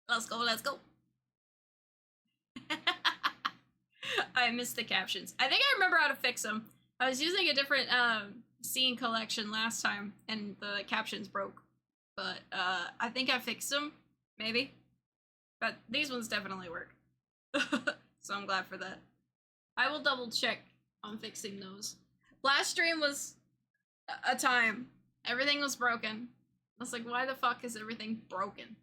Let's go, let's go. I missed the captions. I think I remember how to fix them. I was using a different scene collection last time, and the captions broke. But I think I fixed them, maybe. But these ones definitely work. So I'm glad for that. I will double check on fixing those. Last stream was a time. Everything was broken. I was like, why the fuck is everything broken?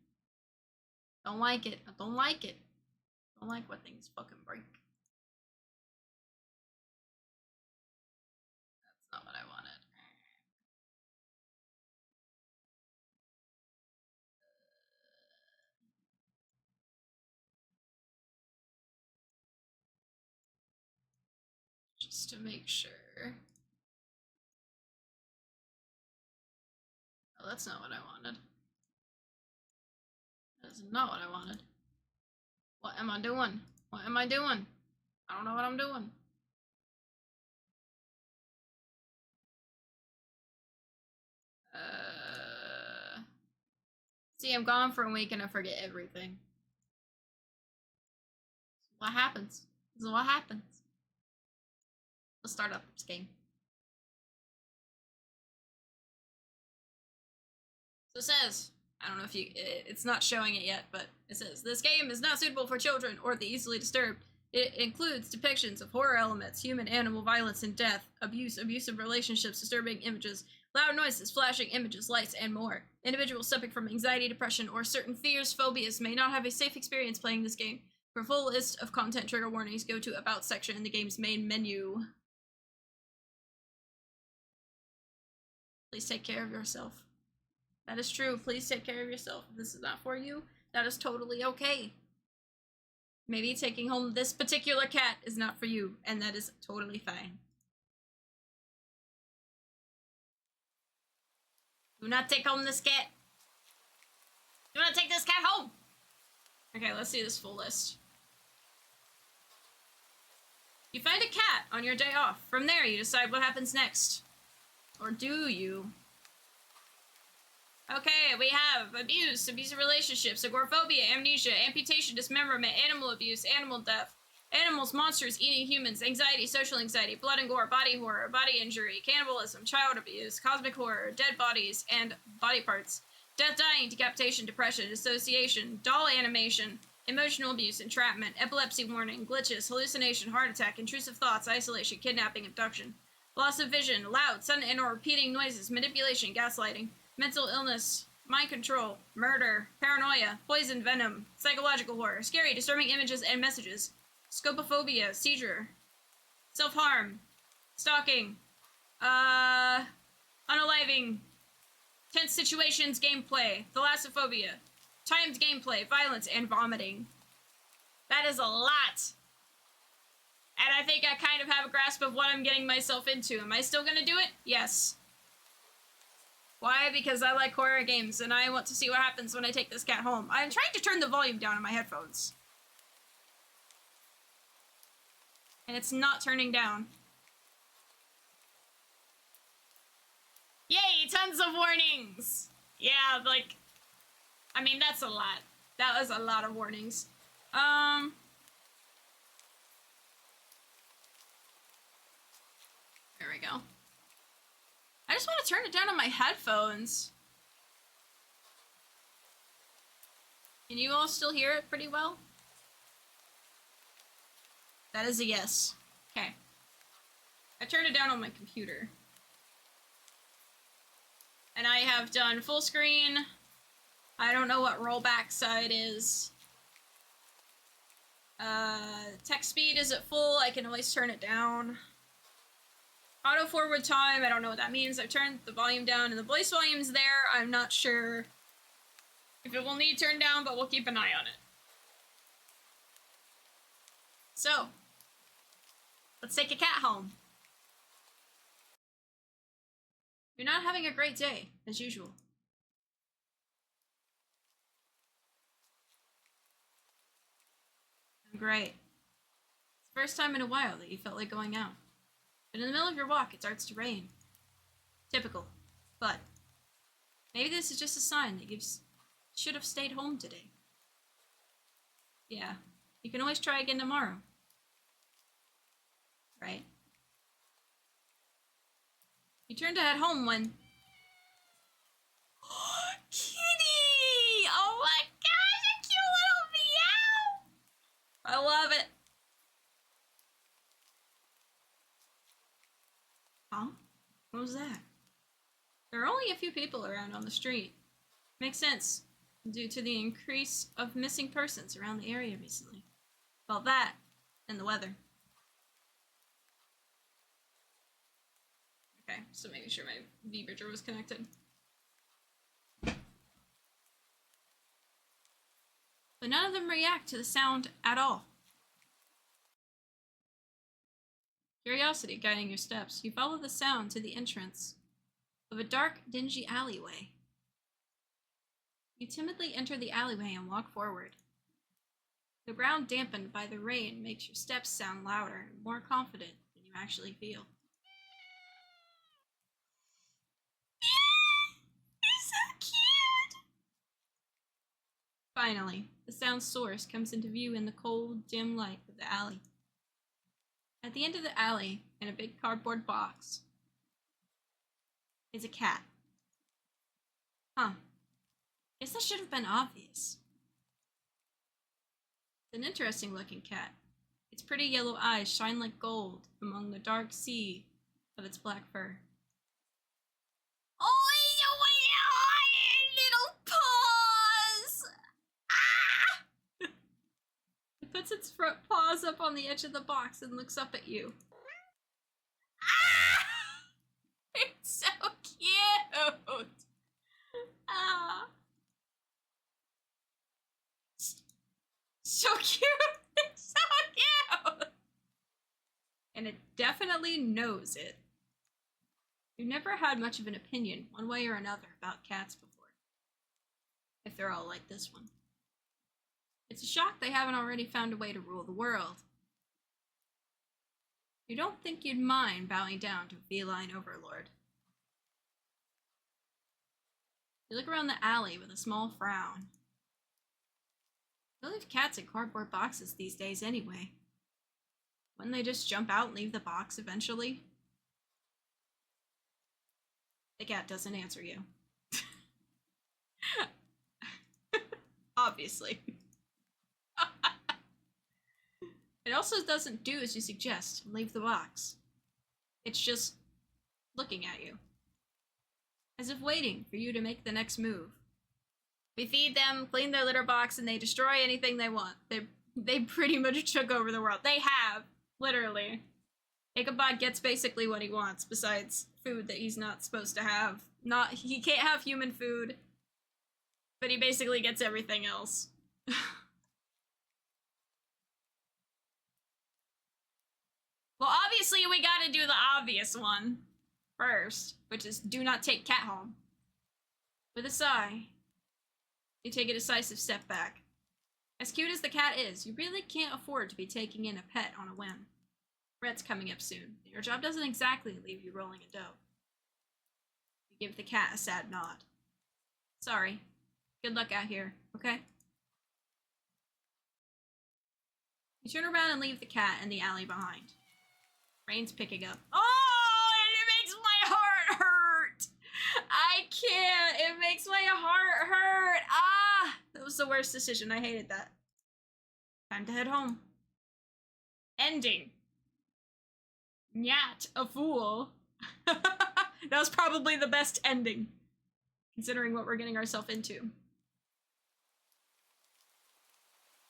Don't like it. I don't like it. Don't like what things fucking break. That's not what I wanted. Just to make sure. Oh, that's not what I wanted. That is not what I wanted. What am I doing? What am I doing? I don't know what I'm doing. See, I'm gone for a week and I forget everything. What happens? This is what happens. Let's start up this game. So it says, I don't know if you, it's not showing it yet, but it says, this game is not suitable for children or the easily disturbed. It includes depictions of horror elements, human-animal violence and death, abuse, abusive relationships, disturbing images, loud noises, flashing images, lights, and more. Individuals suffering from anxiety, depression, or certain fears, phobias may not have a safe experience playing this game. For a full list of content trigger warnings, go to About section in the game's main menu. Please take care of yourself. That is true. Please take care of yourself. If this is not for you, that is totally okay. Maybe taking home this particular cat is not for you, and that is totally fine. Do not take home this cat. Do not take this cat home. Okay, let's see this full list. You find a cat on your day off. From there, you decide what happens next. Or do you? Okay, we have abuse, abusive relationships, agoraphobia, amnesia, amputation, dismemberment, animal abuse, animal death, animals, monsters, eating humans, anxiety, social anxiety, blood and gore, body horror, body injury, cannibalism, child abuse, cosmic horror, dead bodies and body parts, death, dying, decapitation, depression, dissociation, doll animation, emotional abuse, entrapment, epilepsy warning, glitches, hallucination, heart attack, intrusive thoughts, isolation, kidnapping, abduction, loss of vision, loud, sudden and or repeating noises, manipulation, gaslighting, mental illness, mind control, murder, paranoia, poison, venom, psychological horror, scary, disturbing images and messages, scopophobia, seizure, self-harm, stalking, unaliving, tense situations, gameplay, thalassophobia, timed gameplay, violence, and vomiting. That is a lot. And I think I kind of have a grasp of what I'm getting myself into. Am I still gonna do it? Yes. Why? Because I like horror games and I want to see what happens when I take this cat home. I'm trying to turn the volume down on my headphones. And it's not turning down. Yay, tons of warnings! Yeah, like, I mean, that's a lot. That was a lot of warnings. There we go. I just want to turn it down on my headphones. Can you all still hear it pretty well? That is a yes. Okay. I turned it down on my computer. And I have done full screen. I don't know what rollback side is. Text speed is at full. I can always turn it down. Auto forward time, I don't know what that means. I've turned the volume down and the voice volume's there. I'm not sure if it will need turned down, but we'll keep an eye on it. So, let's take a cat home. You're not having a great day, as usual. I'm great. It's the first time in a while that you felt like going out. But in the middle of your walk, it starts to rain. Typical. But maybe this is just a sign that you should have stayed home today. Yeah. You can always try again tomorrow. Right? You turn to head home when... Kitty! Oh my gosh, a cute little meow! I love it. Huh? What was that? There are only a few people around on the street. Makes sense, due to the increase of missing persons around the area recently. Well, that and the weather. Okay, so making sure my V-bridger was connected. But none of them react to the sound at all. Curiosity guiding your steps, you follow the sound to the entrance of a dark, dingy alleyway. You timidly enter the alleyway and walk forward. The ground dampened by the rain makes your steps sound louder and more confident than you actually feel. You're so cute! Finally, the sound source comes into view in the cold, dim light of the alley. At the end of the alley, in a big cardboard box, is a cat. Huh. Guess that should have been obvious. It's an interesting looking cat. Its pretty yellow eyes shine like gold among the dark sea of its black fur. Oh, little paws! Ah! It puts its front paws up on the edge of the box and looks up at you. Ah! It's so cute! Ah. So cute! It's so cute! And it definitely knows it. You've never had much of an opinion, one way or another, about cats before. If they're all like this one. It's a shock they haven't already found a way to rule the world. You don't think you'd mind bowing down to a feline overlord. You look around the alley with a small frown. They leave cats in cardboard boxes these days anyway. Wouldn't they just jump out and leave the box eventually? The cat doesn't answer you. Obviously. It also doesn't do as you suggest and leave the box. It's just looking at you. As if waiting for you to make the next move. We feed them, clean their litter box, and they destroy anything they want. They pretty much took over the world. They have, literally. Ichabod gets basically what he wants, besides food that he's not supposed to have. He can't have human food, but he basically gets everything else. Well, obviously we gotta do the obvious one first, which is do not take cat home. With a sigh, you take a decisive step back. As cute as the cat is, you really can't afford to be taking in a pet on a whim. Red's coming up soon. Your job doesn't exactly leave you rolling in dough. You give the cat a sad nod. Sorry. Good luck out here, okay? You turn around and leave the cat in the alley behind. Rain's picking up. Oh, it makes my heart hurt! I can't! It makes my heart hurt! Ah! That was the worst decision. I hated that. Time to head home. Ending. Nyat, a fool. That was probably the best ending, considering what we're getting ourselves into.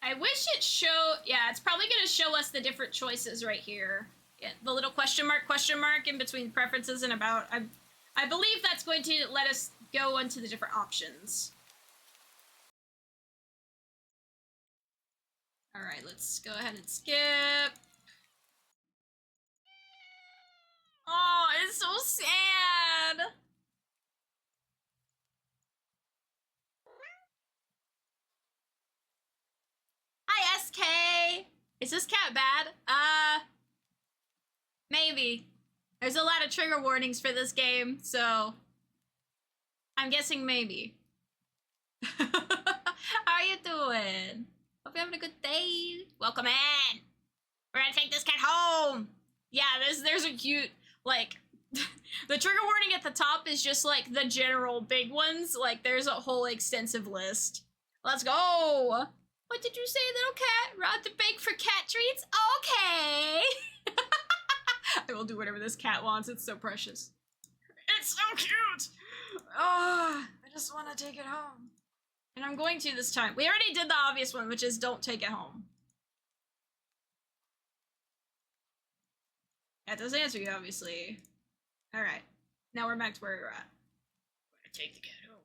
I wish it showed... Yeah, it's probably going to show us the different choices right here. Yeah, the little question mark in between preferences and about. I believe that's going to let us go into the different options. Alright, let's go ahead and skip. Oh, it's so sad! Hi, SK! Is this cat bad? Maybe. There's a lot of trigger warnings for this game, so I'm guessing maybe. How are you doing? Hope you're having a good day. Welcome in. We're gonna take this cat home. Yeah, there's a cute, like, the trigger warning at the top is just, like, the general big ones. Like, there's a whole extensive list. Let's go. What did you say, little cat? Robbed the bank for cat treats? Okay. I will do whatever this cat wants. It's so precious. It's so cute. Oh, I just want to take it home. And I'm going to this time. We already did the obvious one, which is don't take it home. That does answer you, obviously. Alright. Now we're back to where we're at. We're gonna take the cat home.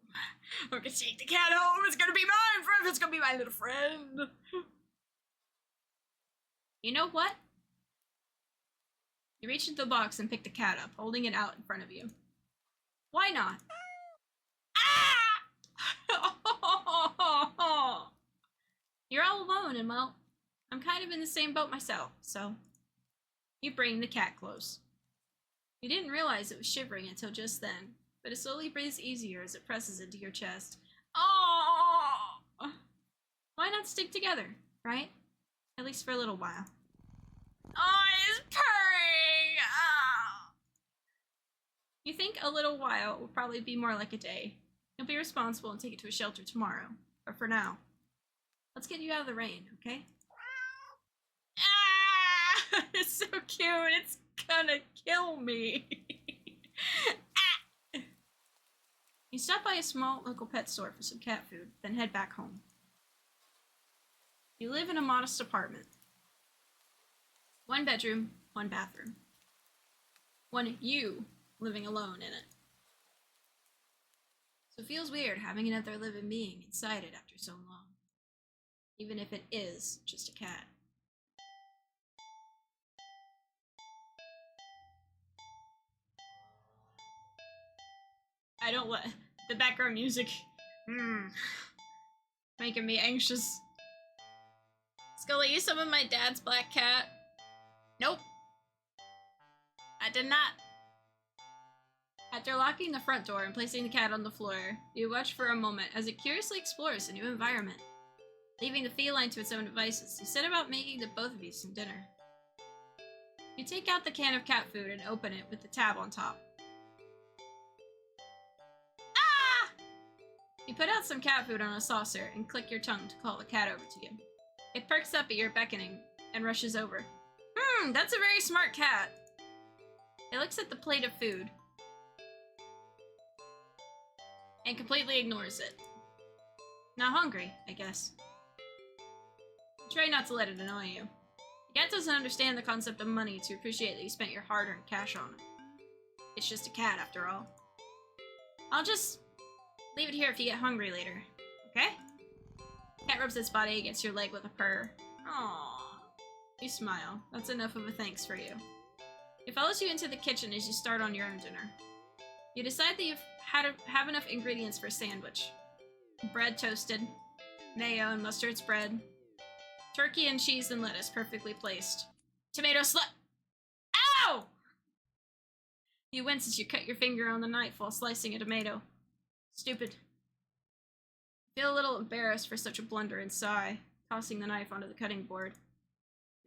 We're gonna take the cat home. It's gonna be mine forever. It's gonna be my little friend. You know what? You reach into the box and pick the cat up, holding it out in front of you. Why not? Ah! You're all alone, and well, I'm kind of in the same boat myself, so you bring the cat close. You didn't realize it was shivering until just then, but it slowly breathes easier as it presses into your chest. Oh! Why not stick together, right? At least for a little while. Oh, it's purring! Oh. You think a little while will probably be more like a day. You'll be responsible and take it to a shelter tomorrow. But for now, let's get you out of the rain, okay? Ah! It's so cute. It's gonna kill me. Ah! You stop by a small local pet store for some cat food, then head back home. You live in a modest apartment. 1 bedroom, 1 bathroom. You living alone in it. So it feels weird having another living being inside it after so long. Even if it is just a cat. I don't want the background music. Making me anxious. Skully, you summoned my dad's black cat? Nope. I did not. After locking the front door and placing the cat on the floor, you watch for a moment as it curiously explores a new environment. Leaving the feline to its own devices, you set about making the both of you some dinner. You take out the can of cat food and open it with the tab on top. Ah! You put out some cat food on a saucer and click your tongue to call the cat over to you. It perks up at your beckoning and rushes over. That's a very smart cat. It looks at the plate of food and completely ignores it. Not hungry, I guess. Try not to let it annoy you. The cat doesn't understand the concept of money to appreciate that you spent your hard-earned cash on it. It's just a cat, after all. I'll just leave it here if you get hungry later, okay? Cat rubs its body against your leg with a purr. Aww. You smile. That's enough of a thanks for you. It follows you into the kitchen as you start on your own dinner. You decide that you've have enough ingredients for a sandwich. Bread toasted, mayo and mustard spread, turkey and cheese and lettuce perfectly placed. Tomato Ow! You wince as you cut your finger on the knife while slicing a tomato. Stupid. Feel a little embarrassed for such a blunder and sigh, tossing the knife onto the cutting board.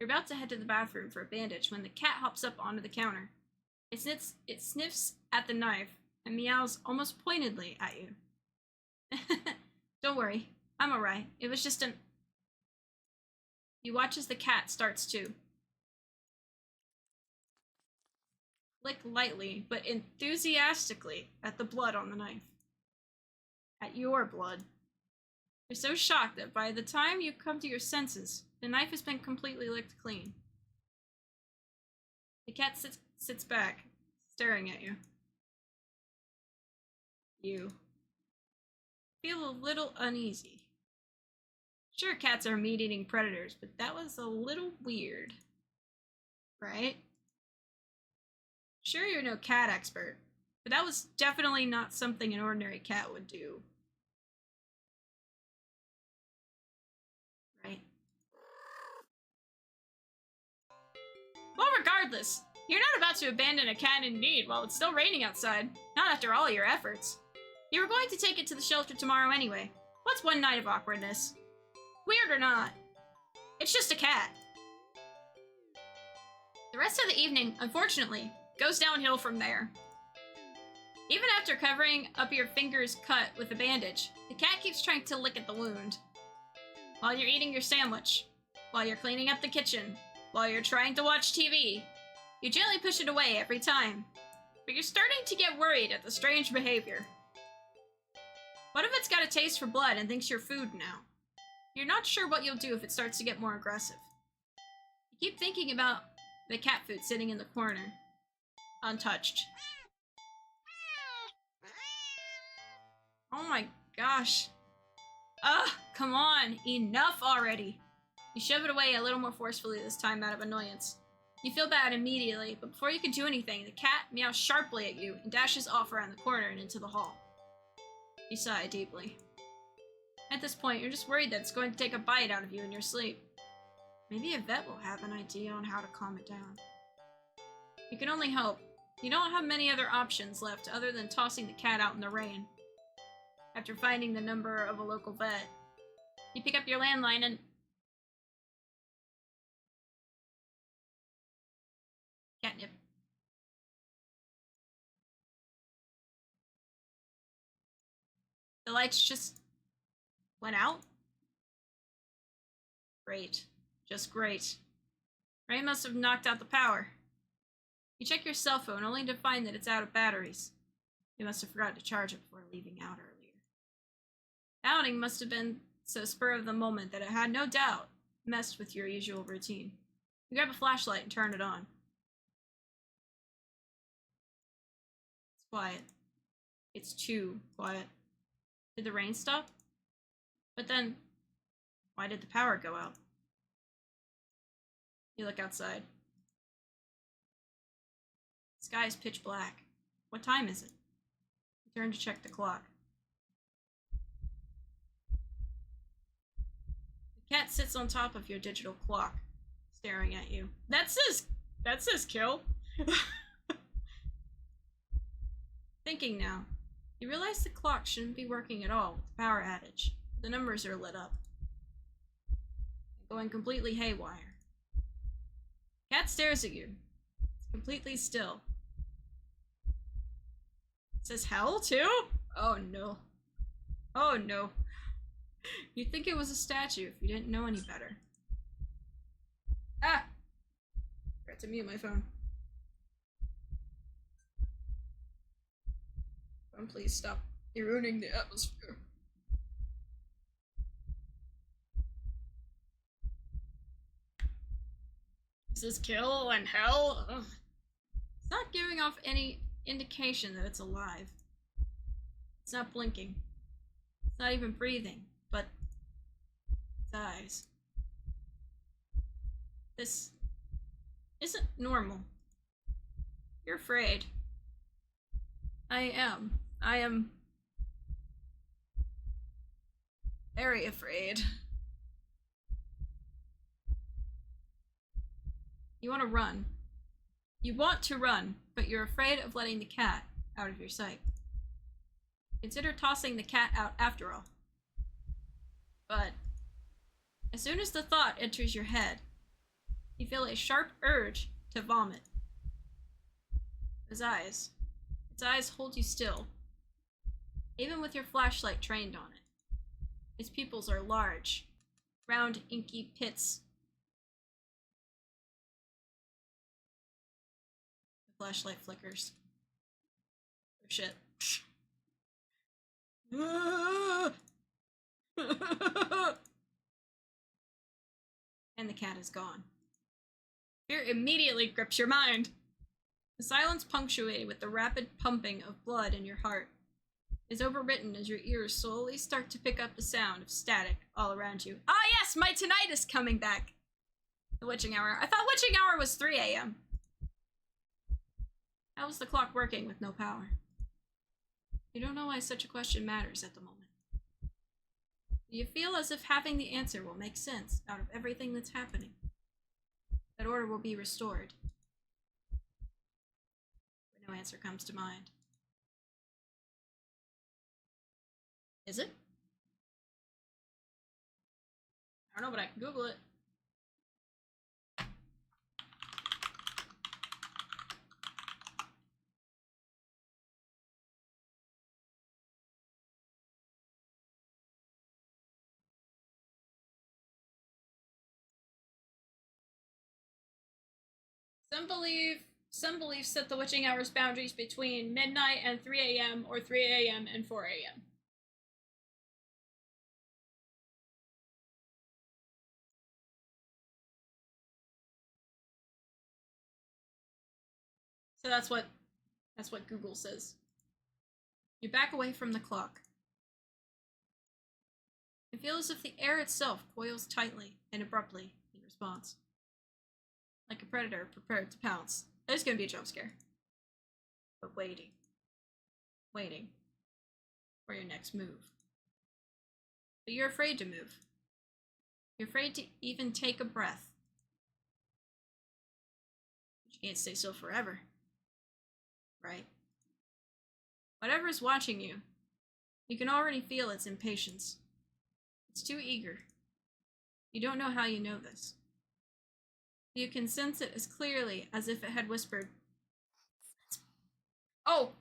You're about to head to the bathroom for a bandage when the cat hops up onto the counter. It sniffs at the knife and meows almost pointedly at you. Don't worry, I'm alright. It was just an... You watch as the cat starts to lick lightly, but enthusiastically at the blood on the knife. At your blood. You're so shocked that by the time you come to your senses, the knife has been completely licked clean. The cat sits back, staring at you. You feel a little uneasy. Sure, cats are meat-eating predators, but that was a little weird. Right? Sure, you're no cat expert, but that was definitely not something an ordinary cat would do. Right? Well, regardless, you're not about to abandon a cat in need while it's still raining outside. Not after all your efforts. You were going to take it to the shelter tomorrow anyway. What's one night of awkwardness? Weird or not, It's just a cat. The rest of the evening, unfortunately, goes downhill from there. Even after covering up your finger's cut with a bandage, the cat keeps trying to lick at the wound. While you're eating your sandwich, while you're cleaning up the kitchen, while you're trying to watch TV, you gently push it away every time. But you're starting to get worried at the strange behavior. What if it's got a taste for blood and thinks you're food now? You're not sure what you'll do if it starts to get more aggressive. You keep thinking about the cat food sitting in the corner, untouched. Oh my gosh. Ugh, come on, enough already. You shove it away a little more forcefully this time out of annoyance. You feel bad immediately, but before you can do anything, the cat meows sharply at you and dashes off around the corner and into the hall. You sigh deeply. At this point, you're just worried that it's going to take a bite out of you in your sleep. Maybe a vet will have an idea on how to calm it down. You can only hope. You don't have many other options left other than tossing the cat out in the rain. After finding the number of a local vet, you pick up your landline and... Catnip. The lights just went out? Great. Just great. Rain must have knocked out the power. You check your cell phone only to find that it's out of batteries. You must have forgotten to charge it before leaving out earlier. Outing must have been so spur of the moment that it had no doubt messed with your usual routine. You grab a flashlight and turn it on. It's quiet. It's too quiet. Did the rain stop? But then, why did the power go out? You look outside. The sky is pitch black. What time is it? You turn to check the clock. The cat sits on top of your digital clock, staring at you. That says kill. Thinking now, you realize the clock shouldn't be working at all with the power outage. The numbers are lit up. Going completely haywire. The cat stares at you. It's completely still. It says hell too? Oh no. Oh no. You'd think it was a statue if you didn't know any better. Ah! Forgot to mute my phone. Phone, please stop. You're ruining the atmosphere. This is kill and hell. Ugh. It's not giving off any indication that it's alive. It's not blinking. It's not even breathing, but its eyes. This isn't normal. You're afraid. I am very afraid. You want to run. You want to run, but you're afraid of letting the cat out of your sight. Consider tossing the cat out after all. But as soon as the thought enters your head, you feel a sharp urge to vomit. Its eyes hold you still, even with your flashlight trained on it. Its pupils are large, round, inky pits. The flashlight flickers. Oh shit. And the cat is gone. Fear immediately grips your mind. The silence, punctuated with the rapid pumping of blood in your heart, is overwritten as your ears slowly start to pick up the sound of static all around you. Ah yes, my tinnitus coming back! The witching hour. I thought witching hour was 3 a.m. How was the clock working with no power? You don't know why such a question matters at the moment. You feel as if having the answer will make sense out of everything that's happening. That order will be restored. But no answer comes to mind. Is it? I don't know, but I can Google it. Some believe set the witching hours boundaries between midnight and 3 a.m. or 3 a.m. and 4 a.m. So that's what Google says. You back away from the clock. You feel as if the air itself coils tightly and abruptly in response. Like a predator prepared to pounce. There's gonna be a jump scare. But waiting for your next move. But you're afraid to move. You're afraid to even take a breath. But you can't stay still forever. Right? Whatever is watching you, you can already feel its impatience. It's too eager. You don't know how you know this. You can sense it as clearly as if it had whispered, "Oh!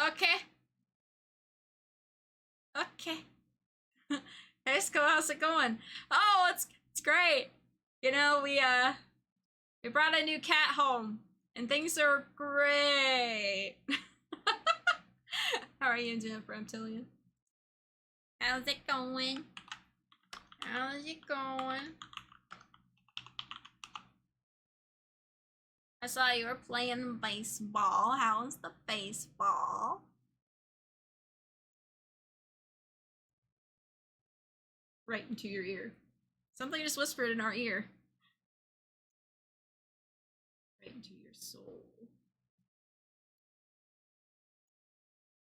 Okay. Okay." Hey, Skull, how's it going? Oh, it's great. You know, we brought a new cat home, and things are great. How are you, Jennifer? I'm telling you. How's it going? How's it going? I saw you were playing baseball. How's the baseball? Right into your ear. Something just whispered in our ear. Right into your soul.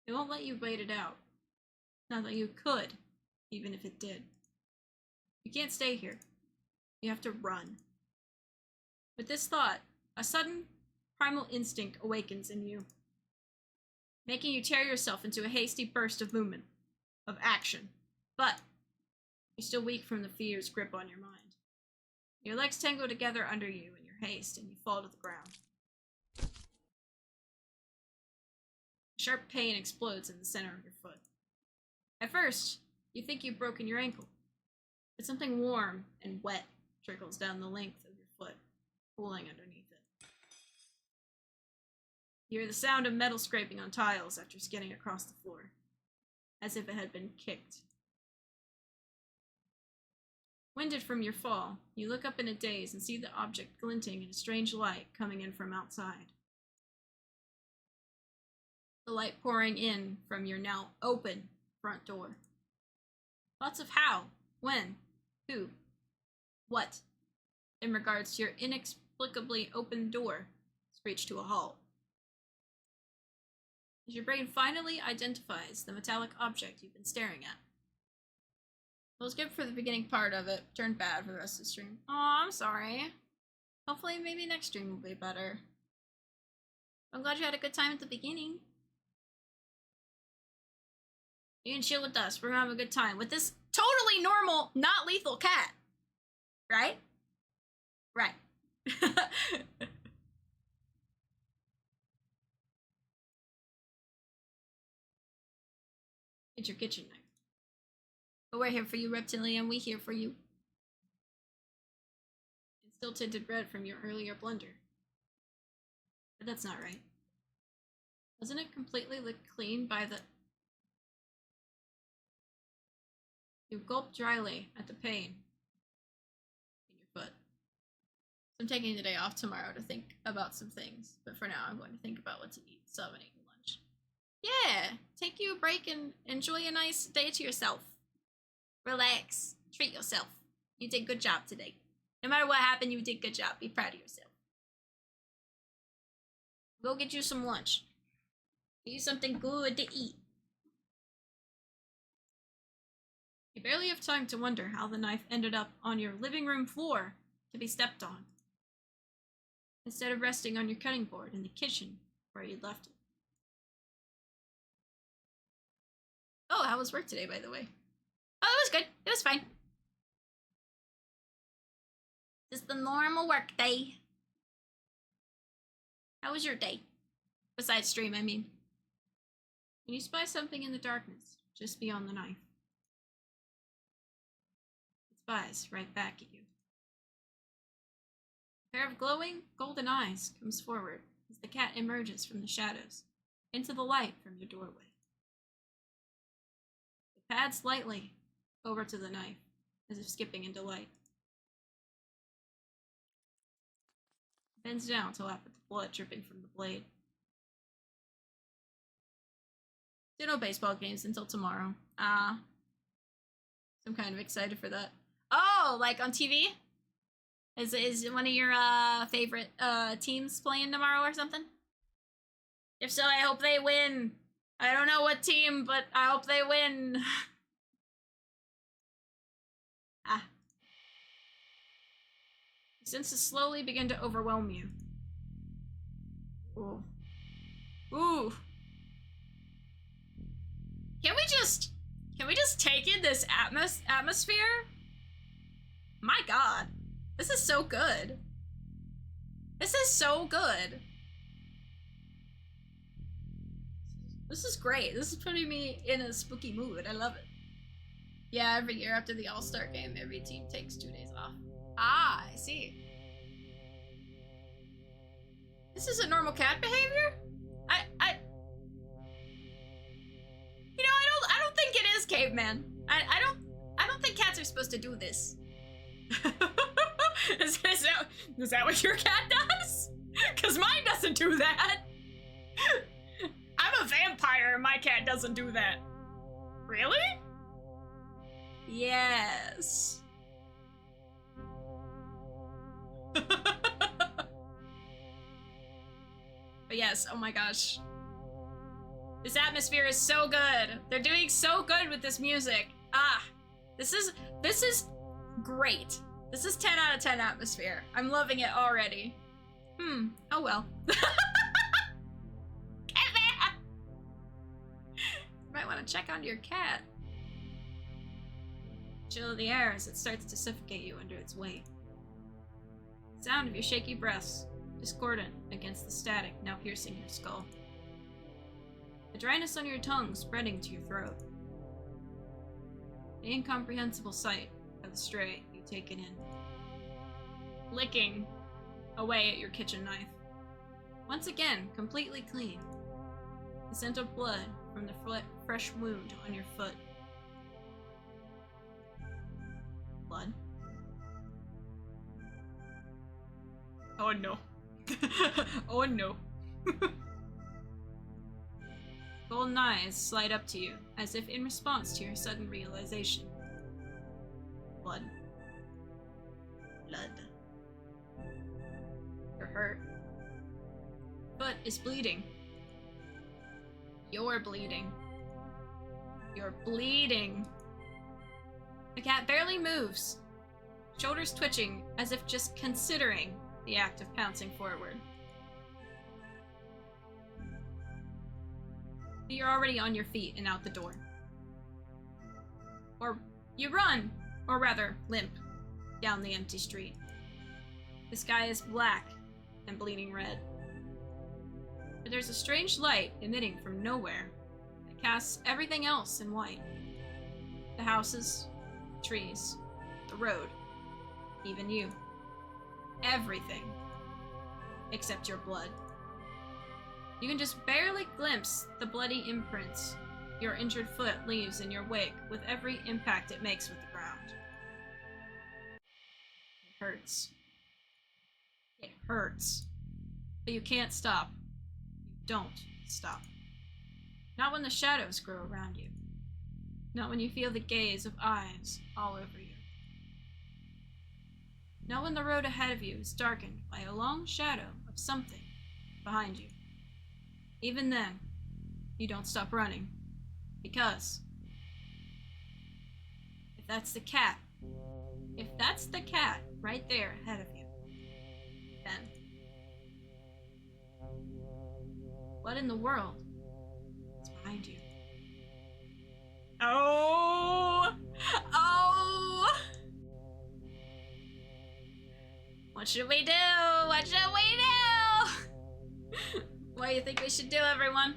It won't let you wait it out. Not that you could, even if it did. You can't stay here. You have to run. With this thought, a sudden primal instinct awakens in you, making you tear yourself into a hasty burst of movement, of action. But you're still weak from the fear's grip on your mind. Your legs tangle together under you in your haste, and you fall to the ground. Sharp pain explodes in the center of your foot. At first, you think you've broken your ankle, but something warm and wet trickles down the length of your foot, cooling underneath it. You hear the sound of metal scraping on tiles after skidding across the floor, as if it had been kicked. Winded from your fall, you look up in a daze and see the object glinting in a strange light coming in from outside. The light pouring in from your now open front door. Thoughts of how, when, who, what, in regards to your inexplicably open door, screech to a halt. As your brain finally identifies the metallic object you've been staring at. It was good for the beginning part of it, turned bad for the rest of the stream. Aw, I'm sorry. Hopefully maybe next stream will be better. I'm glad you had a good time at the beginning. You can chill with us. We're gonna have a good time with this totally normal, not lethal cat. Right? Right. It's your kitchen knife. But we're here for you, Reptilian. We here for you. And still tinted red from your earlier blunder. But that's not right. Wasn't it completely licked clean by the... You gulp dryly at the pain in your foot. So I'm taking the day off tomorrow to think about some things. But for now, I'm going to think about what to eat. So I'm eating lunch. Yeah! Take you a break and enjoy a nice day to yourself. Relax. Treat yourself. You did a good job today. No matter what happened, you did a good job. Be proud of yourself. Go get you some lunch. Get you something good to eat. You barely have time to wonder how the knife ended up on your living room floor to be stepped on, instead of resting on your cutting board in the kitchen where you'd left it. Oh, how was work today, by the way? Oh, it was good. It was fine. Just the normal work day. How was your day? Besides stream, I mean. And you spy something in the darkness, just beyond the knife. It spies right back at you. A pair of glowing golden eyes comes forward as the cat emerges from the shadows into the light from your doorway. It pads lightly over to the knife, as if skipping in delight. It bends down to lap at the blood dripping from the blade. No baseball games until tomorrow. So I'm kind of excited for that. Oh, like on TV? Is one of your favorite teams playing tomorrow or something? If so, I hope they win. I don't know what team, but I hope they win. Senses slowly begin to overwhelm you. Ooh. Ooh. Can we just take in this atmosphere? My god. This is so good. This is so good. This is great. This is putting me in a spooky mood. I love it. Yeah, every year after the All-Star game, every team takes 2 days off. Ah, I see. This isn't normal cat behavior? I don't think it is, caveman. I don't think cats are supposed to do this. Is that what your cat does? Cause mine doesn't do that. I'm a vampire and my cat doesn't do that. Really? Yes. But yes, oh my gosh. This atmosphere is so good. They're doing so good with this music. This is great. This is 10 out of 10 atmosphere. I'm loving it already. Oh well. You might want to check on your cat. Chill of the air as it starts to suffocate you under its weight. The sound of your shaky breaths, discordant against the static now piercing your skull. The dryness on your tongue spreading to your throat. The incomprehensible sight of the stray you take it in. Licking away at your kitchen knife. Once again, completely clean. The scent of blood from the fresh wound on your foot. Blood. Oh no. Oh no. Golden eyes slide up to you, as if in response to your sudden realization. Blood. Blood. You're hurt. Foot is bleeding. You're bleeding. You're bleeding. The cat barely moves, shoulders twitching as if just considering the act of pouncing forward. You're already on your feet and out the door. Or you run, or rather limp, down the empty street. The sky is black and bleeding red. But there's a strange light emitting from nowhere that casts everything else in white. The houses, the trees, the road, even you. Everything. Except your blood. You can just barely glimpse the bloody imprints your injured foot leaves in your wake with every impact it makes with the ground. It hurts. It hurts. But you can't stop. You don't stop. Not when the shadows grow around you. Not when you feel the gaze of eyes all over you. Not when the road ahead of you is darkened by a long shadow of something behind you. Even then, you don't stop running. Because if that's the cat right there ahead of you, then what in the world is behind you? Oh! What should we do? What should we do? What do you think we should do, everyone?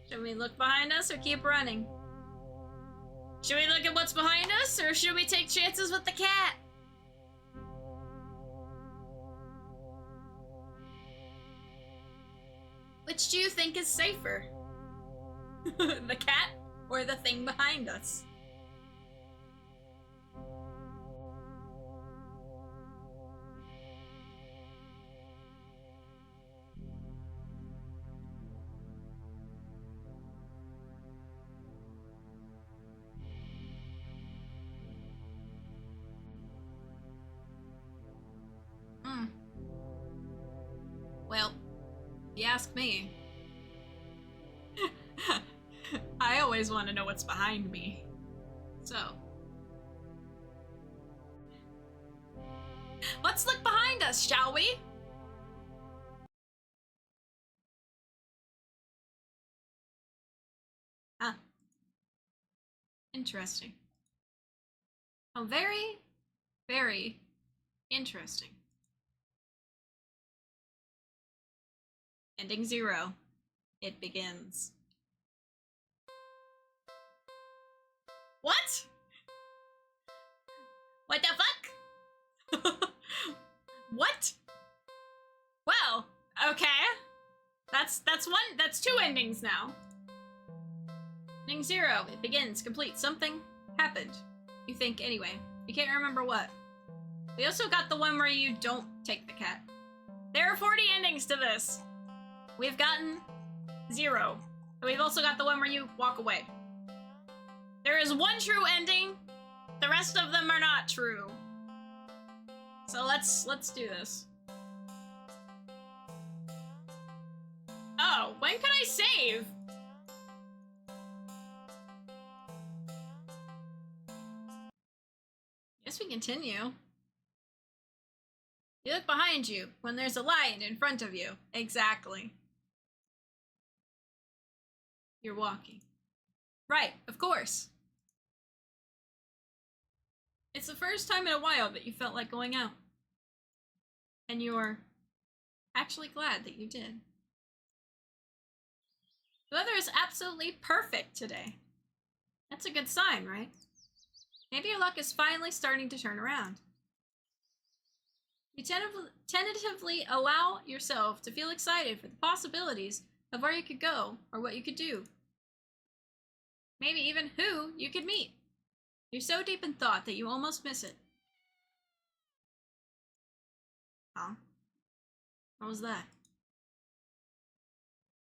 Should we look behind us or keep running? Should we look at what's behind us or should we take chances with the cat? Which do you think is safer? The cat or the thing behind us? Well, if you ask me, I always want to know what's behind me. So, let's look behind us, shall we? Huh. Interesting. Oh, very, very interesting. Ending 0. It begins. What? What the fuck? What? Well, okay. That's 2 endings now. Ending 0. It begins. Complete. Something happened. You think anyway. You can't remember what. We also got the one where you don't take the cat. There are 40 endings to this. We've gotten 0. We've also got the one where you walk away. There is one true ending. The rest of them are not true. So let's do this. Oh, when can I save? Guess we continue. You look behind you when there's a lion in front of you. Exactly. You're walking. Right, of course. It's the first time in a while that you felt like going out. And you're actually glad that you did. The weather is absolutely perfect today. That's a good sign, right? Maybe your luck is finally starting to turn around. You tentatively allow yourself to feel excited for the possibilities of where you could go or what you could do. Maybe even who you could meet. You're so deep in thought that you almost miss it. Huh? What was that?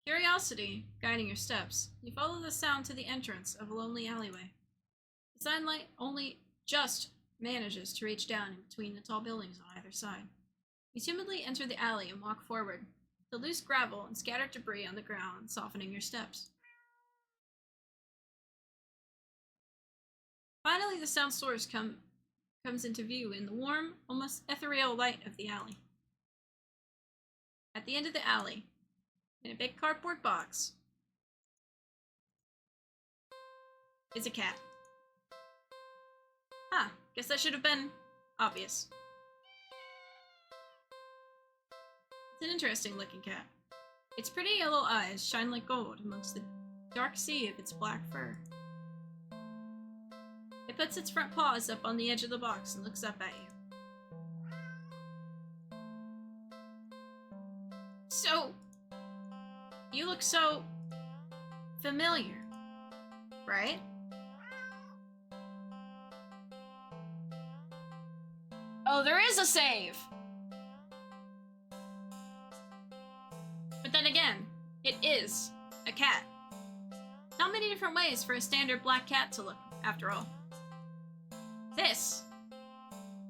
Curiosity guiding your steps, you follow the sound to the entrance of a lonely alleyway. The sunlight only just manages to reach down in between the tall buildings on either side. You timidly enter the alley and walk forward, the loose gravel and scattered debris on the ground softening your steps. Finally, the sound source comes into view in the warm, almost ethereal light of the alley. At the end of the alley, in a big cardboard box, is a cat. Huh, guess that should have been obvious. It's an interesting looking cat. Its pretty yellow eyes shine like gold amongst the dark sea of its black fur. It puts its front paws up on the edge of the box and looks up at you. So, you look so familiar, right? Oh, there is a save! But then again, it is a cat. Not many different ways for a standard black cat to look, after all. This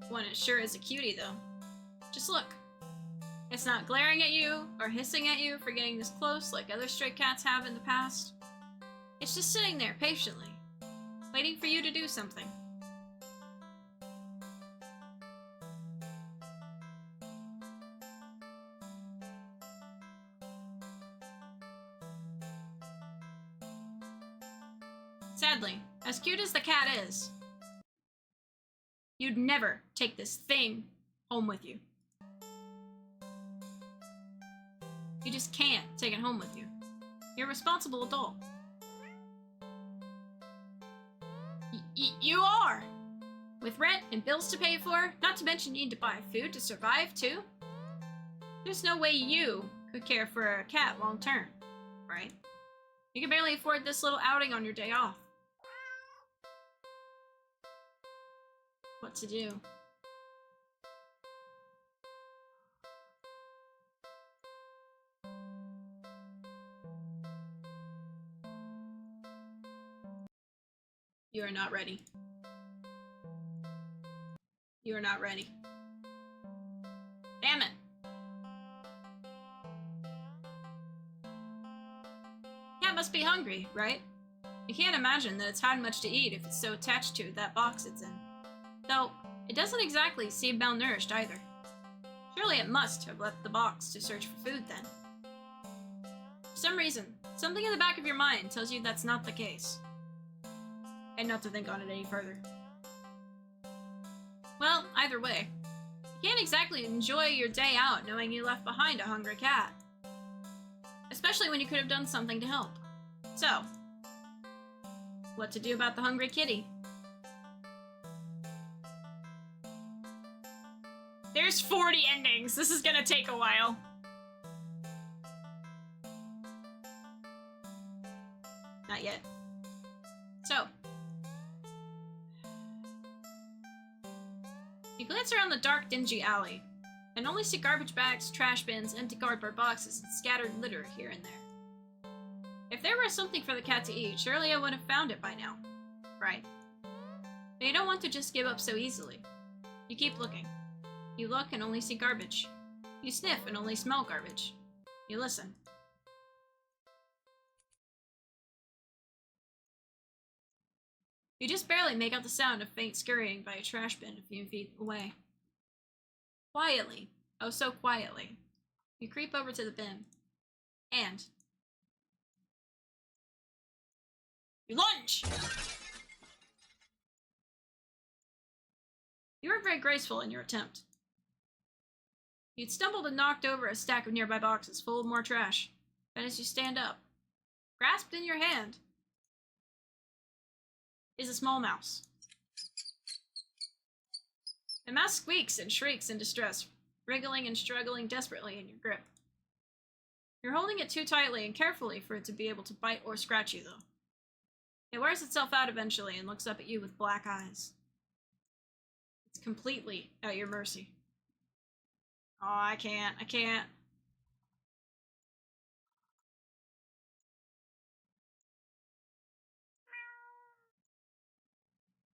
one sure is a cutie, though. Just look. It's not glaring at you or hissing at you for getting this close like other stray cats have in the past. It's just sitting there patiently, waiting for you to do something. Sadly, as cute as the cat is, you'd never take this thing home with you. You just can't take it home with you. You're a responsible adult. You are! With rent and bills to pay for, not to mention you need to buy food to survive, too. There's no way you could care for a cat long term, right? You can barely afford this little outing on your day off. What to do? You are not ready. You are not ready. Damn it. Cat must be hungry, right? You can't imagine that it's had much to eat if it's so attached to that box it's in. Though, it doesn't exactly seem malnourished either. Surely it must have left the box to search for food then. For some reason, something in the back of your mind tells you that's not the case. And not to think on it any further. Well, either way, you can't exactly enjoy your day out knowing you left behind a hungry cat. Especially when you could have done something to help. So, what to do about the hungry kitty? There's 40 endings. This is gonna take a while. Not yet. So, you glance around the dark, dingy alley, and only see garbage bags, trash bins, empty cardboard boxes, and scattered litter here and there. If there were something for the cat to eat, surely I would have found it by now. Right. But you don't want to just give up so easily. You keep looking. You look and only see garbage. You sniff and only smell garbage. You listen. You just barely make out the sound of faint scurrying by a trash bin a few feet away. Quietly, oh so quietly, you creep over to the bin, and you lunge! You weren't very graceful in your attempt. You'd stumbled and knocked over a stack of nearby boxes full of more trash, and as you stand up, grasped in your hand, is a small mouse. The mouse squeaks and shrieks in distress, wriggling and struggling desperately in your grip. You're holding it too tightly and carefully for it to be able to bite or scratch you, though. It wears itself out eventually and looks up at you with black eyes. It's completely at your mercy. Oh, I can't.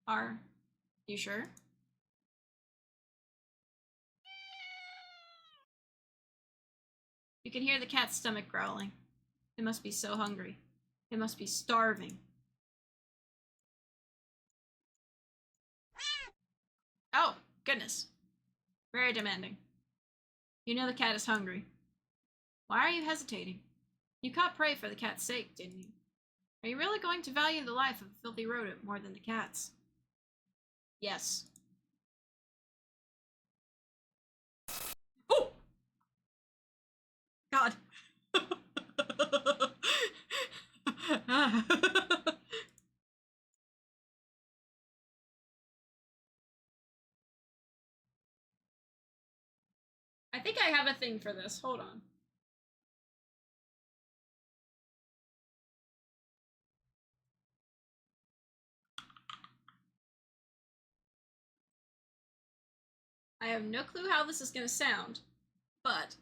Are you sure? You can hear the cat's stomach growling. It must be so hungry. It must be starving. Oh, goodness. Very demanding. You know the cat is hungry. Why are you hesitating? You caught prey for the cat's sake, didn't you? Are you really going to value the life of a filthy rodent more than the cat's? Yes. Oh! God. I think I have a thing for this. Hold on. I have no clue how this is going to sound, but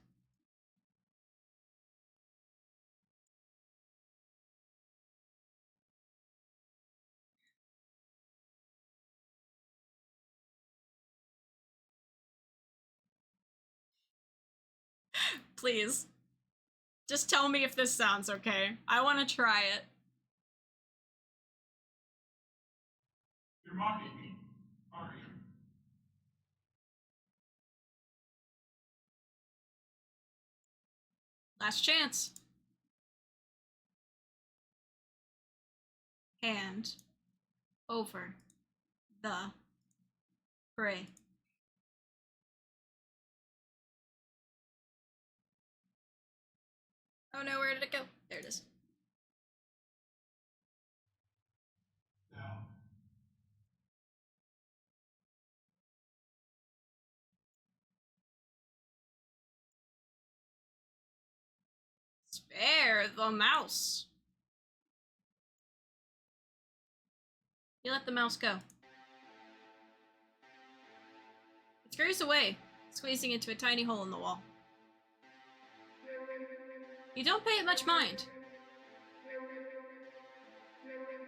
please, just tell me if this sounds okay. I want to try it. You're mocking me, are you? Last chance. Hand over the prey. Oh no, where did it go? There it is. Now, Spare the mouse. You let the mouse go. It scurries away, squeezing into a tiny hole in the wall. You don't pay it much mind.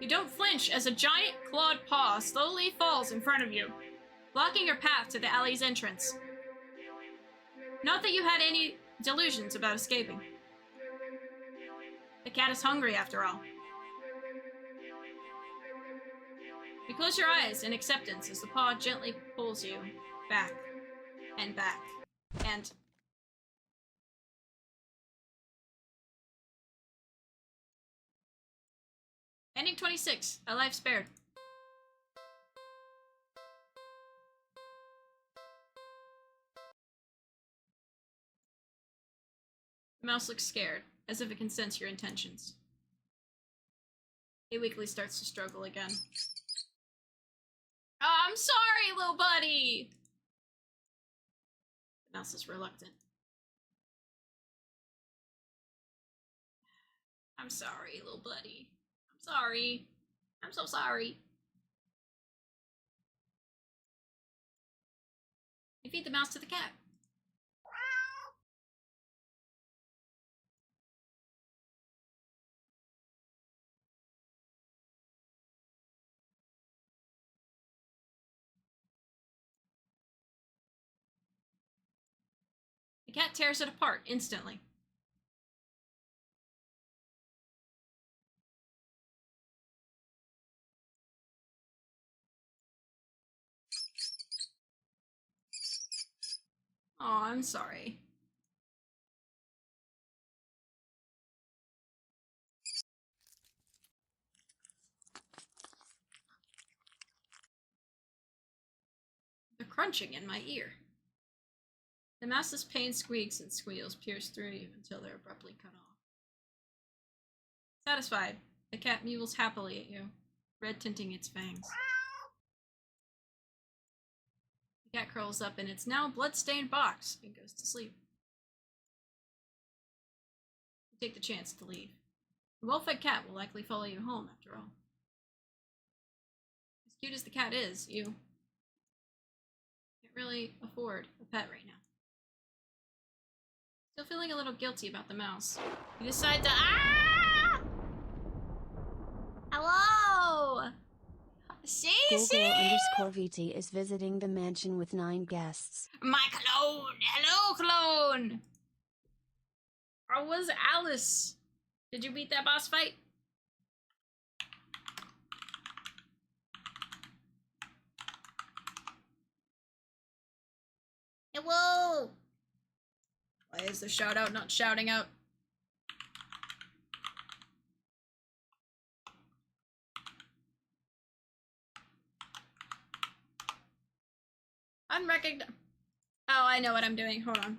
You don't flinch as a giant clawed paw slowly falls in front of you, blocking your path to the alley's entrance. Not that you had any delusions about escaping. The cat is hungry after all. You close your eyes in acceptance as the paw gently pulls you back and back and... Ending 26, a life spared. The mouse looks scared, as if it can sense your intentions. It weakly starts to struggle again. Oh, I'm sorry, little buddy! The mouse is reluctant. I'm sorry, little buddy. I'm sorry. I'm so sorry. You feed the mouse to the cat. The cat tears it apart instantly. Oh, I'm sorry. The crunching in my ear. The mouse's pain squeaks and squeals pierce through you until they're abruptly cut off. Satisfied, the cat mews happily at you, red tinting its fangs. The cat curls up in its now blood-stained box and goes to sleep. You take the chance to leave. The well-fed cat will likely follow you home, after all. As cute as the cat is, you can't really afford a pet right now. Still feeling a little guilty about the mouse. You decide to— Ah! Hello! Google_VT is visiting the mansion with 9 guests. My clone! Hello, clone! How was Alice? Did you beat that boss fight? Hello! Why is the shout out not shouting out? Unrecognized. Oh, I know what I'm doing. Hold on.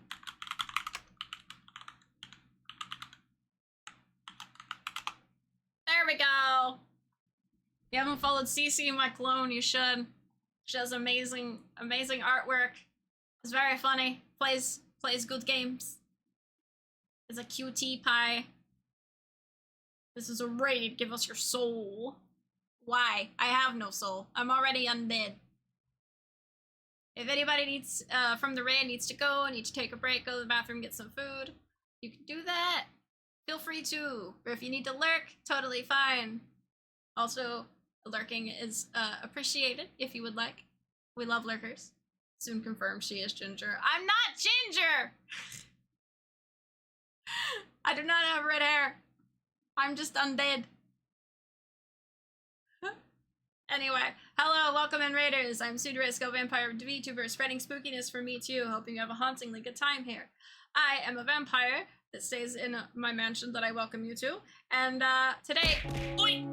There we go. You haven't followed Cece, my clone. You should. She has amazing artwork. It's very funny. Plays good games. Is a QT pie. This is a raid. Give us your soul. Why? I have no soul. I'm already undead. If anybody needs, from the raid needs to go, need to take a break, go to the bathroom, get some food, you can do that. Feel free to. Or if you need to lurk, totally fine. Also, lurking is appreciated if you would like. We love lurkers. Soon confirmed she is Ginger. I'm not Ginger! I do not have red hair. I'm just undead. Anyway, hello, welcome in Raiders. I'm TsundereSkull, vampire Vtuber, spreading spookiness for me too. Hoping you have a hauntingly good time here. I am a vampire that stays in my mansion that I welcome you to. And today, oi!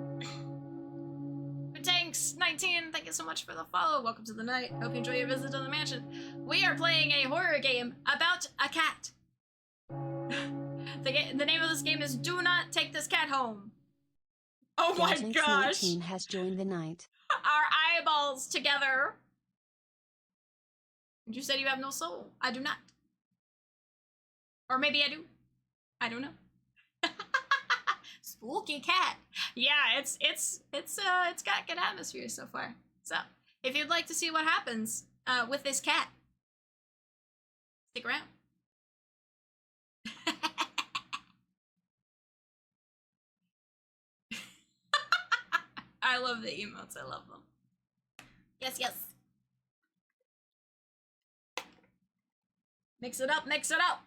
Tanks 19, thank you so much for the follow. Welcome to the night. Hope you enjoy your visit to the mansion. We are playing a horror game about a cat. The name of this game is Do Not Take This Cat Home. Oh my gosh! 19 has joined the night. Our eyeballs together. You said you have no soul. I do not. Or maybe I do. I don't know. Spooky cat. Yeah, it's got good atmosphere so far. So, if you'd like to see what happens with this cat, stick around. I love the emotes. I love them. Yes, yes. Mix it up, mix it up.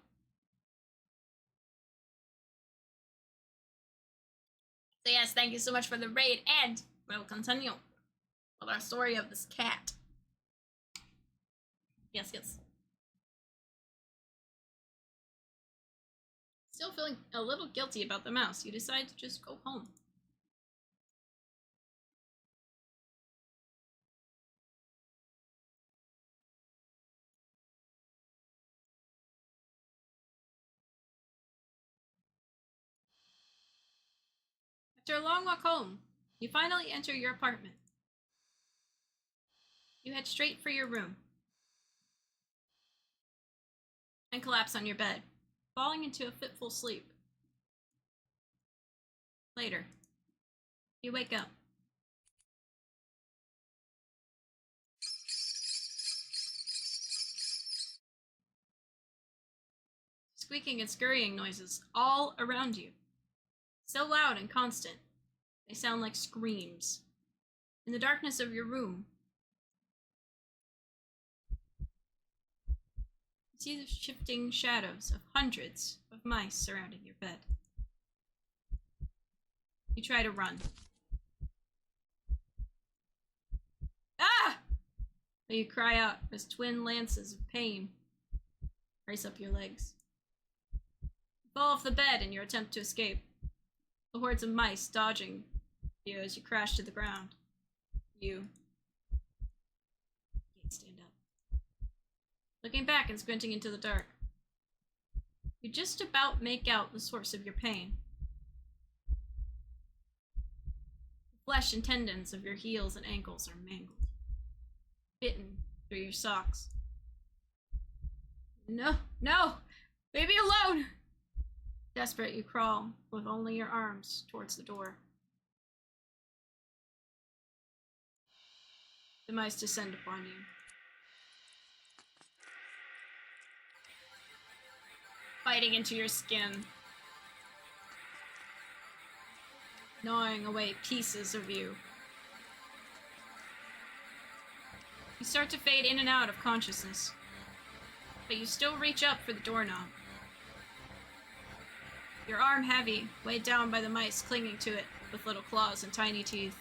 So yes, thank you so much for the raid, and we'll continue with our story of this cat. Yes, yes. Still feeling a little guilty about the mouse, you decide to just go home. After a long walk home, you finally enter your apartment. You head straight for your room and collapse on your bed, falling into a fitful sleep. Later, you wake up. Squeaking and scurrying noises all around you. So loud and constant, they sound like screams. In the darkness of your room, you see the shifting shadows of hundreds of mice surrounding your bed. You try to run. Ah! But you cry out as twin lances of pain race up your legs. You fall off the bed in your attempt to escape. The hordes of mice dodging you as you crash to the ground. You can't stand up. Looking back and squinting into the dark, you just about make out the source of your pain. The flesh and tendons of your heels and ankles are mangled, bitten through your socks. No, no! Leave me alone! Desperate, you crawl with only your arms towards the door. The mice descend upon you. Biting into your skin. Gnawing away pieces of you. You start to fade in and out of consciousness, but you still reach up for the doorknob. Your arm heavy, weighed down by the mice clinging to it with little claws and tiny teeth.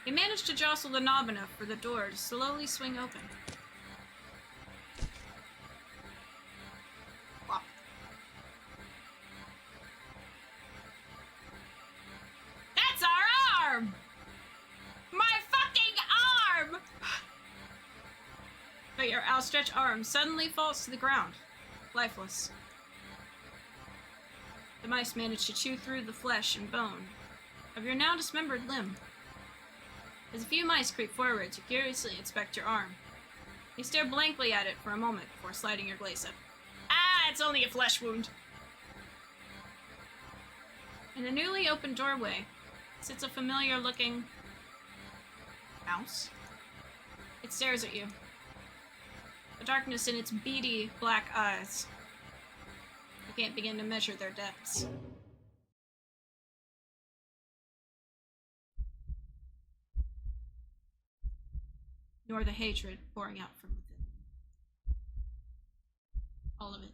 You manage to jostle the knob enough for the door to slowly swing open. Plop. That's our arm! My fucking arm! But your outstretched arm suddenly falls to the ground, lifeless. The mice manage to chew through the flesh and bone of your now dismembered limb. As a few mice creep forward to curiously inspect your arm, you stare blankly at it for a moment before sliding your glaze up. Ah, it's only a flesh wound. In the newly opened doorway sits a familiar-looking mouse. It stares at you, the darkness in its beady black eyes. You can't begin to measure their depths. Nor the hatred pouring out from within. All of it.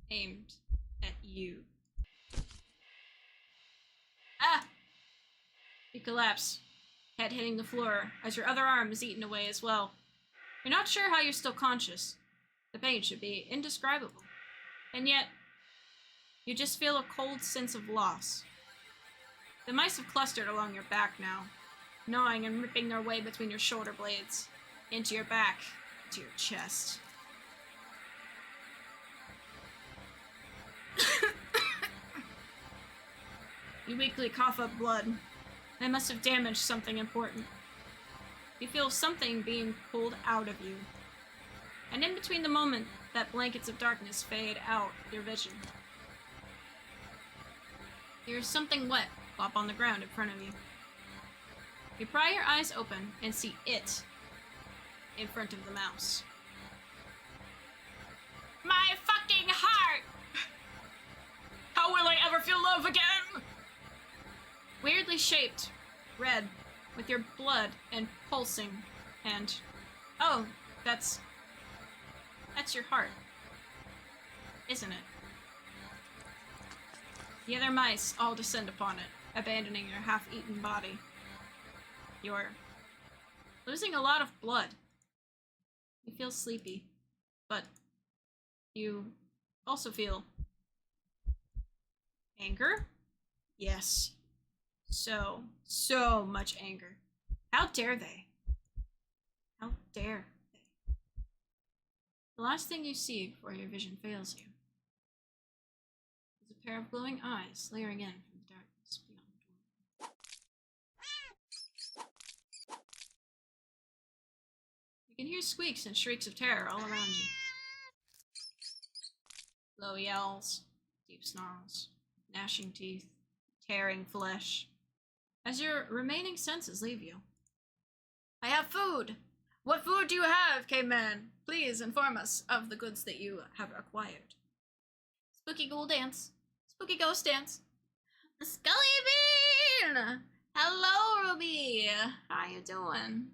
Aimed at you. Ah! You collapse, head hitting the floor as your other arm is eaten away as well. You're not sure how you're still conscious. The pain should be indescribable. And yet, you just feel a cold sense of loss. The mice have clustered along your back now, gnawing and ripping their way between your shoulder blades, into your back, into your chest. You weakly cough up blood. They must have damaged something important. You feel something being pulled out of you. And in between the moment that blankets of darkness fade out your vision, There's something wet plop on the ground in front of you. You pry your eyes open and see it in front of the mouse. My fucking heart! How will I ever feel love again? Weirdly shaped, red, with your blood and pulsing, and oh, that's your heart, isn't it? The other mice all descend upon it, abandoning your half-eaten body. You're losing a lot of blood. You feel sleepy, but you also feel anger? Yes. So much anger. How dare they? How dare they? The last thing you see before your vision fails you is a pair of glowing eyes leering in from the darkness beyond the door. You can hear squeaks and shrieks of terror all around you. Low yells, deep snarls, gnashing teeth, tearing flesh, as your remaining senses leave you. I have food! What food do you have, caveman? Please inform us of the goods that you have acquired. Spooky ghoul dance. Spooky ghost dance. Skully Bean! Hello, Ruby! How you doing?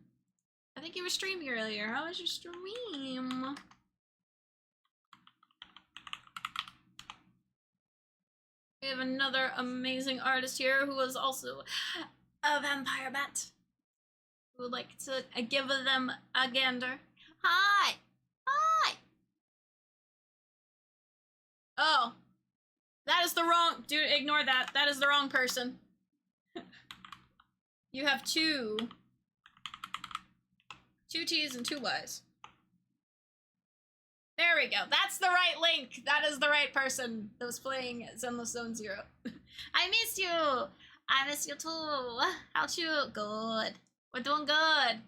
I think you were streaming earlier. How was your stream? We have another amazing artist here who is also a vampire bat. Who would like to give them a gander. Hi! Hi! Oh. That is the wrong... Dude, ignore that. That is the wrong person. You have two T's and two Y's. There we go. That's the right link. That is the right person that was playing Zenless Zone Zero. I miss you. I miss you too. How'd you? Good. We're doing good.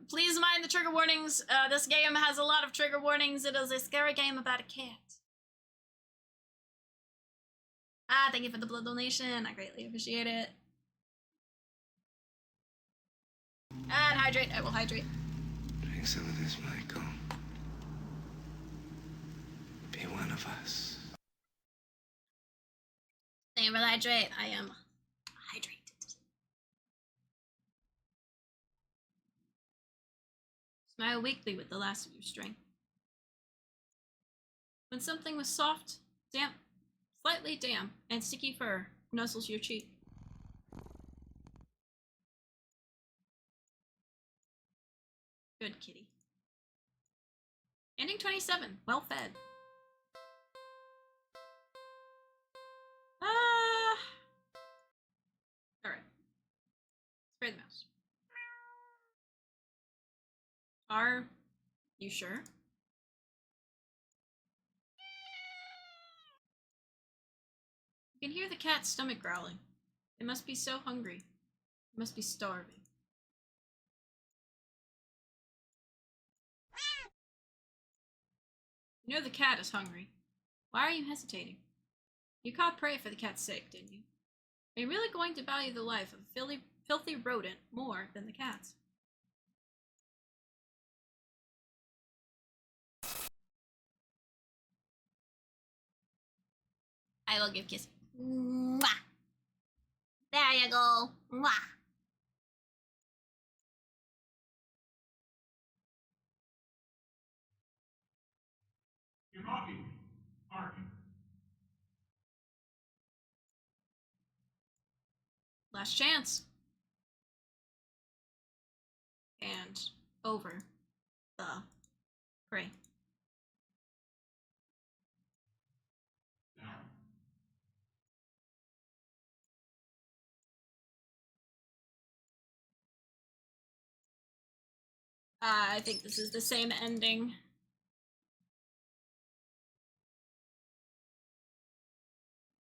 Please mind the trigger warnings. This game has a lot of trigger warnings. It is a scary game about a cat. Ah, thank you for the blood donation. I greatly appreciate it. And hydrate. I will hydrate. Drink some of this, Michael. Be one of us. Thank you for the hydrate. I am hydrated. Smile weakly with the last of your strength. When something with soft, damp, slightly damp, and sticky fur nuzzles your cheek. Good kitty. Ending 27. Well fed. Alright. Spray the mouse. Are you sure? You can hear the cat's stomach growling. It must be so hungry. It must be starving. You know the cat is hungry. Why are you hesitating? You caught prey for the cat's sake, didn't you? Are you really going to value the life of a filthy rodent more than the cat's? I will give kiss. Mwah! There you go. Mwah! You're mocking me, aren't you? Last chance. And over the prey. No. I think this is the same ending.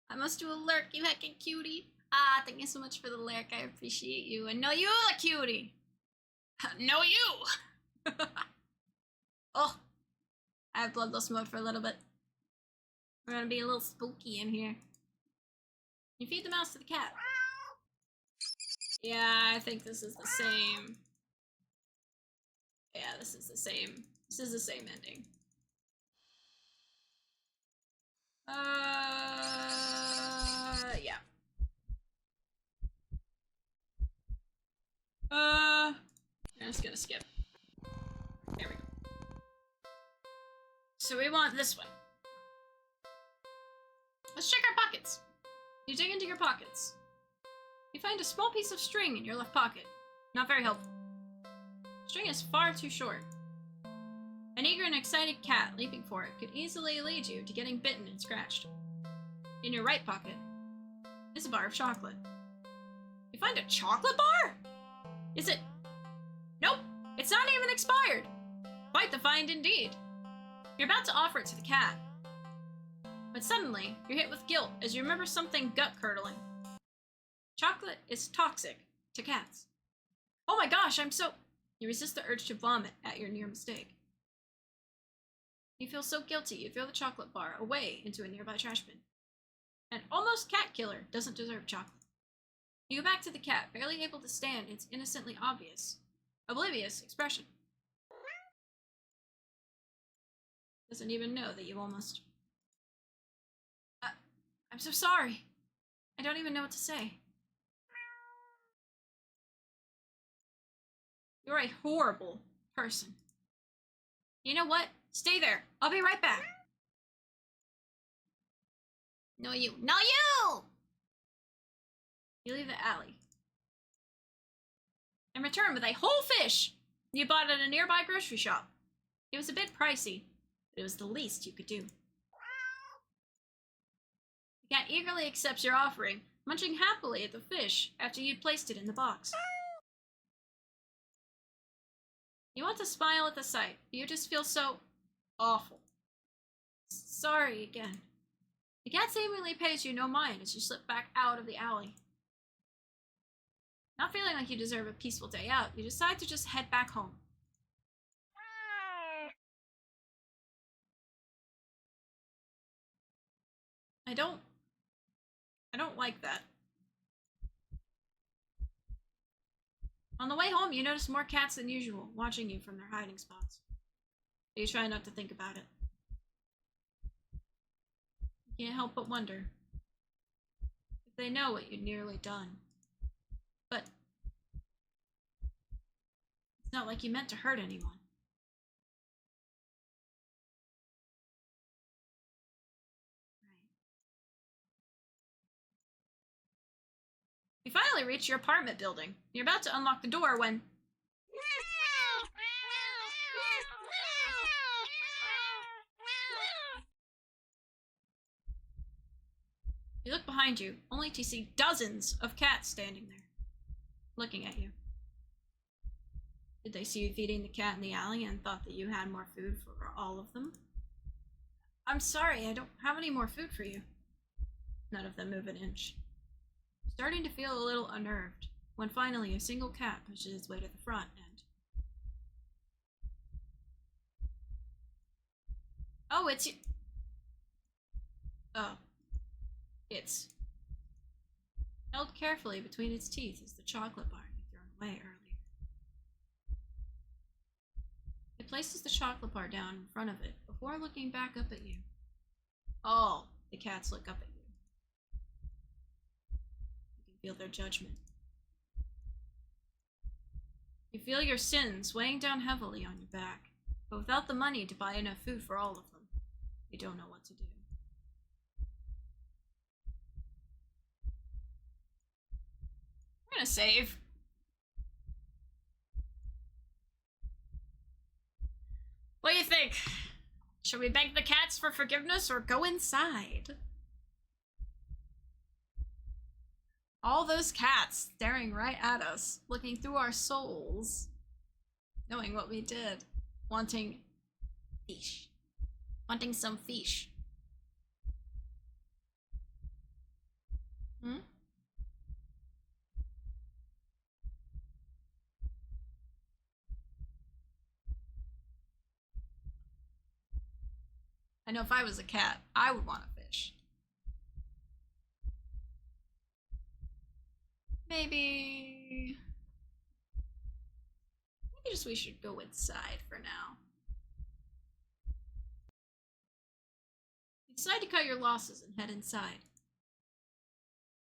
I must do a lurk, you heckin' cutie. Ah, thank you so much for the lurk. I appreciate you. And no, you a cutie. No, you. Oh, I have bloodlust mode for a little bit. We're gonna be a little spooky in here. You feed the mouse to the cat. Yeah, I think this is the same. Yeah, this is the same. This is the same ending. Yeah. I'm just gonna skip. There we go. So we want this one. Let's check our pockets. You dig into your pockets. You find a small piece of string in your left pocket. Not very helpful. String is far too short. An eager and excited cat leaping for it could easily lead you to getting bitten and scratched. In your right pocket is a bar of chocolate. You find a chocolate bar? Is it? Nope, it's not even expired. Quite the find indeed. You're about to offer it to the cat. But suddenly, you're hit with guilt as you remember something gut-curdling. Chocolate is toxic to cats. Oh my gosh, You resist the urge to vomit at your near mistake. You feel so guilty, you throw the chocolate bar away into a nearby trash bin. An almost cat killer doesn't deserve chocolate. You go back to the cat, barely able to stand its innocently oblivious expression. Doesn't even know that you almost... I'm so sorry. I don't even know what to say. You're a horrible person. You know what? Stay there. I'll be right back. No, you. No, you! You leave the alley. And return with a whole fish you bought at a nearby grocery shop. It was a bit pricey, but it was the least you could do. The cat eagerly accepts your offering, munching happily at the fish after you'd placed it in the box. You want to smile at the sight, but you just feel so awful. Sorry again. The cat seemingly pays you no mind as you slip back out of the alley. Not feeling like you deserve a peaceful day out, you decide to just head back home. I don't like that. On the way home, you notice more cats than usual, watching you from their hiding spots. But you try not to think about it. You can't help but wonder if they know what you'd nearly done. But it's not like you meant to hurt anyone. You finally reach your apartment building. You're about to unlock the door when... You look behind you, only to see dozens of cats standing there, looking at you. Did they see you feeding the cat in the alley and thought that you had more food for all of them? I'm sorry, I don't have any more food for you. None of them move an inch. Starting to feel a little unnerved, when finally a single cat pushes its way to the front and... Oh, it's you. Oh. It's held carefully between its teeth is the chocolate bar you'd thrown away earlier. It places the chocolate bar down in front of it before looking back up at you. All the cats look up at you. You can feel their judgment. You feel your sins weighing down heavily on your back, but without the money to buy enough food for all of them, you don't know what to do. I'm gonna save. What do you think? Should we beg the cats for forgiveness or go inside? All those cats staring right at us, looking through our souls, knowing what we did, wanting fish. Wanting some fish. Hmm? I know if I was a cat, I would want a fish. Maybe just we should go inside for now. You decide to cut your losses and head inside.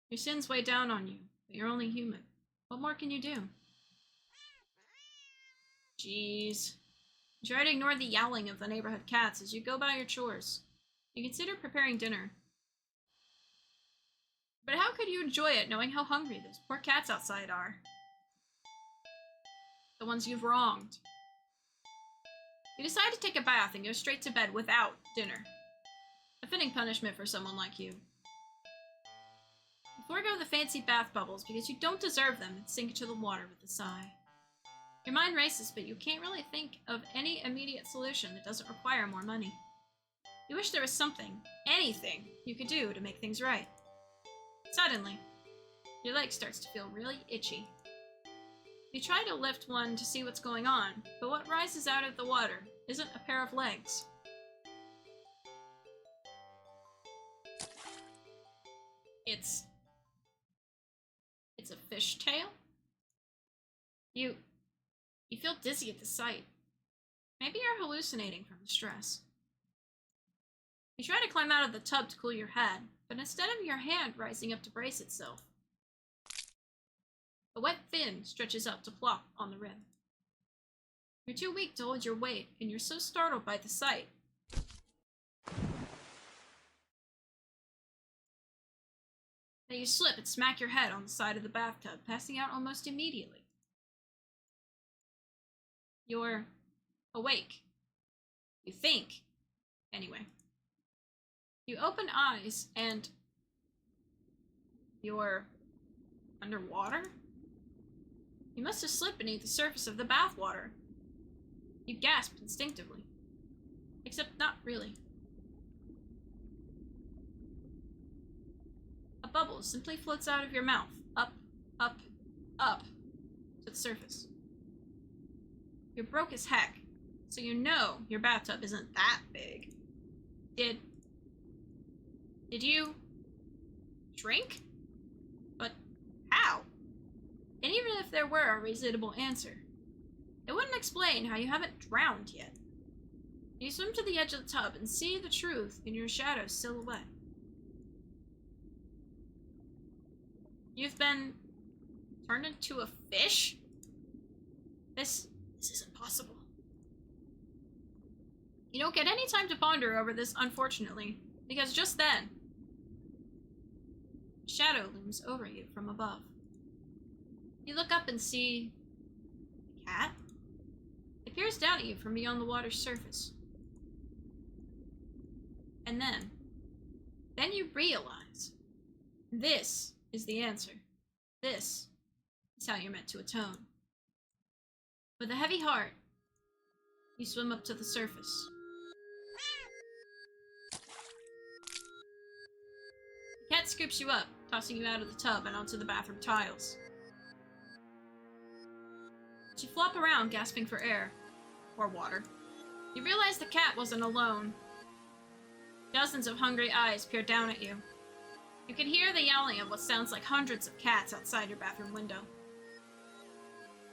Your sins weigh down on you, but you're only human. What more can you do? Jeez. You try to ignore the yowling of the neighborhood cats as you go about your chores. You consider preparing dinner. But how could you enjoy it knowing how hungry those poor cats outside are? The ones you've wronged. You decide to take a bath and go straight to bed without dinner. A fitting punishment for someone like you. You forego the fancy bath bubbles because you don't deserve them and sink into the water with a sigh. Your mind races, but you can't really think of any immediate solution that doesn't require more money. You wish there was something, anything, you could do to make things right. Suddenly, your leg starts to feel really itchy. You try to lift one to see what's going on, but what rises out of the water isn't a pair of legs. It's a fish tail? You feel dizzy at the sight. Maybe you're hallucinating from the stress. You try to climb out of the tub to cool your head, but instead of your hand rising up to brace itself, a wet fin stretches out to plop on the rim. You're too weak to hold your weight, and you're so startled by the sight that you slip and smack your head on the side of the bathtub, passing out almost immediately. You're awake. You think. Anyway. You open eyes and you're underwater? You must have slipped beneath the surface of the bathwater. You gasp instinctively. Except not really. A bubble simply floats out of your mouth, up, up, up, to the surface. You're broke as heck, so you know your bathtub isn't that big. Did you drink? But how? And even if there were a reasonable answer, it wouldn't explain how you haven't drowned yet. You swim to the edge of the tub and see the truth in your shadow's silhouette. You've been turned into a fish? This isn't possible. You don't get any time to ponder over this, unfortunately, because just then, a shadow looms over you from above. You look up and see a cat. It peers down at you from beyond the water's surface. And then you realize, this is the answer. This is how you're meant to atone. With a heavy heart, you swim up to the surface. The cat scoops you up, tossing you out of the tub and onto the bathroom tiles. As you flop around, gasping for air, or water, you realize the cat wasn't alone. Dozens of hungry eyes peer down at you. You can hear the yowling of what sounds like hundreds of cats outside your bathroom window.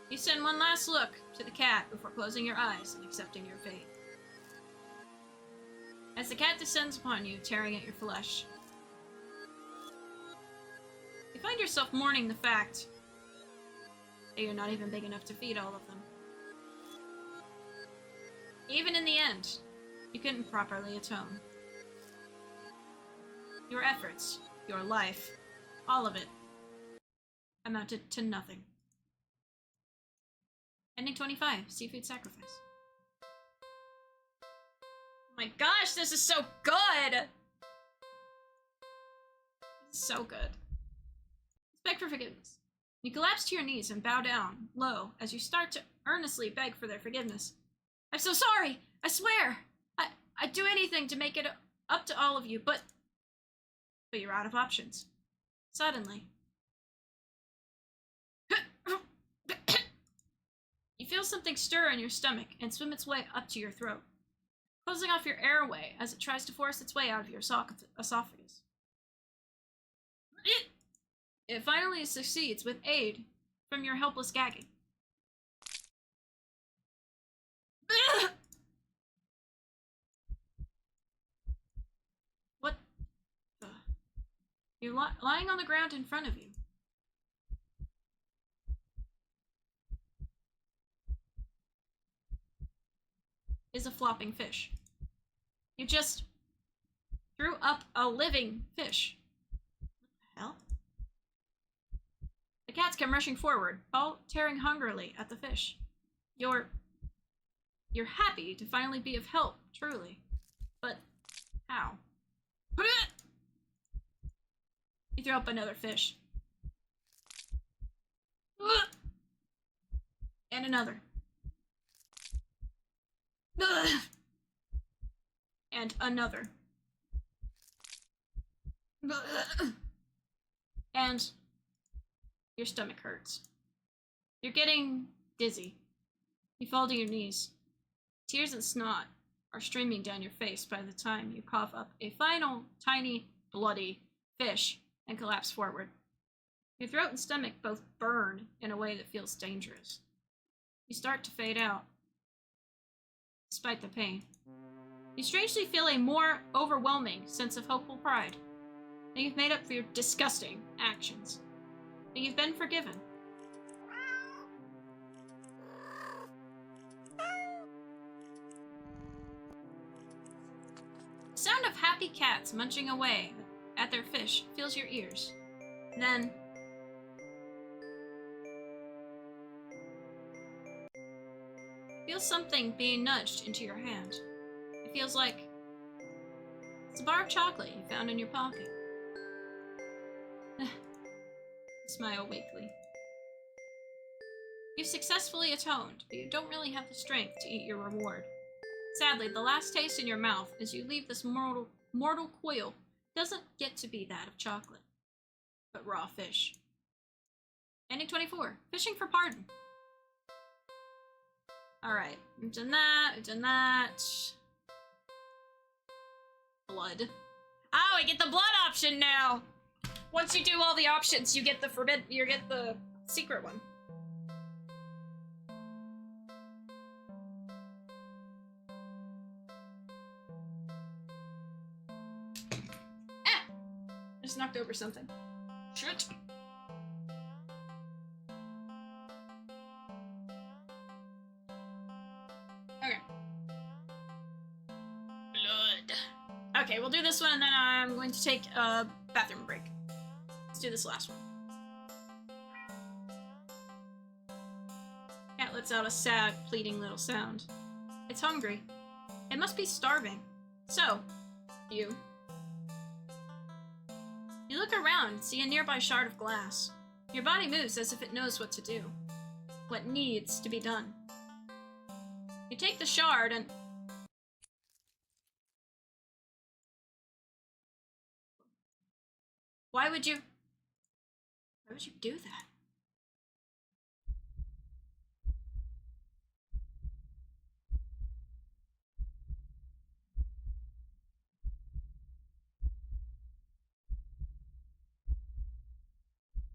You send one last look to the cat before closing your eyes and accepting your fate. As the cat descends upon you, tearing at your flesh, you find yourself mourning the fact that you're not even big enough to feed all of them. Even in the end, you couldn't properly atone. Your efforts, your life, all of it, amounted to nothing. Ending 25, Seafood Sacrifice. Oh my gosh, this is so good! So good. Beg for forgiveness. You collapse to your knees and bow down, low, as you start to earnestly beg for their forgiveness. I'm so sorry! I swear! I'd do anything to make it up to all of you, but you're out of options. Suddenly. You feel something stir in your stomach and swim its way up to your throat, closing off your airway as it tries to force its way out of your esophagus. It finally succeeds with aid from your helpless gagging. What the? You're lying on the ground in front of you. Is a flopping fish. You just threw up a living fish. What the hell? The cats come rushing forward, all tearing hungrily at the fish. You're happy to finally be of help, truly. But how? You throw up another fish. And another. And another. And your stomach hurts. You're getting dizzy. You fall to your knees. Tears and snot are streaming down your face by the time you cough up a final, tiny, bloody fish and collapse forward. Your throat and stomach both burn in a way that feels dangerous. You start to fade out, despite the pain. You strangely feel a more overwhelming sense of hopeful pride. That you've made up for your disgusting actions. That you've been forgiven. The sound of happy cats munching away at their fish fills your ears. Then feel something being nudged into your hand. It feels like it's a bar of chocolate you found in your pocket. Smile weakly. You've successfully atoned, but you don't really have the strength to eat your reward. Sadly, the last taste in your mouth as you leave this mortal coil doesn't get to be that of chocolate, but raw fish. Ending 24. Fishing for pardon. Alright, we've done that, Blood. Oh, I get the blood option now! Once you do all the options, you get the secret one. Ah! I just knocked over something. Shit. Okay. Blood. Okay, we'll do this one and then I'm going to take a bathroom break. Let's do this last one. Cat lets out a sad, pleading little sound. It's hungry. It must be starving. So, you look around and see a nearby shard of glass. Your body moves as if it knows what to do. What needs to be done. You take the shard and... Why would you do that?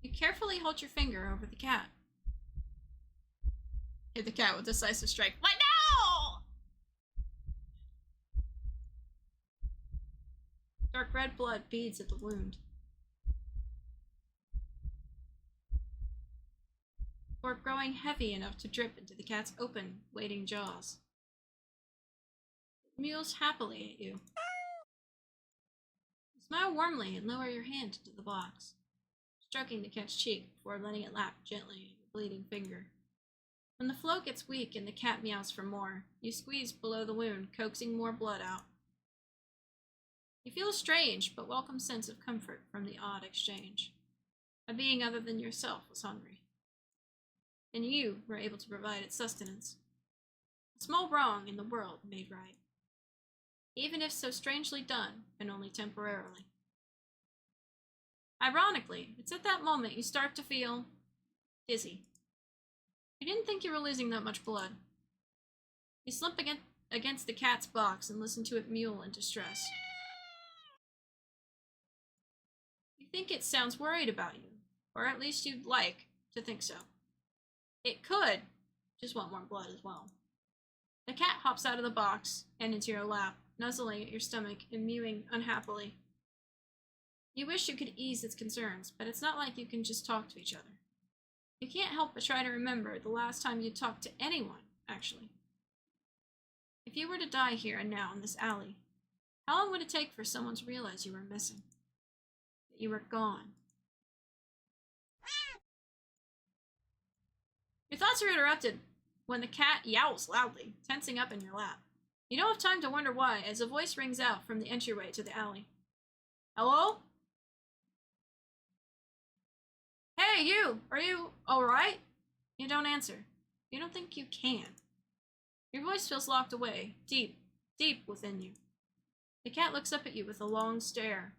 You carefully hold your finger over the cat. Hit the cat with a decisive strike. What? No! Dark red blood beads at the wound. Before growing heavy enough to drip into the cat's open, waiting jaws. It mews happily at you. You smile warmly and lower your hand into the box, stroking the cat's cheek before letting it lap gently at your bleeding finger. When the flow gets weak and the cat meows for more, you squeeze below the wound, coaxing more blood out. You feel a strange but welcome sense of comfort from the odd exchange. A being other than yourself was hungry, and you were able to provide its sustenance. A small wrong in the world made right, even if so strangely done and only temporarily. Ironically, it's at that moment you start to feel dizzy. You didn't think you were losing that much blood. You slump against the cat's box and listen to it mewl in distress. You think it sounds worried about you, Or at least you'd like to think so. It could just want more blood as well. The cat hops out of the box and into your lap, nuzzling at your stomach and mewing unhappily. You wish you could ease its concerns, but it's not like you can just talk to each other. You can't help but try to remember the last time you talked to anyone, actually. If you were to die here and now in this alley, how long would it take for someone to realize you were missing? That you were gone? Your thoughts are interrupted when the cat yowls loudly, tensing up in your lap. You don't have time to wonder why, as a voice rings out from the entryway to the alley. Hello? Hey, you! Are you alright? You don't answer. You don't think you can. Your voice feels locked away, deep, deep within you. The cat looks up at you with a long stare,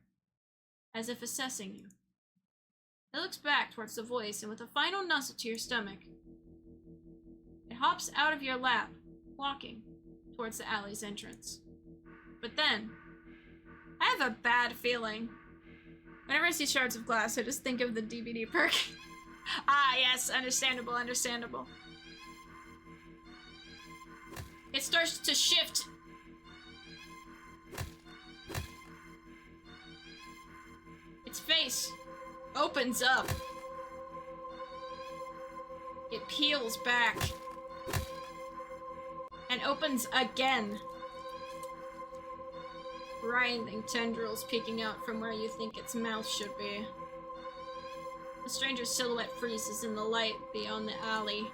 as if assessing you. It looks back towards the voice, and with a final nuzzle to your stomach, it hops out of your lap, walking towards the alley's entrance. But then, I have a bad feeling. Whenever I see shards of glass, I just think of the DVD perk. Ah, yes, understandable, understandable. It starts to shift. Its face opens up. It peels back. And opens again. Writhing tendrils peeking out from where you think its mouth should be. The stranger's silhouette freezes in the light beyond the alley.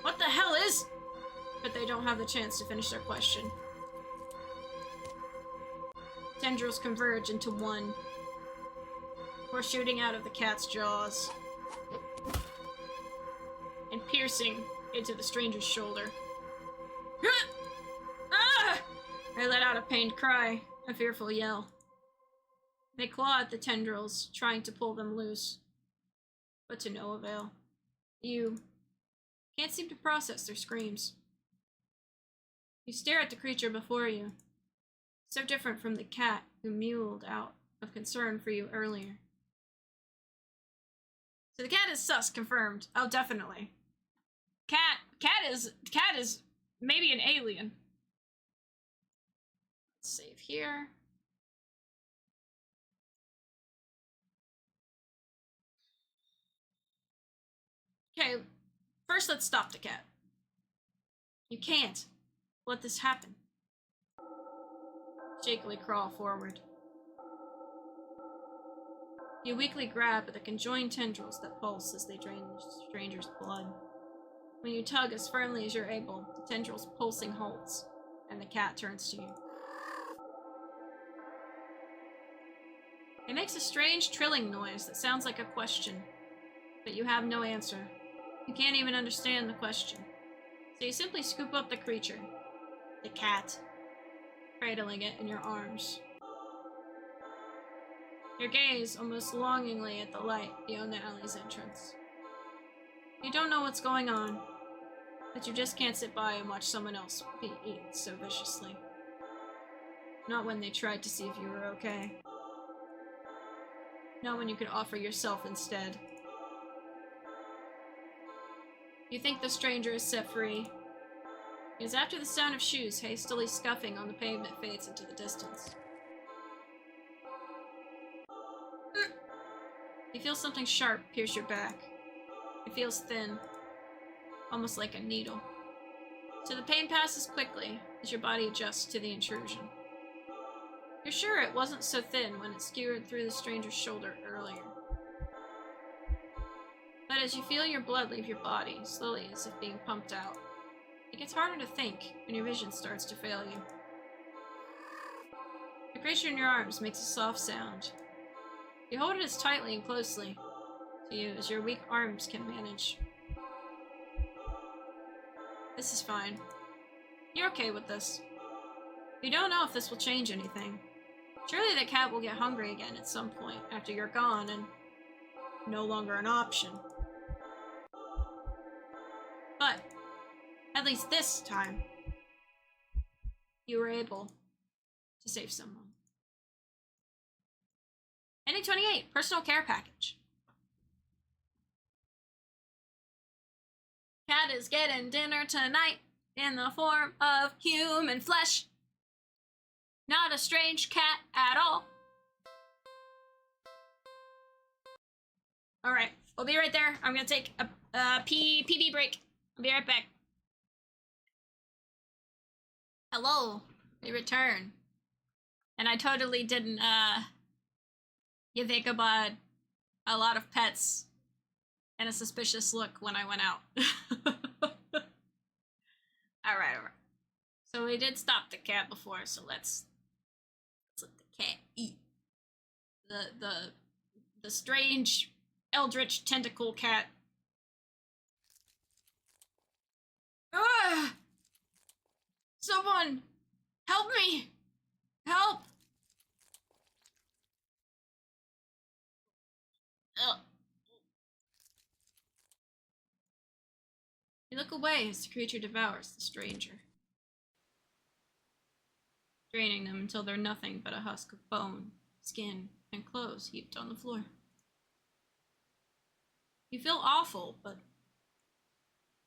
What the hell is... But they don't have the chance to finish their question. Tendrils converge into one. Or shooting out of the cat's jaws. And piercing into the stranger's shoulder. I let out a pained cry, a fearful yell. They claw at the tendrils, trying to pull them loose. But to no avail. You can't seem to process their screams. You stare at the creature before you, so different from the cat who mewed out of concern for you earlier. So the cat is sus, confirmed. Oh, definitely. Cat is maybe an alien. Let's save here. Okay, first let's stop the cat. You can't let this happen. Shakily crawl forward. You weakly grab at the conjoined tendrils that pulse as they drain the stranger's blood. When you tug as firmly as you're able, the tendrils' pulsing halts, and the cat turns to you. It makes a strange trilling noise that sounds like a question, but you have no answer. You can't even understand the question. So you simply scoop up the creature, the cat, cradling it in your arms. Your gaze almost longingly at the light beyond the alley's entrance. You don't know what's going on, but you just can't sit by and watch someone else be eaten so viciously. Not when they tried to see if you were okay. Not when you could offer yourself instead. You think the stranger is set free, because after the sound of shoes hastily scuffing on the pavement fades into the distance. You feel something sharp pierce your back. It feels thin, almost like a needle. So the pain passes quickly as your body adjusts to the intrusion. You're sure it wasn't so thin when it skewered through the stranger's shoulder earlier. But as you feel your blood leave your body, slowly as if being pumped out, it gets harder to think and your vision starts to fail you. The creature in your arms makes a soft sound. You hold it as tightly and closely to you as your weak arms can manage. This is fine. You're okay with this. You don't know if this will change anything. Surely the cat will get hungry again at some point after you're gone and no longer an option. But, at least this time, you were able to save someone. Ending 28, personal care package. cat is getting dinner tonight in the form of human flesh. Not a strange cat at all. Alright, we'll be right there. I'm gonna take a PB break. I'll be right back. Hello, we return. And I totally didn't, give Ichabod a lot of pets and a suspicious look when I went out. Alright. So we did stop the cat before, so let's let the cat eat. The strange eldritch tentacle cat. Ugh! Someone help me! Help! Ugh. You look away as the creature devours the stranger, draining them until they're nothing but a husk of bone, skin, and clothes heaped on the floor. You feel awful, but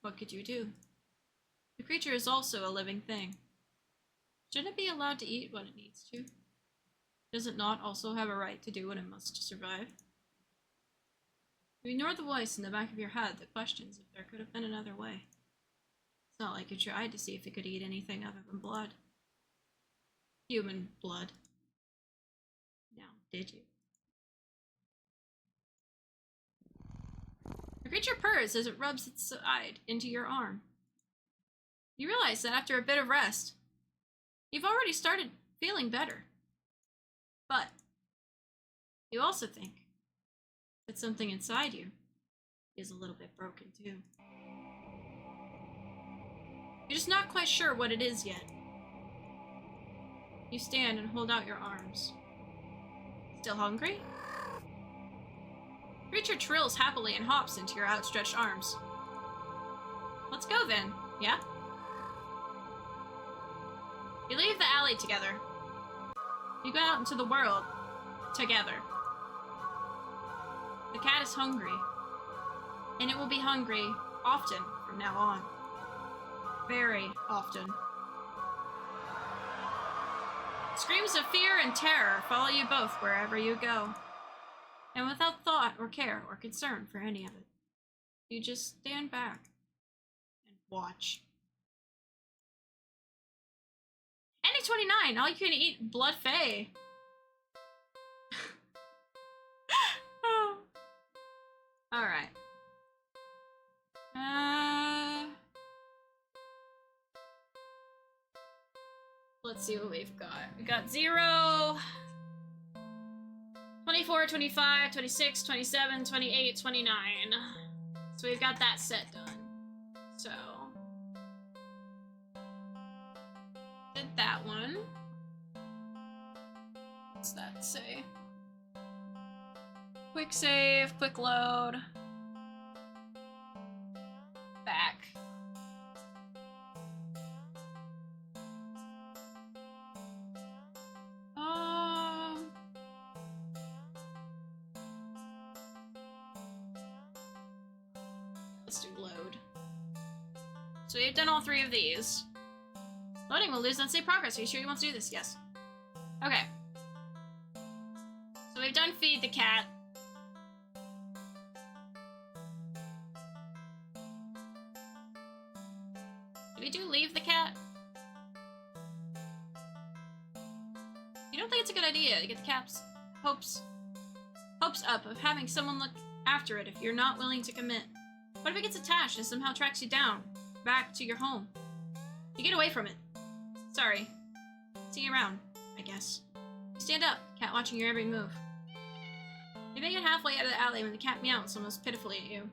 what could you do? The creature is also a living thing. Shouldn't it be allowed to eat what it needs to? Does it not also have a right to do what it must to survive? You ignore the voice in the back of your head that questions if there could have been another way. It's not like you tried to see if it could eat anything other than blood. Human blood. Now, did you? The creature purrs as it rubs its side into your arm. You realize that after a bit of rest, you've already started feeling better. But you also think that something inside you is a little bit broken too. You're just not quite sure what it is yet. You stand and hold out your arms. Still hungry? The creature trills happily and hops into your outstretched arms. Let's go then, yeah? You leave the alley together. You go out into the world together. The cat is hungry, and it will be hungry often from now on. Very often. Screams of fear and terror follow you both wherever you go, and without thought or care or concern for any of it. You just stand back and watch. Ending 29, all you can eat blood fae. Oh. Alright. Let's see what we've got. We got 0, 24, 25, 26, 27, 28, 29. So we've got that set done. So did that one. What's that say? Quick save, quick load. Back. Let's do load. So we've done all 3 of these. Loading will lose unsaved progress. Are you sure you want to do this? Yes. Okay. So we've done feed the cat. Did we do leave the cat? You don't think it's a good idea to get the cat's hopes up of having someone look after it if you're not willing to commit? What if it gets attached and somehow tracks you down, back to your home? You get away from it. Sorry. See you around, I guess. You stand up, cat watching your every move. You make it halfway out of the alley when the cat meows almost pitifully at you.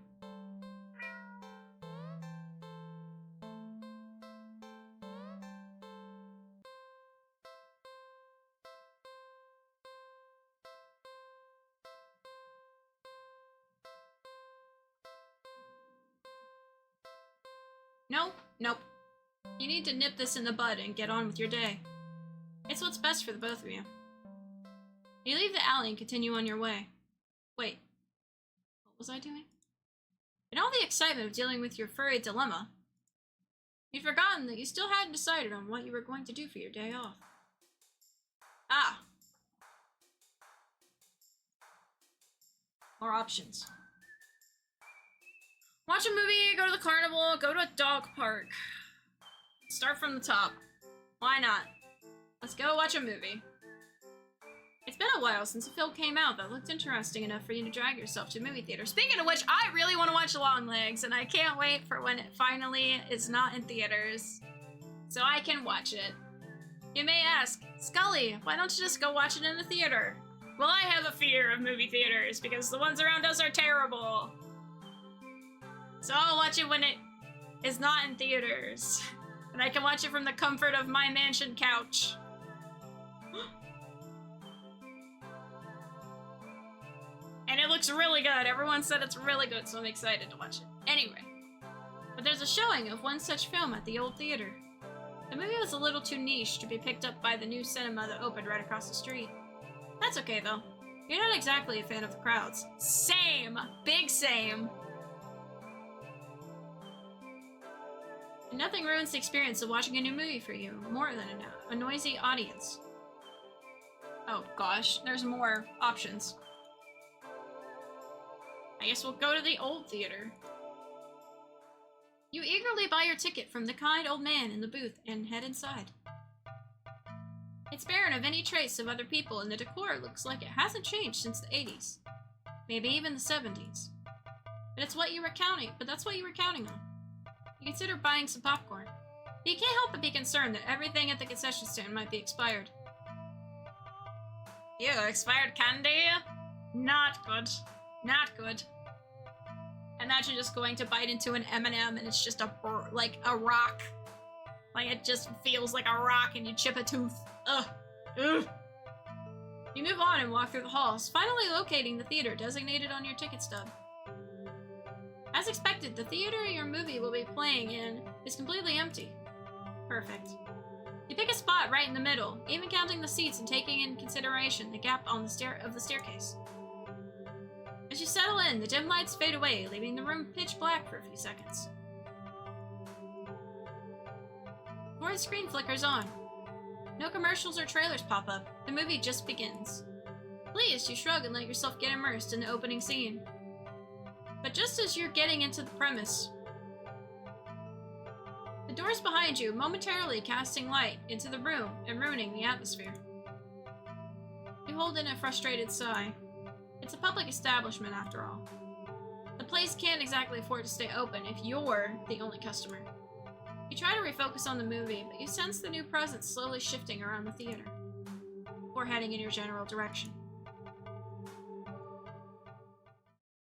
Nope. You need to nip this in the bud and get on with your day. It's what's best for the both of you. You leave the alley and continue on your way. Wait. What was I doing? In all the excitement of dealing with your furry dilemma, you'd forgotten that you still hadn't decided on what you were going to do for your day off. Ah. More options. Watch a movie, go to the carnival, go to a dog park. Start from the top. Why not? Let's go watch a movie. It's been a while since a film came out that looked interesting enough for you to drag yourself to a movie theater. Speaking of which, I really want to watch Longlegs, and I can't wait for when it finally is not in theaters, so I can watch it. You may ask, Skully, why don't you just go watch it in the theater? Well, I have a fear of movie theaters because the ones around us are terrible. So I'll watch it when it is not in theaters, and I can watch it from the comfort of my mansion couch. And it looks really good. Everyone said it's really good, so I'm excited to watch it. Anyway, but there's a showing of one such film at the old theater. The movie was a little too niche to be picked up by the new cinema that opened right across the street. That's okay, though. You're not exactly a fan of the crowds. Same! Big same! And nothing ruins the experience of watching a new movie for you more than a noisy audience. Oh gosh, there's more options. I guess we'll go to the old theater. You eagerly buy your ticket from the kind old man in the booth and head inside. It's barren of any trace of other people, and the decor looks like it hasn't changed since the 80s. Maybe even the 70s. But that's what you were counting on. You consider buying some popcorn. But you can't help but be concerned that everything at the concession stand might be expired. Ew, expired candy? Not good. Not good. Imagine just going to bite into an M&M and it's just like a rock. Like it just feels like a rock and you chip a tooth. Ugh. Ugh. You move on and walk through the halls, finally locating the theater designated on your ticket stub. As expected, the theater your movie will be playing in is completely empty. Perfect. You pick a spot right in the middle, even counting the seats and taking in consideration the gap on the staircase. As you settle in, the dim lights fade away, leaving the room pitch black for a few seconds. Before the screen flickers on, no commercials or trailers pop up. The movie just begins. Pleased, you shrug and let yourself get immersed in the opening scene. But just as you're getting into the premise, the doors behind you momentarily casting light into the room and ruining the atmosphere. You hold in a frustrated sigh. It's a public establishment after all. The place can't exactly afford to stay open if you're the only customer. You try to refocus on the movie, but you sense the new presence slowly shifting around the theater, before heading in your general direction.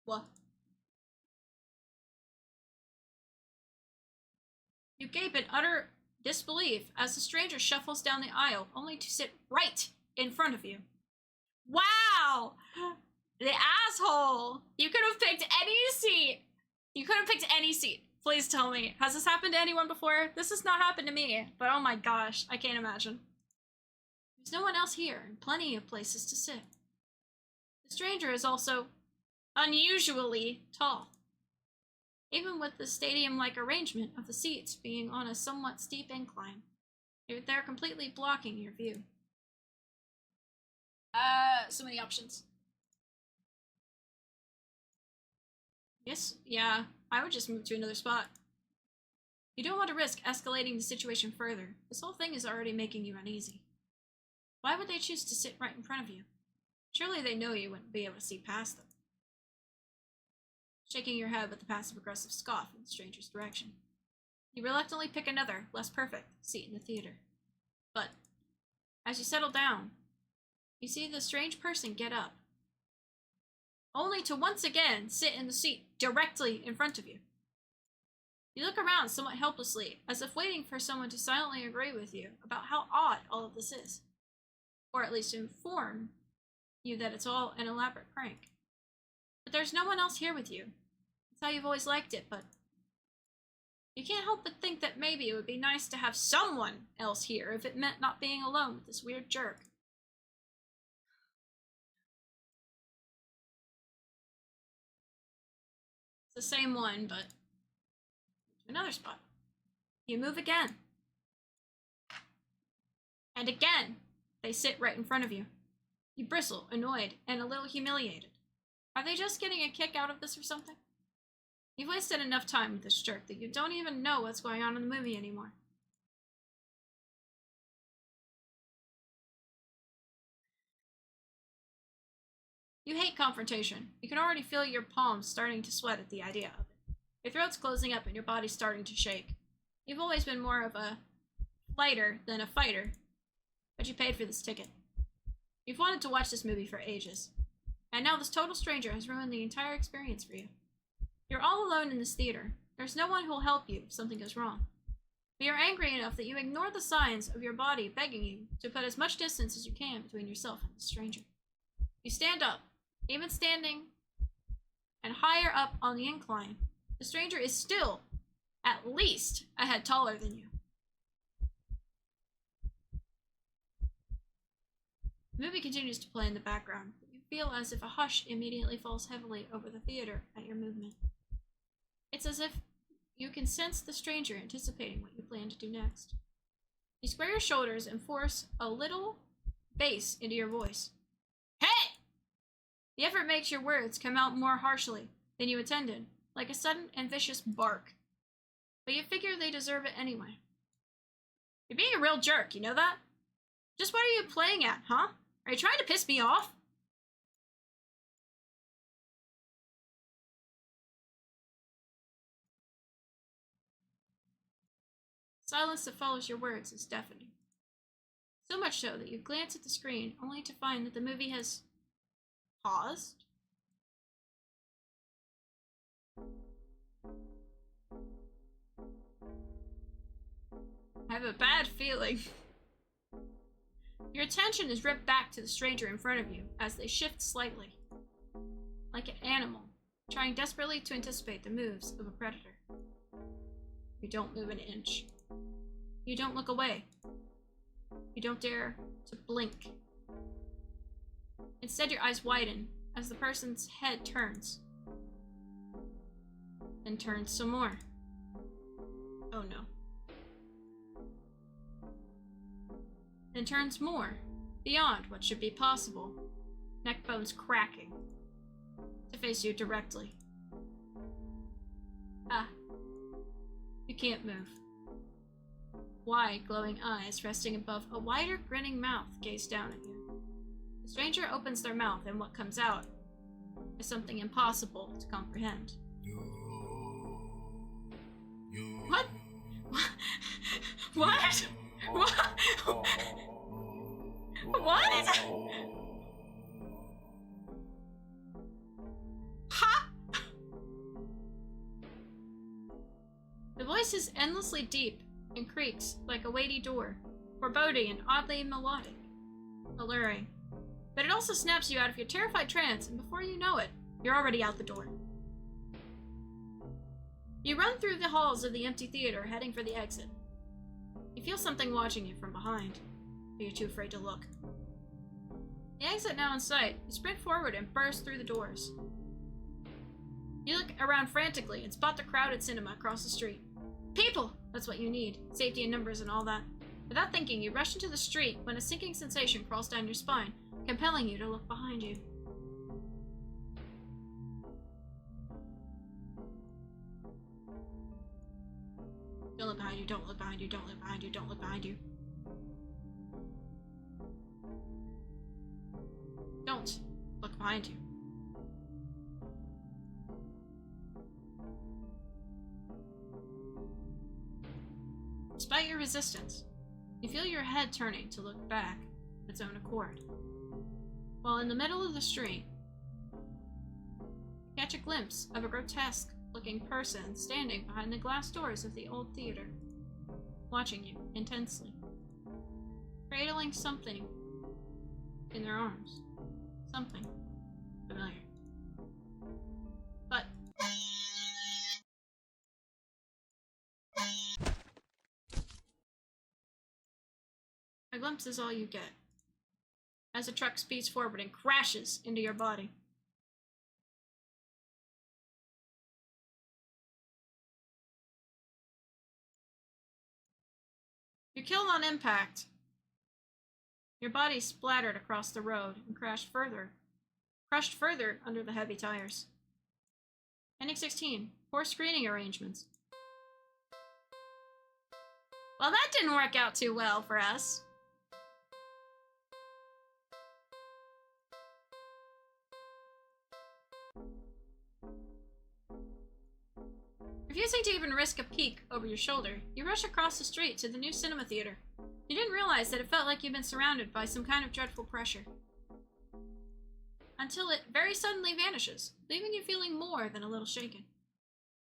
What? You gape in utter disbelief as the stranger shuffles down the aisle, only to sit right in front of you. Wow! The asshole! You could have picked any seat! You could have picked any seat. Please tell me. Has this happened to anyone before? This has not happened to me, but oh my gosh, I can't imagine. There's no one else here, and plenty of places to sit. The stranger is also unusually tall, even with the stadium-like arrangement of the seats being on a somewhat steep incline. They're completely blocking your view. So many options. Yes, yeah, I would just move to another spot. You don't want to risk escalating the situation further. This whole thing is already making you uneasy. Why would they choose to sit right in front of you? Surely they know you wouldn't be able to see past them. Shaking your head with a passive-aggressive scoff in the stranger's direction, you reluctantly pick another, less perfect, seat in the theater. But, as you settle down, you see the strange person get up, only to once again sit in the seat directly in front of you. You look around somewhat helplessly, as if waiting for someone to silently agree with you about how odd all of this is, or at least inform you that it's all an elaborate prank. But there's no one else here with you. It's how you've always liked it, but you can't help but think that maybe it would be nice to have someone else here if it meant not being alone with this weird jerk. the same one, but another spot. You move again. And again, they sit right in front of you. You bristle, annoyed, and a little humiliated. Are they just getting a kick out of this or something? You've wasted enough time with this jerk that you don't even know what's going on in the movie anymore. You hate confrontation. You can already feel your palms starting to sweat at the idea of it. Your throat's closing up and your body's starting to shake. You've always been more of a flighter than a fighter, but you paid for this ticket. You've wanted to watch this movie for ages, and now this total stranger has ruined the entire experience for you. You're all alone in this theater. There's no one who'll help you if something goes wrong. But you're angry enough that you ignore the signs of your body begging you to put as much distance as you can between yourself and the stranger. You stand up. Even standing and higher up on the incline, the stranger is still at least a head taller than you. The movie continues to play in the background, but you feel as if a hush immediately falls heavily over the theater at your movement. It's as if you can sense the stranger anticipating what you plan to do next. You square your shoulders and force a little bass into your voice. Hey! The effort makes your words come out more harshly than you intended, like a sudden and vicious bark. But you figure they deserve it anyway. You're being a real jerk, you know that? Just what are you playing at, huh? Are you trying to piss me off? Silence that follows your words is deafening. So much so that you glance at the screen only to find that the movie has paused. I have a bad feeling. Your attention is ripped back to the stranger in front of you as they shift slightly, like an animal trying desperately to anticipate the moves of a predator. You don't move an inch. You don't look away. You don't dare to blink. Instead, your eyes widen as the person's head turns. Then turns some more. Oh no. Then turns more, beyond what should be possible, neck bones cracking, to face you directly. Ah. You can't move. Wide, glowing eyes resting above a wider, grinning mouth gaze down at you. The stranger opens their mouth, and what comes out is something impossible to comprehend. What? What? What? What? Ha! The voice is endlessly deep and creaks like a weighty door, foreboding and oddly melodic, alluring. But it also snaps you out of your terrified trance, and before you know it, you're already out the door. You run through the halls of the empty theater, heading for the exit. You feel something watching you from behind, but you're too afraid to look. The exit now in sight, you sprint forward and burst through the doors. You look around frantically and spot the crowded cinema across the street. People! That's what you need. Safety in numbers and all that. Without thinking, you rush into the street when a sinking sensation crawls down your spine, compelling you to look behind you. Don't look behind you, don't look behind you, don't look behind you, don't look behind you. Don't look behind you. Despite your resistance, you feel your head turning to look back of its own accord. While in the middle of the street, you catch a glimpse of a grotesque-looking person standing behind the glass doors of the old theater, watching you intensely, cradling something in their arms. Something familiar. But a glimpse is all you get, as a truck speeds forward and crashes into your body. You're killed on impact. Your body splattered across the road and crushed further under the heavy tires. Ending 16. Poor screening arrangements. Well, that didn't work out too well for us. Refusing to even risk a peek over your shoulder, you rush across the street to the new cinema theater. You didn't realize that it felt like you'd been surrounded by some kind of dreadful pressure. Until it very suddenly vanishes, leaving you feeling more than a little shaken.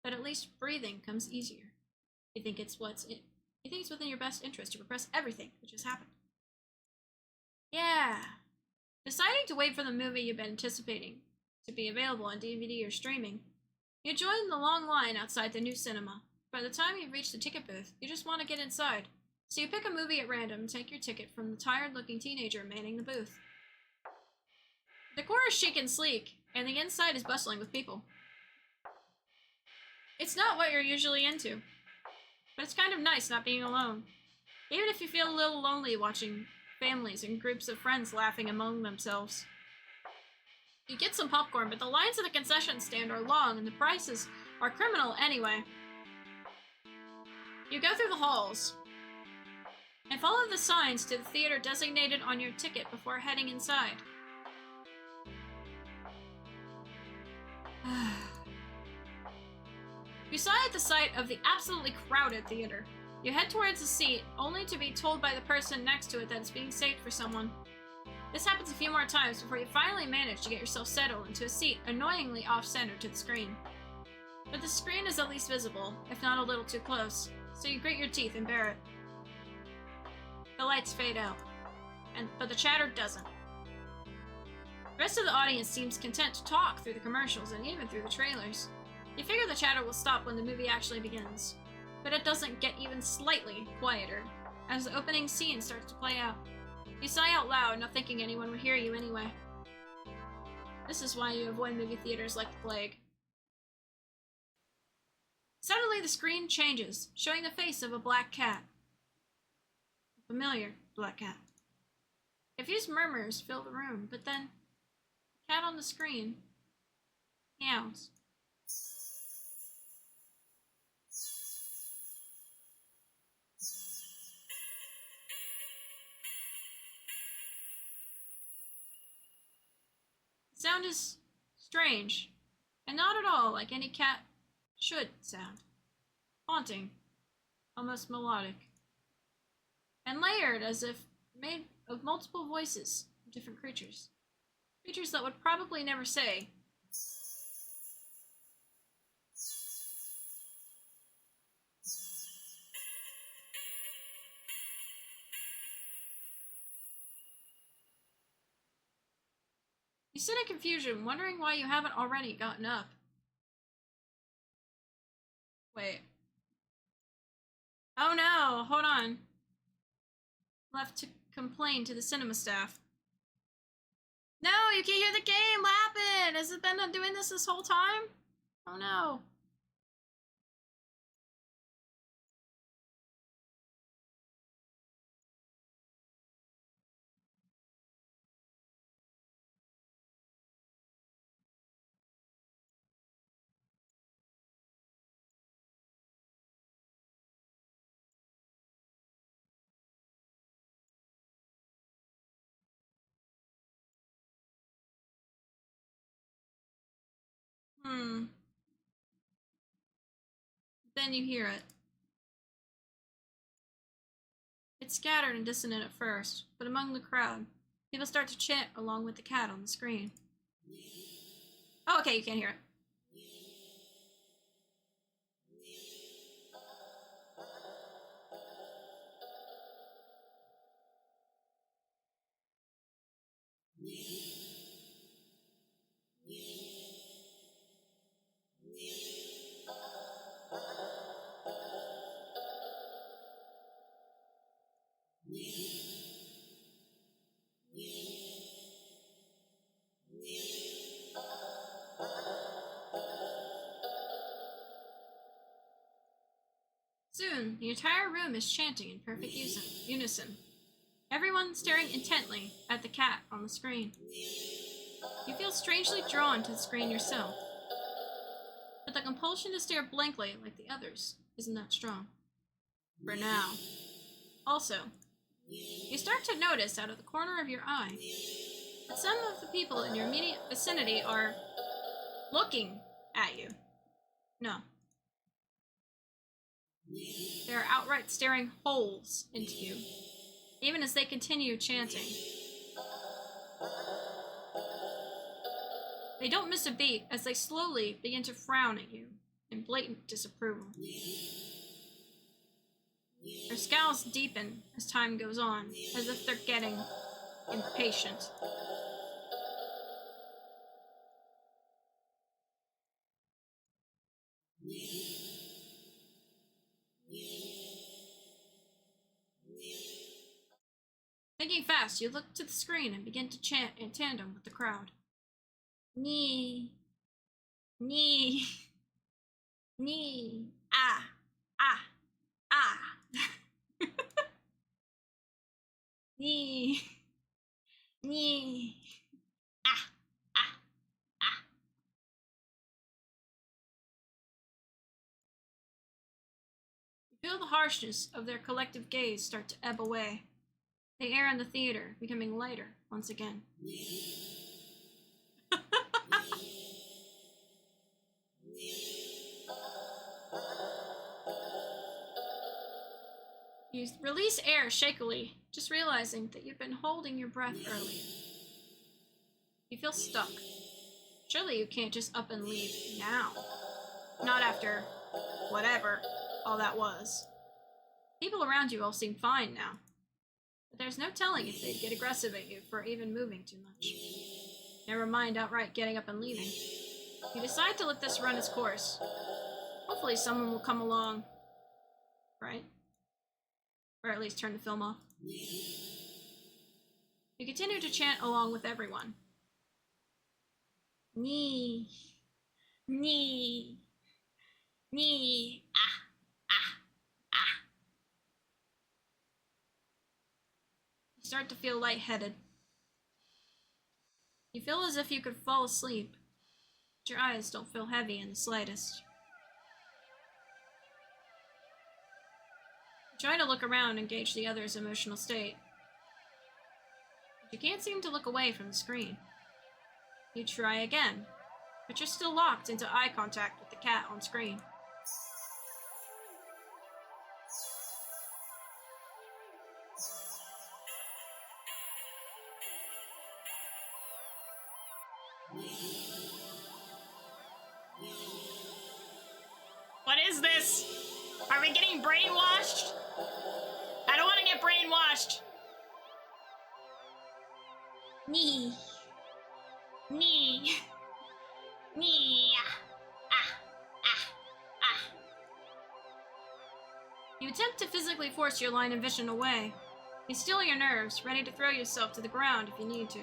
But at least breathing comes easier. You think it's within your best interest to repress everything that just happened. Yeah. Deciding to wait for the movie you've been anticipating to be available on DVD or streaming, you join the long line outside the new cinema. By the time you reach the ticket booth, you just want to get inside. So you pick a movie at random and take your ticket from the tired-looking teenager manning the booth. The decor is chic and sleek, and the inside is bustling with people. It's not what you're usually into, but it's kind of nice not being alone. Even if you feel a little lonely watching families and groups of friends laughing among themselves. You get some popcorn, but the lines at the concession stand are long and the prices are criminal anyway. You go through the halls and follow the signs to the theater designated on your ticket before heading inside. Beside the sight of the absolutely crowded theater, you head towards the seat, only to be told by the person next to it that it's being saved for someone. This happens a few more times before you finally manage to get yourself settled into a seat annoyingly off-center to the screen. But the screen is at least visible, if not a little too close, so you grit your teeth and bear it. The lights fade out, but the chatter doesn't. The rest of the audience seems content to talk through the commercials and even through the trailers. You figure the chatter will stop when the movie actually begins, but it doesn't get even slightly quieter as the opening scene starts to play out. You sigh out loud, not thinking anyone would hear you anyway. This is why you avoid movie theaters like the plague. Suddenly the screen changes, showing the face of a black cat. A familiar black cat. Confused murmurs fill the room, but then the cat on the screen meows. The sound is strange, and not at all like any cat should sound. Haunting, almost melodic, and layered as if made of multiple voices of different creatures. Creatures that would probably never say, you sit in confusion, wondering why you haven't already gotten up. Wait. Oh no, hold on. Left to complain to the cinema staff. No, you can't hear the game! What happened? Has it been doing this whole time? Oh no. Then you hear it. It's scattered and dissonant at first, but among the crowd, people start to chant along with the cat on the screen. Oh, okay, you can't hear it. Soon, the entire room is chanting in perfect unison. Everyone staring intently at the cat on the screen. You feel strangely drawn to the screen yourself. But the compulsion to stare blankly like the others isn't that strong. For now. Also, you start to notice out of the corner of your eye that some of the people in your immediate vicinity are looking at you. No. They are outright staring holes into you, even as they continue chanting. They don't miss a beat as they slowly begin to frown at you in blatant disapproval. Their scowls deepen as time goes on, as if they're getting impatient. Thinking fast, you look to the screen and begin to chant in tandem with the crowd. Knee, knee, knee, ah, ah, ah. Knee, knee, ah, ah, ah. You feel the harshness of their collective gaze start to ebb away. The air in the theater becoming lighter once again. You release air shakily, just realizing that you've been holding your breath earlier. You feel stuck. Surely you can't just up and leave now. Not after whatever all that was. People around you all seem fine now. But there's no telling if they'd get aggressive at you for even moving too much. Never mind outright getting up and leaving. You decide to let this run its course. Hopefully someone will come along. Right? Or at least turn the film off. You continue to chant along with everyone. Knee, knee, knee, ah, ah, ah. You start to feel lightheaded. You feel as if you could fall asleep, but your eyes don't feel heavy in the slightest. You try to look around and gauge the other's emotional state, but you can't seem to look away from the screen. You try again, but you're still locked into eye contact with the cat on screen. What is this? Are we getting brainwashed? I don't want to get brainwashed. Knee. Knee. Knee. Ah. Ah. Ah. You attempt to physically force your line of vision away. You steel your nerves, ready to throw yourself to the ground if you need to.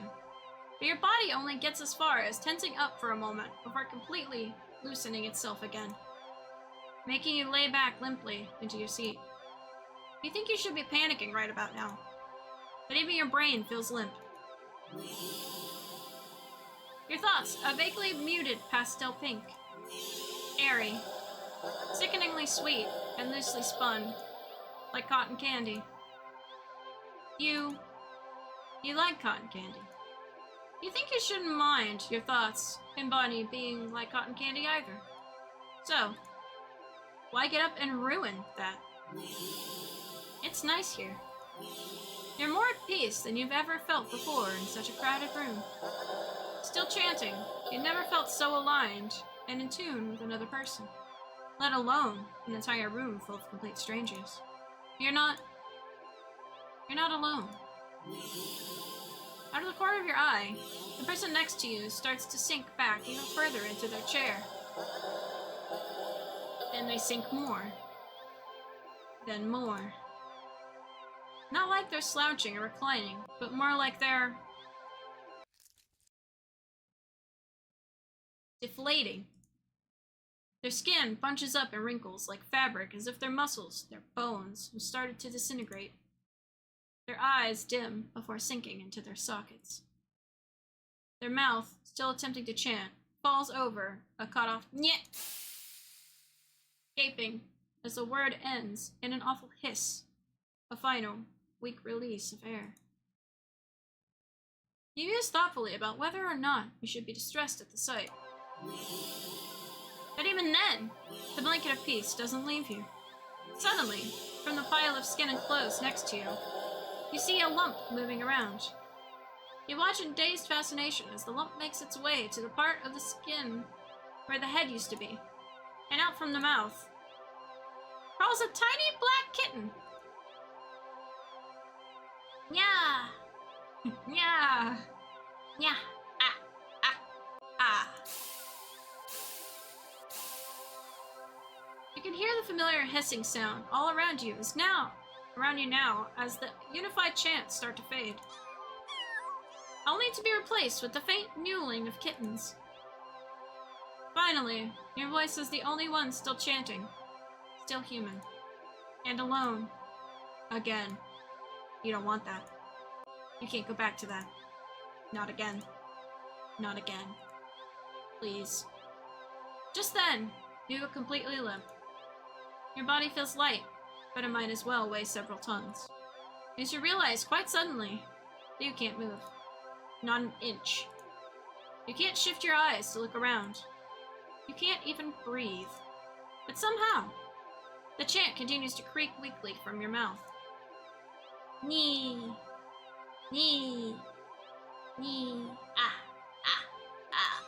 But your body only gets as far as tensing up for a moment before completely loosening itself again, making you lay back limply into your seat. You think you should be panicking right about now, but even your brain feels limp. Your thoughts, a vaguely muted pastel pink, airy, sickeningly sweet, and loosely spun, like cotton candy. You like cotton candy. You think you shouldn't mind your thoughts embody being like cotton candy either. So, why get up and ruin that? It's nice here. You're more at peace than you've ever felt before in such a crowded room. Still chanting, you never felt so aligned and in tune with another person, let alone an entire room full of complete strangers. You're not alone. Out of the corner of your eye, the person next to you starts to sink back even further into their chair. Then they sink more. Then more. Not like they're slouching or reclining, but more like they're deflating. Their skin bunches up and wrinkles like fabric as if their muscles, their bones, have started to disintegrate. Their eyes dim before sinking into their sockets. Their mouth, still attempting to chant, falls over a cut-off nyet, gaping as the word ends in an awful hiss, a final, weak release of air. You muse thoughtfully about whether or not you should be distressed at the sight. But even then, the blanket of peace doesn't leave you. Suddenly, from the pile of skin and clothes next to you, you see a lump moving around. You watch in dazed fascination as the lump makes its way to the part of the skin where the head used to be, and out from the mouth crawls a tiny black kitten. Yeah. Yeah. Yeah. Ah. Ah. Ah. You can hear the familiar hissing sound all around you now as the unified chants start to fade, only to be replaced with the faint mewling of kittens. Finally, your voice is the only one still chanting, still human, and alone. Again. You don't want that. You can't go back to that. Not again. Not again. Please. Just then, you go completely limp. Your body feels light, but it might as well weigh several tons. As you realize quite suddenly that you can't move. Not an inch. You can't shift your eyes to look around. You can't even breathe. But somehow, the chant continues to creak weakly from your mouth. Nee. Nee. Nee. Ah. Ah. Ah.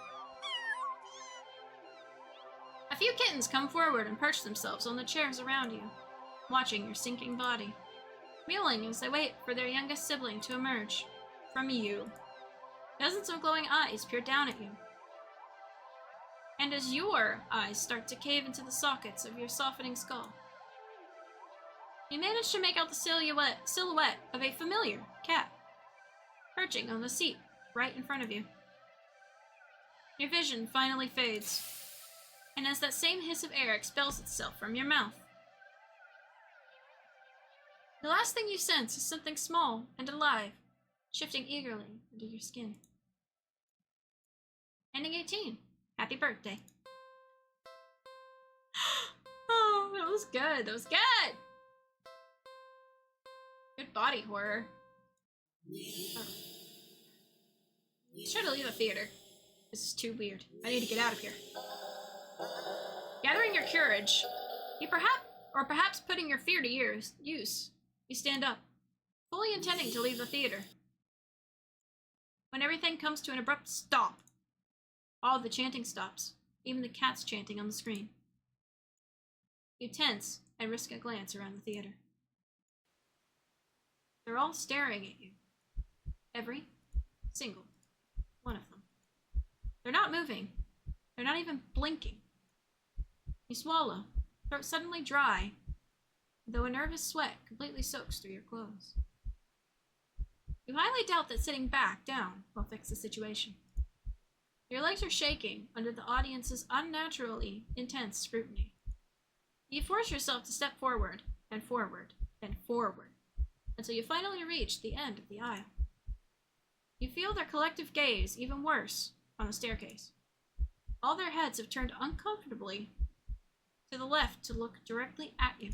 A few kittens come forward and perch themselves on the chairs around you, watching your sinking body, mewling as they wait for their youngest sibling to emerge from you. Dozens of glowing eyes peer down at you. And as your eyes start to cave into the sockets of your softening skull, you manage to make out the silhouette of a familiar cat, perching on the seat right in front of you. Your vision finally fades, and as that same hiss of air expels itself from your mouth, the last thing you sense is something small and alive, shifting eagerly into your skin. Ending 18. Happy birthday. Oh, that was good. That was good. Good body horror. Oh. Let's try to leave the theater. This is too weird. I need to get out of here. Gathering your courage, perhaps putting your fear to use, you stand up, fully intending to leave the theater. When everything comes to an abrupt stop, all of the chanting stops, even the cats chanting on the screen. You tense and risk a glance around the theater. They're all staring at you. Every single one of them. They're not moving. They're not even blinking. You swallow, throat suddenly dry, though a nervous sweat completely soaks through your clothes. You highly doubt that sitting back down will fix the situation. Your legs are shaking under the audience's unnaturally intense scrutiny. You force yourself to step forward, and forward, and forward, until you finally reach the end of the aisle. You feel their collective gaze even worse on the staircase. All their heads have turned uncomfortably to the left to look directly at you.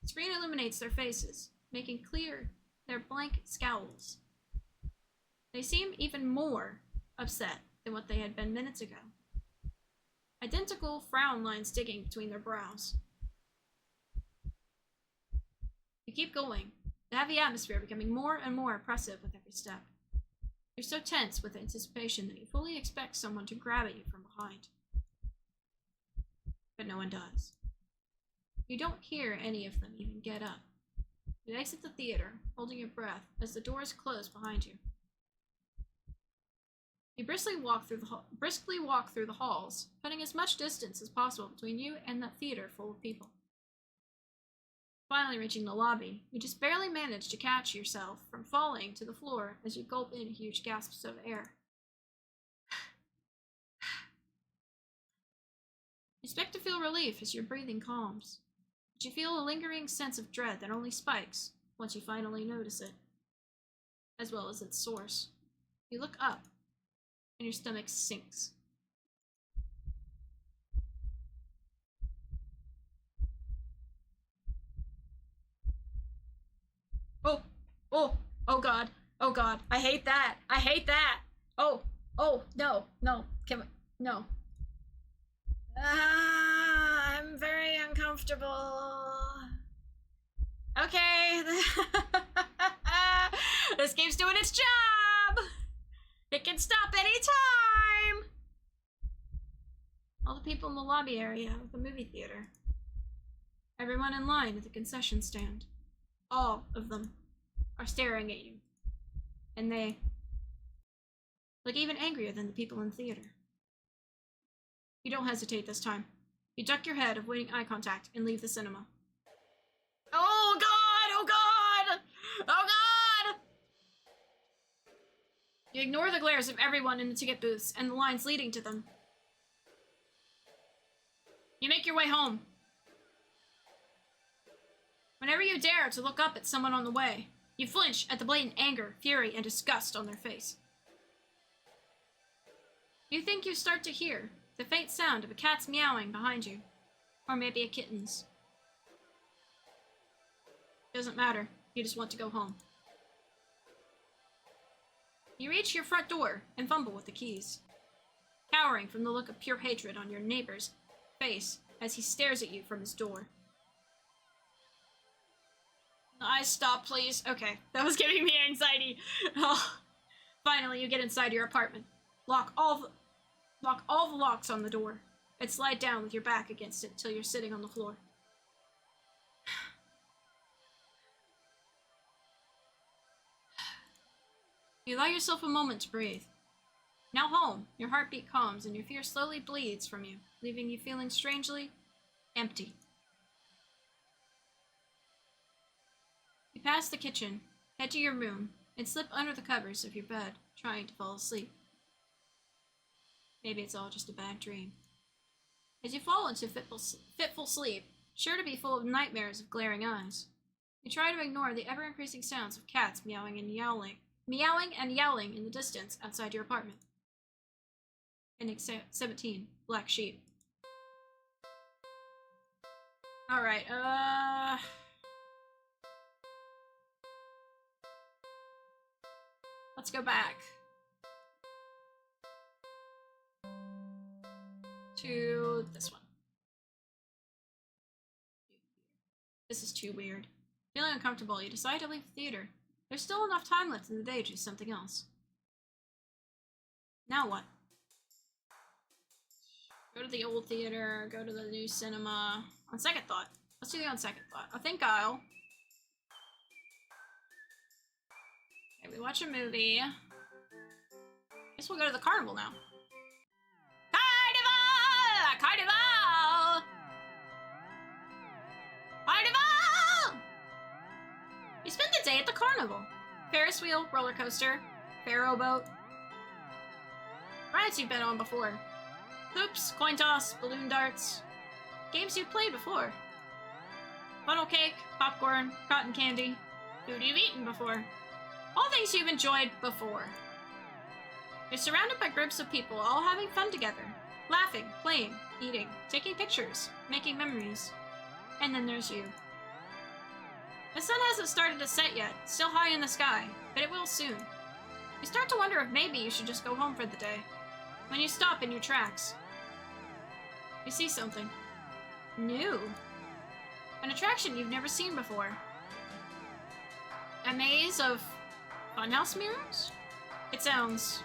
The screen illuminates their faces, making clear their blank scowls. They seem even more upset than what they had been minutes ago. Identical frown lines digging between their brows. You keep going, the heavy atmosphere becoming more and more oppressive with every step. You're so tense with anticipation that you fully expect someone to grab at you from behind. But no one does. You don't hear any of them even get up. You exit the theater, holding your breath as the doors close behind you. You briskly walk through the halls, putting as much distance as possible between you and that theater full of people. Finally reaching the lobby, you just barely manage to catch yourself from falling to the floor as you gulp in huge gasps of air. expect to feel relief as your breathing calms, but you feel a lingering sense of dread that only spikes once you finally notice it, as well as its source. You look up, and your stomach sinks. Oh, oh, oh god, oh god, I hate that, I hate that. Oh, no, can we, no. I'm very uncomfortable. Okay, this game's doing its job. It can stop anytime. All the people in the lobby area of the movie theater. Everyone in line at the concession stand. All of them are staring at you. And they look even angrier than the people in the theater. You don't hesitate this time. You duck your head, avoiding eye contact, and leave the cinema. Oh god! Oh god! Oh god! You ignore the glares of everyone in the ticket booths and the lines leading to them. You make your way home. Whenever you dare to look up at someone on the way, you flinch at the blatant anger, fury, and disgust on their face. You think you start to hear the faint sound of a cat's meowing behind you, or maybe a kitten's. Doesn't matter, you just want to go home. You reach your front door and fumble with the keys, cowering from the look of pure hatred on your neighbor's face as he stares at you from his door. Eyes stop, please. Okay, that was giving me anxiety. Oh. Finally, you get inside your apartment. Lock all the locks on the door, and slide down with your back against it till you're sitting on the floor. You allow yourself a moment to breathe. Now home, your heartbeat calms and your fear slowly bleeds from you, leaving you feeling strangely empty. You pass the kitchen, head to your room, and slip under the covers of your bed, trying to fall asleep. Maybe it's all just a bad dream. As you fall into fitful sleep, sure to be full of nightmares of glaring eyes, you try to ignore the ever-increasing sounds of cats meowing and yowling in the distance outside your apartment. Ending 17, Black Sheep. Alright, let's go back to this one. This is too weird. Feeling uncomfortable, you decide to leave the theater. There's still enough time left in the day to do something else. Now what? Go to the old theater, go to the new cinema. On second thought. Let's do the on second thought. I think I'll... Okay, we watch a movie. Guess we'll go to the carnival now. Carnival! Carnival! Carnival! You spend the day at the carnival. Ferris wheel, roller coaster, Pharaoh boat. Rides you've been on before. Hoops, coin toss, balloon darts. Games you've played before. Funnel cake, popcorn, cotton candy. Food you've eaten before. All things you've enjoyed before. You're surrounded by groups of people all having fun together. Laughing, playing, eating, taking pictures, making memories. And then there's you. The sun hasn't started to set yet, still high in the sky, but it will soon. You start to wonder if maybe you should just go home for the day. When you stop in your tracks, you see something new. An attraction you've never seen before. A maze of funhouse mirrors? It sounds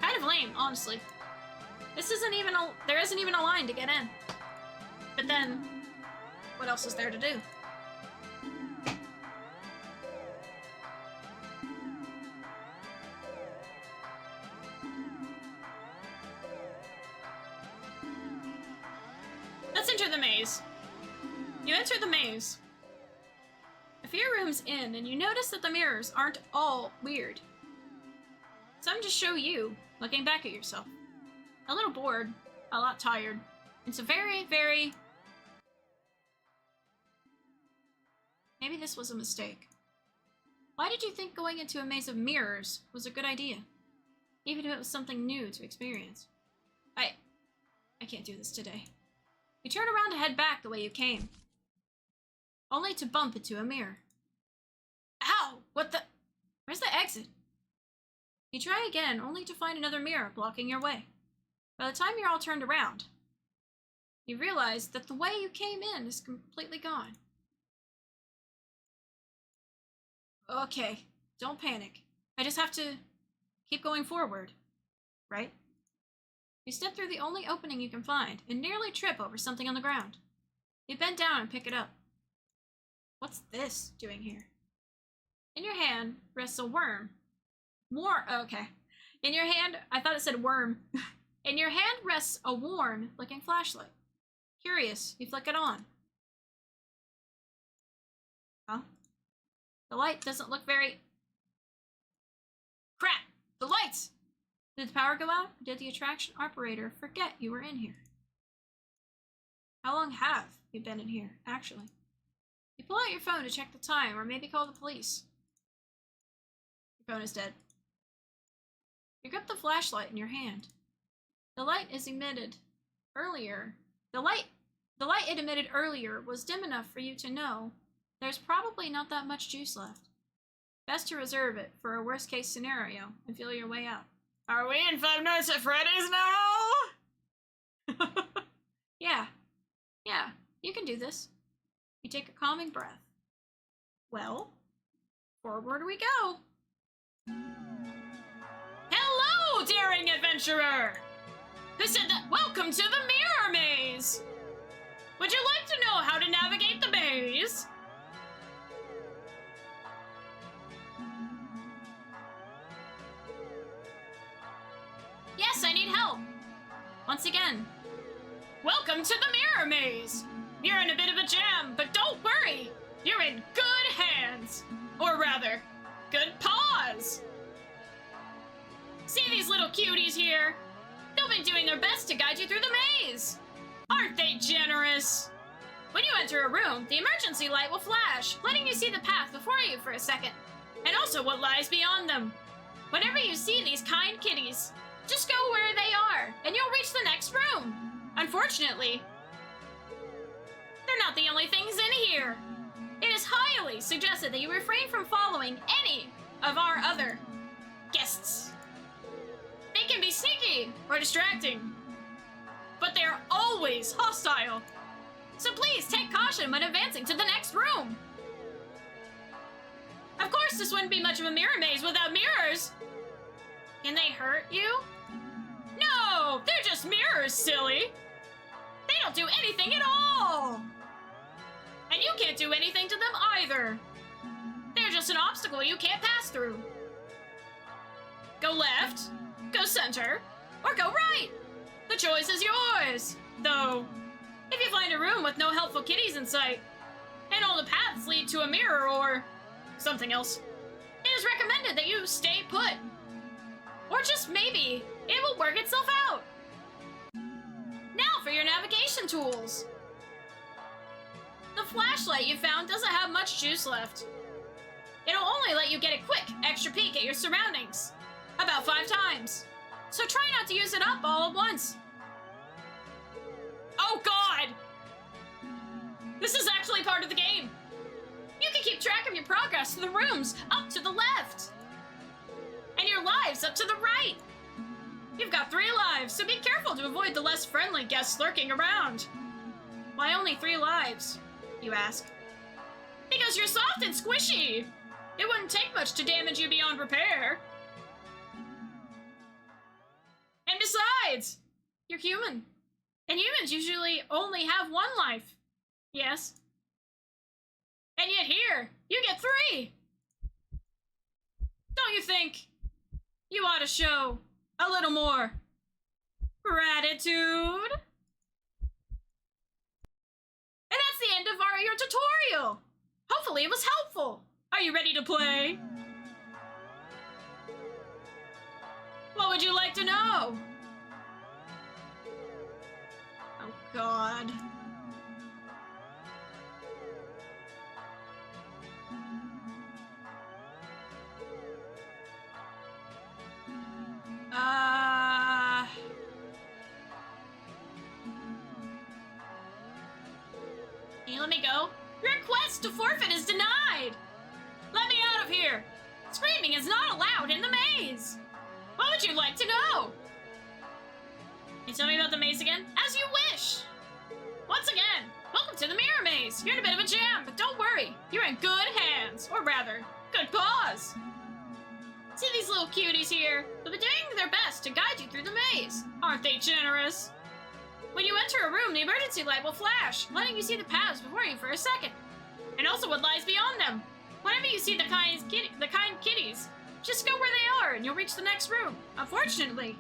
kind of lame, honestly. There isn't even a line to get in. But then, what else is there to do? Let's enter the maze. You enter the maze. A few rooms in, and you notice that the mirrors aren't all weird. Some just show you, looking back at yourself. A little bored, a lot tired, It's a very, very... Maybe this was a mistake. Why did you think going into a maze of mirrors was a good idea? Even if it was something new to experience. I can't do this today. You turn around to head back the way you came. Only to bump into a mirror. Ow! What the... Where's the exit? You try again, only to find another mirror blocking your way. By the time you're all turned around, you realize that the way you came in is completely gone. Okay, don't panic. I just have to keep going forward, right? You step through the only opening you can find and nearly trip over something on the ground. You bend down and pick it up. What's this doing here? In your hand rests a worm. Okay. In your hand, I thought it said worm. In your hand rests a worn-looking flashlight. Curious, you flick it on. Huh? The light doesn't look very... Crap! The lights! Did the power go out? Or did the attraction operator forget you were in here? How long have you been in here, actually? You pull out your phone to check the time, or maybe call the police. Your phone is dead. You grip the flashlight in your hand. The light is emitted earlier. The light it emitted earlier was dim enough for you to know there's probably not that much juice left. Best to reserve it for a worst-case scenario and feel your way out. Are we in Five Nights at Freddy's now? Yeah, you can do this. You take a calming breath. Well, forward we go. Hello, daring adventurer! Who said that? Welcome to the Mirror Maze! Would you like to know how to navigate the maze? Yes, I need help. Once again, welcome to the Mirror Maze. You're in a bit of a jam, but don't worry. You're in good hands. Or rather, good paws. See these little cuties here? They'll be doing their best to guide you through the maze. Aren't they generous? When you enter a room, the emergency light will flash, letting you see the path before you for a second, and also what lies beyond them. Whenever you see these kind kitties, just go where they are, and you'll reach the next room. Unfortunately, they're not the only things in here. It is highly suggested that you refrain from following any of our other guests. They can be sneaky or distracting, but they are always hostile. So please take caution when advancing to the next room. Of course, this wouldn't be much of a mirror maze without mirrors. Can they hurt you? No, they're just mirrors, silly. They don't do anything at all. And you can't do anything to them either. They're just an obstacle you can't pass through. Go left, go center, or go right. The choice is yours. Though, if you find a room with no helpful kitties in sight, and all the paths lead to a mirror or something else, it is recommended that you stay put. Or just maybe it will work itself out. Now for your navigation tools. The flashlight you found doesn't have much juice left. It'll only let you get a quick extra peek at your surroundings, about 5 times. So try not to use it up all at once. Oh God! This is actually part of the game. You can keep track of your progress to the rooms up to the left. And your lives up to the right. You've got 3 lives, so be careful to avoid the less friendly guests lurking around. Why only 3 lives, you ask? Because you're soft and squishy. It wouldn't take much to damage you beyond repair. And besides, you're human. And humans usually only have 1 life. Yes. And yet here, you get 3. Don't you think you ought to show a little more gratitude? And that's the end of your tutorial. Hopefully it was helpful. Are you ready to play? What would you like to know? God. Can you let me go? Your request to forfeit is denied! Let me out of here! Screaming is not allowed in the maze! What would you like to know? Can you tell me about the maze again? As you wish! Once again, welcome to the Mirror Maze! You're in a bit of a jam, but don't worry. You're in good hands. Or rather, good cause. See these little cuties here? They'll be doing their best to guide you through the maze. Aren't they generous? When you enter a room, the emergency light will flash, letting you see the paths before you for a second. And also what lies beyond them. Whenever you see the kind kitties, just go where they are and you'll reach the next room. Unfortunately,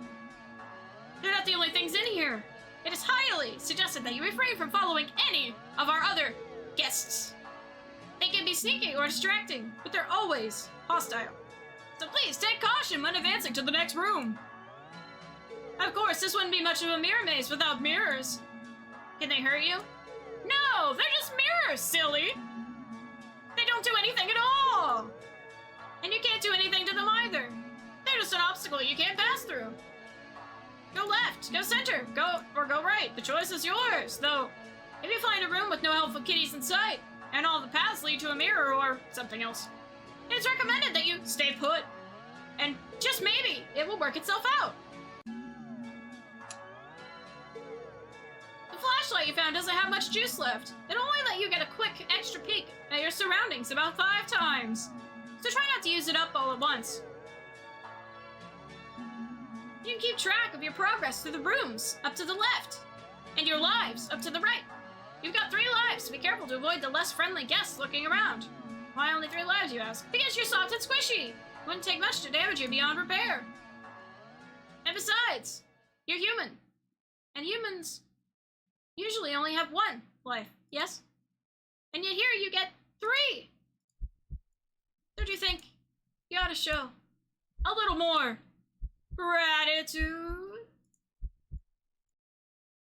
they're not the only things in here. It is highly suggested that you refrain from following any of our other guests. They can be sneaky or distracting, but they're always hostile. So please take caution when advancing to the next room. Of course, this wouldn't be much of a mirror maze without mirrors. Can they hurt you? No, they're just mirrors, silly. They don't do anything at all. And you can't do anything to them either. They're just an obstacle you can't pass through. Go left, go center, go right. The choice is yours, though. If you find a room with no helpful kitties in sight, and all the paths lead to a mirror or something else, it's recommended that you stay put. And just maybe, it will work itself out. The flashlight you found doesn't have much juice left. It'll only let you get a quick extra peek at your surroundings about 5 times. So try not to use it up all at once. You can keep track of your progress through the rooms up to the left, and your lives up to the right. You've got 3 lives, so be careful to avoid the less friendly guests looking around. Why only 3 lives, you ask? Because you're soft and squishy. Wouldn't take much to damage you beyond repair. And besides, you're human. And humans usually only have 1 life, yes? And yet here you get 3. Don't you think you ought to show a little more gratitude?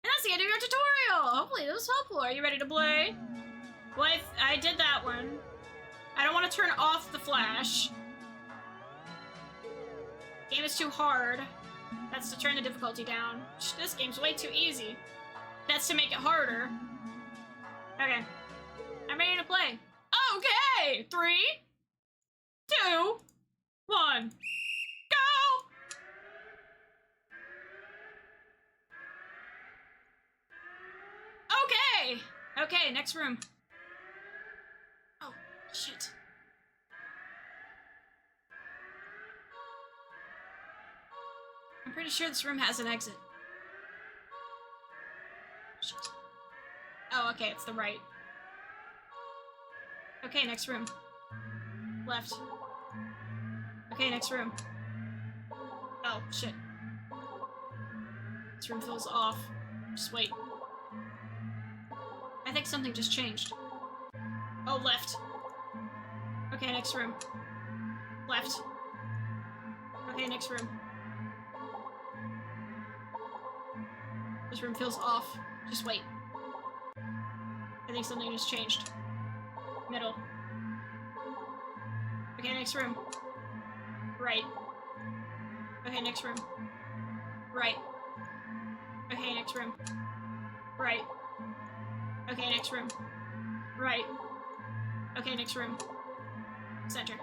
And that's the end of your tutorial! Hopefully that was helpful. Are you ready to play? Well, I did that one. I don't want to turn off the flash. Game is too hard. That's to turn the difficulty down. This game's way too easy. That's to make it harder. Okay. I'm ready to play. Okay! 3, 2, 1. Go! Okay! Okay, next room. Oh, shit. I'm pretty sure this room has an exit. Shit. Oh, okay, it's the right. Okay, next room. Left. Okay, next room. Oh, shit. This room feels off. Just wait. I think something just changed. Oh, left. Okay, next room. Left. Okay, next room. This room feels off. Just wait. I think something just changed. Middle. Okay, next room. Right. Okay, next room. Right. Okay, next room. Right. Okay, next room. Right. Okay, next room. Center.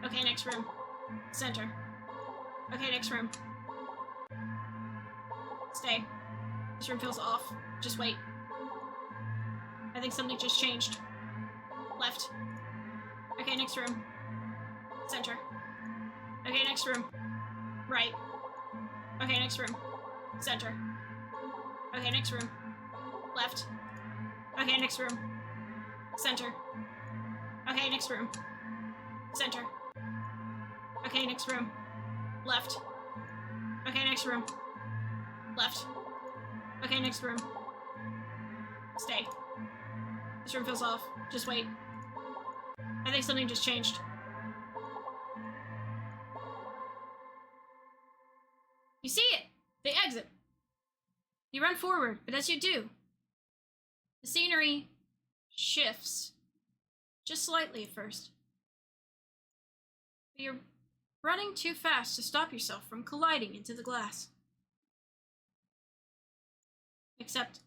Okay, next room. Center. Okay, next room. Stay. This room feels off. Just wait. I think something just changed. Left. Okay, next room. Center. Okay, next room. Right. Okay, next room. Center. Okay, next room. Left. Okay, next room. Center. Okay, next room. Center. Okay, next room. Left. Okay, next room. Left. Okay, next room. Stay. This room feels off. Just wait. I think something just changed. You see it! The exit. You You run forward, but as you do, the scenery shifts. Just slightly at first. But you're running too fast to stop yourself from colliding into the glass. Except,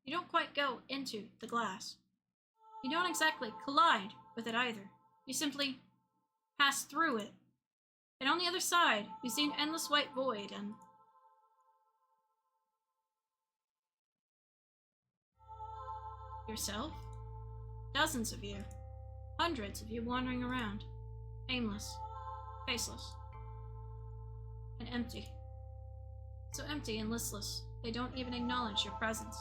you don't quite go into the glass. You don't exactly collide with it either. You simply pass through it. And on the other side, you see an endless white void and yourself? Dozens of you. Hundreds of you wandering around. Aimless. Faceless. And empty. So empty and listless, they don't even acknowledge your presence.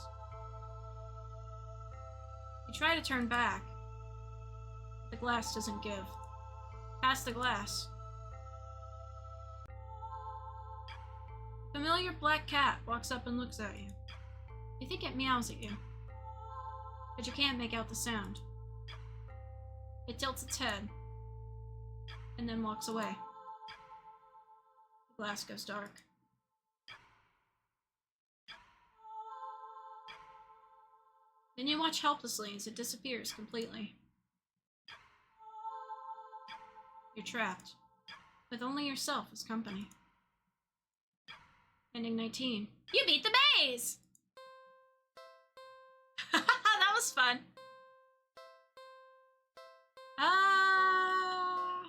You try to turn back, but the glass doesn't give. Past the glass, a familiar black cat walks up and looks at you. You think it meows at you, but you can't make out the sound. It tilts its head, and then walks away. The glass goes dark. Then you watch helplessly as it disappears completely. You're trapped, with only yourself as company. Ending 19. You beat the maze! That was fun. I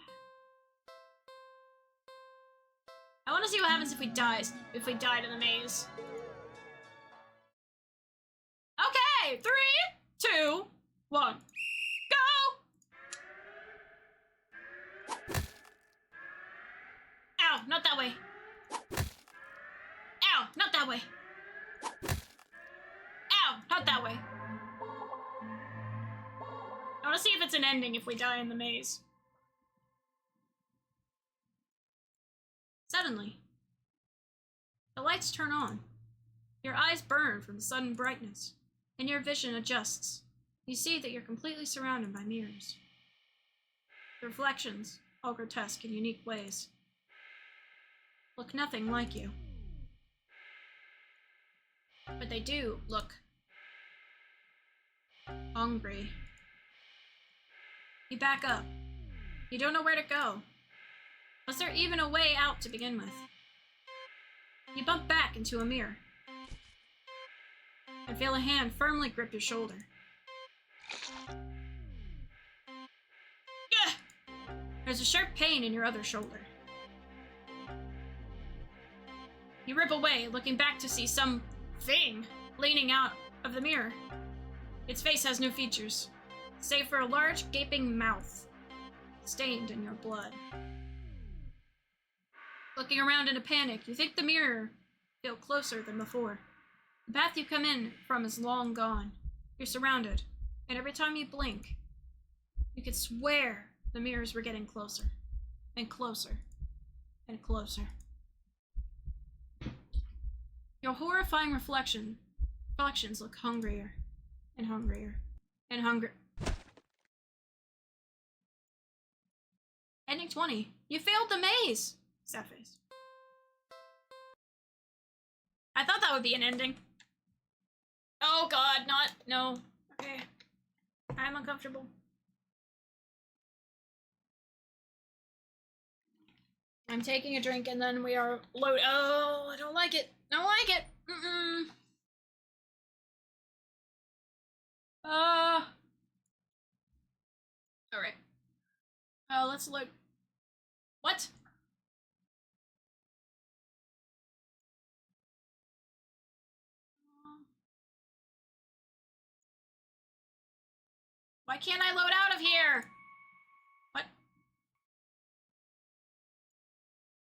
want to see what happens if we died in the maze. Okay, 3, 2, 1, go! Ow, not that way. Ow, not that way. Ow, not that way. I want to see if it's an ending if we die in the maze. Suddenly, the lights turn on. Your eyes burn from the sudden brightness, and your vision adjusts. You see that you're completely surrounded by mirrors. The reflections, all grotesque in unique ways, look nothing like you. But they do look hungry. You back up. You don't know where to go. Was there even a way out to begin with? You bump back into a mirror and feel a hand firmly grip your shoulder. Gah! There's a sharp pain in your other shoulder. You rip away, looking back to see some thing leaning out of the mirror. Its face has no features, save for a large gaping mouth, stained in your blood. Looking around in a panic, you think the mirror feels closer than before. The path you come in from is long gone. You're surrounded, and every time you blink, you could swear the mirrors were getting closer, and closer, and closer. Your horrifying reflections look hungrier, and hungrier, and hungrier. Ending 20. You failed the maze! Sad face. I thought that would be an ending. Oh god, no. Okay. I'm uncomfortable. I'm taking a drink and then we are load. Oh, I don't like it. I don't like it. Alright. Let's look. What? Why can't I load out of here? What?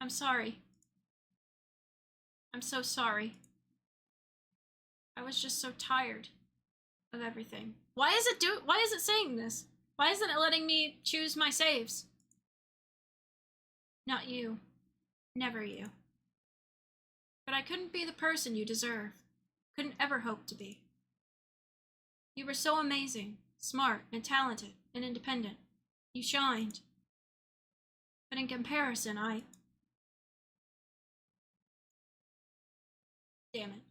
I'm sorry. I'm so sorry. I was just so tired of everything. Why is it saying this? Why isn't it letting me choose my saves? Not you. Never you. But I couldn't be the person you deserve. Couldn't ever hope to be. You were so amazing, smart, and talented, and independent. You shined. But in comparison, Damn it.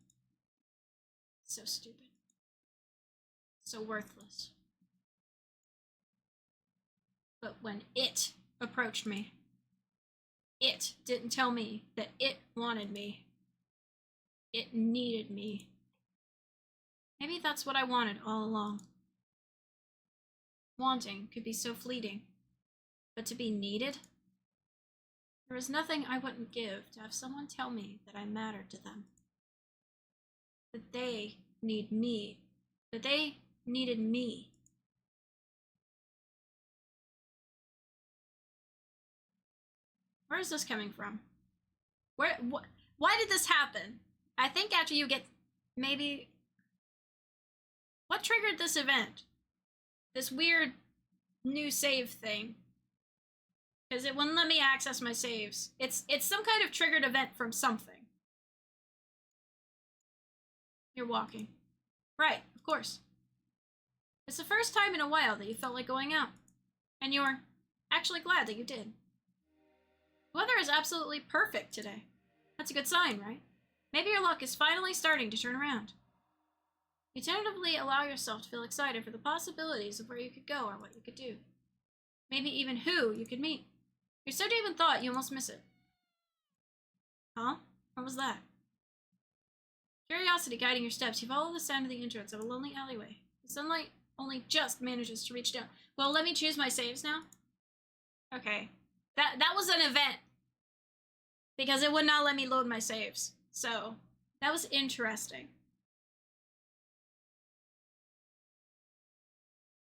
So stupid. So worthless. But when it approached me, it didn't tell me that it wanted me. It needed me. Maybe that's what I wanted all along. Wanting could be so fleeting, but to be needed? There is nothing I wouldn't give to have someone tell me that I mattered to them. That they need me. That they needed me. Where is this coming from? Why did this happen? I think after you get, maybe, what triggered this event? This weird new save thing. Because it wouldn't let me access my saves. It's some kind of triggered event from something. You're walking. Right, of course. It's the first time in a while that you felt like going out. And you're actually glad that you did. The weather is absolutely perfect today. That's a good sign, right? Maybe your luck is finally starting to turn around. You tentatively allow yourself to feel excited for the possibilities of where you could go or what you could do. Maybe even who you could meet. You're so deep in thought you almost miss it. Huh? What was that? Curiosity guiding your steps, you follow the sound of the entrance of a lonely alleyway. The sunlight only just manages to reach down. Well, let me choose my saves now? Okay. That was an event. Because it would not let me load my saves. So, that was interesting.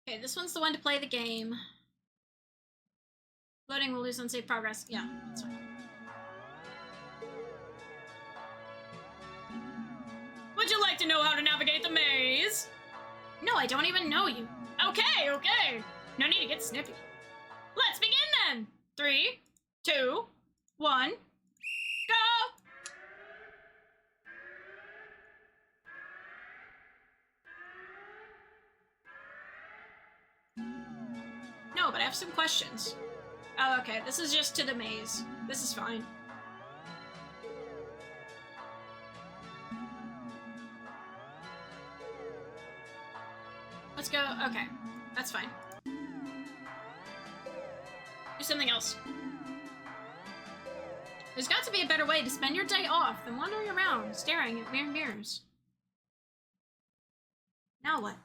Okay, this one's the one to play the game. Loading will lose unsaved progress. Yeah, that's fine. Would you like to know how to navigate the maze? No, I don't even know you. Okay, okay. No need to get snippy. Let's begin then. 3, 2, 1, go! No, but I have some questions. Oh, okay, this is just to the maze. This is fine. Let's go. Okay, that's fine. Do something else. There's got to be a better way to spend your day off than wandering around, staring at weird mirrors. Now what?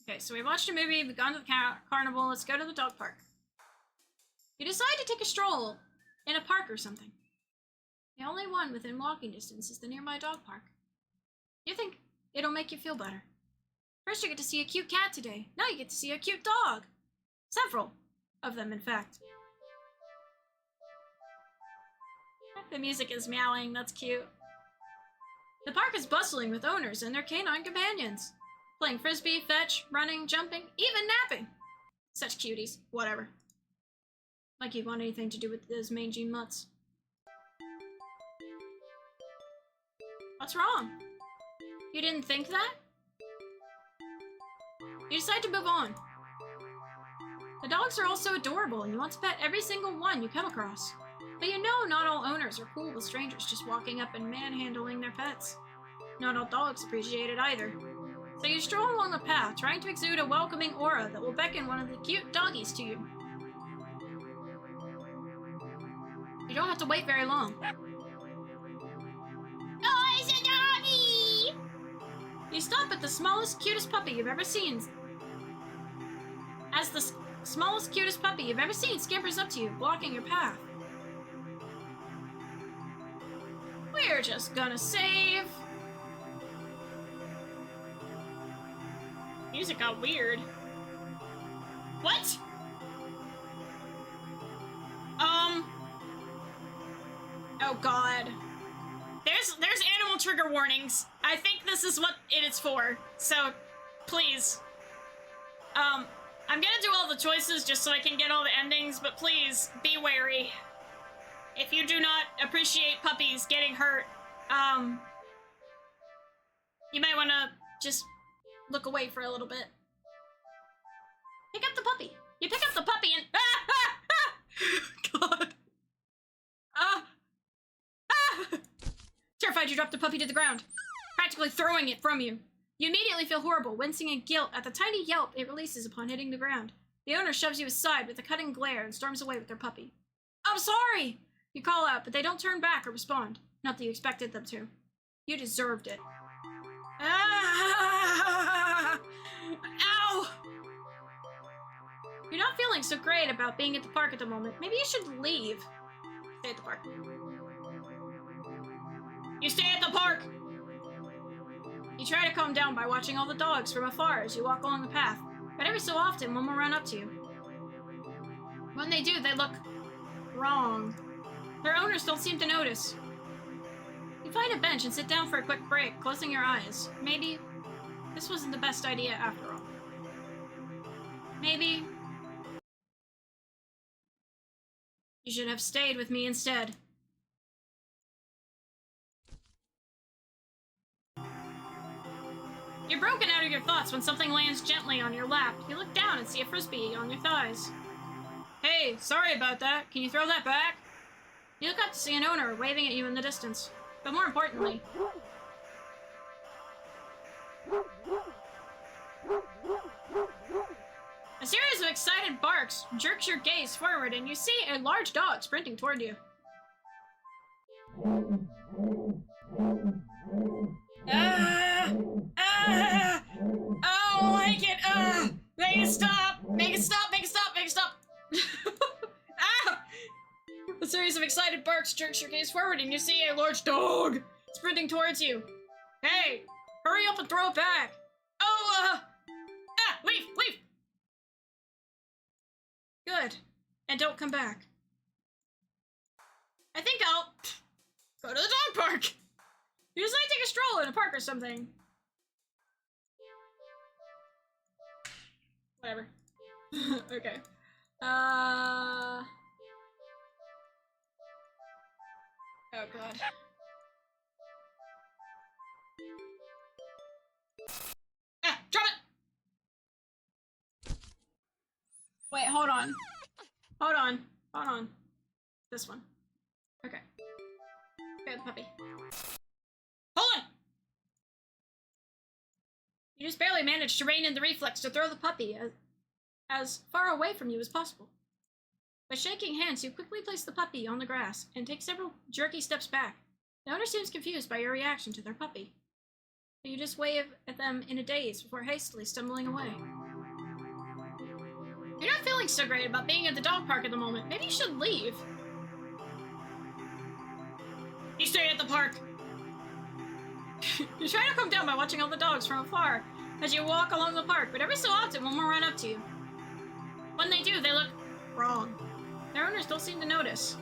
Okay, so we watched a movie, we've gone to the carnival, let's go to the dog park. You decide to take a stroll in a park or something. The only one within walking distance is the nearby dog park. You think it'll make you feel better. First you get to see a cute cat today. Now you get to see a cute dog. Several of them, in fact. The music is meowing, that's cute. The park is bustling with owners and their canine companions. Playing frisbee, fetch, running, jumping, even napping. Such cuties. Whatever. Like you'd want anything to do with those mangy mutts. What's wrong? You didn't think that? You decide to move on. The dogs are all so adorable and you want to pet every single one you come across. But you know not all owners are cool with strangers just walking up and manhandling their pets. Not all dogs appreciate it either. So you stroll along the path, trying to exude a welcoming aura that will beckon one of the cute doggies to you. You don't have to wait very long. Oh, it's a doggy! You stop at the smallest, cutest puppy you've ever seen. As the smallest, cutest puppy you've ever seen scampers up to you, blocking your path. We're just gonna save. Music got weird. What? Oh god. There's animal trigger warnings. I think this is what it is for. So, please. I'm gonna do all the choices just so I can get all the endings, but please, be wary. If you do not appreciate puppies getting hurt, you might wanna just look away for a little bit. Pick up the puppy. You pick up the puppy and God. Terrified you dropped the puppy to the ground, practically throwing it from you. You immediately feel horrible, wincing in guilt at the tiny yelp it releases upon hitting the ground. The owner shoves you aside with a cutting glare and storms away with their puppy. I'm sorry! You call out, but they don't turn back or respond. Not that you expected them to. You deserved it. Ah! Ow! You're not feeling so great about being at the park at the moment. Maybe you should leave. Stay at the park. You stay at the park! You try to calm down by watching all the dogs from afar as you walk along the path, but every so often one will run up to you. When they do, they look wrong. Their owners don't seem to notice. You find a bench and sit down for a quick break, closing your eyes. Maybe this wasn't the best idea after all. Maybe you should have stayed with me instead. You're broken out of your thoughts when something lands gently on your lap. You look down and see a frisbee on your thighs. Hey, sorry about that. Can you throw that back? You look up to see an owner waving at you in the distance. But more importantly, a series of excited barks jerks your gaze forward and you see a large dog sprinting toward you. I don't like it. Make it stop. Make it stop. Make it stop. Make it stop. Ah! A series of excited barks jerks your gaze forward and you see a large dog sprinting towards you. Hey, hurry up and throw it back. Oh, leave, leave. Good. And don't come back. I think I'll go to the dog park. You just like take a stroll in a park or something. Whatever. Okay. Oh god. Drop it! Wait, hold on. Hold on. Hold on. This one. Okay. Okay, the puppy. Hold on! You just barely managed to rein in the reflex to throw the puppy as far away from you as possible. By shaking hands, you quickly place the puppy on the grass and take several jerky steps back. The owner seems confused by your reaction to their puppy. You just wave at them in a daze before hastily stumbling away. You're not feeling so great about being at the dog park at the moment. Maybe you should leave. You stay at the park. You try to calm down by watching all the dogs from afar as you walk along the park, but every so often one will run up to you. When they do, they look wrong. Their owners don't seem to notice.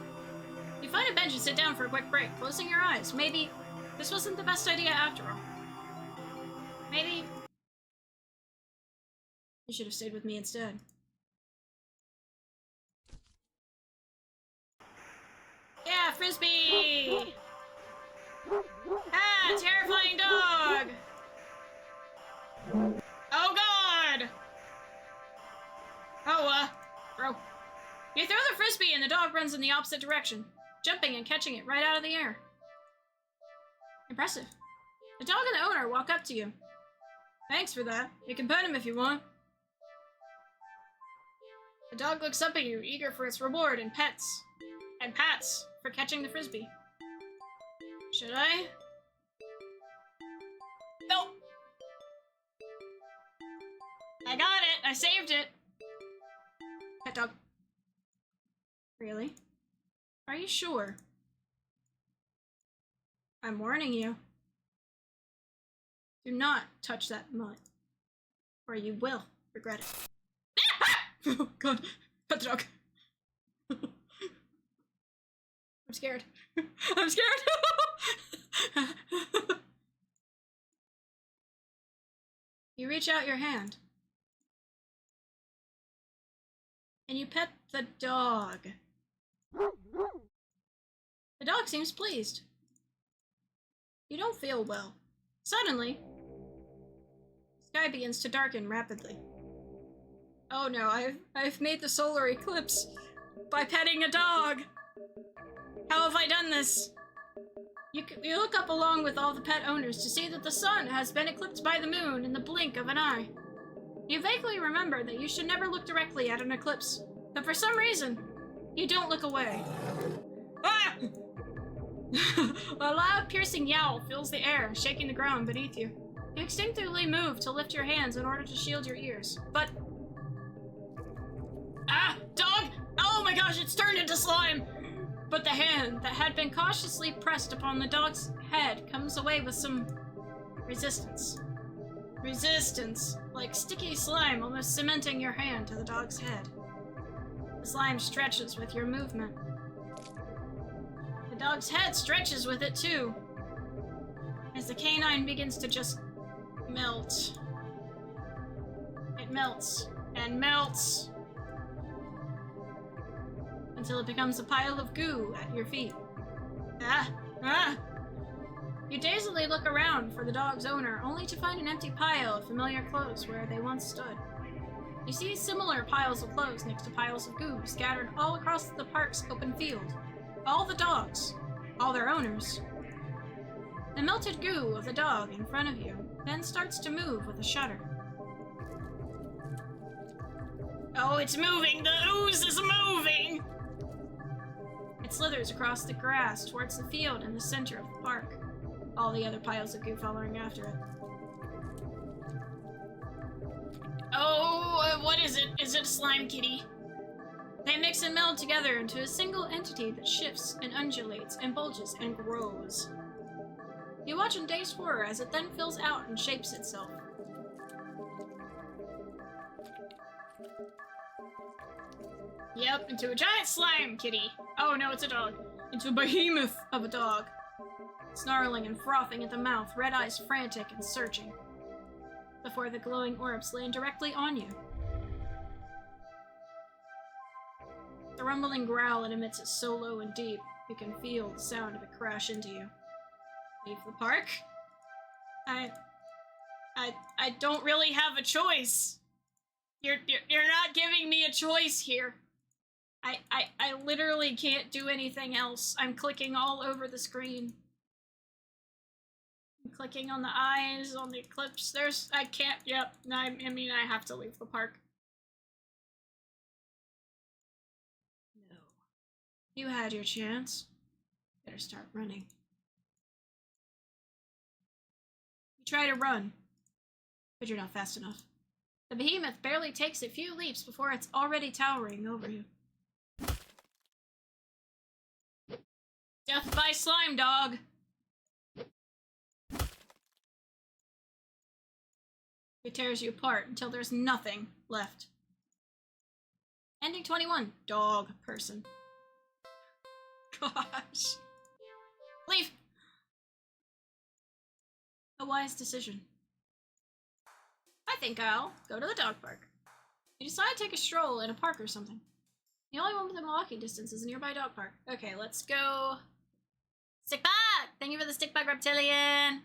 You find a bench and sit down for a quick break, closing your eyes. Maybe this wasn't the best idea after all. Maybe you should have stayed with me instead. Yeah, frisbee! Ah, terrifying dog! Oh god! Oh, throw. You throw the frisbee and the dog runs in the opposite direction, jumping and catching it right out of the air. Impressive. The dog and the owner walk up to you. Thanks for that. You can pet him if you want. The dog looks up at you, eager for its reward and pats for catching the frisbee. Should I? Nope. I got it. I saved it. Pet dog. Really? Are you sure? I'm warning you. Do not touch that mutt, or you will regret it. Oh god. Pet the dog. I'm scared. I'm scared. You reach out your hand. And you pet the dog. The dog seems pleased. You don't feel well. Suddenly, the sky begins to darken rapidly. Oh no, I've made the solar eclipse by petting a dog. How have I done this? You look up along with all the pet owners to see that the sun has been eclipsed by the moon in the blink of an eye. You vaguely remember that you should never look directly at an eclipse, but for some reason, you don't look away. Ah! A loud, piercing yowl fills the air, shaking the ground beneath you. You instinctively move to lift your hands in order to shield your ears, but... Ah! Dog! Oh my gosh, it's turned into slime! But the hand that had been cautiously pressed upon the dog's head comes away with some... resistance. Resistance, like sticky slime almost cementing your hand to the dog's head. The slime stretches with your movement. The dog's head stretches with it too, as the canine begins to just melt. It melts and melts until it becomes a pile of goo at your feet. Ah! Ah! You dazedly look around for the dog's owner, only to find an empty pile of familiar clothes where they once stood. You see similar piles of clothes next to piles of goo scattered all across the park's open field. All the dogs. All their owners. The melted goo of the dog in front of you then starts to move with a shudder. Oh, it's moving! The ooze is moving! It slithers across the grass towards the field in the center of the park. All the other piles of goo following after it. Oh, what is it? Is it a slime kitty? They mix and meld together into a single entity that shifts and undulates and bulges and grows. You watch in dazed horror as it then fills out and shapes itself. Yep, into a giant slime kitty. Oh no, it's a dog. Into a behemoth of a dog. Snarling and frothing at the mouth, red eyes frantic and searching, before the glowing orbs land directly on you. The rumbling growl it emits is so low and deep, you can feel the sound of it crash into you. Leave the park? I don't really have a choice. You're not giving me a choice here. I literally can't do anything else. I'm clicking all over the screen. I'm clicking on the eyes, on the eclipse. I can't, yep. I mean, I have to leave the park. No. You had your chance. Better start running. You try to run, but you're not fast enough. The behemoth barely takes a few leaps before it's already towering over you. Death by slime dog! It tears you apart until there's nothing left. Ending 21. Dog person. Gosh. Leave! A wise decision. I think I'll go to the dog park. You decide to take a stroll in a park or something. The only one within walking distance is a nearby dog park. Okay, let's go. Stick bug! Thank you for the stick bug, reptilian.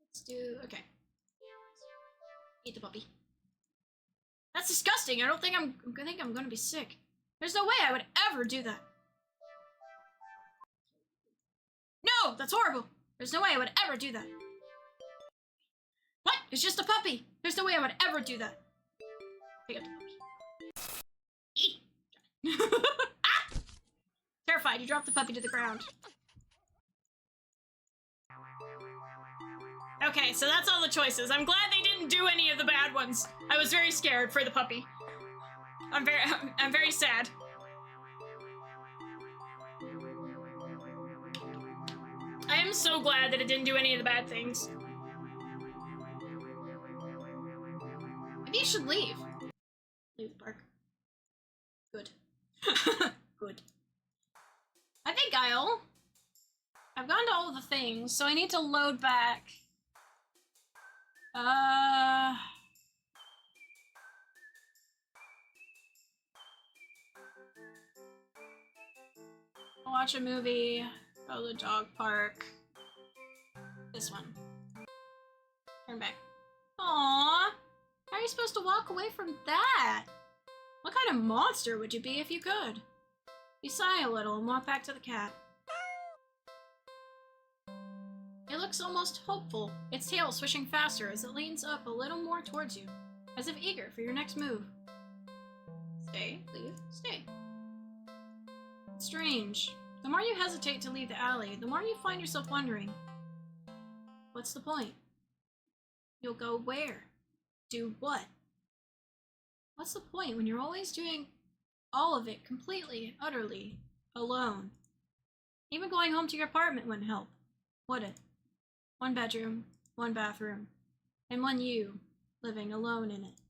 Let's do, okay. Eat the puppy. That's disgusting. I think I'm gonna be sick. There's no way I would ever do that. No, that's horrible. There's no way I would ever do that. What? It's just a puppy. There's no way I would ever do that. Pick up the puppy. Ah! Terrified, you drop the puppy to the ground. Okay, so that's all the choices. I'm glad they didn't do any of the bad ones. I was very scared for the puppy. I'm very sad. I am so glad that it didn't do any of the bad things. Maybe you should leave. Leave the park. Good. Good. I think I've gone to all the things, so I need to load back. Watch a movie, go to the dog park. This one. Turn back. Aww! How are you supposed to walk away from that? What kind of monster would you be if you could? You sigh a little and walk back to the cat. It looks almost hopeful, its tail swishing faster as it leans up a little more towards you, as if eager for your next move. Stay, leave, stay. It's strange. The more you hesitate to leave the alley, the more you find yourself wondering, what's the point? You'll go where? Do what? What's the point when you're always doing all of it completely, utterly, alone? Even going home to your apartment wouldn't help, would it? One bedroom, one bathroom, and one you living alone in it.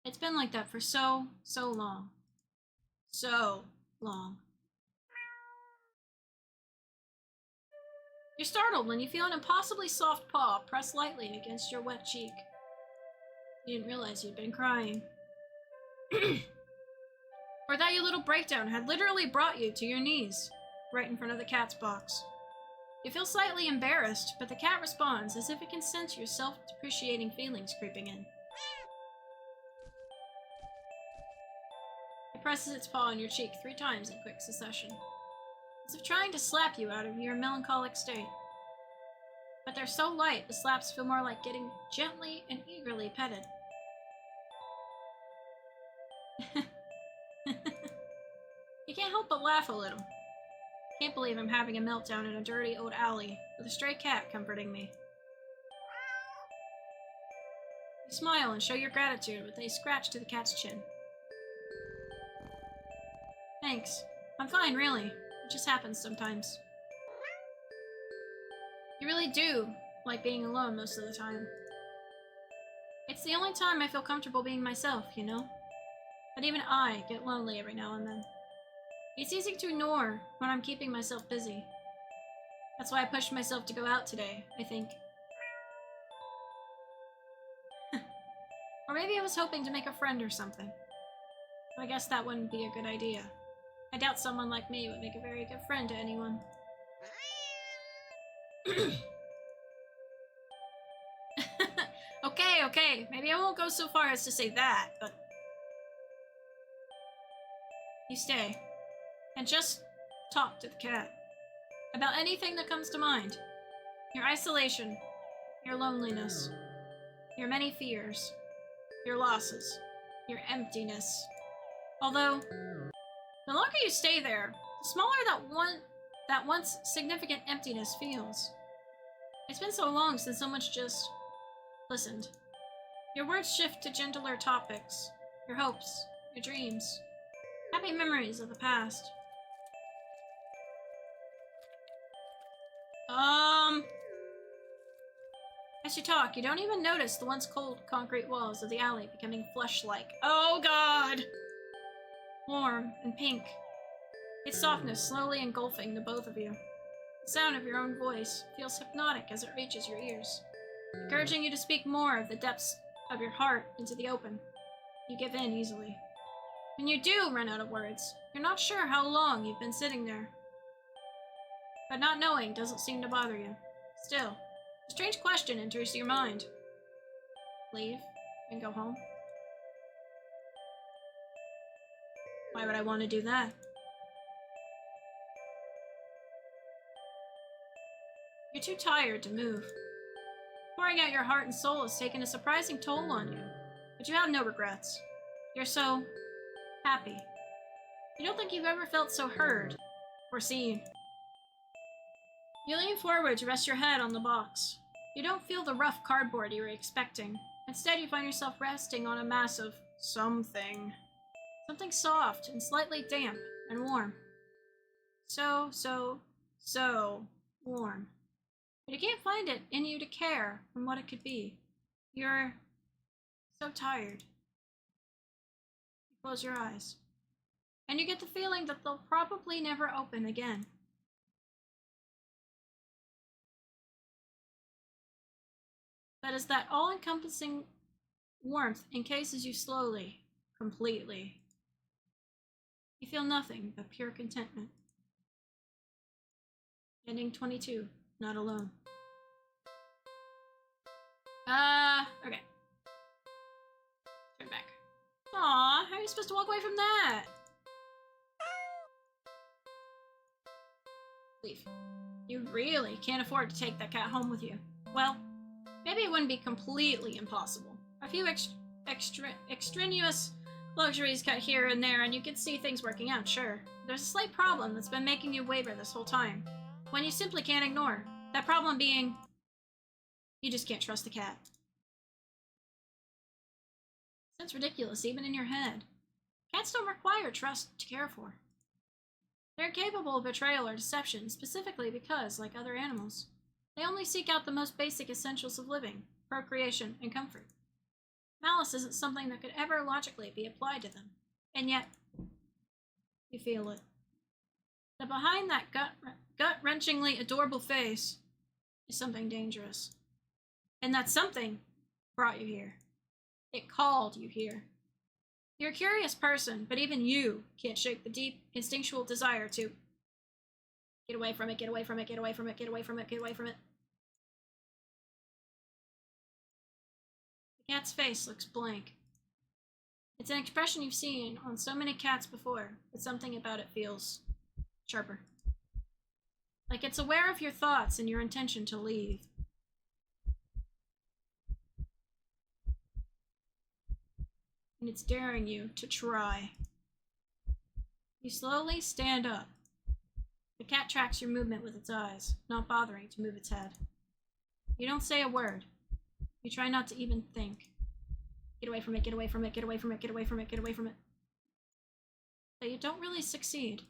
It's been like that for so long. So long. You're startled when you feel an impossibly soft paw press lightly against your wet cheek. You didn't realize you'd been crying. Or that your little breakdown had literally brought you to your knees, right in front of the cat's box. You feel slightly embarrassed, but the cat responds as if it can sense your self-depreciating feelings creeping in. It presses its paw on your cheek 3 times in quick succession, as if trying to slap you out of your melancholic state. But they're so light, the slaps feel more like getting gently and eagerly petted. You can't help but laugh a little. Can't believe I'm having a meltdown in a dirty old alley with a stray cat comforting me. You smile and show your gratitude with a scratch to the cat's chin. Thanks. I'm fine, really. It just happens sometimes. You really do like being alone most of the time. It's the only time I feel comfortable being myself, you know? But even I get lonely every now and then. It's easy to ignore when I'm keeping myself busy. That's why I pushed myself to go out today, I think. Or maybe I was hoping to make a friend or something. I guess that wouldn't be a good idea. I doubt someone like me would make a very good friend to anyone. Okay, maybe I won't go so far as to say that, but... You stay. And just talk to the cat. About anything that comes to mind. Your isolation. Your loneliness. Your many fears. Your losses. Your emptiness. Although, the longer you stay there, the smaller that once significant emptiness feels. It's been so long since so much just listened. Your words shift to gentler topics. Your hopes. Your dreams. Happy memories of the past. As you talk, you don't even notice the once cold concrete walls of the alley becoming flesh-like. Oh god! Warm and pink. Its softness slowly engulfing the both of you. The sound of your own voice feels hypnotic as it reaches your ears, encouraging you to speak more of the depths of your heart into the open. You give in easily. When you do run out of words, you're not sure how long you've been sitting there. But not knowing doesn't seem to bother you. Still, a strange question enters your mind. Leave and go home? Why would I want to do that? You're too tired to move. Pouring out your heart and soul has taken a surprising toll on you, but you have no regrets. You're so happy. You don't think you've ever felt so heard or seen. You lean forward to rest your head on the box. You don't feel the rough cardboard you were expecting. Instead, you find yourself resting on a mass of something. Something soft and slightly damp and warm. So warm. But you can't find it in you to care from what it could be. You're so tired. You close your eyes. And you get the feeling that they'll probably never open again. But as that all-encompassing warmth encases you slowly, completely, you feel nothing but pure contentment. Ending 22, not alone. Okay. Turn back. Aw, how are you supposed to walk away from that? Leave. You really can't afford to take that cat home with you. Well, maybe it wouldn't be completely impossible. A few extraneous luxuries cut here and there, and you could see things working out, sure. There's a slight problem that's been making you waver this whole time. One you simply can't ignore. That problem being, you just can't trust the cat. Sounds ridiculous, even in your head. Cats don't require trust to care for. They're capable of betrayal or deception, specifically because, like other animals, they only seek out the most basic essentials of living, procreation, and comfort. Malice isn't something that could ever logically be applied to them, and yet, you feel it. That behind that gut-wrenchingly adorable face is something dangerous. And that something brought you here. It called you here. You're a curious person, but even you can't shake the deep, instinctual desire to get away from it, get away from it, get away from it, get away from it, get away from it. The cat's face looks blank. It's an expression you've seen on so many cats before, but something about it feels sharper. Like it's aware of your thoughts and your intention to leave. And it's daring you to try. You slowly stand up. The cat tracks your movement with its eyes, not bothering to move its head. You don't say a word. You try not to even think. Get away from it, get away from it, get away from it, get away from it, get away from it. But you don't really succeed.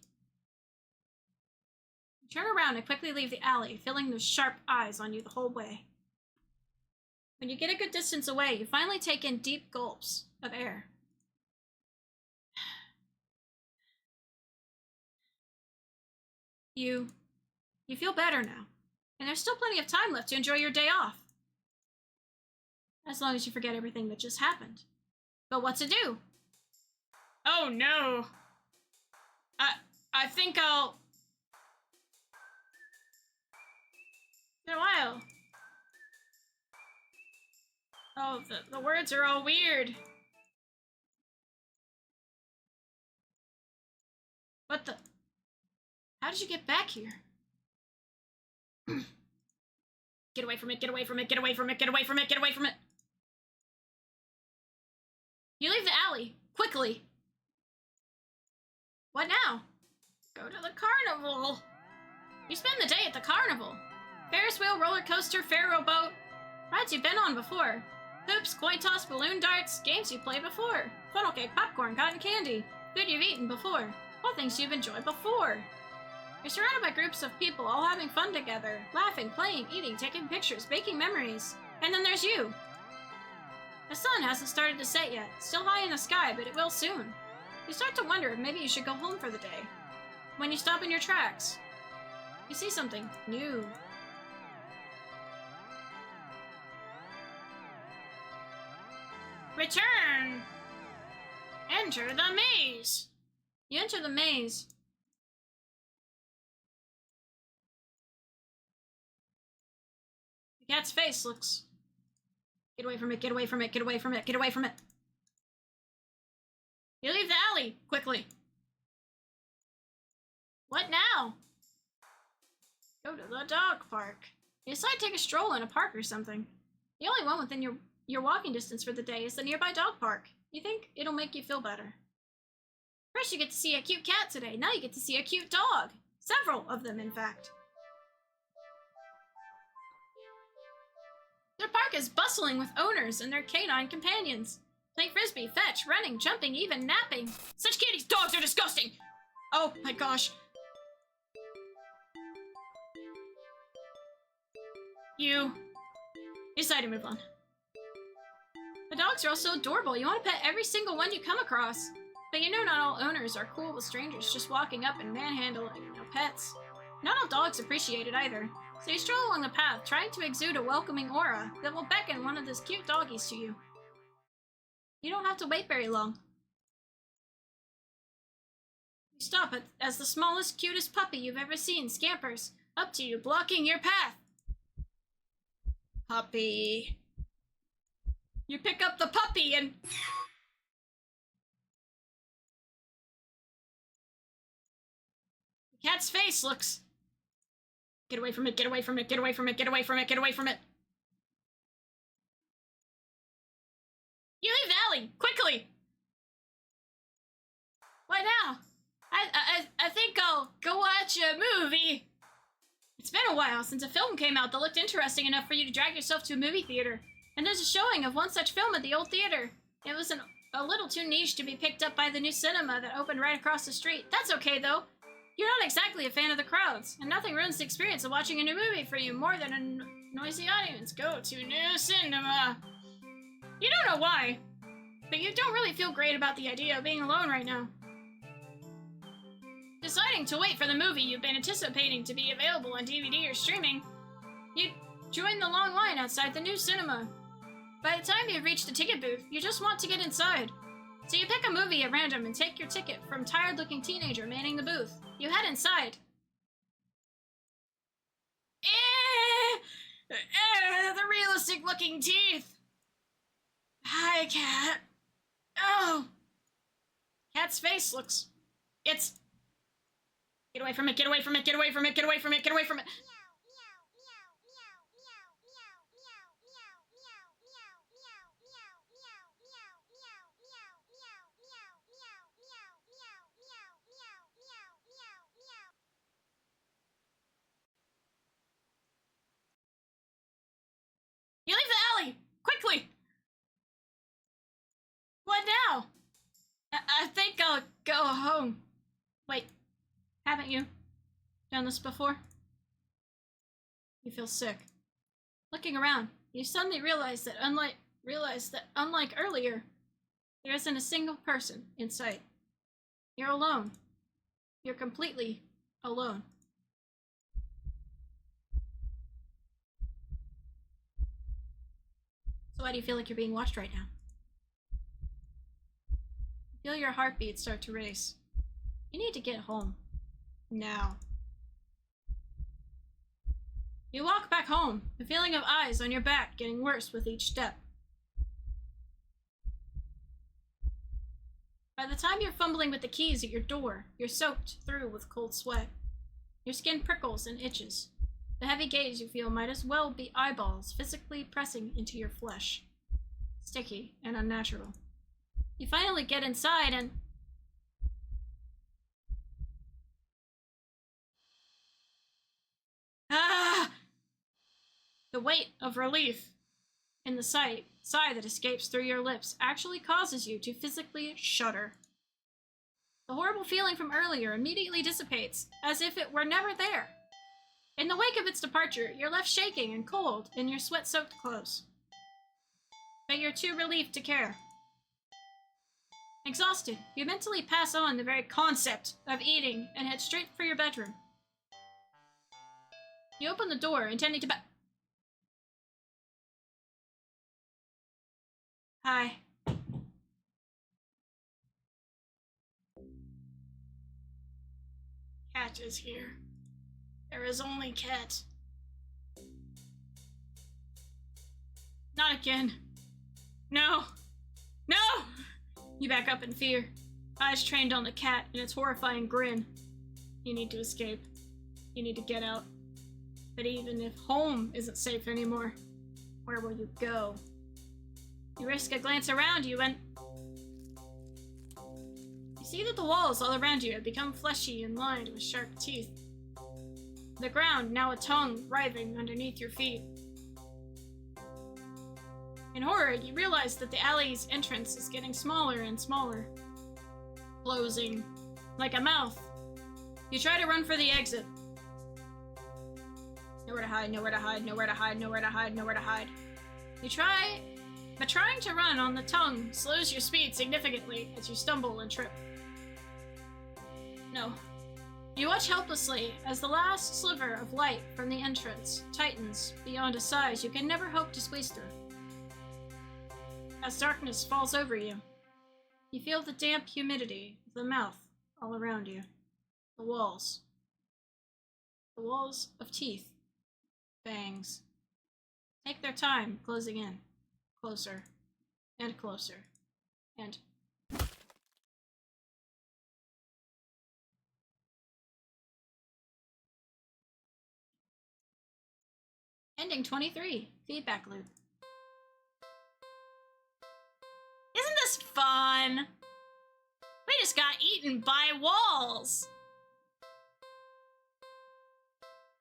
You turn around and quickly leave the alley, feeling those sharp eyes on you the whole way. When you get a good distance away, you finally take in deep gulps of air. You feel better now, and there's still plenty of time left to enjoy your day off. As long as you forget everything that just happened. But what to do? Oh no. I think I'll... In a while. Oh, the words are all weird. What the... How did you get back here? Get away from it, get away from it, get away from it, get away from it, get away from it. You leave the alley, quickly. What now? Go to the carnival. You spend the day at the carnival. Ferris wheel, roller coaster, Pharaoh boat. Rides you've been on before. Hoops, coin toss, balloon darts, games you played before. Funnel cake, popcorn, cotton candy. Food you've eaten before. All things you've enjoyed before. You're surrounded by groups of people all having fun together. Laughing, playing, eating, taking pictures, making memories. And then there's you. The sun hasn't started to set yet. Still high in the sky, but it will soon. You start to wonder if maybe you should go home for the day. When you stop in your tracks, you see something new. Return! Enter the maze! You enter the maze. The cat's face looks... Get away from it, get away from it, get away from it, get away from it. You leave the alley, quickly. What now? Go to the dog park. You decide to take a stroll in a park or something. The only one within your walking distance for the day is the nearby dog park. You think it'll make you feel better. First you get to see a cute cat today, now you get to see a cute dog. Several of them, in fact. Their park is bustling with owners and their canine companions. Playing frisbee, fetch, running, jumping, even napping. Such cuties! Dogs are disgusting! Oh my gosh. You decide to move on. The dogs are all so adorable. You want to pet every single one you come across. But you know not all owners are cool with strangers just walking up and manhandling pets. Not all dogs appreciate it either. So you stroll along the path, trying to exude a welcoming aura that will beckon one of those cute doggies to you. You don't have to wait very long. You stop as the smallest, cutest puppy you've ever seen scampers up to you, blocking your path. Puppy. You pick up the puppy and... The cat's face looks Get away from it, get away from it, get away from it, get away from it, get away from it. You leave the alley, quickly! Why now? I think I'll go watch a movie. It's been a while since a film came out that looked interesting enough for you to drag yourself to a movie theater. And there's a showing of one such film at the old theater. It was a little too niche to be picked up by the new cinema that opened right across the street. That's okay, though. You're not exactly a fan of the crowds, and nothing ruins the experience of watching a new movie for you more than a noisy audience. Go to new cinema. You don't know why, but you don't really feel great about the idea of being alone right now. Deciding to wait for the movie you've been anticipating to be available on DVD or streaming, you join the long line outside the new cinema. By the time you've reached the ticket booth, you just want to get inside. So you pick a movie at random and take your ticket from tired-looking teenager manning the booth. You head inside. The realistic-looking teeth! Hi, Cat. Oh! Cat's face looks... It's... Get away from it, get away from it, get away from it, get away from it, get away from it! You leave the alley! Quickly! What now? I think I'll go home. Wait, haven't you done this before? You feel sick. Looking around, you suddenly realize that unlike earlier, there isn't a single person in sight. You're alone. You're completely alone. So why do you feel like you're being watched right now? You feel your heartbeat start to race. You need to get home. Now. You walk back home, the feeling of eyes on your back getting worse with each step. By the time you're fumbling with the keys at your door, you're soaked through with cold sweat. Your skin prickles and itches. The heavy gaze you feel might as well be eyeballs physically pressing into your flesh. Sticky and unnatural. You finally get inside and... Ah! The weight of relief in the sigh that escapes through your lips actually causes you to physically shudder. The horrible feeling from earlier immediately dissipates, as if it were never there. In the wake of its departure, you're left shaking and cold in your sweat-soaked clothes. But you're too relieved to care. Exhausted, you mentally pass on the very concept of eating and head straight for your bedroom. You open the door, intending to Hi. Cat is here. There is only Cat. Not again. No! No! You back up in fear, eyes trained on the cat and its horrifying grin. You need to escape. You need to get out. But even if home isn't safe anymore, where will you go? You risk a glance around you and... You see that the walls all around you have become fleshy and lined with sharp teeth. The ground, now a tongue writhing underneath your feet. In horror, you realize that the alley's entrance is getting smaller and smaller. Closing. Like a mouth. You try to run for the exit. Nowhere to hide, nowhere to hide, nowhere to hide, nowhere to hide, nowhere to hide. You try, but trying to run on the tongue slows your speed significantly as you stumble and trip. No. You watch helplessly as the last sliver of light from the entrance tightens beyond a size you can never hope to squeeze through. As darkness falls over you, you feel the damp humidity of the mouth all around you. The walls. The walls of teeth. Fangs. Take their time closing in. Closer. And closer. And... Ending 23. Feedback loop. Isn't this fun? We just got eaten by walls.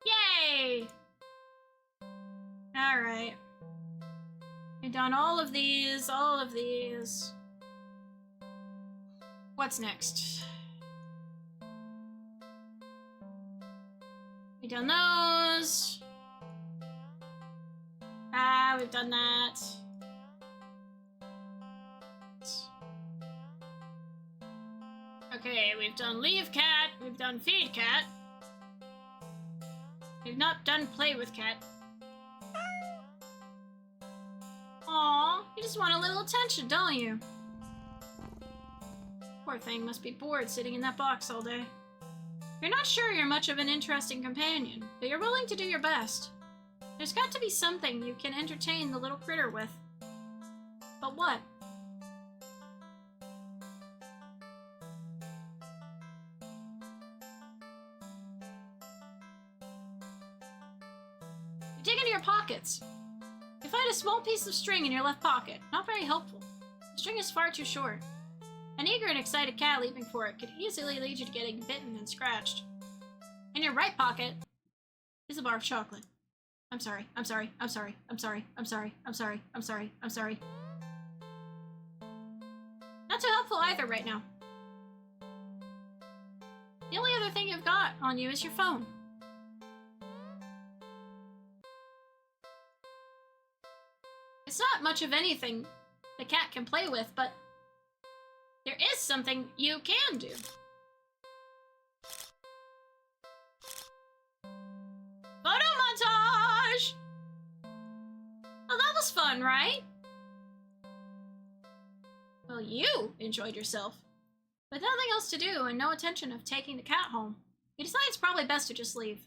Yay! Alright. We've done all of these, all of these. What's next? We've done those. Ah, we've done that. Okay, we've done leave cat, we've done feed cat. We've not done play with cat. Aw, you just want a little attention, don't you? Poor thing must be bored sitting in that box all day. You're not sure you're much of an interesting companion, but you're willing to do your best. There's got to be something you can entertain the little critter with. But what? You dig into your pockets. You find a small piece of string in your left pocket. Not very helpful. The string is far too short. An eager and excited cat leaping for it could easily lead you to getting bitten and scratched. In your right pocket is a bar of chocolate. I'm sorry, I'm sorry, I'm sorry, I'm sorry, I'm sorry, I'm sorry, I'm sorry, I'm sorry. Not too helpful either right now. The only other thing you've got on you is your phone. It's not much of anything the cat can play with, but there is something you can do. Photo montage! Oh, that was fun, right? Well, you enjoyed yourself. With nothing else to do and no intention of taking the cat home, you decide it's probably best to just leave.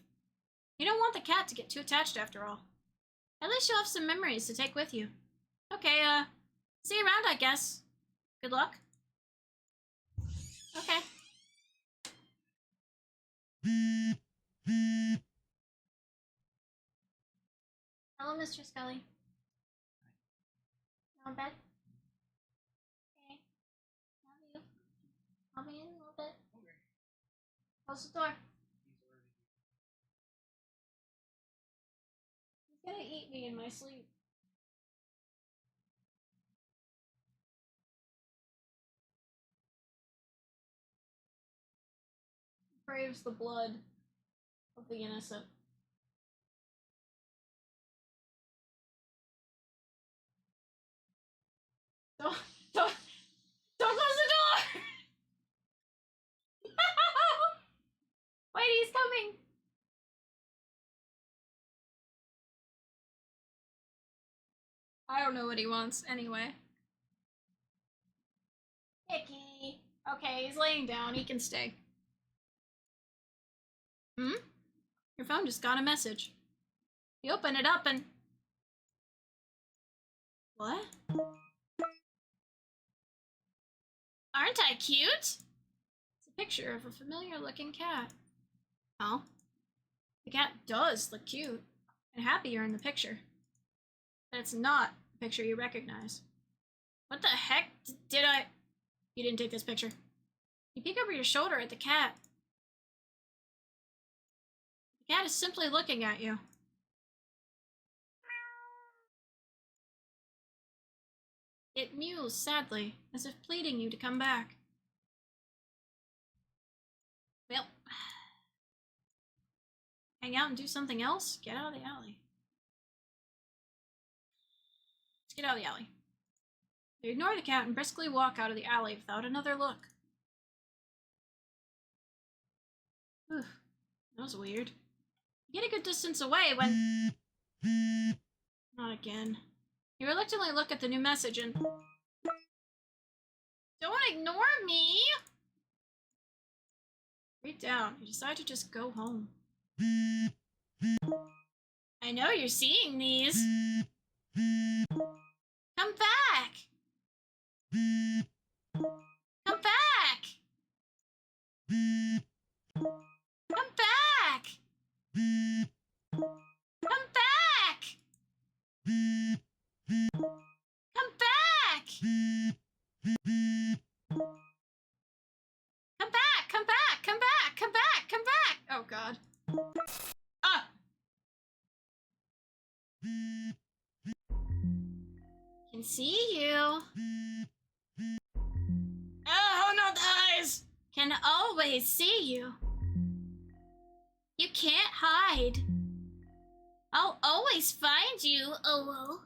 You don't want the cat to get too attached after all. At least you'll have some memories to take with you. Okay, see you around, I guess. Good luck. Okay. Hello, Mr. Skully. On bed? Okay. Love you. I'll be in a little bit. Okay. Close the door. He's gonna eat me in my sleep. Craves the blood of the innocent. Don't close the door! Wait, he's coming! I don't know what he wants anyway. Icky. Okay, he's laying down. He can stay. Hmm? Your phone just got a message. You open it up and... What? Aren't I cute? It's a picture of a familiar-looking cat. Oh? The cat does look cute and happier in the picture. But it's not a picture you recognize. What the heck did I... You didn't take this picture. You peek over your shoulder at the cat. The cat is simply looking at you. It mews sadly, as if pleading you to come back. Well, hang out and do something else? Get out of the alley. Let's get out of the alley. You ignore the cat and briskly walk out of the alley without another look. Whew, that was weird. You get a good distance away when... Not again. You reluctantly look at the new message and... Don't ignore me! Read down. You decide to just go home. I know you're seeing these. Come back! Come back! Come back! Come back! can always see you. You can't hide. I'll always find you, oh.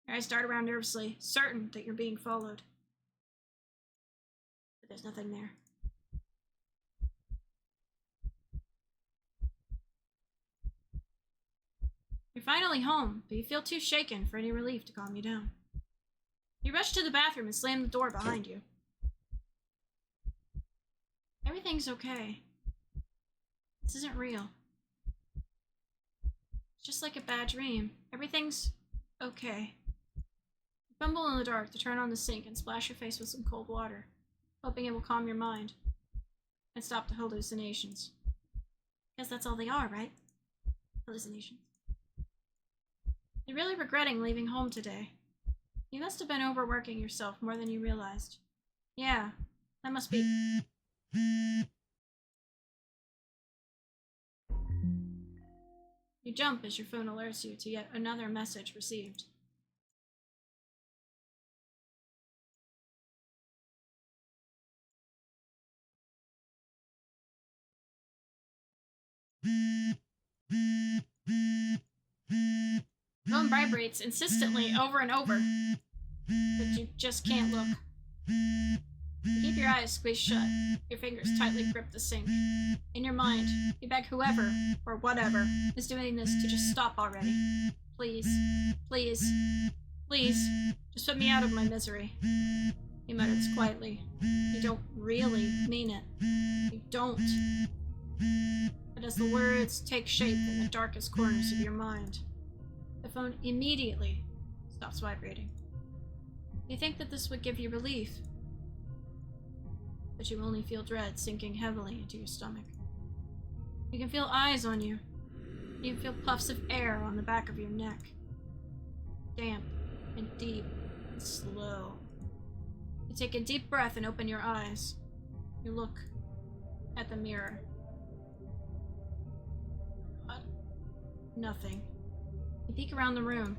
Your eyes dart around nervously, certain that you're being followed. But there's nothing there. You're finally home, but you feel too shaken for any relief to calm you down. You rush to the bathroom and slam the door behind you. Everything's okay. This isn't real. It's just like a bad dream. Everything's okay. You fumble in the dark to turn on the sink and splash your face with some cold water, hoping it will calm your mind and stop the hallucinations. Because that's all they are, right? Hallucinations. You're really regretting leaving home today. You must have been overworking yourself more than you realized. Yeah, that must be... You jump as your phone alerts you to yet another message received. Phone vibrates insistently over and over, but you just can't look. You keep your eyes squeezed shut, your fingers tightly grip the sink. In your mind, you beg whoever, or whatever, is doing this to just stop already. Please, please, please, just put me out of my misery. He mutters quietly. You don't really mean it. You don't. But as the words take shape in the darkest corners of your mind, the phone immediately stops vibrating. You think that this would give you relief, but you only feel dread sinking heavily into your stomach. You can feel eyes on you. You can feel puffs of air on the back of your neck. Damp and deep and slow. You take a deep breath and open your eyes. You look at the mirror. What? Nothing. You peek around the room.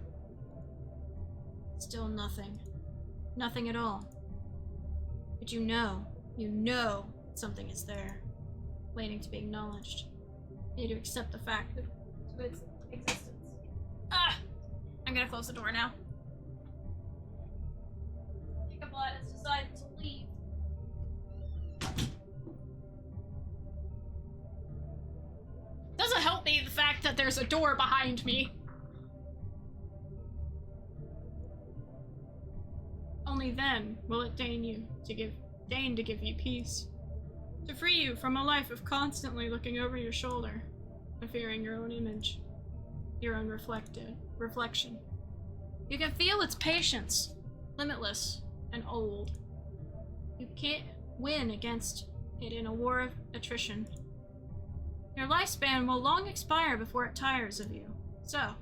Still nothing. Nothing at all. But you know something is there, waiting to be acknowledged. You need to accept the fact of its existence. I'm gonna close the door now. Jacob Blatt has decided to leave. Doesn't help me the fact that there's a door behind me. Only then will it deign to give you peace. To free you from a life of constantly looking over your shoulder, and fearing your own image, your own reflection. You can feel its patience, limitless and old. You can't win against it in a war of attrition. Your lifespan will long expire before it tires of you. So,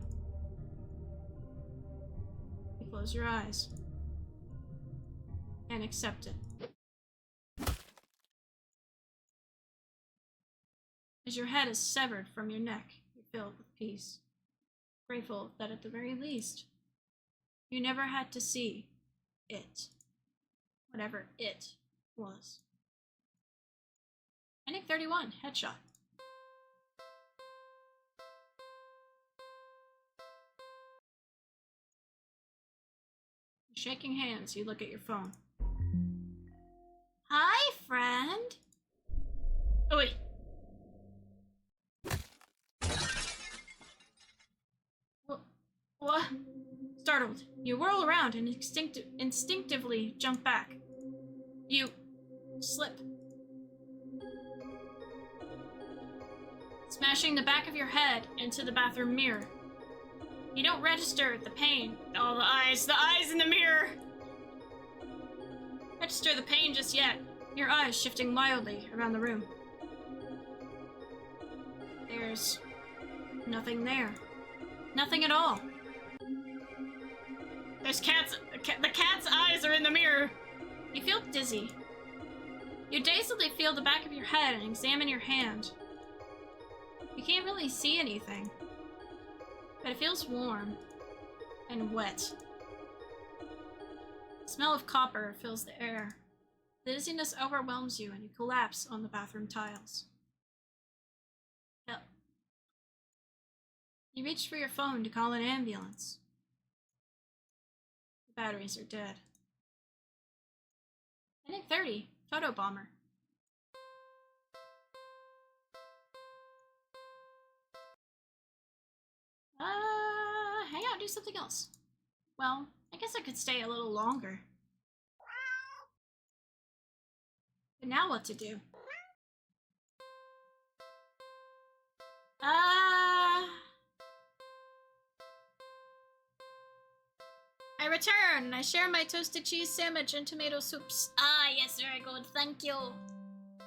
you close your eyes and accept it. As your head is severed from your neck, you're filled with peace, grateful that at the very least, you never had to see it, whatever it was. Ending 31, headshot. Shaking hands, you look at your phone. Hi, friend. Oh, wait. What? Startled, you whirl around and instinctively jump back. You slip, smashing the back of your head into the bathroom mirror. You don't register the pain. Oh, the eyes in the mirror! Register the pain just yet, your eyes shifting wildly around the room. There's nothing there. Nothing at all. The cat's eyes are in the mirror. You feel dizzy. You dazedly feel the back of your head and examine your hand. You can't really see anything, but it feels warm and wet. The smell of copper fills the air, Dizziness overwhelms you and you collapse on the bathroom tiles. Yep. You reach for your phone to call an ambulance. The batteries are dead. Ending 30. Photo bomber. Hang out, do something else. Well, I guess I could stay a little longer. But now what to do? I return and I share my toasted cheese sandwich and tomato soups. Ah, yes, very good, thank you.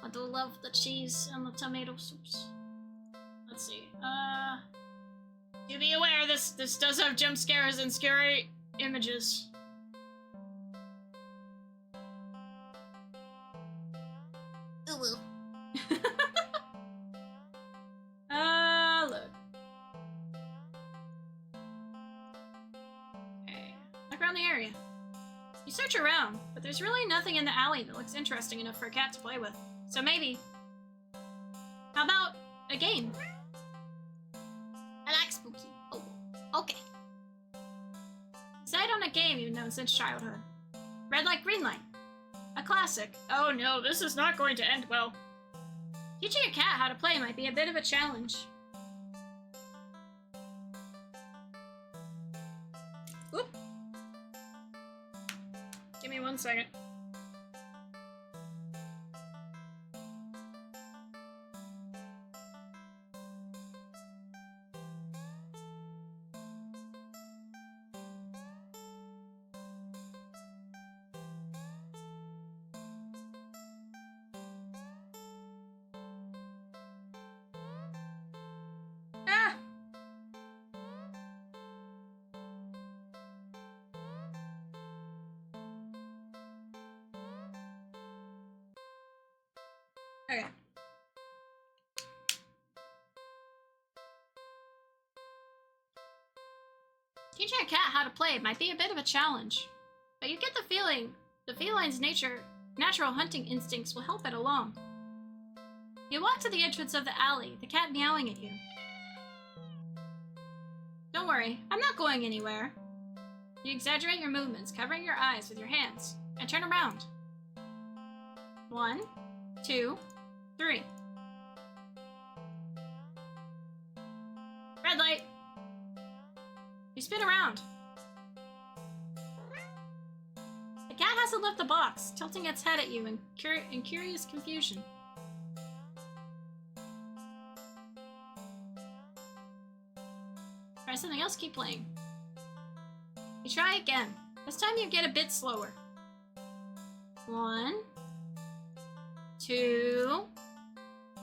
I do love the cheese and the tomato soups. Let's see, do be aware, this does have jump scares and scary images. Ooh, woo. Look. Okay, look around the area. You search around, but there's really nothing in the alley that looks interesting enough for a cat to play with. So maybe, how about a game? I like spooky. Oh, okay. Decide on a game you've known since childhood. Red light, green light. A classic. Oh no, this is not going to end well. Teaching a cat how to play might be a bit of a challenge. Oop. Give me 1 second. Ah! Okay. Teaching a cat how to play might be a bit of a challenge, but you get the feeling the feline's natural hunting instincts will help it along. You walk to the entrance of the alley, the cat meowing at you. Don't worry, I'm not going anywhere. You exaggerate your movements, covering your eyes with your hands, and turn around. 1, 2, 3. Red light. You spin around. The cat hasn't left the box, tilting its head at you in curious confusion. Try something else, keep playing. You try again. This time you get a bit slower. 1, 2,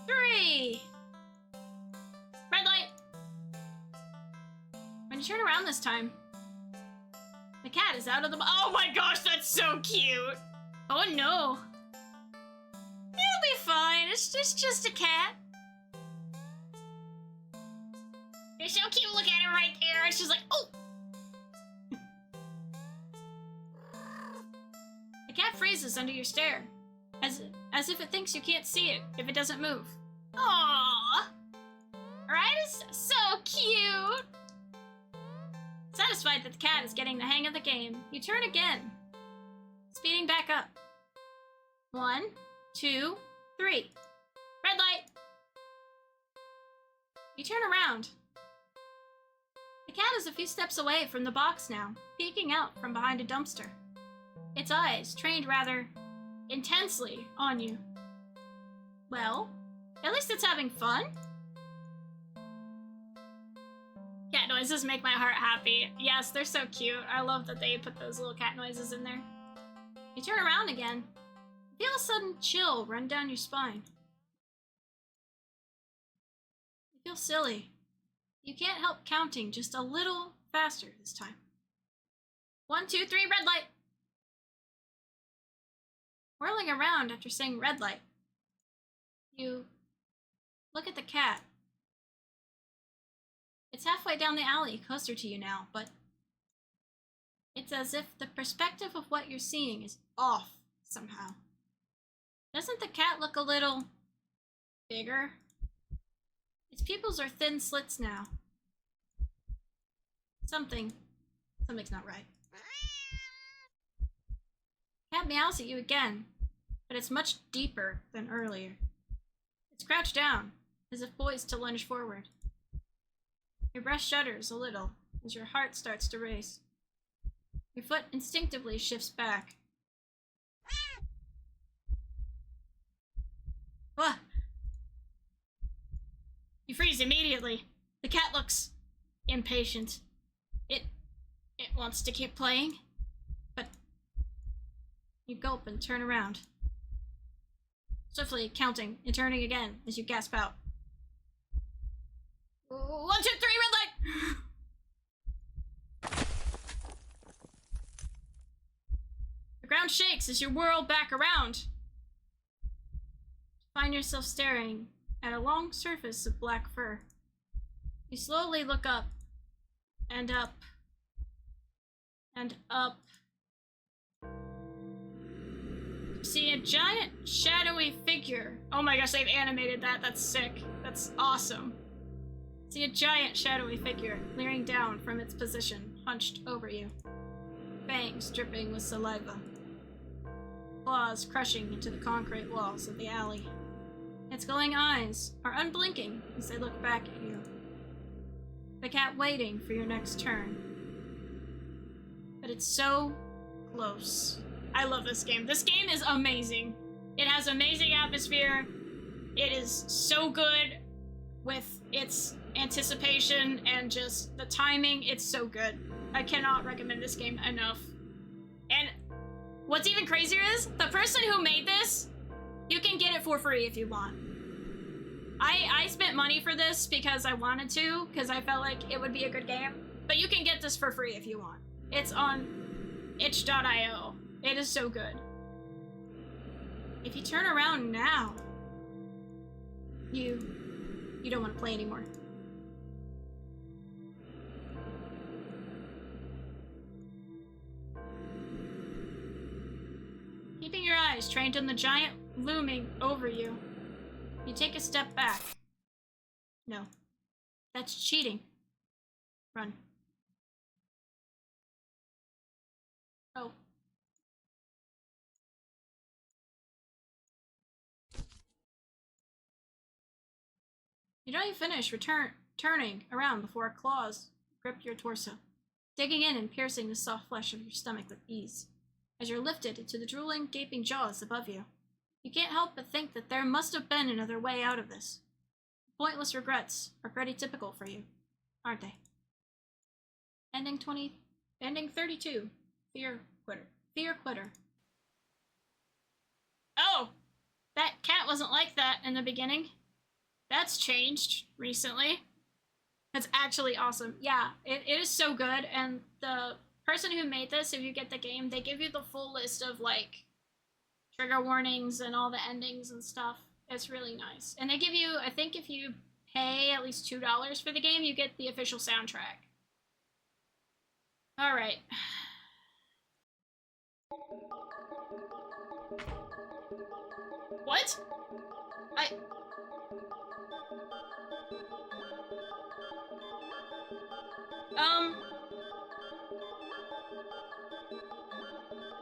3. Red light. When you turn around this time, the cat is out of the oh my gosh, that's so cute. Oh no. It'll be fine. It's just a cat. You're so cute. Look at it right there. And she's like, oh. The cat freezes under your stare, as if it thinks you can't see it if it doesn't move. Aww. Right? It's so cute. Satisfied that the cat is getting the hang of the game, you turn again, speeding back up. 1, 2, 3. Red light. You turn around. The cat is a few steps away from the box now, peeking out from behind a dumpster. Its eyes trained rather intensely on you. Well, at least it's having fun. Cat noises make my heart happy. Yes, they're so cute. I love that they put those little cat noises in there. You turn around again. You feel a sudden chill run down your spine. You feel silly. You can't help counting just a little faster this time. 1, 2, 3, red light. Whirling around after saying red light, you look at the cat. It's halfway down the alley, closer to you now, but it's as if the perspective of what you're seeing is off somehow. Doesn't the cat look a little bigger? Its pupils are thin slits now. Something's not right. Cat meows at you again, but it's much deeper than earlier. It's crouched down, as if poised to lunge forward. Your breast shudders a little as your heart starts to race. Your foot instinctively shifts back. Ah! You freeze immediately. The cat looks impatient. It wants to keep playing, but you gulp and turn around. Swiftly counting and turning again as you gasp out. 1, 2, 3, red light! The ground shakes as you whirl back around. Find yourself staring at a long surface of black fur. You slowly look up and up and up. You see a giant shadowy figure. Oh my gosh, they've animated that. That's sick. That's awesome. See a giant shadowy figure leering down from its position, hunched over you. Fangs dripping with saliva. Claws crushing into the concrete walls of the alley. Its glowing eyes are unblinking as they look back at you. The cat waiting for your next turn. But it's so close. I love this game. This game is amazing. It has amazing atmosphere. It is so good with its anticipation and just the timing. It's so good. I cannot recommend this game enough. And what's even crazier is the person who made this, you can get it for free if you want. I spent money for this because I wanted to, because I felt like it would be a good game. But you can get this for free if you want. It's on itch.io. It is so good. If you turn around now, you don't want to play anymore. Keeping your eyes trained on the giant looming over you, you take a step back. No, that's cheating. Run. Oh. You don't even finish turning around before claws grip your torso, digging in and piercing the soft flesh of your stomach with ease. As you're lifted into the drooling, gaping jaws above you, you can't help but think that there must have been another way out of this. Pointless regrets are pretty typical for you, aren't they? Ending 32. Fear quitter. Oh! That cat wasn't like that in the beginning. That's changed recently. That's actually awesome. Yeah, it is so good, and the person who made this, if you get the game, they give you the full list of, like, trigger warnings and all the endings and stuff. It's really nice. And they give you, I think if you pay at least $2 for the game, you get the official soundtrack. Alright. What?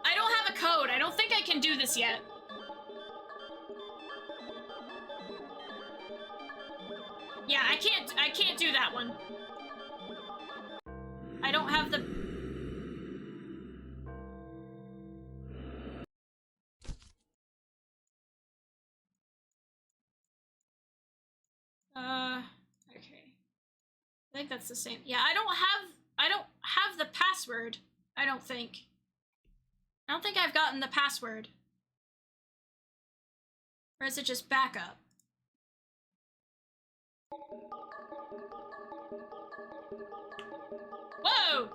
I don't have a code. I don't think I can do this yet. Yeah, I can't do that one. I don't have the... Okay. I think that's the same. Yeah, I don't have the password, I don't think. I don't think I've gotten the password. Or is it just backup? Whoa!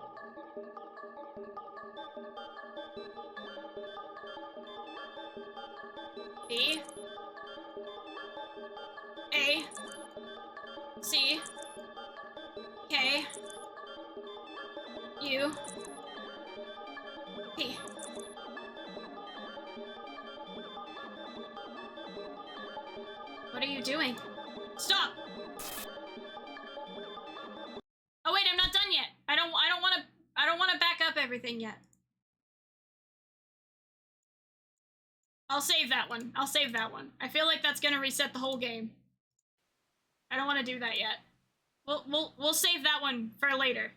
B A C K U P. are you doing? Stop! Oh wait, I'm not done yet. I don't want to back up everything yet. I'll save that one. I'll save that one. I feel like that's gonna reset the whole game. I don't want to do that yet. We'll save that one for later.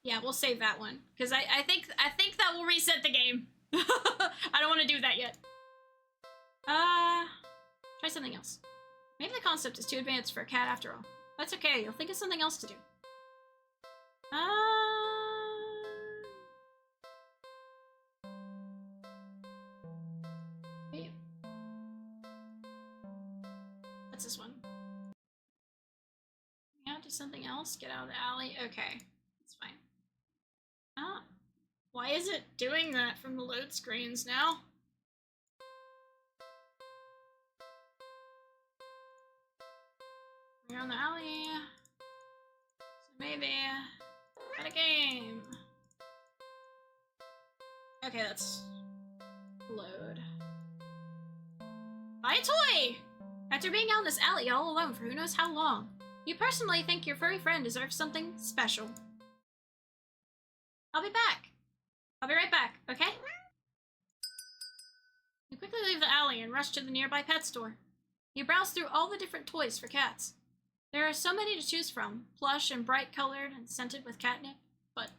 Yeah, we'll save that one because I think that will reset the game. I don't want to do that yet. Try something else. Maybe the concept is too advanced for a cat after all. That's okay. You'll think of something else to do. Wait. What's this one? Yeah, do something else. Get out of the alley. Okay, that's fine. Why is it doing that from the load screens now? We're on the alley. So maybe at a game. Okay, let's load. Buy a toy! After being out in this alley all alone for who knows how long, you personally think your furry friend deserves something special. I'll be back. I'll be right back, okay? You quickly leave the alley and rush to the nearby pet store. You browse through all the different toys for cats. There are so many to choose from, plush and bright-colored and scented with catnip, but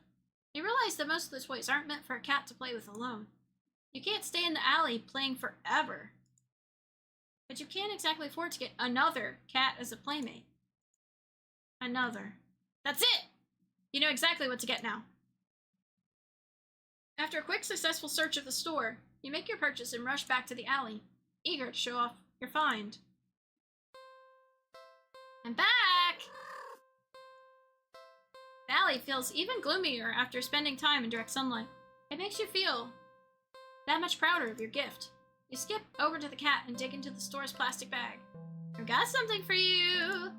you realize that most of the toys aren't meant for a cat to play with alone. You can't stay in the alley playing forever. But you can't exactly afford to get another cat as a playmate. Another. That's it! You know exactly what to get now. After a quick, successful search of the store, you make your purchase and rush back to the alley, eager to show off your find. I'm back! The alley feels even gloomier after spending time in direct sunlight. It makes you feel that much prouder of your gift. You skip over to the cat and dig into the store's plastic bag. I've got something for you!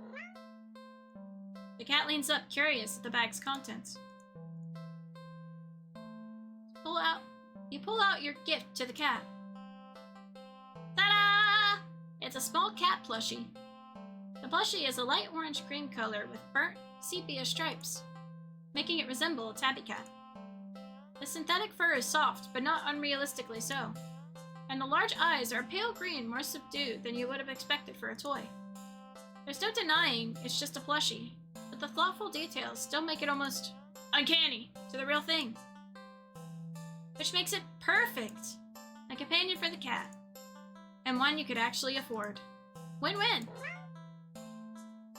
The cat leans up, curious at the bag's contents. You pull out your gift to the cat. Ta-da! It's a small cat plushie. The plushie is a light orange cream color with burnt sepia stripes, making it resemble a tabby cat. The synthetic fur is soft, but not unrealistically so, and the large eyes are pale green, more subdued than you would have expected for a toy. There's no denying it's just a plushie, but the thoughtful details still make it almost uncanny to the real thing, which makes it perfect, a companion for the cat, and one you could actually afford. Win-win!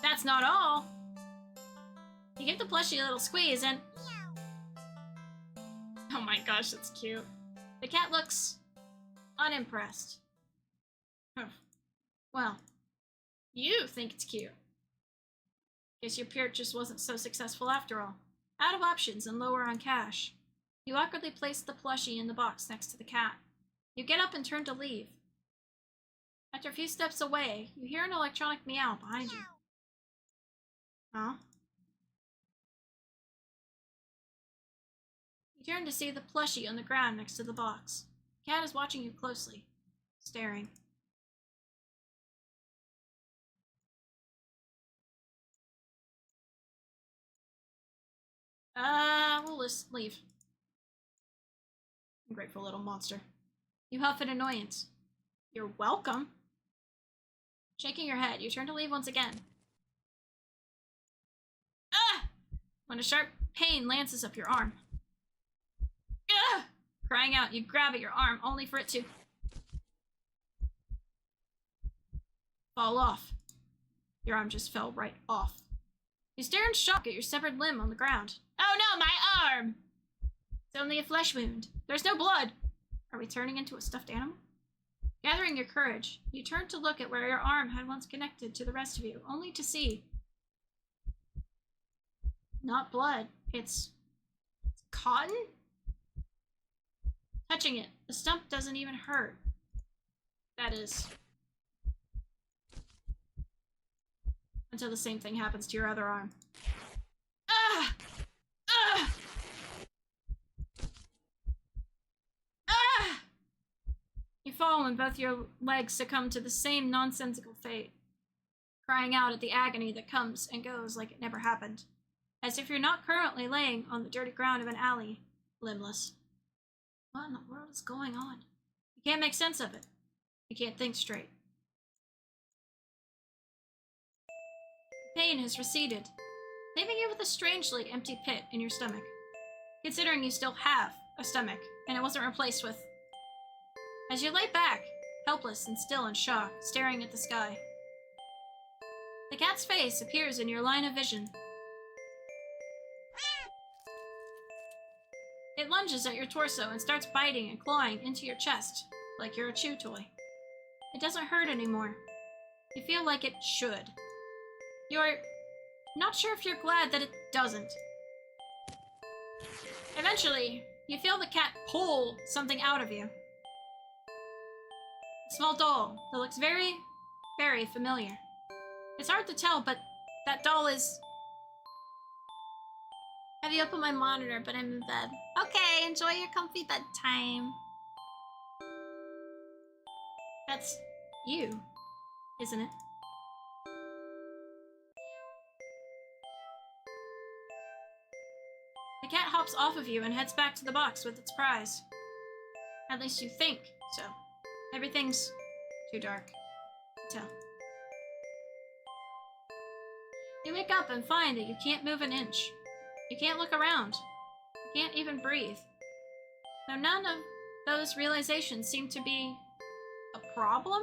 That's not all! You give the plushie a little squeeze and... Oh my gosh, that's cute. The cat looks unimpressed. Well, you think it's cute. Guess your purchase wasn't so successful after all. Out of options and lower on cash. You awkwardly place the plushie in the box next to the cat. You get up and turn to leave. After a few steps away, you hear an electronic meow behind you. Huh? You turn to see the plushie on the ground next to the box. The cat is watching you closely, staring. We'll just leave. Ungrateful little monster. You huff in annoyance. You're welcome. Shaking your head, you turn to leave once again. Ah! When a sharp pain lances up your arm. Ah! Crying out, you grab at your arm, only for it to fall off. Your arm just fell right off. You stare in shock at your severed limb on the ground. Oh no, my arm! It's only a flesh wound. There's no blood. Are we turning into a stuffed animal? Gathering your courage, you turn to look at where your arm had once connected to the rest of you, only to see... not blood. It's cotton? Touching it, the stump doesn't even hurt. That is... until the same thing happens to your other arm. Ah! Ah! Ah! fall when both your legs succumb to the same nonsensical fate, crying out at the agony that comes and goes like it never happened, as if you're not currently laying on the dirty ground of an alley, limbless. What in the world is going on? You can't make sense of it. You can't think straight. The pain has receded, leaving you with a strangely empty pit in your stomach, considering you still have a stomach, and it wasn't replaced with. As you lay back, helpless and still in shock, staring at the sky, the cat's face appears in your line of vision. It lunges at your torso and starts biting and clawing into your chest, like you're a chew toy. It doesn't hurt anymore. You feel like it should. You're not sure if you're glad that it doesn't. Eventually, you feel the cat pull something out of you. A small doll that looks very, very familiar. It's hard to tell, but that doll is... Have you opened my monitor, but I'm in bed. Okay, enjoy your comfy bedtime. That's you, isn't it? The cat hops off of you and heads back to the box with its prize. At least you think so. Everything's too dark to tell. You wake up and find that you can't move an inch. You can't look around. You can't even breathe. Though none of those realizations seem to be a problem.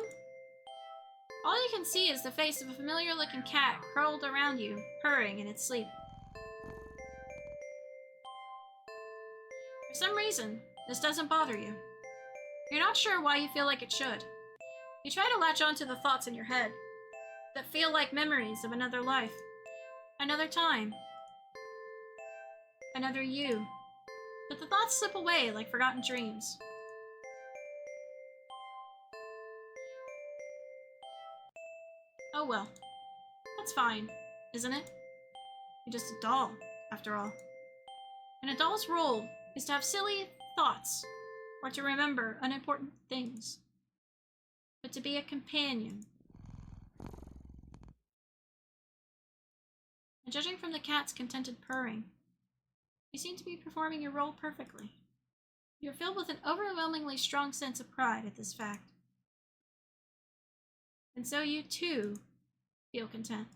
All you can see is the face of a familiar-looking cat curled around you, purring in its sleep. For some reason, this doesn't bother you. You're not sure why you feel like it should. You try to latch onto the thoughts in your head that feel like memories of another life, another time, another you. But the thoughts slip away like forgotten dreams. Oh well. That's fine, isn't it? You're just a doll, after all. And a doll's role is to have silly thoughts, or to remember unimportant things. But to be a companion. And judging from the cat's contented purring, you seem to be performing your role perfectly. You're filled with an overwhelmingly strong sense of pride at this fact. And so you, too, feel content.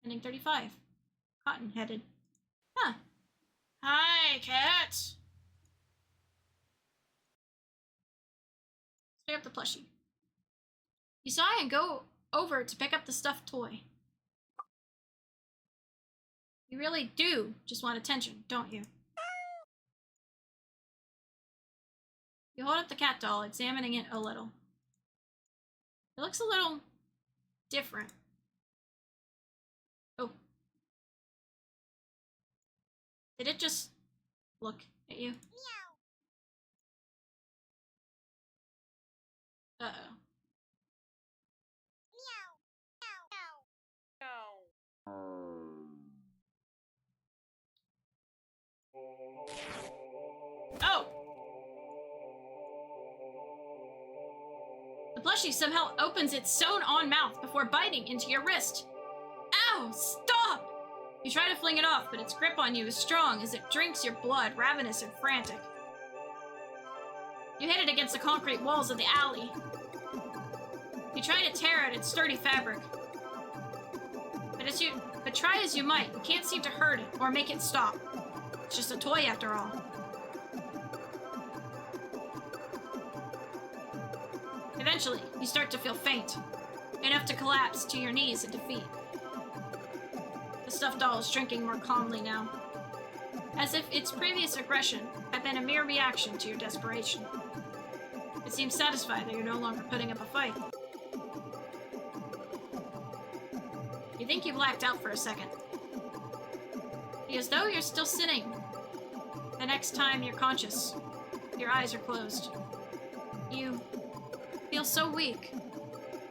Ending 35. Cotton-headed. Huh. Hi, cat! Pick up the plushie. You sigh and go over to pick up the stuffed toy. You really do just want attention, don't you? You hold up the cat doll, examining it a little. It looks a little different. Oh. Did it just look at you? Uh-oh. Oh! The plushie somehow opens its sewn-on mouth before biting into your wrist. Ow! Stop! You try to fling it off, but its grip on you is strong as it drinks your blood, ravenous and frantic. You hit it against the concrete walls of the alley. You try to tear at its sturdy fabric. But try as you might, you can't seem to hurt it or make it stop. It's just a toy after all. Eventually, you start to feel faint, enough to collapse to your knees in defeat. The stuffed doll is drinking more calmly now, as if its previous aggression had been a mere reaction to your desperation. It seems satisfied that you're no longer putting up a fight. You think you blacked out for a second. As though you're still sitting. The next time you're conscious, your eyes are closed. You feel so weak.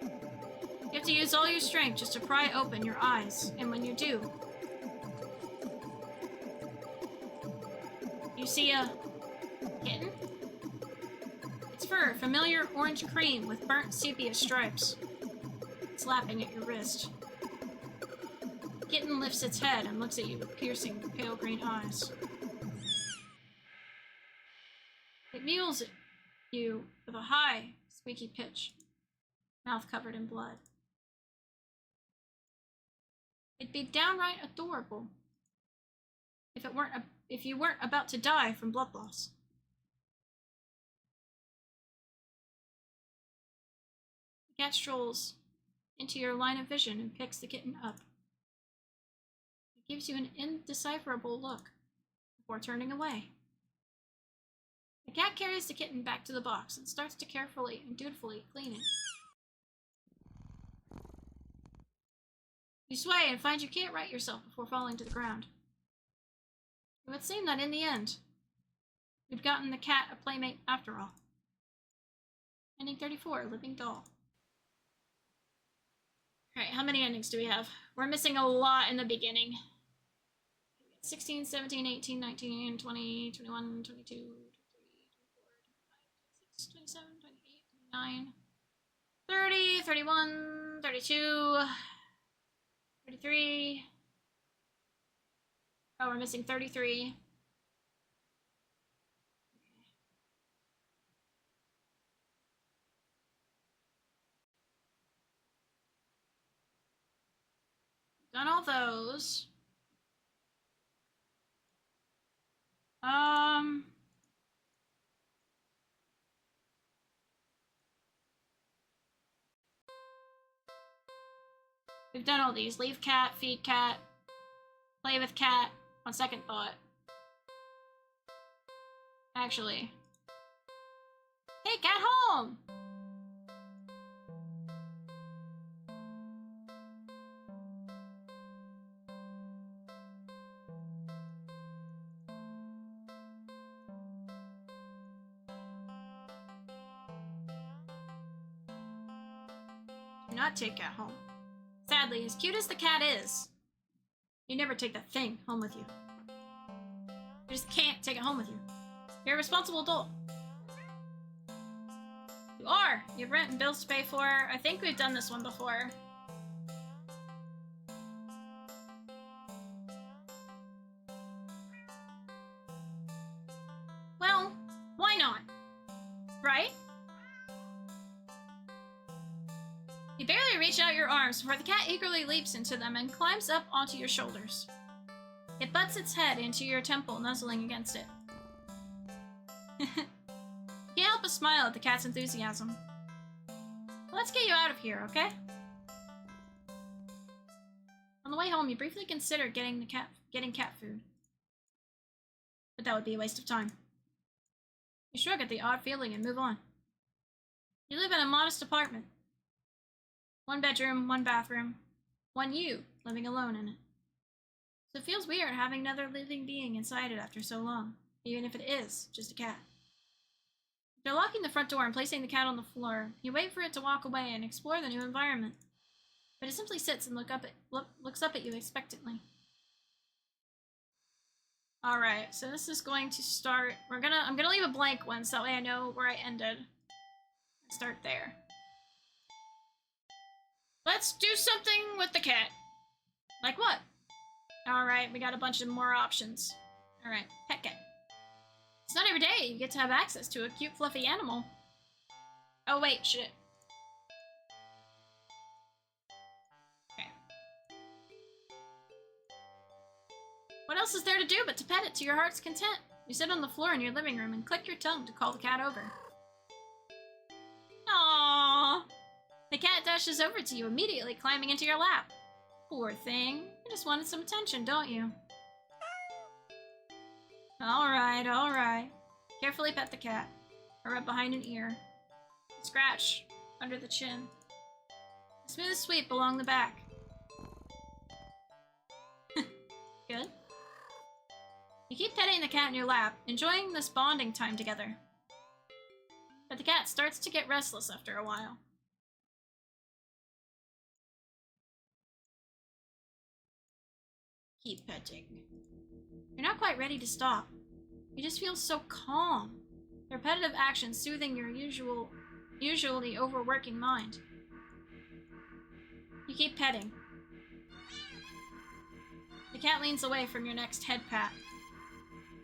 You have to use all your strength just to pry open your eyes, and when you do, you see a kitten? fur, familiar orange cream with burnt sepia stripes. Slapping at your wrist. The kitten lifts its head and looks at you with piercing, pale green eyes. It mews at you with a high, squeaky pitch, mouth covered in blood. It'd be downright adorable if you weren't about to die from blood loss. The cat strolls into your line of vision and picks the kitten up. It gives you an indecipherable look before turning away. The cat carries the kitten back to the box and starts to carefully and dutifully clean it. You sway and find you can't right yourself before falling to the ground. It would seem that in the end, you'd gotten the cat a playmate after all. Ending 34, Living Doll. Alright, how many endings do we have? We're missing a lot in the beginning. 16, 17, 18, 19, 20, 21, 22, 23, 24, 25, 26, 27, 28, 29, 30, 31, 32, 33. Oh, we're missing 33. Done all those. We've done all these. Leave cat, feed cat, play with cat, on second thought. Actually. Take cat home! Do not take cat home. Sadly, as cute as the cat is, you never take that thing home with you. You just can't take it home with you. You're a responsible adult. You are! You have rent and bills to pay for. I think we've done this one before. Well, why not? Right? You barely reach out your arms before the cat eagerly leaps into them and climbs up onto your shoulders. It butts its head into your temple, nuzzling against it. You can't help but smile at the cat's enthusiasm. Let's get you out of here, okay? On the way home, you briefly consider getting cat food. But that would be a waste of time. You shrug at the odd feeling and move on. You live in a modest apartment. 1 bedroom, 1 bathroom, 1 you living alone in it. So it feels weird having another living being inside it after so long, even if it is just a cat. After locking the front door and placing the cat on the floor, you wait for it to walk away and explore the new environment. But it simply sits and looks up at you expectantly. Alright, so this is going to start... I'm gonna leave a blank one so that way I know where I ended. Start there. Let's do something with the cat. Like what? Alright, we got a bunch of more options. Alright, pet cat. It's not every day you get to have access to a cute, fluffy animal. Oh wait, shit. Okay. What else is there to do but to pet it to your heart's content? You sit on the floor in your living room and click your tongue to call the cat over. Aww. The cat dashes over to you, immediately climbing into your lap. Poor thing. You just wanted some attention, don't you? Alright, alright. Carefully pet the cat. Or rub behind an ear. Scratch under the chin. A smooth sweep along the back. Good. You keep petting the cat in your lap, enjoying this bonding time together. But the cat starts to get restless after a while. Keep petting. You're not quite ready to stop. You just feel so calm. The repetitive actions soothing your usually overworking mind. You keep petting. The cat leans away from your next head pat.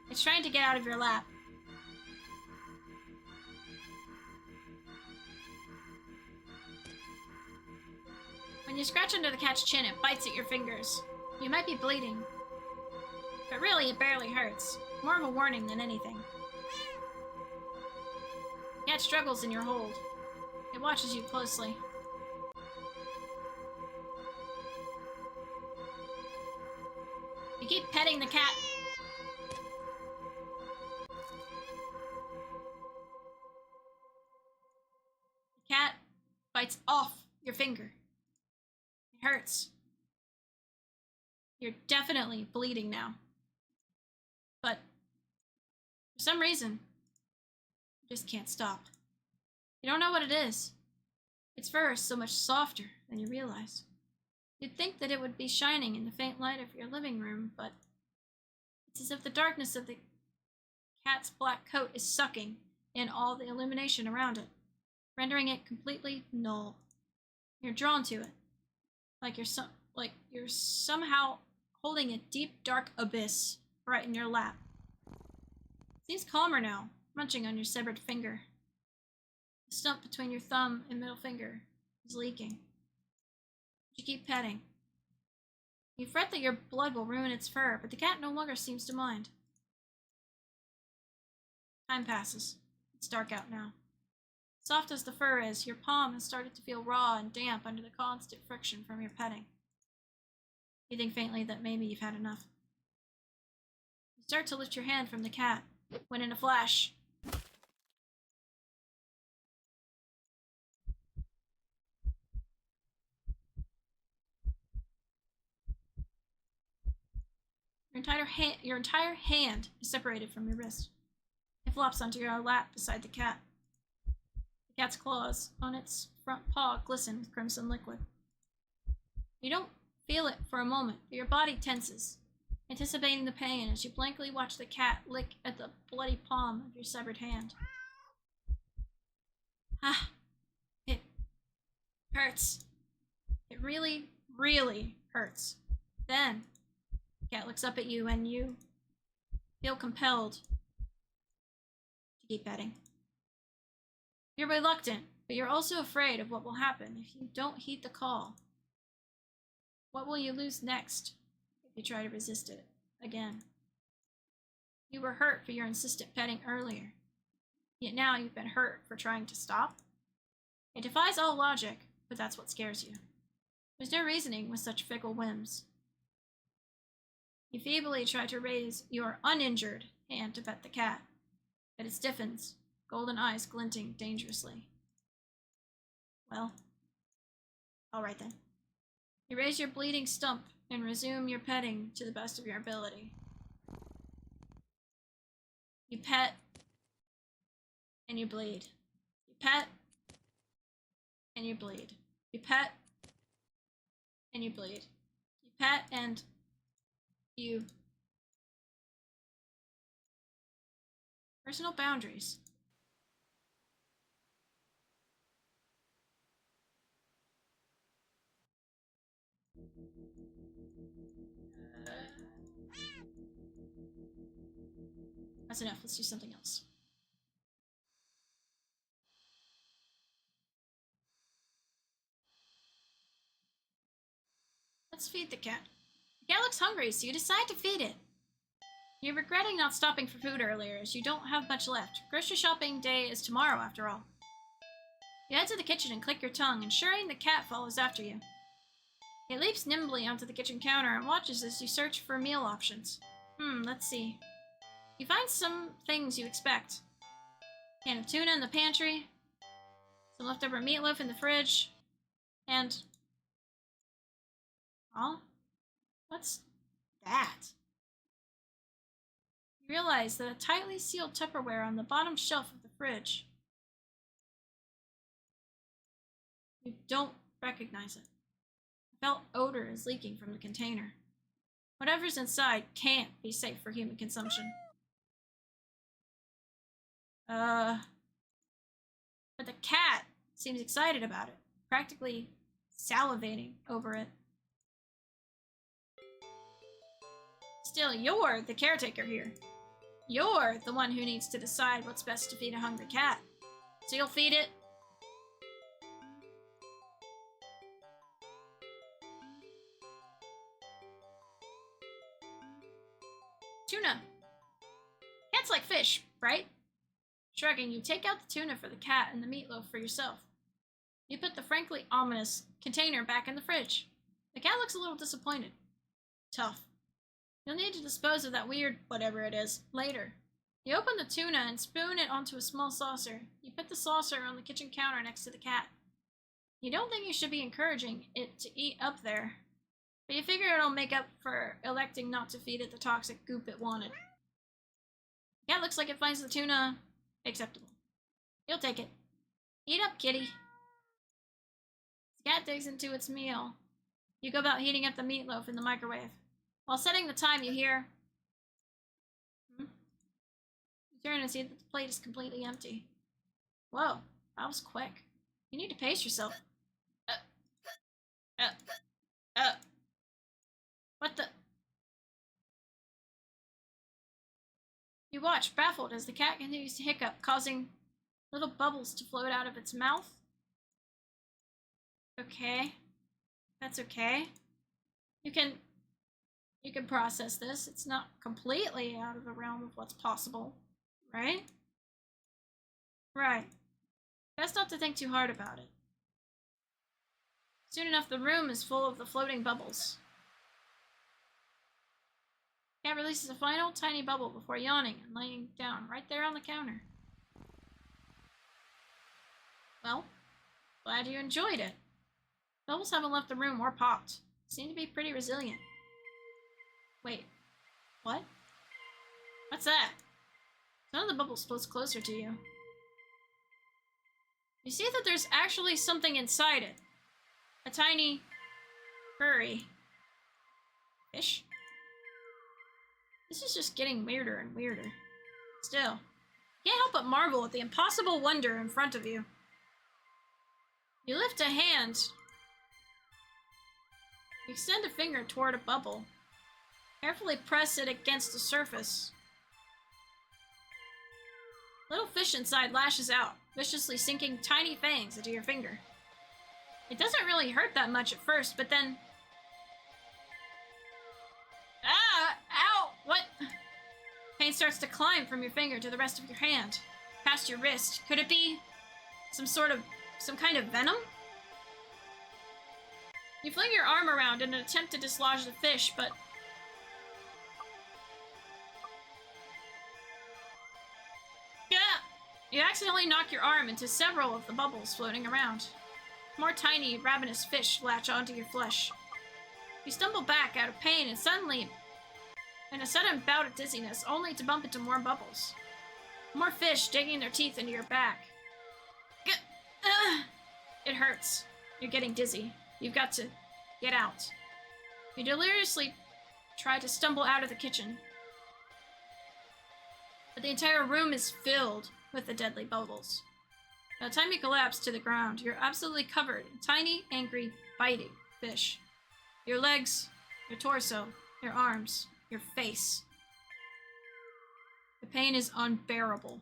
It's trying to get out of your lap. When you scratch under the cat's chin, it bites at your fingers. You might be bleeding, but really it barely hurts. More of a warning than anything. The cat struggles in your hold. It watches you closely. You keep petting the cat. The cat bites off your finger. It hurts. You're definitely bleeding now. But for some reason, you just can't stop. You don't know what it is. Its fur is so much softer than you realize. You'd think that it would be shining in the faint light of your living room, but it's as if the darkness of the cat's black coat is sucking in all the illumination around it, rendering it completely null. You're drawn to it, like you're somehow holding a deep, dark abyss right in your lap. It seems calmer now, munching on your severed finger. The stump between your thumb and middle finger is leaking. You keep petting. You fret that your blood will ruin its fur, but the cat no longer seems to mind. Time passes. It's dark out now. Soft as the fur is, your palm has started to feel raw and damp under the constant friction from your petting. You think faintly that maybe you've had enough. You start to lift your hand from the cat, when in a flash, your entire hand is separated from your wrist. It flops onto your lap beside the cat. The cat's claws on its front paw glisten with crimson liquid. You don't feel it for a moment, but your body tenses, anticipating the pain as you blankly watch the cat lick at the bloody palm of your severed hand. Ah, it hurts. It really, really hurts. Then, the cat looks up at you and you feel compelled to keep petting. You're reluctant, but you're also afraid of what will happen if you don't heed the call. What will you lose next if you try to resist it again? You were hurt for your insistent petting earlier, yet now you've been hurt for trying to stop. It defies all logic, but that's what scares you. There's no reasoning with such fickle whims. You feebly try to raise your uninjured hand to pet the cat, but it stiffens, golden eyes glinting dangerously. Well, all right then. You raise your bleeding stump and resume your petting to the best of your ability. You pet, and you bleed. You pet, and you bleed. You pet, and you bleed. You pet, and you... Personal boundaries. That's enough. Let's do something else. Let's feed the cat. The cat looks hungry, so you decide to feed it. You're regretting not stopping for food earlier, as you don't have much left. Grocery shopping day is tomorrow, after all. You head to the kitchen and click your tongue, ensuring the cat follows after you. It leaps nimbly onto the kitchen counter and watches as you search for meal options. Let's see. You find some things you expect. A can of tuna in the pantry, some leftover meatloaf in the fridge, and... Oh? What's that? You realize that a tightly sealed Tupperware on the bottom shelf of the fridge. You don't recognize it. A felt odor is leaking from the container. Whatever's inside can't be safe for human consumption. But the cat seems excited about it, practically salivating over it. Still, you're the caretaker here. You're the one who needs to decide what's best to feed a hungry cat. So you'll feed it. Tuna. Cats like fish, right? Shrugging, you take out the tuna for the cat and the meatloaf for yourself. You put the frankly ominous container back in the fridge. The cat looks a little disappointed. Tough. You'll need to dispose of that weird whatever it is later. You open the tuna and spoon it onto a small saucer. You put the saucer on the kitchen counter next to the cat. You don't think you should be encouraging it to eat up there, but you figure it'll make up for electing not to feed it the toxic goop it wanted. The cat looks like it finds the tuna acceptable. You'll take it. Eat up, kitty. The cat digs into its meal. You go about heating up the meatloaf in the microwave. While setting the time, you hear... You turn and see that the plate is completely empty. Whoa, that was quick. You need to pace yourself. What the... You watch, baffled, as the cat continues to hiccup, causing little bubbles to float out of its mouth. Okay. That's okay. You can process this. It's not completely out of the realm of what's possible, right? Right. Best not to think too hard about it. Soon enough, the room is full of the floating bubbles. Cat releases a final tiny bubble before yawning and laying down right there on the counter. Well, glad you enjoyed it. Bubbles haven't left the room or popped. Seem to be pretty resilient. Wait, what? What's that? None of the bubbles floats closer to you. You see that there's actually something inside it. A tiny, furry fish. This is just getting weirder and weirder. Still, can't help but marvel at the impossible wonder in front of you. You lift a hand. You extend a finger toward a bubble. Carefully press it against the surface. Little fish inside lashes out, viciously sinking tiny fangs into your finger. It doesn't really hurt that much at first, but then... Ow! What? Pain starts to climb from your finger to the rest of your hand, past your wrist. Could it be some kind of venom? You fling your arm around in an attempt to dislodge the fish, but... You accidentally knock your arm into several of the bubbles floating around. More tiny, ravenous fish latch onto your flesh. You stumble back out of pain and suddenly, in a sudden bout of dizziness, only to bump into more bubbles. More fish digging their teeth into your back. It hurts. You're getting dizzy. You've got to get out. You deliriously try to stumble out of the kitchen, but the entire room is filled with the deadly bubbles. By the time you collapse to the ground, you're absolutely covered in tiny, angry, biting fish. Your legs, your torso, your arms, your face. The pain is unbearable.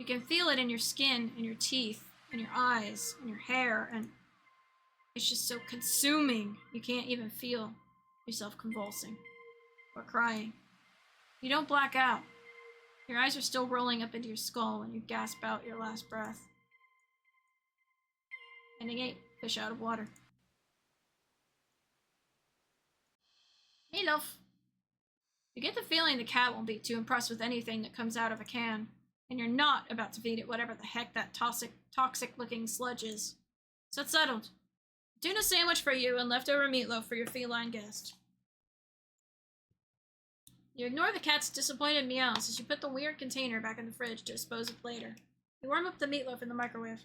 You can feel it in your skin, in your teeth, in your eyes, in your hair, and it's just so consuming you can't even feel yourself convulsing or crying. You don't black out. Your eyes are still rolling up into your skull when you gasp out your last breath. Ending 8. Fish out of water. Hey, love. You get the feeling the cat won't be too impressed with anything that comes out of a can, and you're not about to feed it whatever the heck that toxic-looking sludge is. So it's settled. Tuna sandwich for you and leftover meatloaf for your feline guest. You ignore the cat's disappointed meows as you put the weird container back in the fridge to dispose of later. You warm up the meatloaf in the microwave.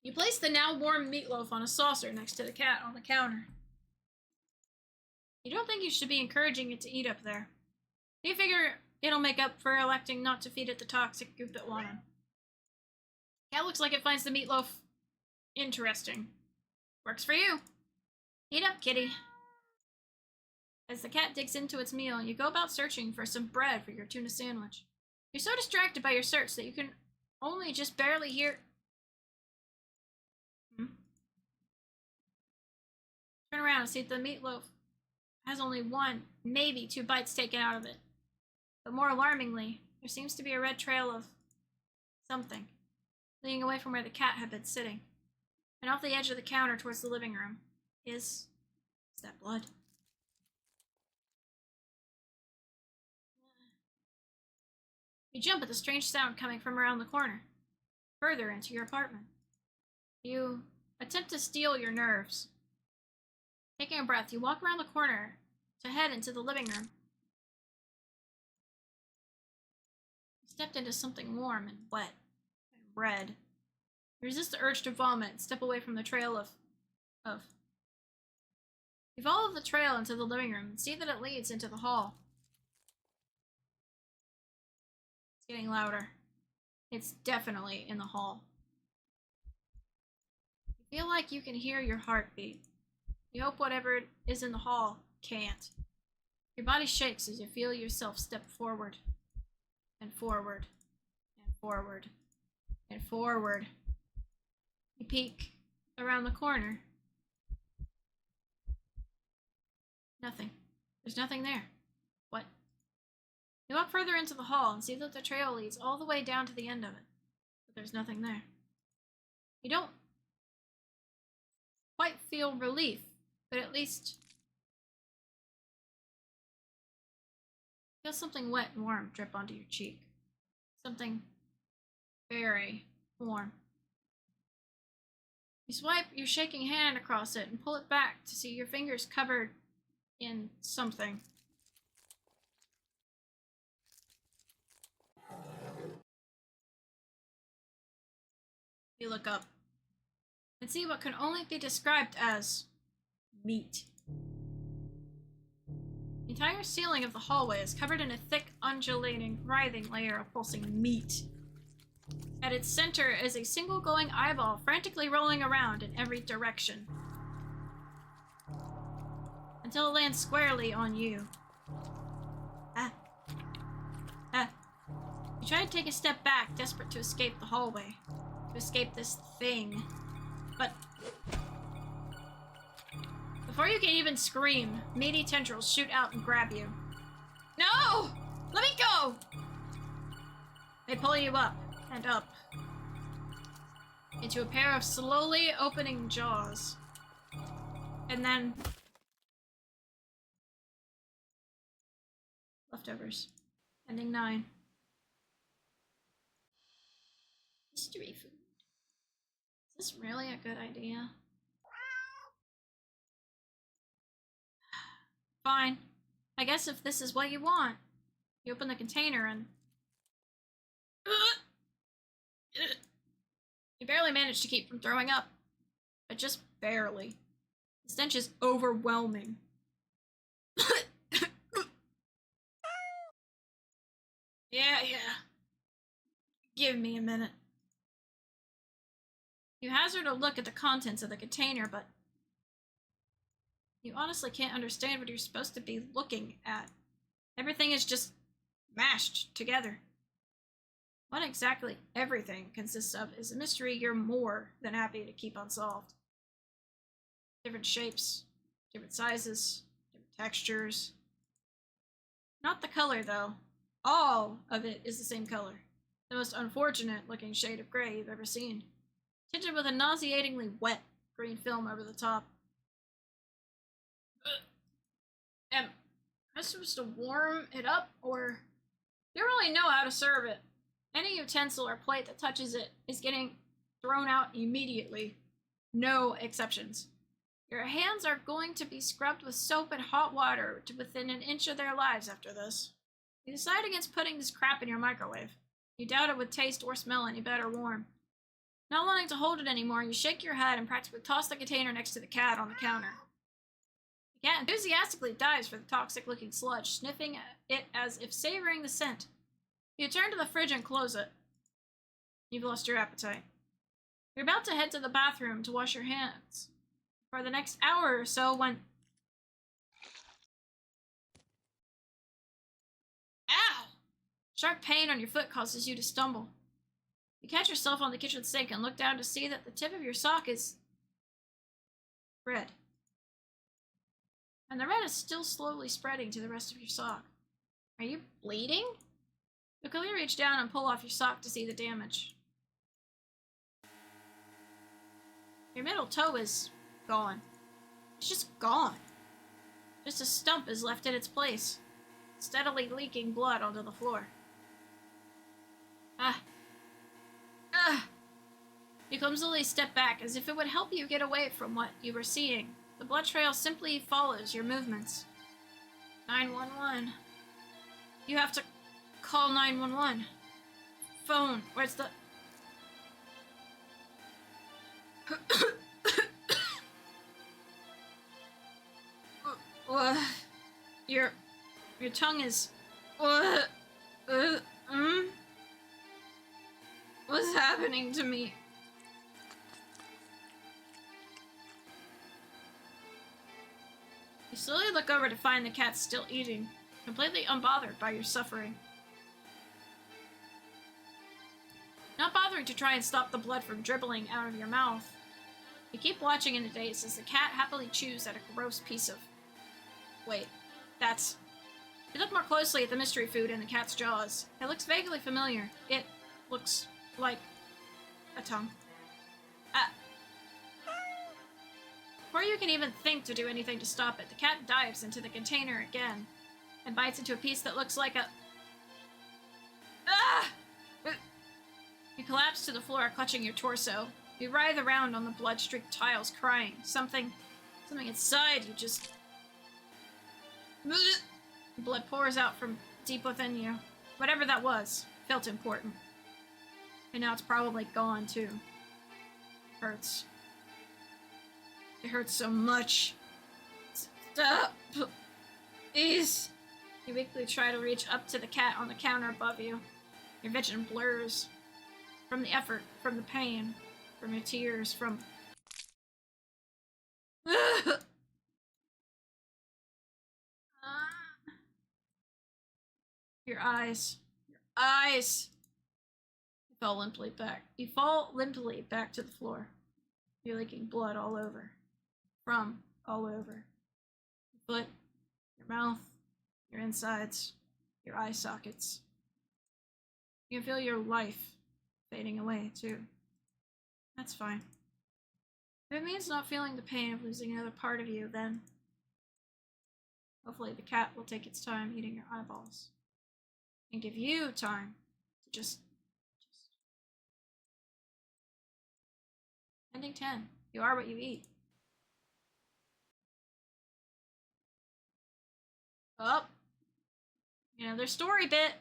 You place the now warm meatloaf on a saucer next to the cat on the counter. You don't think you should be encouraging it to eat up there. You figure it'll make up for electing not to feed it the toxic goop it wanted. Cat looks like it finds the meatloaf interesting. Works for you. Eat up, kitty. As the cat digs into its meal, you go about searching for some bread for your tuna sandwich. You're so distracted by your search that you can only just barely hear... Turn around and see that the meatloaf has only 1, maybe 2 bites taken out of it. But more alarmingly, there seems to be a red trail of something, leading away from where the cat had been sitting, and off the edge of the counter towards the living room. Is that blood? You jump at the strange sound coming from around the corner, further into your apartment. You attempt to steel your nerves. Taking a breath, you walk around the corner to head into the living room. You stepped into something warm and wet and red. You resist the urge to vomit and step away from the trail of... You follow the trail into the living room and see that it leads into the hall. It's getting louder. It's definitely in the hall. You feel like you can hear your heartbeat. You hope whatever is in the hall can't. Your body shakes as you feel yourself step forward, and forward, and forward, and forward. You peek around the corner. Nothing. There's nothing there. What? You walk further into the hall and see that the trail leads all the way down to the end of it, but there's nothing there. You don't quite feel relief, but at least feel something wet and warm drip onto your cheek. Something very warm. You swipe your shaking hand across it and pull it back to see your fingers covered in something. You look up and see what can only be described as meat. The entire ceiling of the hallway is covered in a thick, undulating, writhing layer of pulsing meat. At its center is a single glowing eyeball frantically rolling around in every direction, until it lands squarely on you. You try to take a step back, desperate to escape the hallway, to escape this thing, but before you can even scream, meaty tendrils shoot out and grab you. No! Let me go! They pull you up and up into a pair of slowly opening jaws. And then leftovers. Ending 9. Mystery food. Is this really a good idea? Fine. I guess if this is what you want. You open the container and... You barely manage to keep from throwing up. But just barely. The stench is overwhelming. Yeah. Give me a minute. You hazard a look at the contents of the container, but you honestly can't understand what you're supposed to be looking at. Everything is just mashed together. What exactly everything consists of is a mystery you're more than happy to keep unsolved. Different shapes, different sizes, different textures. Not the color, though. All of it is the same color. The most unfortunate looking shade of gray you've ever seen. Tinted with a nauseatingly wet green film over the top. Am I supposed to warm it up, or you don't really know how to serve it? Any utensil or plate that touches it is getting thrown out immediately. No exceptions. Your hands are going to be scrubbed with soap and hot water to within an inch of their lives after this. You decide against putting this crap in your microwave. You doubt it would taste or smell any better warm. Not wanting to hold it anymore, you shake your head and practically toss the container next to the cat on the counter. The cat enthusiastically dives for the toxic-looking sludge, sniffing it as if savoring the scent. You turn to the fridge and close it. You've lost your appetite. You're about to head to the bathroom to wash your hands for the next hour or so when... Ow! Sharp pain on your foot causes you to stumble. You catch yourself on the kitchen sink and look down to see that the tip of your sock is red. And the red is still slowly spreading to the rest of your sock. Are you bleeding? You quickly reach down and pull off your sock to see the damage. Your middle toe is gone. It's just gone. Just a stump is left in its place, steadily leaking blood onto the floor. You clumsily step back as if it would help you get away from what you were seeing. The blood trail simply follows your movements. 911. You have to call 911. Phone. Where's the... Your tongue is... What's happening to me? You slowly look over to find the cat still eating, completely unbothered by your suffering. Not bothering to try and stop the blood from dribbling out of your mouth. You keep watching in a daze as the cat happily chews at a gross piece of... Wait, that's... You look more closely at the mystery food in the cat's jaws. It looks vaguely familiar. It looks like a tongue. Before you can even think to do anything to stop it, the cat dives into the container again and bites into a piece that looks like a... You collapse to the floor, clutching your torso. You writhe around on the blood-streaked tiles, crying. Something inside you just... Blood pours out from deep within you. Whatever that was, felt important. And now it's probably gone, too. Hurts. It hurts so much. Stop! Please! You weakly try to reach up to the cat on the counter above you. Your vision blurs. From the effort, from the pain, from your tears, from... Your eyes. Your eyes! You fall limply back. You fall limply back to the floor. You're leaking blood all over. From all over. Your foot, your mouth, your insides, your eye sockets. You can feel your life fading away, too. That's fine. If it means not feeling the pain of losing another part of you, then hopefully the cat will take its time eating your eyeballs. And give you time to just... Ending 10. You are what you eat. Oh. Another story bit.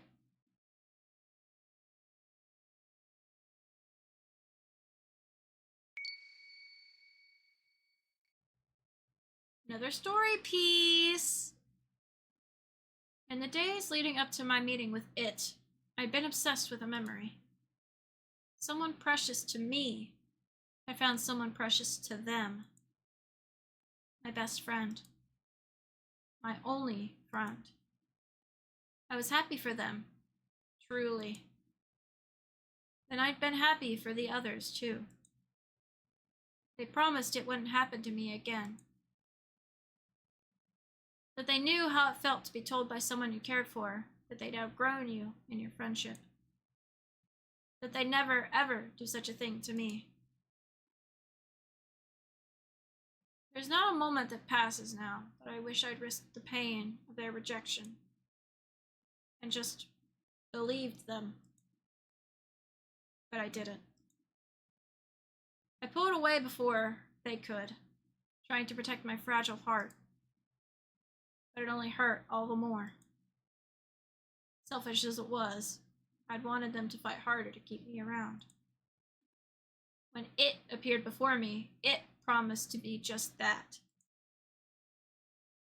Another story piece. In the days leading up to my meeting with it, I'd been obsessed with a memory. Someone precious to me. I found someone precious to them. My best friend. My only friend. I was happy for them. Truly. And I'd been happy for the others, too. They promised it wouldn't happen to me again. That they knew how it felt to be told by someone you cared for that they'd outgrown you in your friendship. That they'd never, ever do such a thing to me. There's not a moment that passes now that I wish I'd risked the pain of their rejection and just believed them. But I didn't. I pulled away before they could, trying to protect my fragile heart. But it only hurt all the more. Selfish as it was, I'd wanted them to fight harder to keep me around. When it appeared before me, it promised to be just that.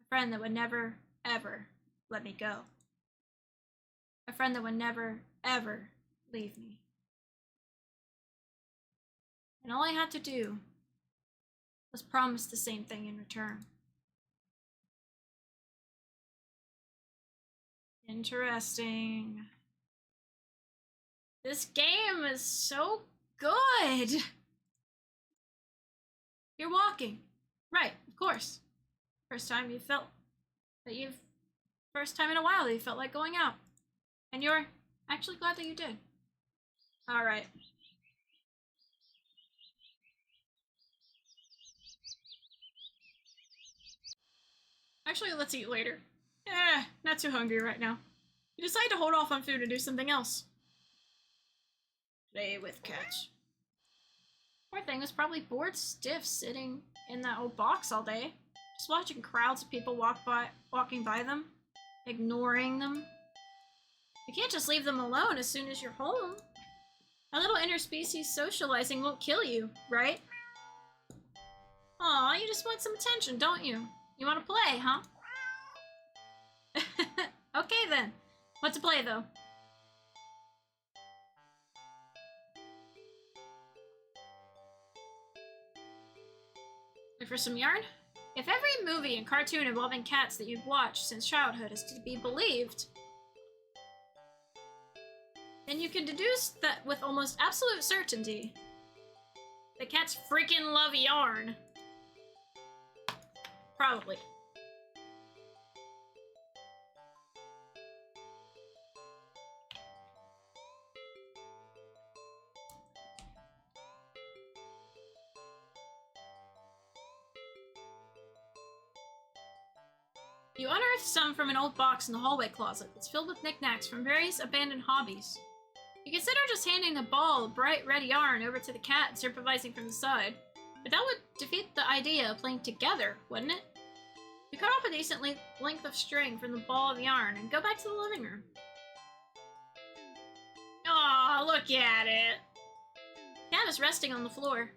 A friend that would never, ever let me go. A friend that would never, ever leave me. And all I had to do was promise the same thing in return. Interesting. This game is so good. You're walking. Right, of course. First time you felt that first time in a while that you felt like going out. And you're actually glad that you did. Alright. Actually, let's eat later. Not too hungry right now. You decide to hold off on food and do something else. Play with cats. Poor thing was probably bored stiff sitting in that old box all day. Just watching crowds of people walking by them. Ignoring them. You can't just leave them alone as soon as you're home. A little interspecies socializing won't kill you, right? Aw, you just want some attention, don't you? You want to play, huh? Okay then. What to play though? Look for some yarn? If every movie and cartoon involving cats that you've watched since childhood is to be believed, then you can deduce that with almost absolute certainty that cats freaking love yarn. Probably. You unearth some from an old box in the hallway closet that's filled with knickknacks from various abandoned hobbies. You consider just handing the ball of bright red yarn over to the cat and supervising from the side, but that would defeat the idea of playing together, wouldn't it? You cut off a decent length of string from the ball of yarn and go back to the living room. Aw, look at it! The cat is resting on the floor.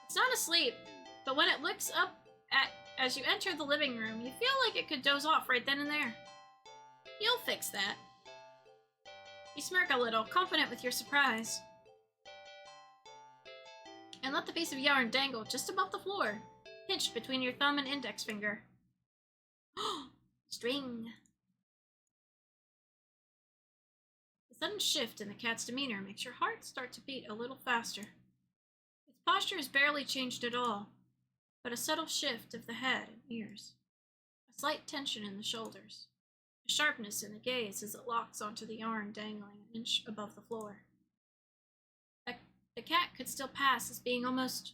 It's not asleep, but when it looks up as you enter the living room, you feel like it could doze off right then and there. You'll fix that. You smirk a little, confident with your surprise. And let the piece of yarn dangle just above the floor, pinched between your thumb and index finger. String. The sudden shift in the cat's demeanor makes your heart start to beat a little faster. Its posture is barely changed at all, but a subtle shift of the head and ears. A slight tension in the shoulders. A sharpness in the gaze as it locks onto the yarn dangling an inch above the floor. The cat could still pass as being almost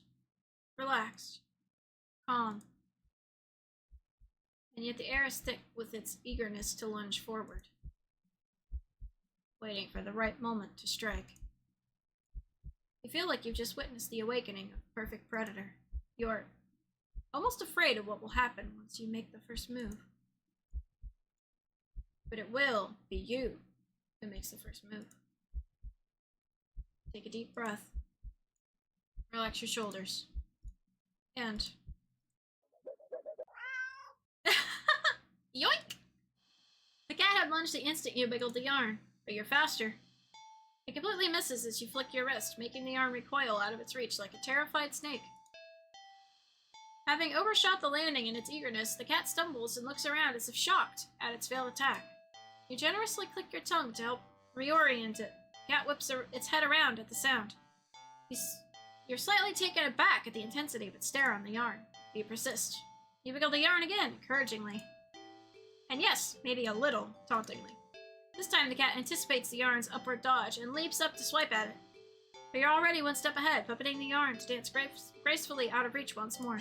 relaxed, calm, and yet the air is thick with its eagerness to lunge forward, waiting for the right moment to strike. You feel like you've just witnessed the awakening of a perfect predator. You're almost afraid of what will happen once you make the first move. But it will be you who makes the first move. Take a deep breath. Relax your shoulders. And... Yoink! The cat had lunged the instant you wiggled the yarn, but you're faster. It completely misses as you flick your wrist, making the yarn recoil out of its reach like a terrified snake. Having overshot the landing in its eagerness, the cat stumbles and looks around as if shocked at its failed attack. You generously click your tongue to help reorient it. The cat whips its head around at the sound. You're slightly taken aback at the intensity of its stare on the yarn. You persist. You wiggle the yarn again, encouragingly. And yes, maybe a little tauntingly. This time the cat anticipates the yarn's upward dodge and leaps up to swipe at it. But you're already one step ahead, puppeting the yarn to dance gracefully out of reach once more.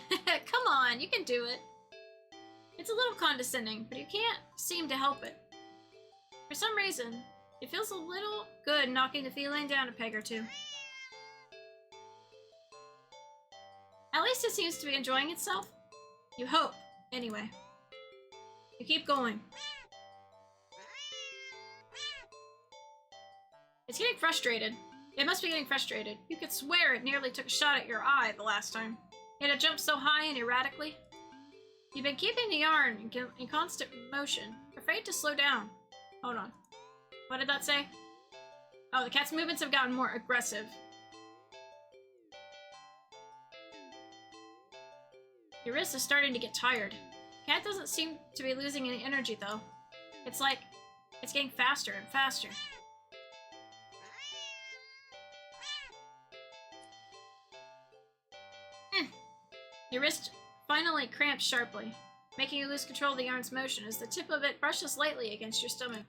Come on, you can do it. It's a little condescending, but you can't seem to help it. For some reason, it feels a little good knocking the feline down a peg or two. At least it seems to be enjoying itself. You hope, anyway. You keep going. It's getting frustrated. It must be getting frustrated. You could swear it nearly took a shot at your eye the last time. It had jumped so high and erratically. You've been keeping the yarn in constant motion, afraid to slow down. Hold on. What did that say? Oh, the cat's movements have gotten more aggressive. Your wrist is starting to get tired. The cat doesn't seem to be losing any energy, though. It's like it's getting faster and faster. Your wrist finally cramps sharply, making you lose control of the yarn's motion as the tip of it brushes lightly against your stomach.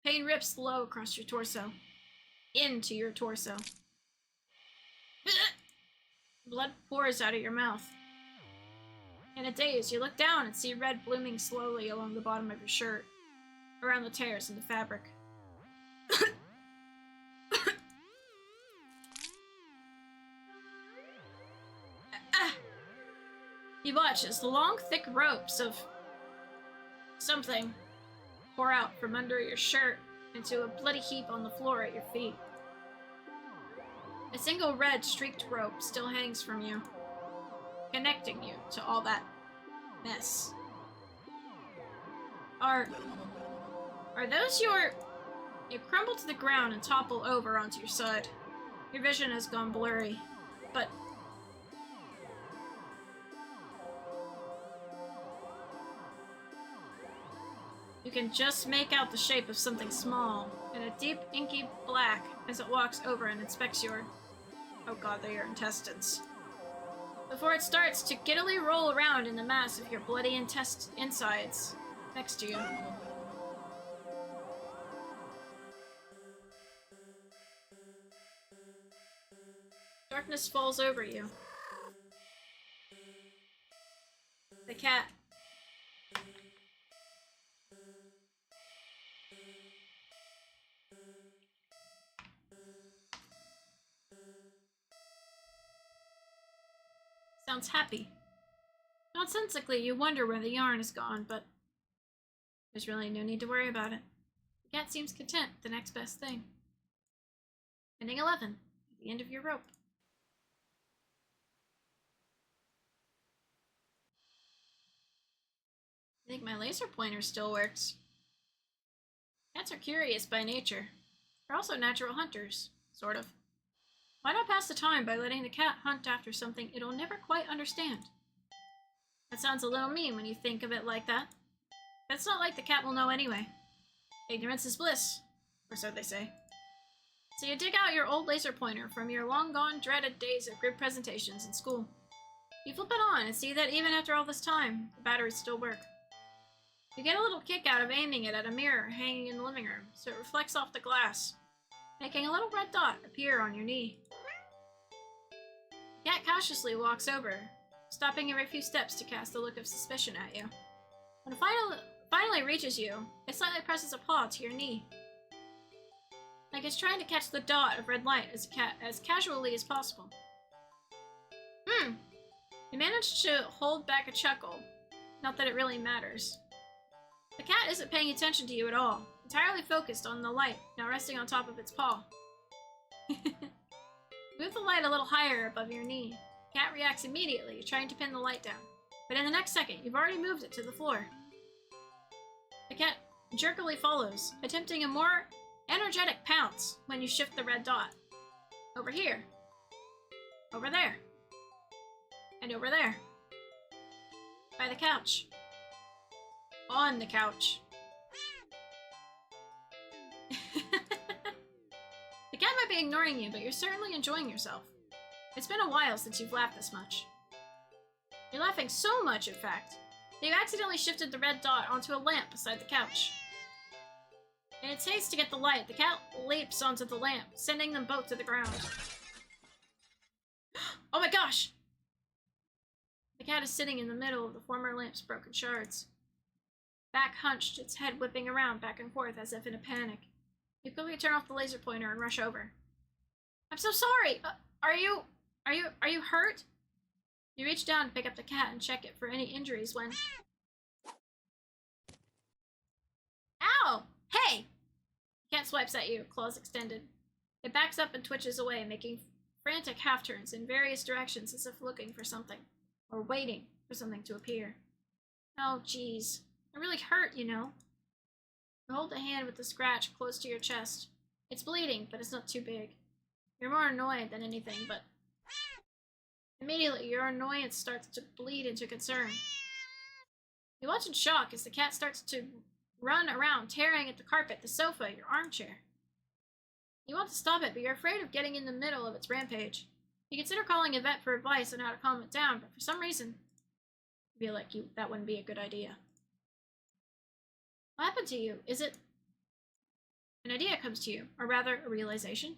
Pain rips low across your torso. Into your torso. Blood pours out of your mouth. In a daze, you look down and see red blooming slowly along the bottom of your shirt, around the tears in the fabric. You watch as the long, thick ropes of something pour out from under your shirt into a bloody heap on the floor at your feet. A single red streaked rope still hangs from you, connecting you to all that mess. Are those your... You crumble to the ground and topple over onto your side. Your vision has gone blurry, but... You can just make out the shape of something small, in a deep, inky black, as it walks over and inspects your... Oh god, they're your intestines. Before it starts to giddily roll around in the mass of your bloody insides next to you. Darkness falls over you. The cat. Sounds happy. Nonsensically, you wonder where the yarn is gone, but there's really no need to worry about it. The cat seems content with the next best thing. Ending 11. At the end of your rope. I think my laser pointer still works. Cats are curious by nature. They're also natural hunters, sort of. Why not pass the time by letting the cat hunt after something it'll never quite understand? That sounds a little mean when you think of it like that. But it's not like the cat will know anyway. Ignorance is bliss, or so they say. So you dig out your old laser pointer from your long-gone, dreaded days of grid presentations in school. You flip it on and see that even after all this time, the batteries still work. You get a little kick out of aiming it at a mirror hanging in the living room, so it reflects off the glass, making a little red dot appear on your knee. The cat cautiously walks over, stopping every few steps to cast a look of suspicion at you. When it finally reaches you, it slightly presses a paw to your knee, like it's trying to catch the dot of red light as casually as possible. You managed to hold back a chuckle, not that it really matters. The cat isn't paying attention to you at all, entirely focused on the light now resting on top of its paw. Move the light a little higher above your knee. The cat reacts immediately, trying to pin the light down, but in the next second, you've already moved it to the floor. The cat jerkily follows, attempting a more energetic pounce when you shift the red dot. Over here. Over there. And over there. By the couch. On the couch. The cat might be ignoring you, but you're certainly enjoying yourself. It's been a while since you've laughed this much. You're laughing so much, in fact, that you accidentally shifted the red dot onto a lamp beside the couch. In its haste to get the light, the cat leaps onto the lamp, sending them both to the ground. Oh my gosh! The cat is sitting in the middle of the former lamp's broken shards. Back hunched, its head whipping around back and forth as if in a panic. You quickly turn off the laser pointer and rush over. I'm so sorry! Are you hurt? You reach down to pick up the cat and check it for any injuries when... Ow! Hey! The cat swipes at you, claws extended. It backs up and twitches away, making frantic half-turns in various directions as if looking for something, or waiting for something to appear. Oh, geez. It really hurt, you know. You hold the hand with the scratch close to your chest. It's bleeding, but it's not too big. You're more annoyed than anything, but immediately your annoyance starts to bleed into concern. You watch in shock as the cat starts to run around, tearing at the carpet, the sofa, your armchair. You want to stop it, but you're afraid of getting in the middle of its rampage. You consider calling a vet for advice on how to calm it down, but for some reason, you feel like that wouldn't be a good idea. What happened to you? Is it... An idea comes to you, or rather, a realization.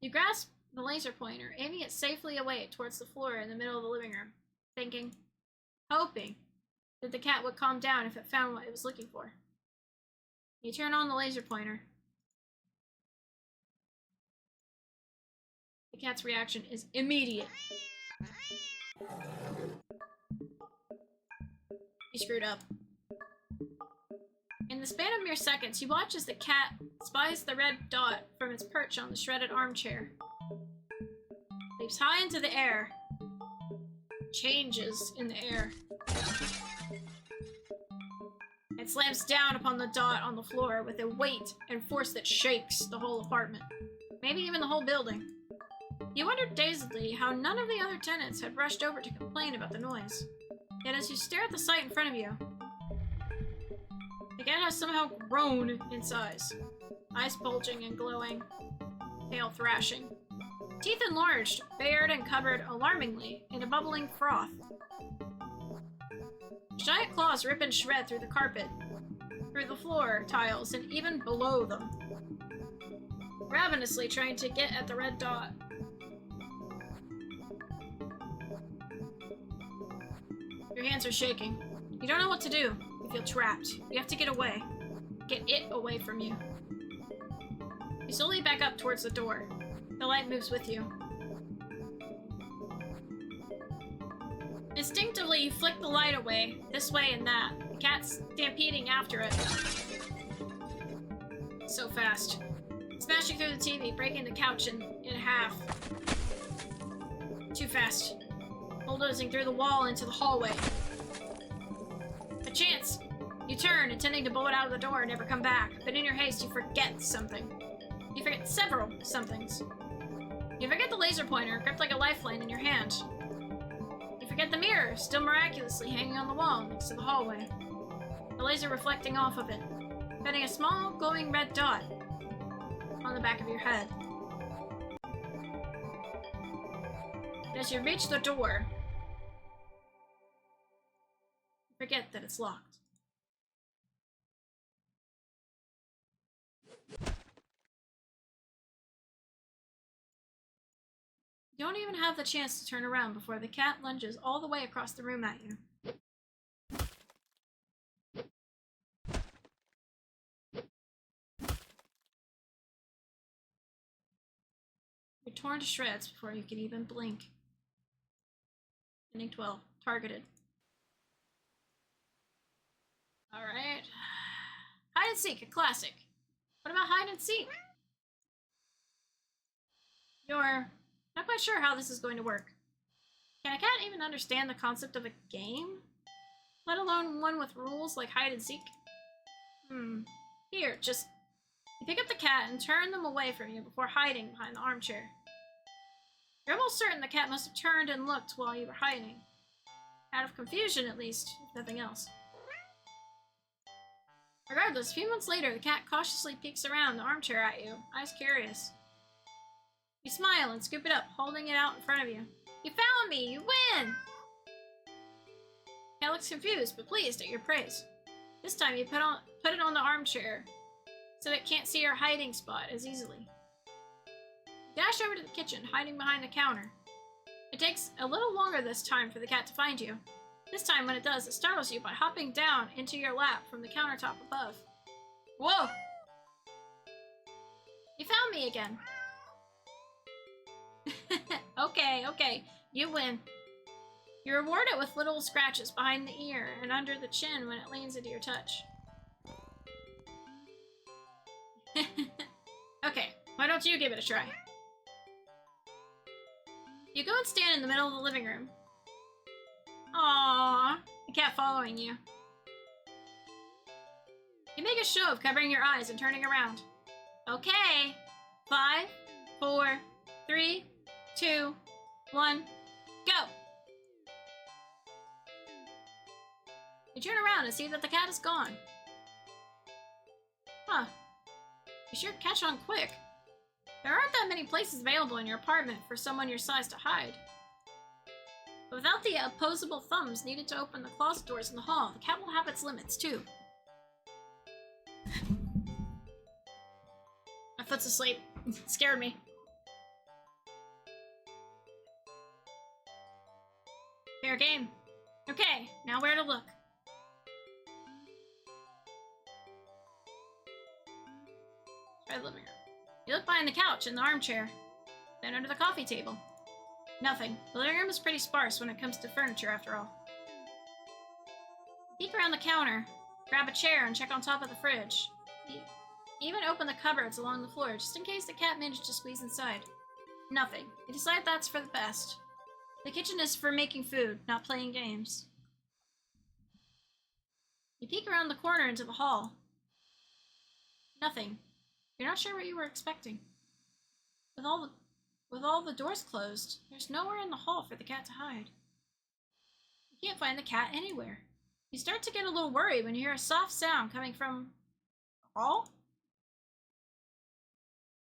You grasp the laser pointer, aiming it safely away towards the floor in the middle of the living room, thinking, hoping, that the cat would calm down if it found what it was looking for. You turn on the laser pointer. The cat's reaction is immediate. You screwed up. In the span of mere seconds, you watch as the cat spies the red dot from its perch on the shredded armchair. Leaps high into the air. Changes in the air. It slams down upon the dot on the floor with a weight and force that shakes the whole apartment. Maybe even the whole building. You wondered dazedly how none of the other tenants had rushed over to complain about the noise. Yet as you stare at the sight in front of you, the cat has somehow grown in size. Eyes bulging and glowing. Tail thrashing. Teeth enlarged, bared and covered alarmingly in a bubbling froth. Giant claws rip and shred through the carpet, through the floor tiles, and even below them. Ravenously trying to get at the red dot. Your hands are shaking. You don't know what to do. You feel trapped. You have to get away. Get it away from you. You slowly back up towards the door. The light moves with you. Instinctively, you flick the light away, this way and that. The cat's stampeding after it. So fast. Smashing through the TV, breaking the couch in half. Too fast. Bulldozing through the wall into the hallway. A chance! You turn, intending to bolt out of the door and never come back, but in your haste you forget something. You forget several somethings. You forget the laser pointer, gripped like a lifeline in your hand. You forget the mirror, still miraculously hanging on the wall next to the hallway. The laser reflecting off of it, setting a small, glowing red dot on the back of your head. And as you reach the door, you forget that it's locked. You don't even have the chance to turn around before the cat lunges all the way across the room at you. You're torn to shreds before you can even blink. Ending 12. Targeted. Alright. Hide and seek, a classic. What about hide and seek? You're not quite sure how this is going to work. Can a cat even understand the concept of a game? Let alone one with rules like hide and seek? Here, just... You pick up the cat and turn them away from you before hiding behind the armchair. You're almost certain the cat must have turned and looked while you were hiding. Out of confusion, at least, if nothing else. Regardless, a few months later, the cat cautiously peeks around the armchair at you, eyes curious. You smile and scoop it up, holding it out in front of you. You found me! You win! Cat looks confused, but pleased at your praise. This time you put it on the armchair, so that it can't see your hiding spot as easily. You dash over to the kitchen, hiding behind the counter. It takes a little longer this time for the cat to find you. This time, when it does, it startles you by hopping down into your lap from the countertop above. Whoa! You found me again. Okay, you win. You reward it with little scratches behind the ear and under the chin when it leans into your touch. Okay, why don't you give it a try? You go and stand in the middle of the living room. Aww, the cat following you. You make a show of covering your eyes and turning around. Okay. 5, 4, 3, 2, 1, go! You turn around and see that the cat is gone. Huh. You sure catch on quick. There aren't that many places available in your apartment for someone your size to hide. But without the opposable thumbs needed to open the closet doors in the hall, the cat will have its limits, too. My foot's asleep. It scared me. Fair game. Okay, now where to look? Try the living room. You look behind the couch and the armchair, then under the coffee table. Nothing. The living room is pretty sparse when it comes to furniture, after all. Peek around the counter, grab a chair, and check on top of the fridge. You even open the cupboards along the floor, just in case the cat managed to squeeze inside. Nothing. You decide that's for the best. The kitchen is for making food, not playing games. You peek around the corner into the hall. Nothing. You're not sure what you were expecting. With all the doors closed, there's nowhere in the hall for the cat to hide. You can't find the cat anywhere. You start to get a little worried when you hear a soft sound coming from the hall.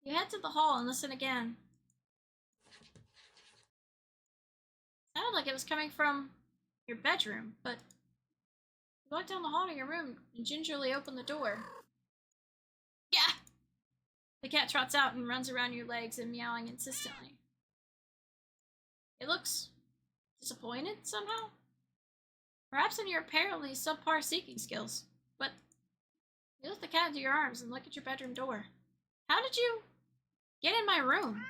You head to the hall and listen again. It sounded like it was coming from your bedroom, but you walk down the hall to your room and gingerly open the door. Yeah! The cat trots out and runs around your legs and meowing insistently. It looks disappointed somehow? Perhaps in your apparently subpar seeking skills, but you lift the cat into your arms and look at your bedroom door. How did you get in my room?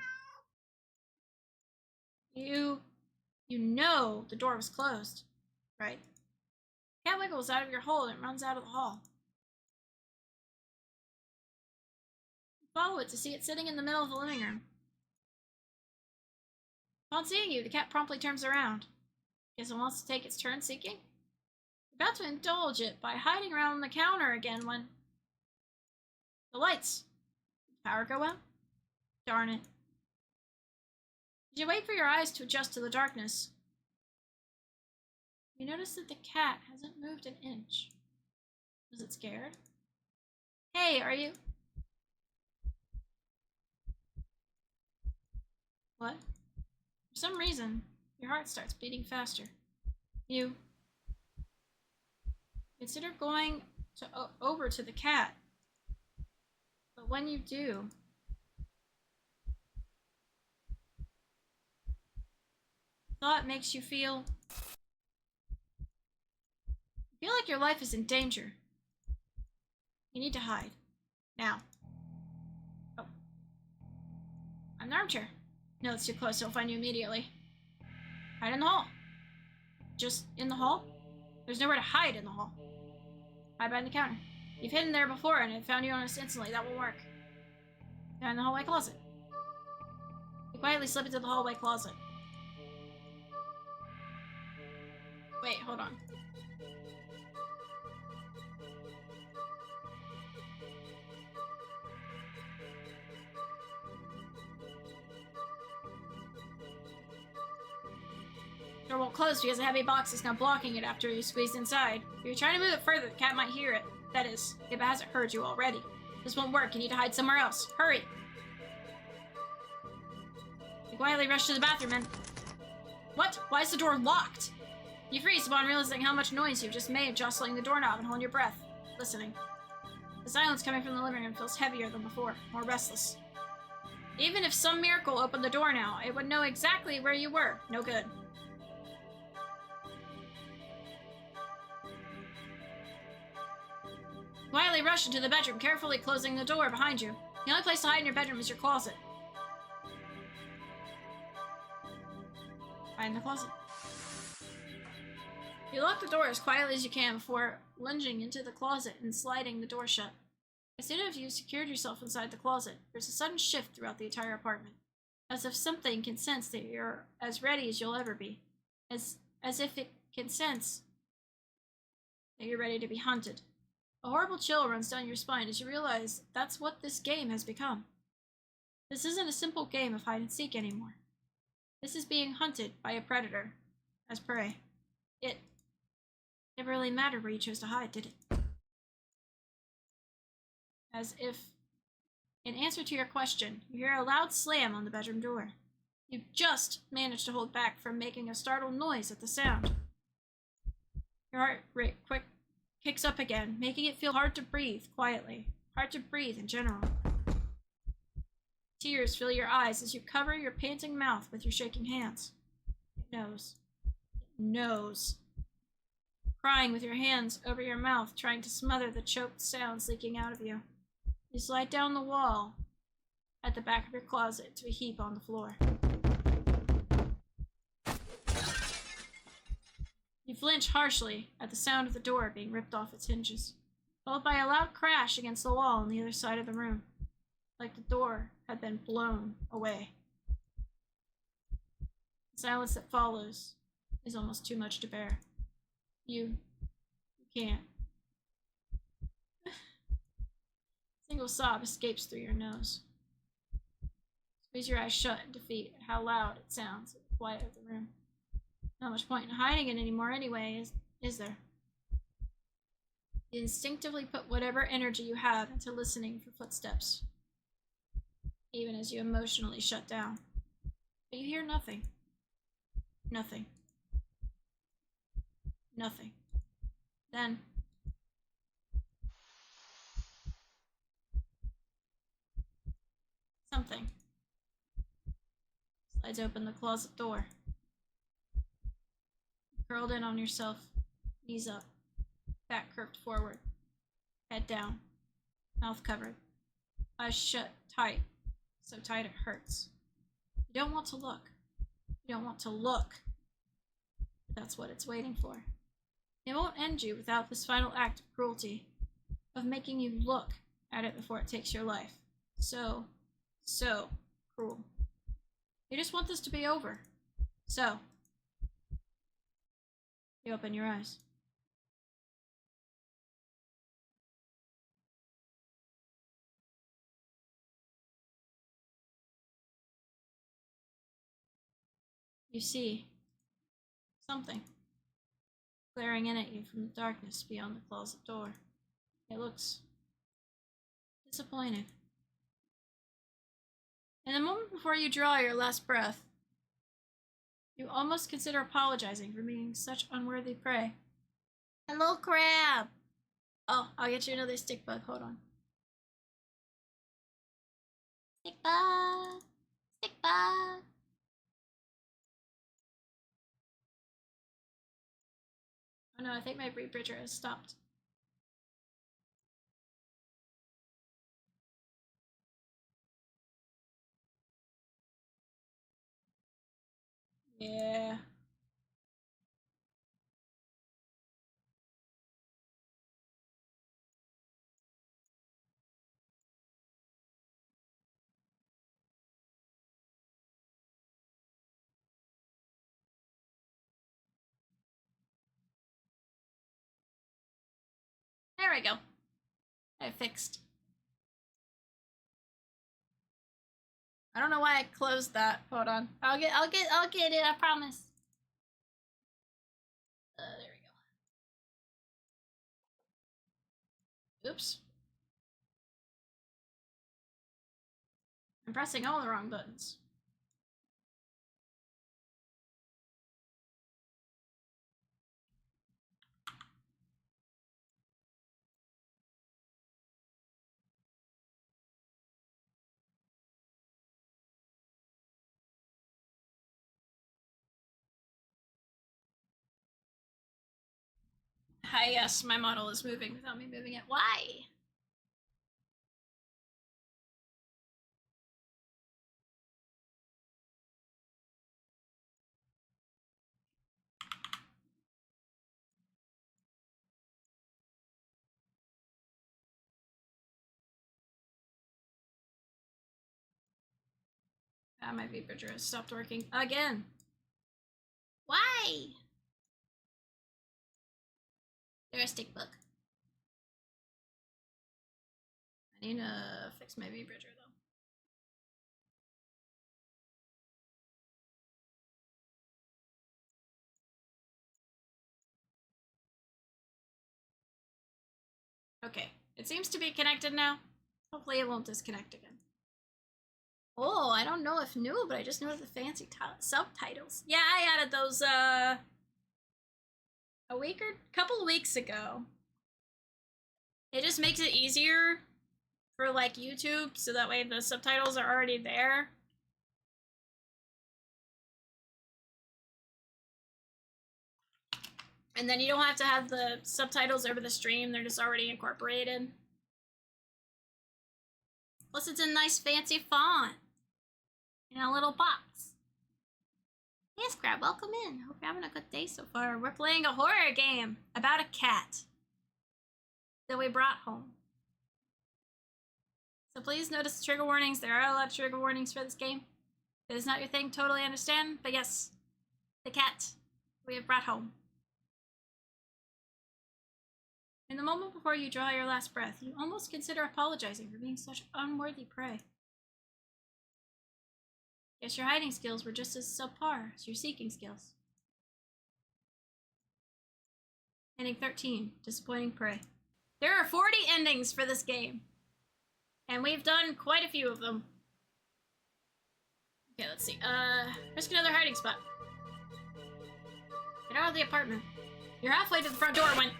You know the door was closed, right? The cat wiggles out of your hole and runs out of the hall. You follow it to see it sitting in the middle of the living room. Upon seeing you, the cat promptly turns around. Guess it wants to take its turn seeking? You're about to indulge it by hiding around the counter again when the lights. Did the power go out? Darn it. As you wait for your eyes to adjust to the darkness, you notice that the cat hasn't moved an inch. Was it scared? Hey, are you... What? For some reason, your heart starts beating faster. You consider going over to the cat, but when you do, thought makes you feel like your life is in danger. You need to hide. Now. Oh. I'm in the armchair. No, it's too close, it'll find you immediately. Hide in the hall. Just in the hall? There's nowhere to hide in the hall. Hide behind the counter. You've hidden there before and it found you almost instantly. That won't work. Down in the hallway closet. You quietly slip into the hallway closet. Wait, hold on. Door won't close because a heavy box is now blocking it after you squeezed inside. If you're trying to move it further, the cat might hear it. That is, if it hasn't heard you already. This won't work. You need to hide somewhere else. Hurry! You quietly rush to the bathroom and... What? Why is the door locked? You freeze upon realizing how much noise you've just made jostling the doorknob and holding your breath, listening. The silence coming from the living room feels heavier than before, more restless. Even if some miracle opened the door now, it would know exactly where you were. No good. Quietly rush into the bedroom, carefully closing the door behind you. The only place to hide in your bedroom is your closet. Hide in the closet. You lock the door as quietly as you can before lunging into the closet and sliding the door shut. As soon as you've secured yourself inside the closet, there's a sudden shift throughout the entire apartment, as if something can sense that you're as ready as you'll ever be, as if it can sense that you're ready to be hunted. A horrible chill runs down your spine as you realize that's what this game has become. This isn't a simple game of hide and seek anymore. This is being hunted by a predator as prey. It never really mattered where you chose to hide, did it? As if, in answer to your question, you hear a loud slam on the bedroom door. You just managed to hold back from making a startled noise at the sound. Your heart rate kicks up again, making it feel hard to breathe quietly, hard to breathe in general. Tears fill your eyes as you cover your panting mouth with your shaking hands. It knows. It knows. Crying with your hands over your mouth, trying to smother the choked sounds leaking out of you. You slide down the wall at the back of your closet to a heap on the floor. You flinch harshly at the sound of the door being ripped off its hinges, followed by a loud crash against the wall on the other side of the room, like the door had been blown away. The silence that follows is almost too much to bear. You can't. A single sob escapes through your nose. Squeeze your eyes shut in defeat at how loud it sounds in the quiet of the room. Not much point in hiding it anymore anyway, is there? You instinctively put whatever energy you have into listening for footsteps, even as you emotionally shut down. But you hear nothing. Nothing. Nothing. Then something slides open the closet door. Curled in on yourself, knees up, back curved forward, head down, mouth covered, eyes shut tight, so tight it hurts. You don't want to look. You don't want to look. But that's what it's waiting for. It won't end you without this final act of cruelty, of making you look at it before it takes your life. So cruel. You just want this to be over. So, you open your eyes. You see something glaring in at you from the darkness beyond the closet door. It looks disappointed. In the moment before you draw your last breath, you almost consider apologizing for being such unworthy prey. Hello, crab! Oh, I'll get you another stick bug. Hold on. Stick bug! Stick bug! Oh no, I think my rebridger has stopped. Yeah. There we go. I fixed. I don't know why I closed that. Hold on. I'll get it, I promise. There we go. Oops. I'm pressing all the wrong buttons. Hi, yes, my model is moving without me moving it. Why? My V bridger has stopped working again. Why? There's a stick book. I need to fix my V bridger though. Okay, it seems to be connected now. Hopefully it won't disconnect again. Oh, I don't know if new, but I just noticed the fancy subtitles. Yeah, I added those a couple of weeks ago. It just makes it easier for like YouTube, so that way the subtitles are already there. And then you don't have to have the subtitles over the stream, they're just already incorporated. Plus it's a nice fancy font in a little box. Yes, Crab, welcome in. Hope you're having a good day so far. We're playing a horror game about a cat that we brought home. So please notice the trigger warnings. There are a lot of trigger warnings for this game. If it is not your thing, totally understand. But yes, the cat we have brought home. In the moment before you draw your last breath, you almost consider apologizing for being such unworthy prey. Guess your hiding skills were just as subpar as your seeking skills. Ending 13, disappointing prey. There are 40 endings for this game. And we've done quite a few of them. Okay, let's see. Risk another hiding spot. Get out of the apartment. You're halfway to the front door when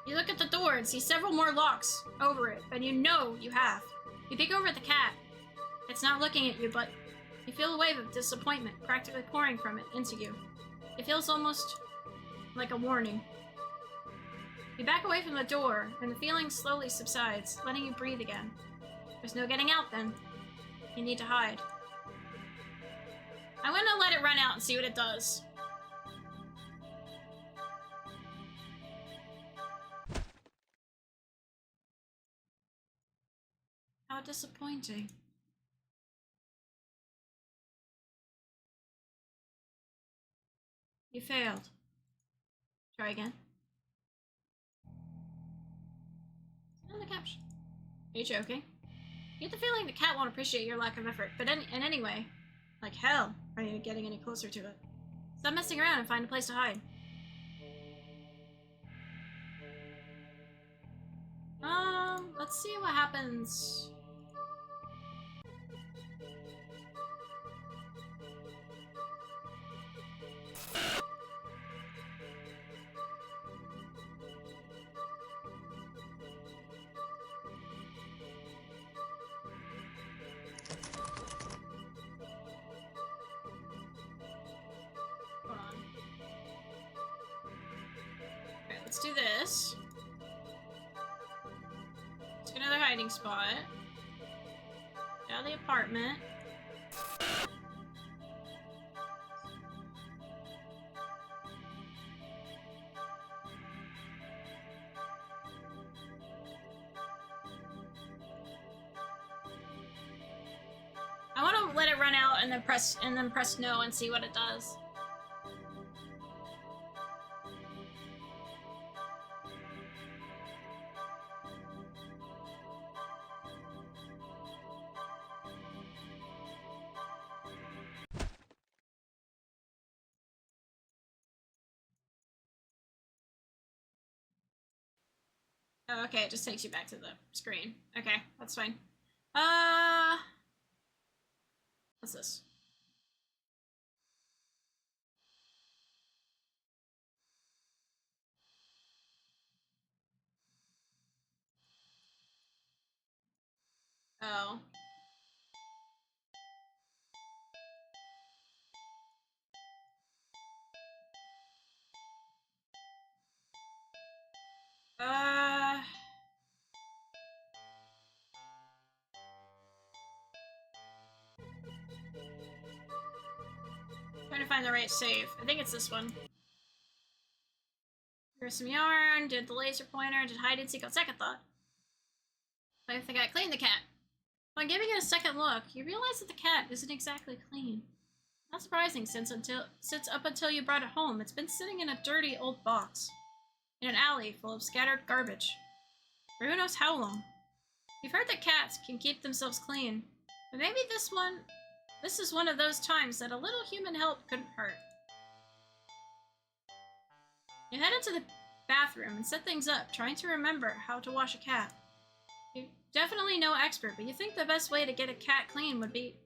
you look at the door and see several more locks over it, and you know you have. You peek over at the cat. It's not looking at you, but you feel a wave of disappointment practically pouring from it into you. It feels almost like a warning. You back away from the door, and the feeling slowly subsides, letting you breathe again. There's no getting out then. You need to hide. I'm gonna let it run out and see what it does. How disappointing. You failed. Try again. It's in the caption. Are you joking? You get the feeling the cat won't appreciate your lack of effort, but in any way, like hell, are you getting any closer to it? Stop messing around and find a place to hide. Let's see what happens. Hold on. Okay, let's do this. Let's get another hiding spot. Get out of the apartment. I want to let it run out and then press no and see what it does. Oh, okay, it just takes you back to the screen. Okay, that's fine. What's this? Oh. Trying to find the right save. I think it's this one. Here's some yarn, did the laser pointer, did hide and seek on second thought. I think I cleaned the cat. On giving it a second look, you realize that the cat isn't exactly clean. Not surprising, since up until you brought it home, it's been sitting in a dirty old box, in an alley full of scattered garbage, for who knows how long. You've heard that cats can keep themselves clean, but maybe this is one of those times that a little human help couldn't hurt. You head into the bathroom and set things up, trying to remember how to wash a cat. You're definitely no expert, but you think the best way to get a cat clean would be...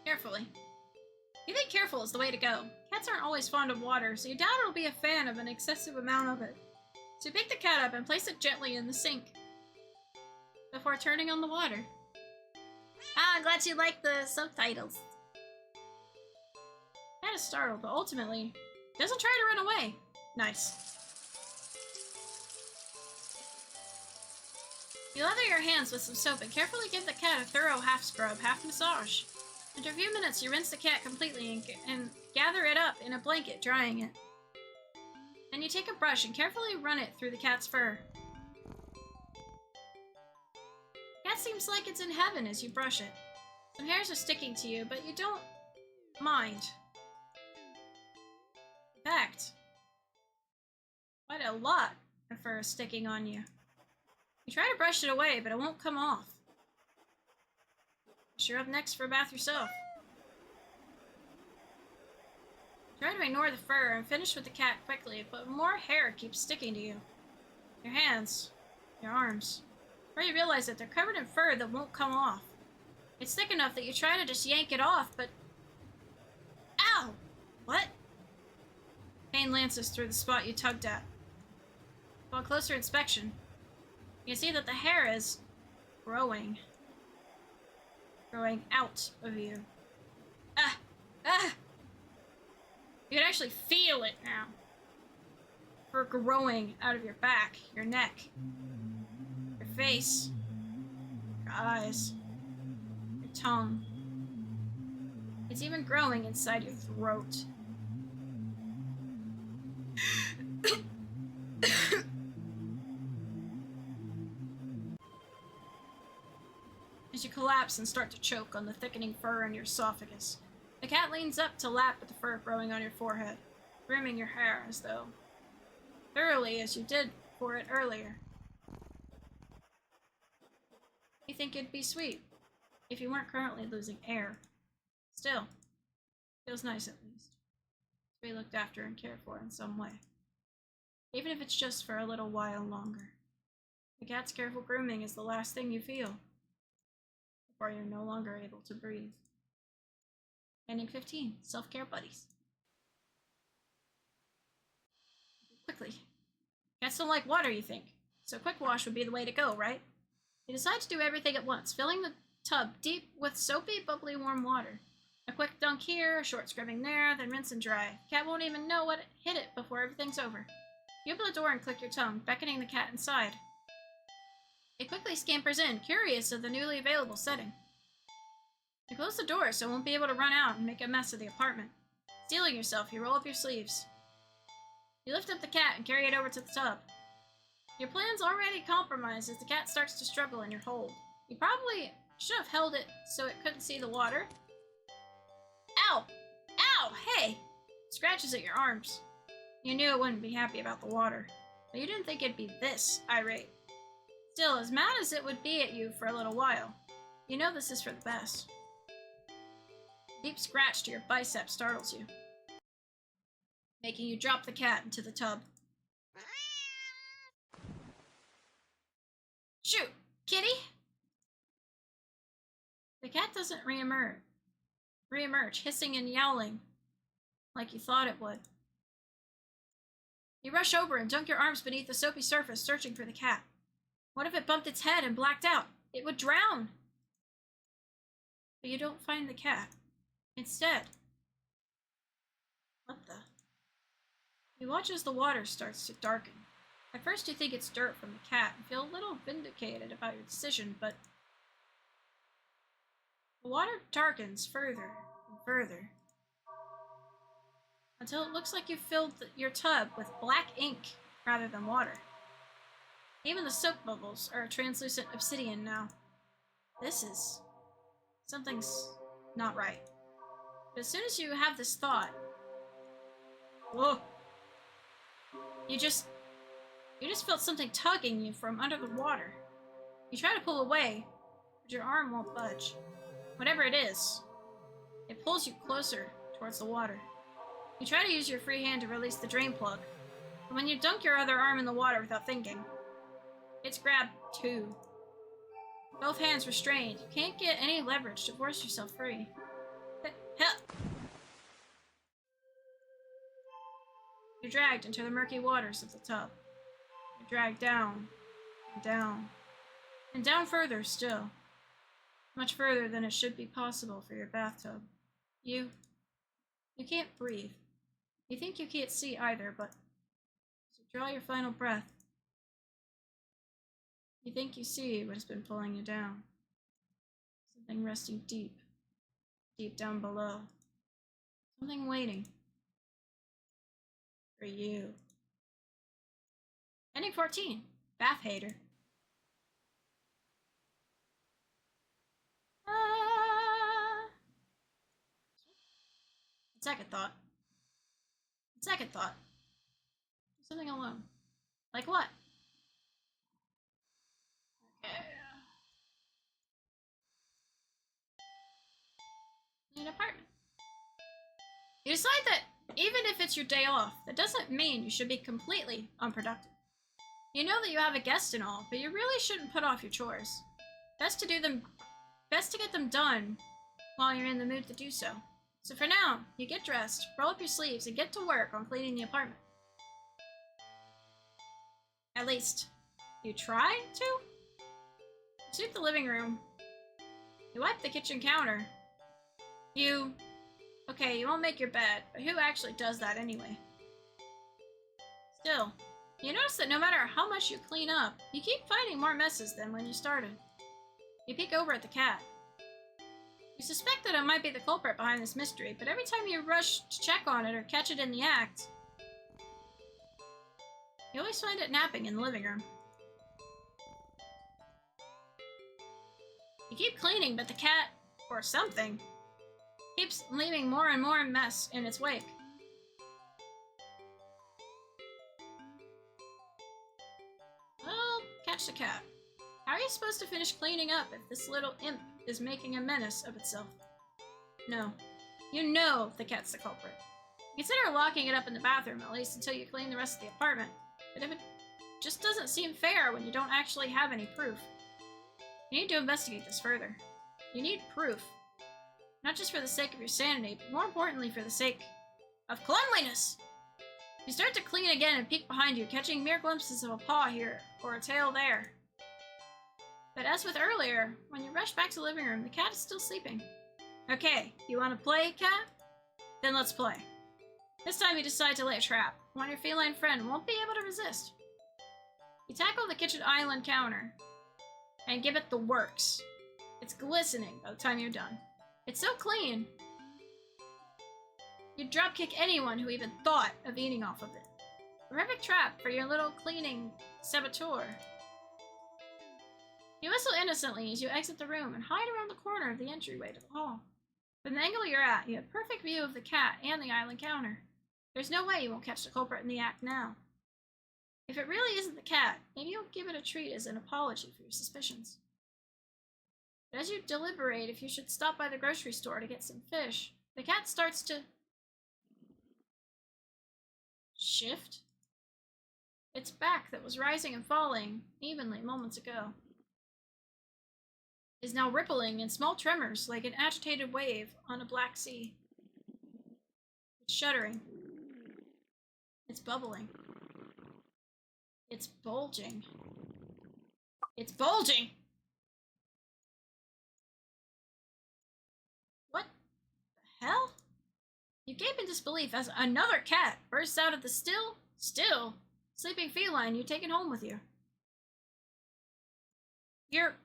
carefully. You think careful is the way to go. Cats aren't always fond of water, so you doubt it'll be a fan of an excessive amount of it. So you pick the cat up and place it gently in the sink before turning on the water. I'm glad you like the subtitles. Cat is startled, but ultimately doesn't try to run away. Nice. You lather your hands with some soap and carefully give the cat a thorough half scrub, half massage. After a few minutes, you rinse the cat completely and gather it up in a blanket, drying it. Then you take a brush and carefully run it through the cat's fur. The cat seems like it's in heaven as you brush it. Some hairs are sticking to you, but you don't mind. In fact, quite a lot of fur is sticking on you. You try to brush it away, but it won't come off. You're up next for a bath yourself. Try to ignore the fur and finish with the cat quickly, but more hair keeps sticking to you. Your hands, your arms. Before you realize that they're covered in fur that won't come off. It's thick enough that you try to just yank it off, but... Ow! What? Pain lances through the spot you tugged at. Upon closer inspection, you can see that the hair is growing. Growing out of you. Ah! Ah! You can actually feel it now. For growing out of your back, your neck, your face, your eyes, your tongue. It's even growing inside your throat. As you collapse and start to choke on the thickening fur in your esophagus, the cat leans up to lap at the fur growing on your forehead, grooming your hair as though thoroughly as you did for it earlier. You think it'd be sweet if you weren't currently losing air. Still, feels nice at least to be looked after and cared for in some way, even if it's just for a little while longer. The cat's careful grooming is the last thing you feel before you're no longer able to breathe. Ending 15, self-care buddies. Quickly. Cats don't like water, you think, so quick wash would be the way to go, right? You decide to do everything at once, filling the tub deep with soapy, bubbly, warm water. A quick dunk here, a short scrubbing there, then rinse and dry. The cat won't even know what hit it before everything's over. You open the door and click your tongue, beckoning the cat inside. It quickly scampers in, curious of the newly available setting. You close the door so it won't be able to run out and make a mess of the apartment. Steeling yourself, you roll up your sleeves. You lift up the cat and carry it over to the tub. Your plan's already compromised as the cat starts to struggle in your hold. You probably should have held it so it couldn't see the water. Ow! Ow! Hey! Scratches at your arms. You knew it wouldn't be happy about the water, but you didn't think it'd be this irate. Still, as mad as it would be at you for a little while, you know this is for the best. A deep scratch to your bicep startles you, making you drop the cat into the tub. Shoot! Kitty! The cat doesn't re-emerge, hissing and yowling like you thought it would. You rush over and dunk your arms beneath the soapy surface, searching for the cat. What if it bumped its head and blacked out? It would drown! But you don't find the cat. Instead, what the? You watch as the water starts to darken. At first you think it's dirt from the cat and feel a little vindicated about your decision, but the water darkens further and further. until it looks like you filled your tub with black ink rather than water. Even the soap bubbles are translucent obsidian now. Something's not right. But as soon as you have this thought, whoa, you just felt something tugging you from under the water. You try to pull away, but your arm won't budge. Whatever it is, it pulls you closer towards the water. You try to use your free hand to release the drain plug, but when you dunk your other arm in the water without thinking, it's grabbed too. Both hands restrained. You can't get any leverage to force yourself free. Help! You're dragged into the murky waters of the tub. You're dragged down, and down, and down further still. Much further than it should be possible for your bathtub. You can't breathe. You think you can't see either, but as you draw your final breath, you think you see what has been pulling you down. Something resting deep down below. Something waiting for you. Ending 14. Bath Hater. Second thought. Do something alone. Like what? Okay. An apartment. You decide that even if it's your day off, that doesn't mean you should be completely unproductive. You know that you have a guest and all, but you really shouldn't put off your chores. Best to get them done while you're in the mood to do so. So for now, you get dressed, roll up your sleeves, and get to work on cleaning the apartment. At least, you try to? You sweep the living room. You wipe the kitchen counter. Okay, you won't make your bed, but who actually does that anyway? Still, you notice that no matter how much you clean up, you keep finding more messes than when you started. You peek over at the cat. You suspect that it might be the culprit behind this mystery, but every time you rush to check on it or catch it in the act, you always find it napping in the living room. You keep cleaning, but the cat, or something, keeps leaving more and more mess in its wake. Well, catch the cat. How are you supposed to finish cleaning up if this little imp is making a menace of itself? No. You know the cat's the culprit. Consider locking it up in the bathroom, at least until you clean the rest of the apartment. But if it just doesn't seem fair when you don't actually have any proof, you need to investigate this further. You need proof. Not just for the sake of your sanity, but more importantly for the sake of cleanliness! You start to clean again and peek behind you, catching mere glimpses of a paw here, or a tail there. But as with earlier, when you rush back to the living room, the cat is still sleeping. Okay, you want to play, cat? Then let's play. This time you decide to lay a trap, one your feline friend won't be able to resist. You tackle the kitchen island counter and give it the works. It's glistening by the time you're done. It's so clean, you'd dropkick anyone who even thought of eating off of it. Perfect trap for your little cleaning saboteur. You whistle innocently as you exit the room and hide around the corner of the entryway to the hall. From the angle you're at, you have perfect view of the cat and the island counter. There's no way you won't catch the culprit in the act now. If it really isn't the cat, maybe you'll give it a treat as an apology for your suspicions. But as you deliberate if you should stop by the grocery store to get some fish, the cat starts to shift. Its back that was rising and falling evenly moments ago is now rippling in small tremors like an agitated wave on a black sea. It's shuddering. It's bubbling. It's bulging. It's bulging! What the hell? You gape in disbelief as another cat bursts out of the still sleeping feline you've taken home with you. You're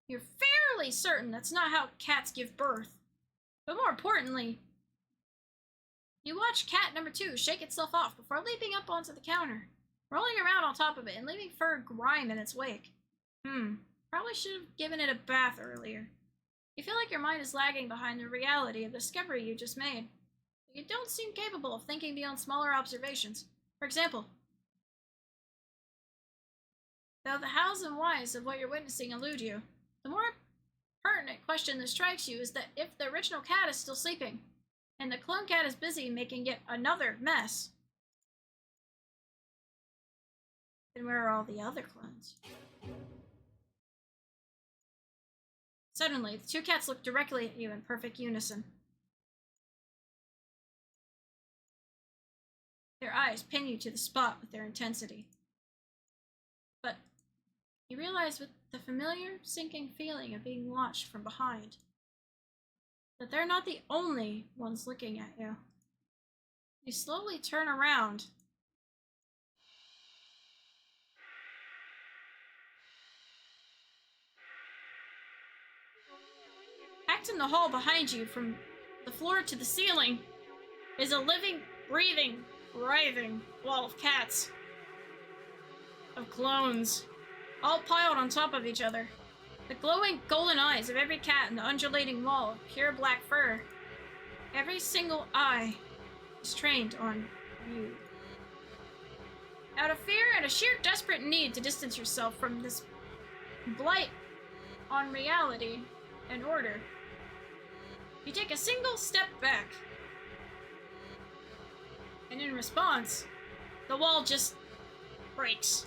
fairly certain that's not how cats give birth. But more importantly, You watch cat number 2 shake itself off before leaping up onto the counter, rolling around on top of it and leaving fur grime in its wake. Probably should have given it a bath earlier. You feel like your mind is lagging behind the reality of the discovery you just made. But you don't seem capable of thinking beyond smaller observations. For example, though the hows and whys of what you're witnessing elude you, the more pertinent question that strikes you is that if the original cat is still sleeping, and the clone cat is busy making yet another mess, then where are all the other clones? Suddenly, the 2 cats look directly at you in perfect unison. Their eyes pin you to the spot with their intensity. But you realize with the familiar, sinking feeling of being watched from behind that they're not the only ones looking at you. You slowly turn around . Packed in the hall behind you from the floor to the ceiling is a living, breathing, writhing wall of cats. Of clones, all piled on top of each other. The glowing golden eyes of every cat in the undulating wall of pure black fur. Every single eye is trained on you. Out of fear and a sheer desperate need to distance yourself from this blight on reality and order, you take a single step back. And in response, the wall just breaks.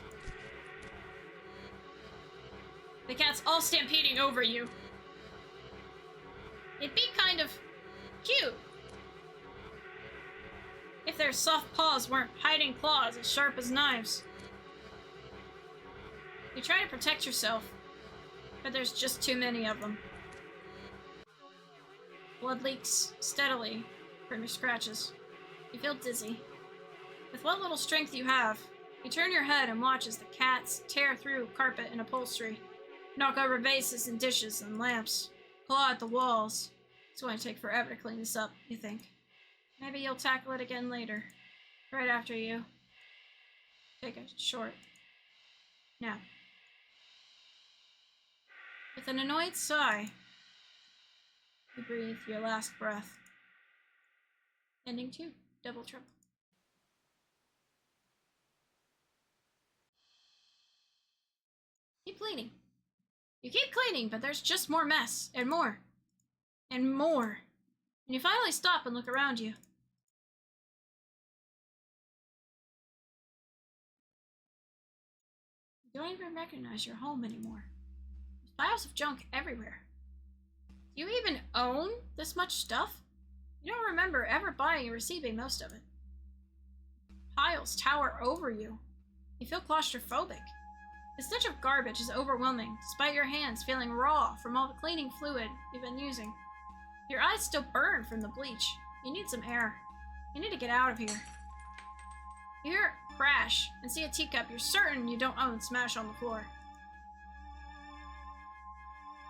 The cats all stampeding over you. It'd be kind of cute if their soft paws weren't hiding claws as sharp as knives. You try to protect yourself, but there's just too many of them. Blood leaks steadily from your scratches. You feel dizzy. With what little strength you have, you turn your head and watch as the cats tear through carpet and upholstery, knock over vases and dishes and lamps, claw at the walls. It's going to take forever to clean this up, you think. Maybe you'll tackle it again later, right after you take a short nap. With an annoyed sigh, you breathe your last breath. Ending 2, Double Trouble. Keep cleaning. You keep cleaning, but there's just more mess, and more, and more. And you finally stop and look around you. You don't even recognize your home anymore. There's piles of junk everywhere. Do you even own this much stuff? You don't remember ever buying or receiving most of it. Piles tower over you. You feel claustrophobic. The stench of garbage is overwhelming, despite your hands feeling raw from all the cleaning fluid you've been using. Your eyes still burn from the bleach. You need some air. You need to get out of here. You hear a crash and see a teacup you're certain you don't own smash on the floor.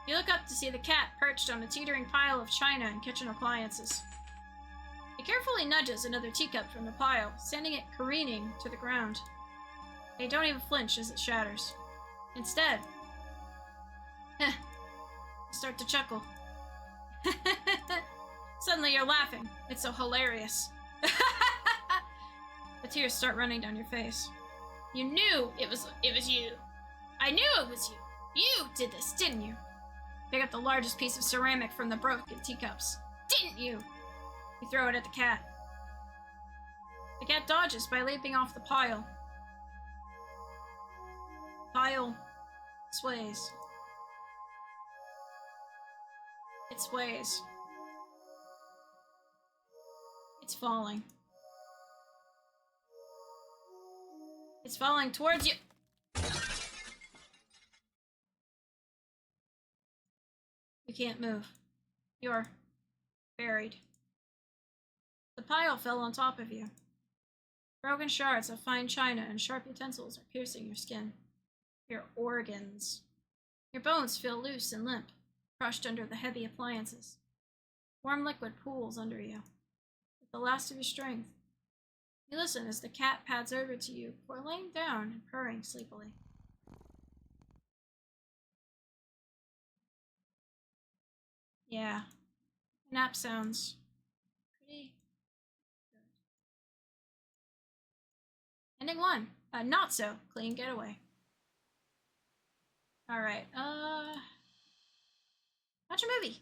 You look up to see the cat perched on a teetering pile of china and kitchen appliances. It carefully nudges another teacup from the pile, sending it careening to the ground. They don't even flinch as it shatters. Instead, you start to chuckle. Suddenly you're laughing. It's so hilarious. The tears start running down your face. You knew it was you. I knew it was you. You did this, didn't you? Pick up the largest piece of ceramic from the broken teacups. Didn't you? You throw it at the cat. The cat dodges by leaping off the pile. Pile sways. It sways. It's falling. It's falling towards you. You can't move. You're buried. The pile fell on top of you. Broken shards of fine china and sharp utensils are piercing your skin. Your organs. Your bones feel loose and limp, crushed under the heavy appliances. Warm liquid pools under you. With the last of your strength. You listen as the cat pads over to you before laying down and purring sleepily. Yeah, nap sounds pretty good. Ending 1. A not so clean getaway. Alright, watch a movie.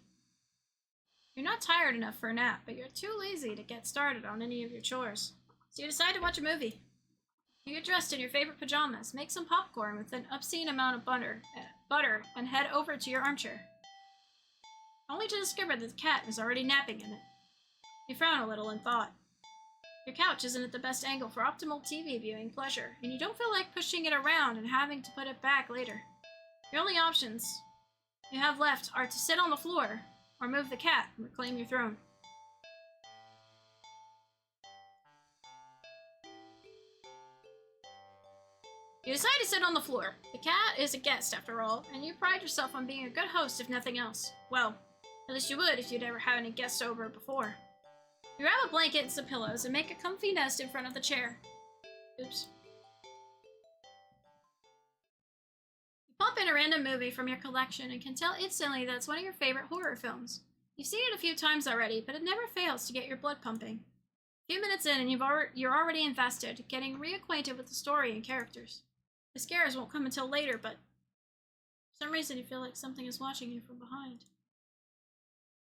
You're not tired enough for a nap, but you're too lazy to get started on any of your chores. So you decide to watch a movie. You get dressed in your favorite pajamas, make some popcorn with an obscene amount of butter, and head over to your armchair. Only to discover that the cat is already napping in it. You frown a little in thought. Your couch isn't at the best angle for optimal TV viewing pleasure, and you don't feel like pushing it around and having to put it back later. The only options you have left are to sit on the floor, or move the cat and reclaim your throne. You decide to sit on the floor. The cat is a guest, after all, and you pride yourself on being a good host if nothing else. Well, at least you would if you'd ever had any guests over before. You grab a blanket and some pillows and make a comfy nest in front of the chair. Oops. You pop in a random movie from your collection and can tell instantly that it's one of your favorite horror films. You've seen it a few times already, but it never fails to get your blood pumping. A few minutes in and you're already invested, getting reacquainted with the story and characters. The scares won't come until later, but for some reason you feel like something is watching you from behind.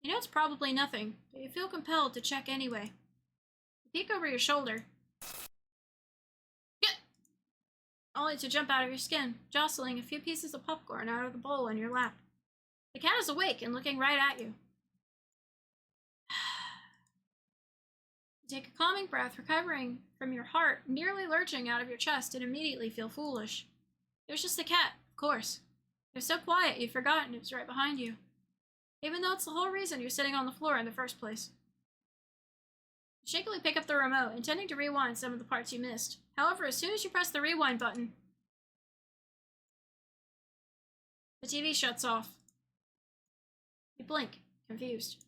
You know it's probably nothing, but you feel compelled to check anyway. You peek over your shoulder, only to jump out of your skin, jostling a few pieces of popcorn out of the bowl in your lap. The cat is awake and looking right at you. You take a calming breath, recovering from your heart nearly lurching out of your chest, and immediately feel foolish. It was just the cat, of course. It was so quiet you'd forgotten it was right behind you, even though it's the whole reason you're sitting on the floor in the first place. You shakily pick up the remote, intending to rewind some of the parts you missed. However, as soon as you press the rewind button, the TV shuts off. You blink, confused.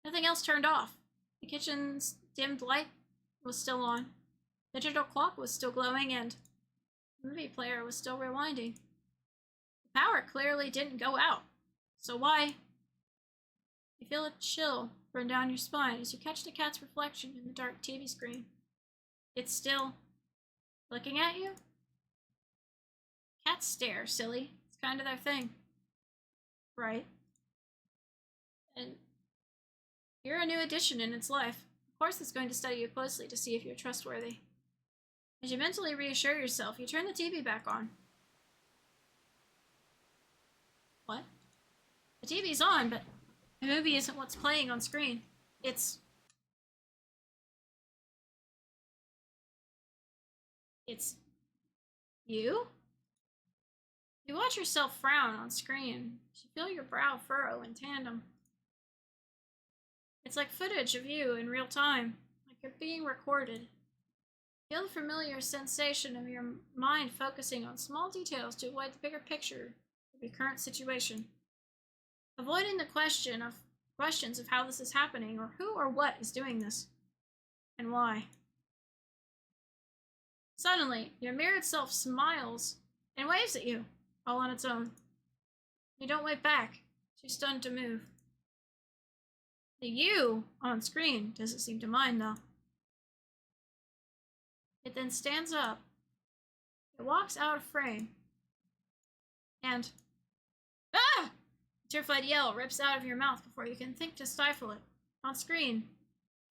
Nothing else turned off. The kitchen's dimmed light was still on. The digital clock was still glowing, and the movie player was still rewinding. The power clearly didn't go out. So why? You feel a chill run down your spine as you catch the cat's reflection in the dark TV screen. It's still looking at you? Cats stare, silly. It's kind of their thing. Right? And you're a new addition in its life. Of course it's going to study you closely to see if you're trustworthy. As you mentally reassure yourself, you turn the TV back on. What? The TV's on, but the movie isn't what's playing on screen. It's you? You watch yourself frown on screen. You feel your brow furrow in tandem. It's like footage of you in real time, like you're being recorded. Feel the familiar sensation of your mind focusing on small details to avoid the bigger picture of your current situation. Avoiding the questions of how this is happening, or who or what is doing this, and why. Suddenly, your mirrored self smiles and waves at you, all on its own. You don't wave back, too stunned to move. The you on screen doesn't seem to mind, though. It then stands up. It walks out of frame. And ah! A terrified yell rips out of your mouth before you can think to stifle it. On screen,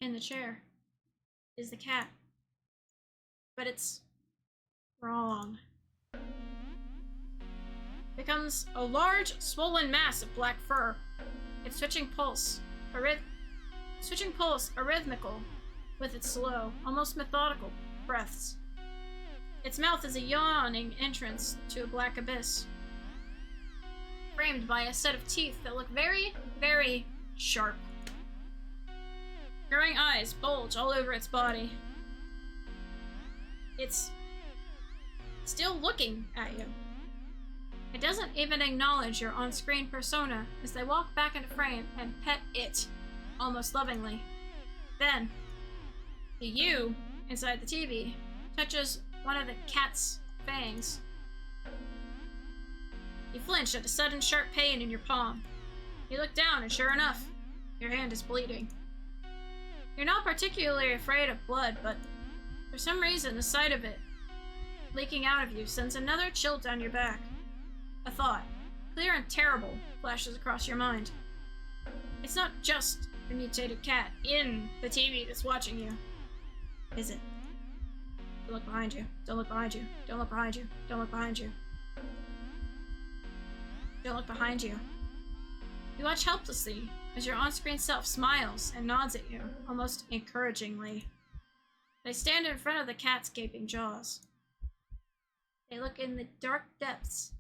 in the chair, is the cat. But it's wrong. It becomes a large, swollen mass of black fur. Its switching pulse arrhythmical with its slow, almost methodical breaths. Its mouth is a yawning entrance to a black abyss, framed by a set of teeth that look very, very sharp. Growing eyes bulge all over its body. It's still looking at you. It doesn't even acknowledge your on-screen persona as they walk back into frame and pet it, almost lovingly. Then, The you inside the TV touches one of the cat's fangs. You flinch at a sudden sharp pain in your palm. You look down and sure enough, your hand is bleeding. You're not particularly afraid of blood, but for some reason the sight of it leaking out of you sends another chill down your back. A thought, clear and terrible, flashes across your mind. It's not just the mutated cat in the TV that's watching you, is it? Don't look behind you. Don't look behind you. Don't look behind you. Don't look behind you. Don't look behind you. You watch helplessly as your on-screen self smiles and nods at you, almost encouragingly. They stand in front of the cat's gaping jaws. They look in the dark depths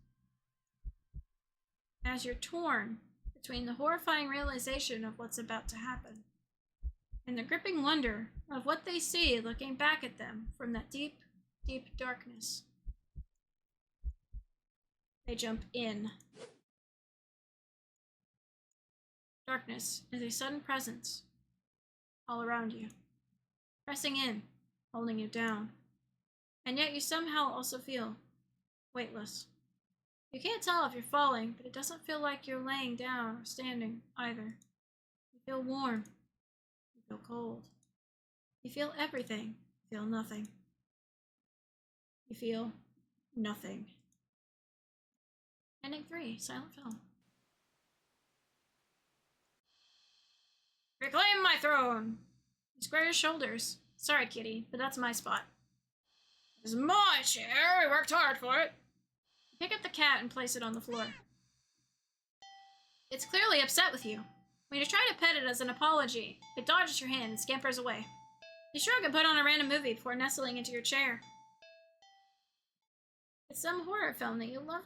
as you're torn between the horrifying realization of what's about to happen and the gripping wonder of what they see looking back at them from that deep, deep darkness. They jump in. Darkness is a sudden presence all around you, pressing in, holding you down. And yet you somehow also feel weightless. You can't tell if you're falling, but it doesn't feel like you're laying down or standing either. You feel warm. You feel cold. You feel everything. You feel nothing. You feel nothing. Ending 3, silent film. Reclaim my throne! You square your shoulders. Sorry, kitty, but that's my spot. It's my chair. I worked hard for it. Pick up the cat and place it on the floor. It's clearly upset with you. When you try to pet it as an apology, it dodges your hand and scampers away. You shrug and put on a random movie before nestling into your chair. It's some horror film that you love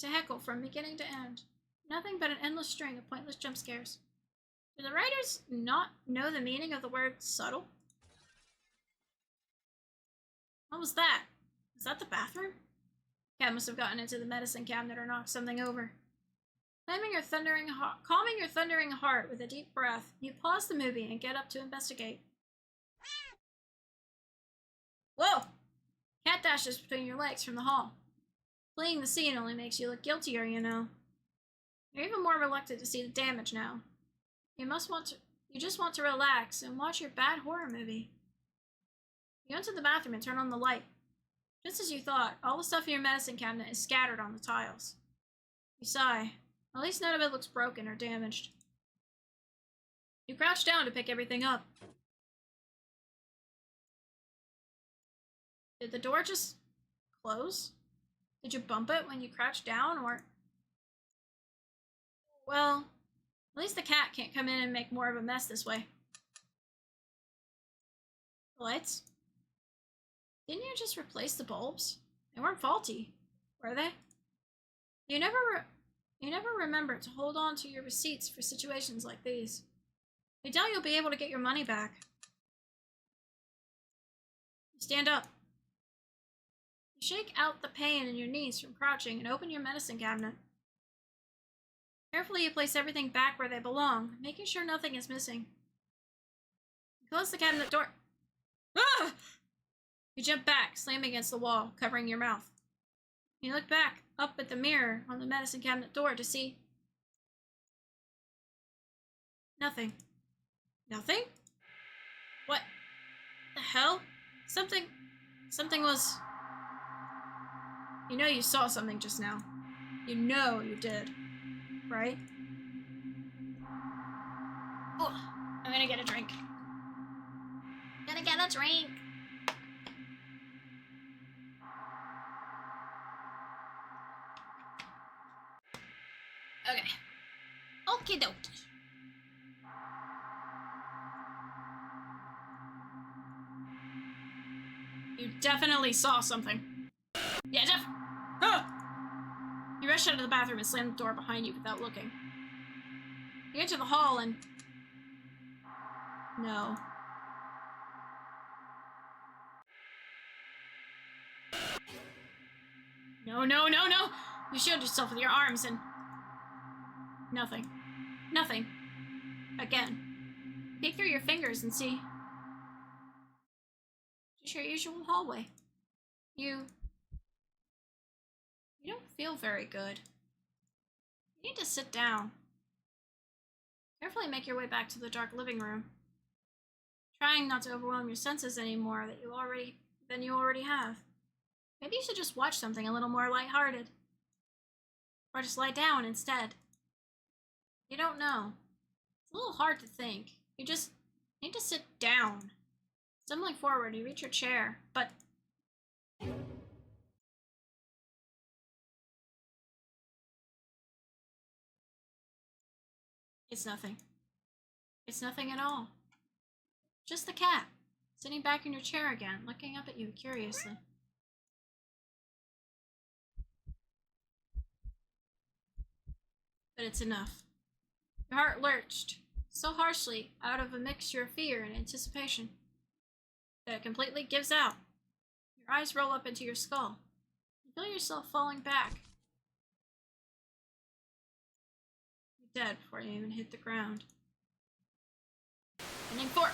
to heckle from beginning to end. Nothing but an endless string of pointless jump scares. Do the writers not know the meaning of the word subtle? What was that? Is that the bathroom? Cat must have gotten into the medicine cabinet or knocked something over. Calming your thundering heart with a deep breath, you pause the movie and get up to investigate. Whoa! Cat dashes between your legs from the hall. Fleeing the scene only makes you look guiltier, you know. You're even more reluctant to see the damage now. You just want to relax and watch your bad horror movie. You go into the bathroom and turn on the light. Just as you thought, all the stuff in your medicine cabinet is scattered on the tiles. You sigh. At least none of it looks broken or damaged. You crouch down to pick everything up. Did the door just close? Did you bump it when you crouched down, or... Well, at least the cat can't come in and make more of a mess this way. The lights? Didn't you just replace the bulbs? They weren't faulty, were they? You never remember to hold on to your receipts for situations like these. You doubt you'll be able to get your money back. You stand up. You shake out the pain in your knees from crouching and open your medicine cabinet. Carefully, you place everything back where they belong, making sure nothing is missing. You close the cabinet door. Ah! You jump back, slam against the wall, covering your mouth. You look back, up at the mirror on the medicine cabinet door to see... Nothing. Nothing? What the hell? Something was... You know you saw something just now. You know you did. Right? Oh, I'm gonna get a drink. Gonna get a drink. Okay. Okie dokie. You definitely saw something. Yeah, You rush out of the bathroom and slam the door behind you without looking. You enter the hall and... No. No, no, no, no! You shield yourself with your arms and... Nothing. Nothing. Again. Peek through your fingers and see... It's your usual hallway. You don't feel very good. You need to sit down. Carefully make your way back to the dark living room, trying not to overwhelm your senses anymore than you already have. Maybe you should just watch something a little more lighthearted. Or just lie down instead. You don't know. It's a little hard to think. You just need to sit down. Stumbling forward, you reach your chair, but... It's nothing. It's nothing at all. Just the cat, sitting back in your chair again, looking up at you curiously. But it's enough. Your heart lurched, so harshly out of a mixture of fear and anticipation, that it completely gives out. Your eyes roll up into your skull. You feel yourself falling back. You're dead before you even hit the ground. Ending 4.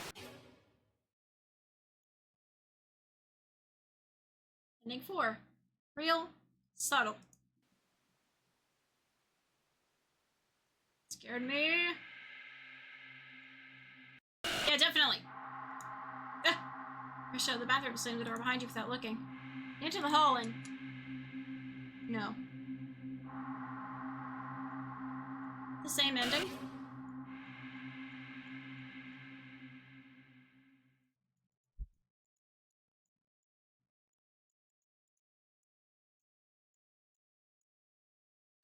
Ending 4. Real, subtle. Scared me. Yeah, definitely. Rush out of the bathroom, slamming the door behind you without looking. You enter the hall and... No. The same ending.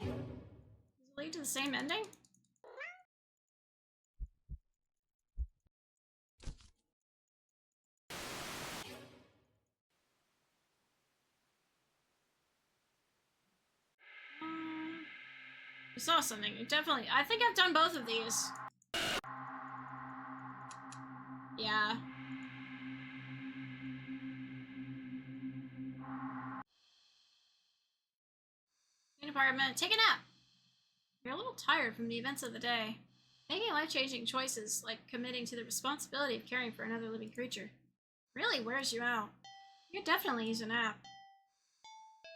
Does it lead to the same ending? You saw something. You definitely... I think I've done both of these. Yeah. Clean apartment. Take a nap. You're a little tired from the events of the day. Making life-changing choices, like committing to the responsibility of caring for another living creature, really wears you out. You could definitely use a nap.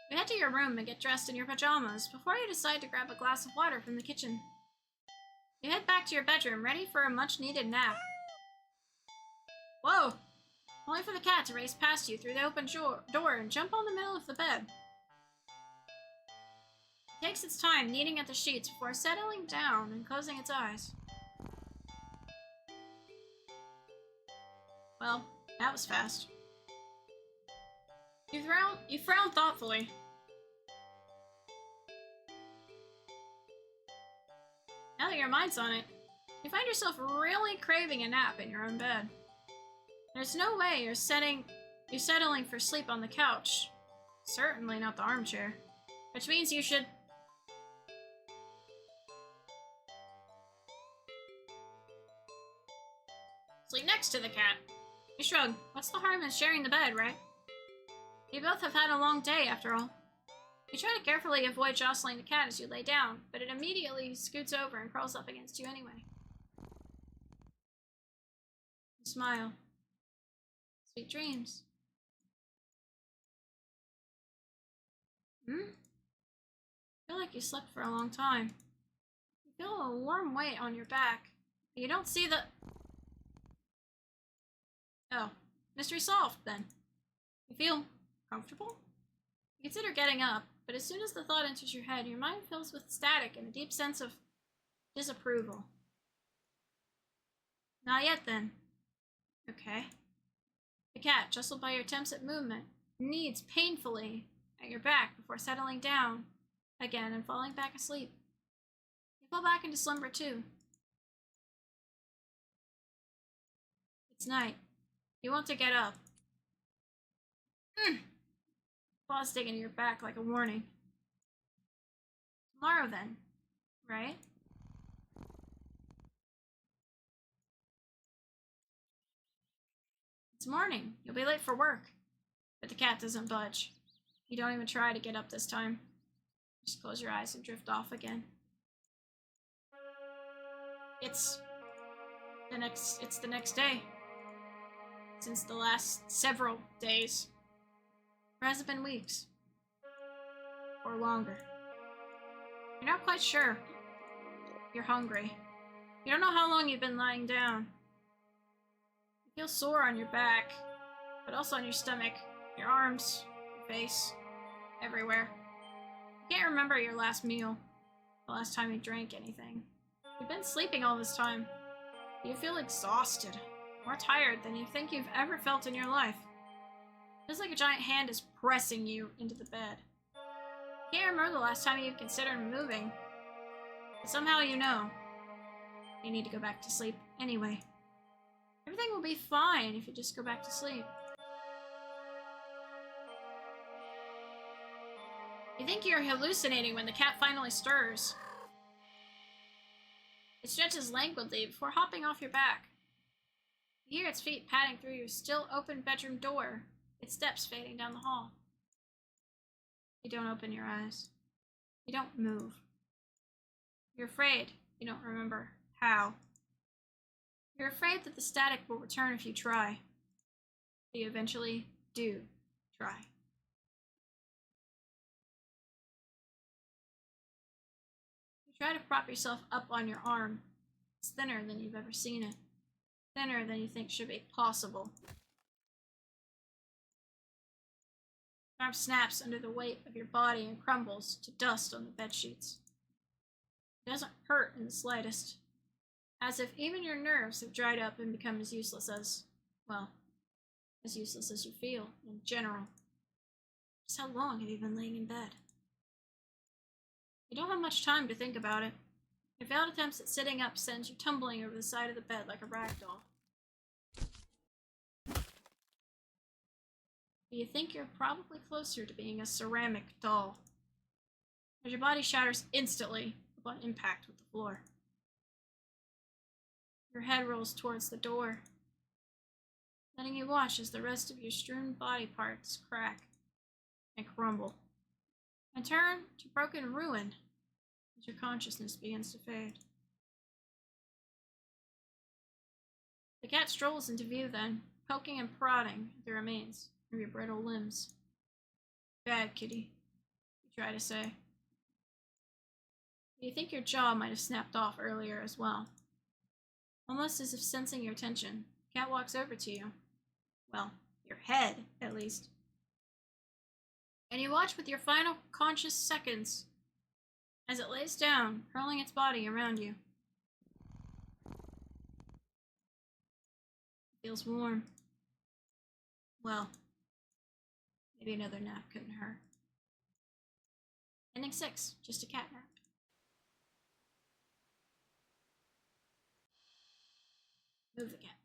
You head to your room and get dressed in your pajamas before you decide to grab a glass of water from the kitchen. You head back to your bedroom, ready for a much-needed nap. Whoa! Only for the cat to race past you through the open door and jump on the middle of the bed. It takes its time kneading at the sheets before settling down and closing its eyes. Well, that was fast. You frown thoughtfully. Now that your mind's on it, you find yourself really craving a nap in your own bed. There's no way you're settling for sleep on the couch. Certainly not the armchair. Which means you should... sleep next to the cat. You shrug. What's the harm in sharing the bed, right? You both have had a long day, after all. You try to carefully avoid jostling the cat as you lay down, but it immediately scoots over and crawls up against you anyway. You smile. Sweet dreams. I feel like you slept for a long time. You feel a warm weight on your back. You don't see the... Oh, mystery solved, then. You feel comfortable? You consider getting up, but as soon as the thought enters your head, your mind fills with static and a deep sense of disapproval. Not yet, then. Okay. The cat, jostled by your attempts at movement, kneads painfully at your back before settling down again and falling back asleep. You fall back into slumber, too. It's night. You want to get up. Claws dig into your back like a warning. Tomorrow, then, right? It's morning. You'll be late for work. But the cat doesn't budge. You don't even try to get up this time. Just close your eyes and drift off again. It's the next day. since the last several days. Or has it been weeks? Or longer? You're not quite sure. You're hungry. You don't know how long you've been lying down. You feel sore on your back, but also on your stomach, your arms, your face, everywhere. You can't remember your last meal, the last time you drank anything. You've been sleeping all this time. You feel exhausted, more tired than you think you've ever felt in your life. It feels like a giant hand is pressing you into the bed. You can't remember the last time you considered moving, but somehow you know. You need to go back to sleep anyway. Everything will be fine if you just go back to sleep. You think you're hallucinating when the cat finally stirs. It stretches languidly before hopping off your back. You hear its feet padding through your still open bedroom door, its steps fading down the hall. You don't open your eyes. You don't move. You're afraid you don't remember how. You're afraid that the static will return if you try. But you eventually do try. You try to prop yourself up on your arm. It's thinner than you've ever seen it. Thinner than you think should be possible. Your arm snaps under the weight of your body and crumbles to dust on the bedsheets. It doesn't hurt in the slightest, as if even your nerves have dried up and become as useless as, well, as useless as you feel in general. Just how long have you been laying in bed? You don't have much time to think about it. Your failed attempts at sitting up sends you tumbling over the side of the bed like a rag doll. But you think you're probably closer to being a ceramic doll, as your body shatters instantly upon impact with the floor. Your head rolls towards the door, letting you watch as the rest of your strewn body parts crack and crumble, and turn to broken ruin as your consciousness begins to fade. The cat strolls into view then, poking and prodding at the remains of your brittle limbs. Bad kitty, you try to say. You think your jaw might have snapped off earlier as well. Almost as if sensing your attention, the cat walks over to you. Well, your head, at least. And you watch with your final conscious seconds as it lays down, curling its body around you. It feels warm. Well, maybe another nap couldn't hurt. Ending 6, just a cat nap. Move the cat.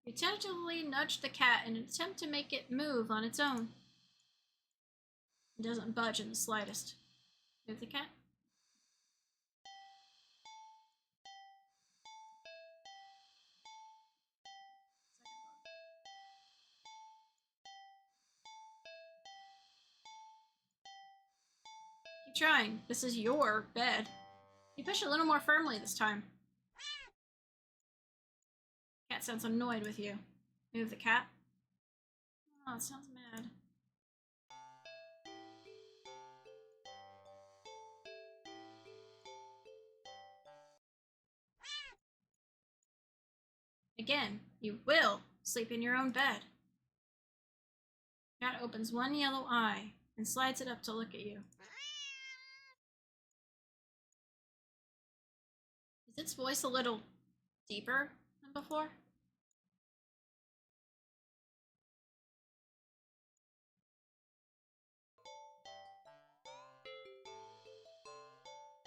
You tentatively nudge the cat in an attempt to make it move on its own. It doesn't budge in the slightest. Move the cat. Keep trying. This is your bed. You push a little more firmly this time. Cat sounds annoyed with you. Move the cat. Oh, it sounds mad. Again, you will sleep in your own bed. Cat opens one yellow eye and slides it up to look at you. Is its voice a little deeper than before?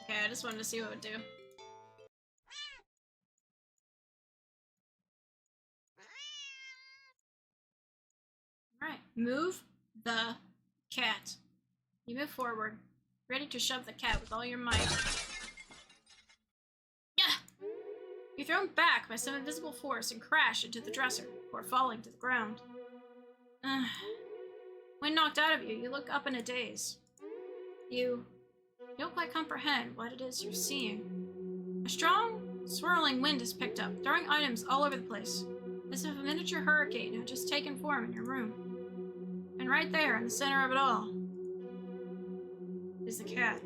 Okay, I just wanted to see what it would do. Alright, move the cat. You move forward, ready to shove the cat with all your might. Yeah! You're thrown back by some invisible force and crash into the dresser, before falling to the ground. When knocked out of you, you look up in a daze. You don't quite comprehend what it is you're seeing. A strong, swirling wind has picked up, throwing items all over the place. as if a miniature hurricane had just taken form in your room. And right there, in the center of it all, is the cat,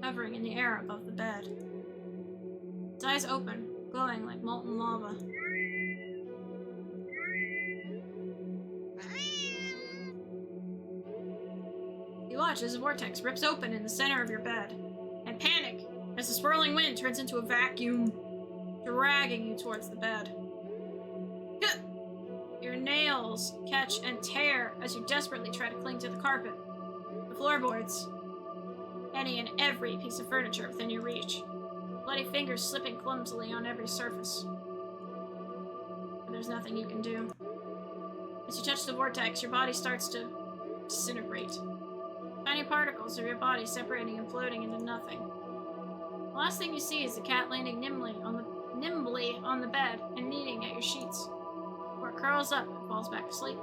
hovering in the air above the bed. Its eyes open, glowing like molten lava. You watch as a vortex rips open in the center of your bed, and panic as the swirling wind turns into a vacuum, dragging you towards the bed. Your nails catch and tear as you desperately try to cling to the carpet, the floorboards, any and every piece of furniture within your reach, bloody fingers slipping clumsily on every surface. But there's nothing you can do. As you touch the vortex, your body starts to disintegrate. Tiny particles of your body separating and floating into nothing. The last thing you see is the cat landing nimbly on the bed and kneading at your sheets, where it curls up and falls back asleep.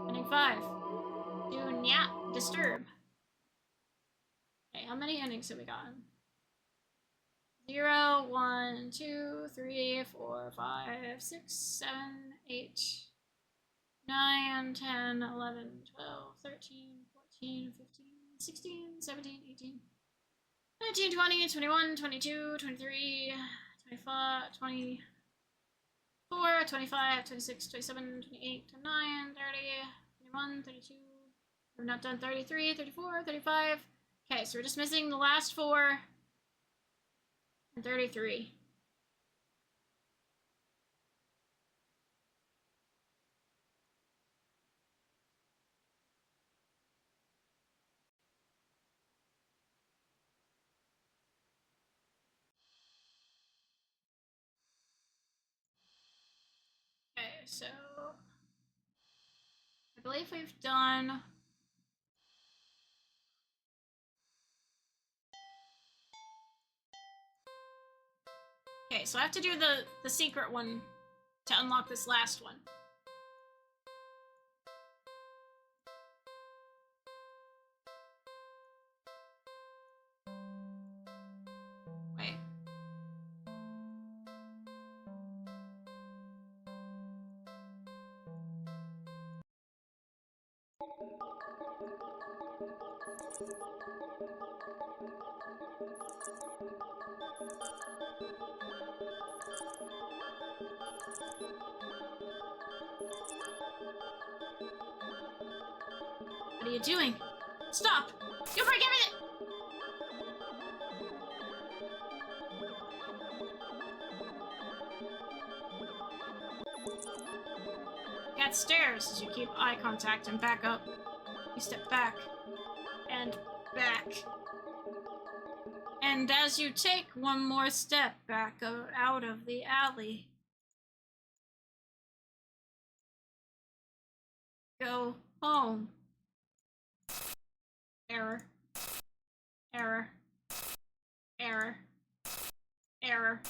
Ending 5. Do not disturb. Okay, how many endings have we gotten? 0, 1, 2, 3, 4, 5, 6, 7, 8, 9, 10, 11, 12, 13, 14, 15, 16, 17, 18, 19, 20, 21, 22, 23, 25, 24, 25, 26, 27, 28, 29, 30, 31, 32. We're not done 33, 34, 35. Okay, so we're just missing the last 4 and 33. Okay, so I believe we've done okay, so I have to do the secret one to unlock this last one. Wait. What are you doing? Stop! You'll break everything! Cat stares as you keep eye contact and back up. You step back. And back. And as you take one more step back out of the alley, go home. Error. Error. Error. Error.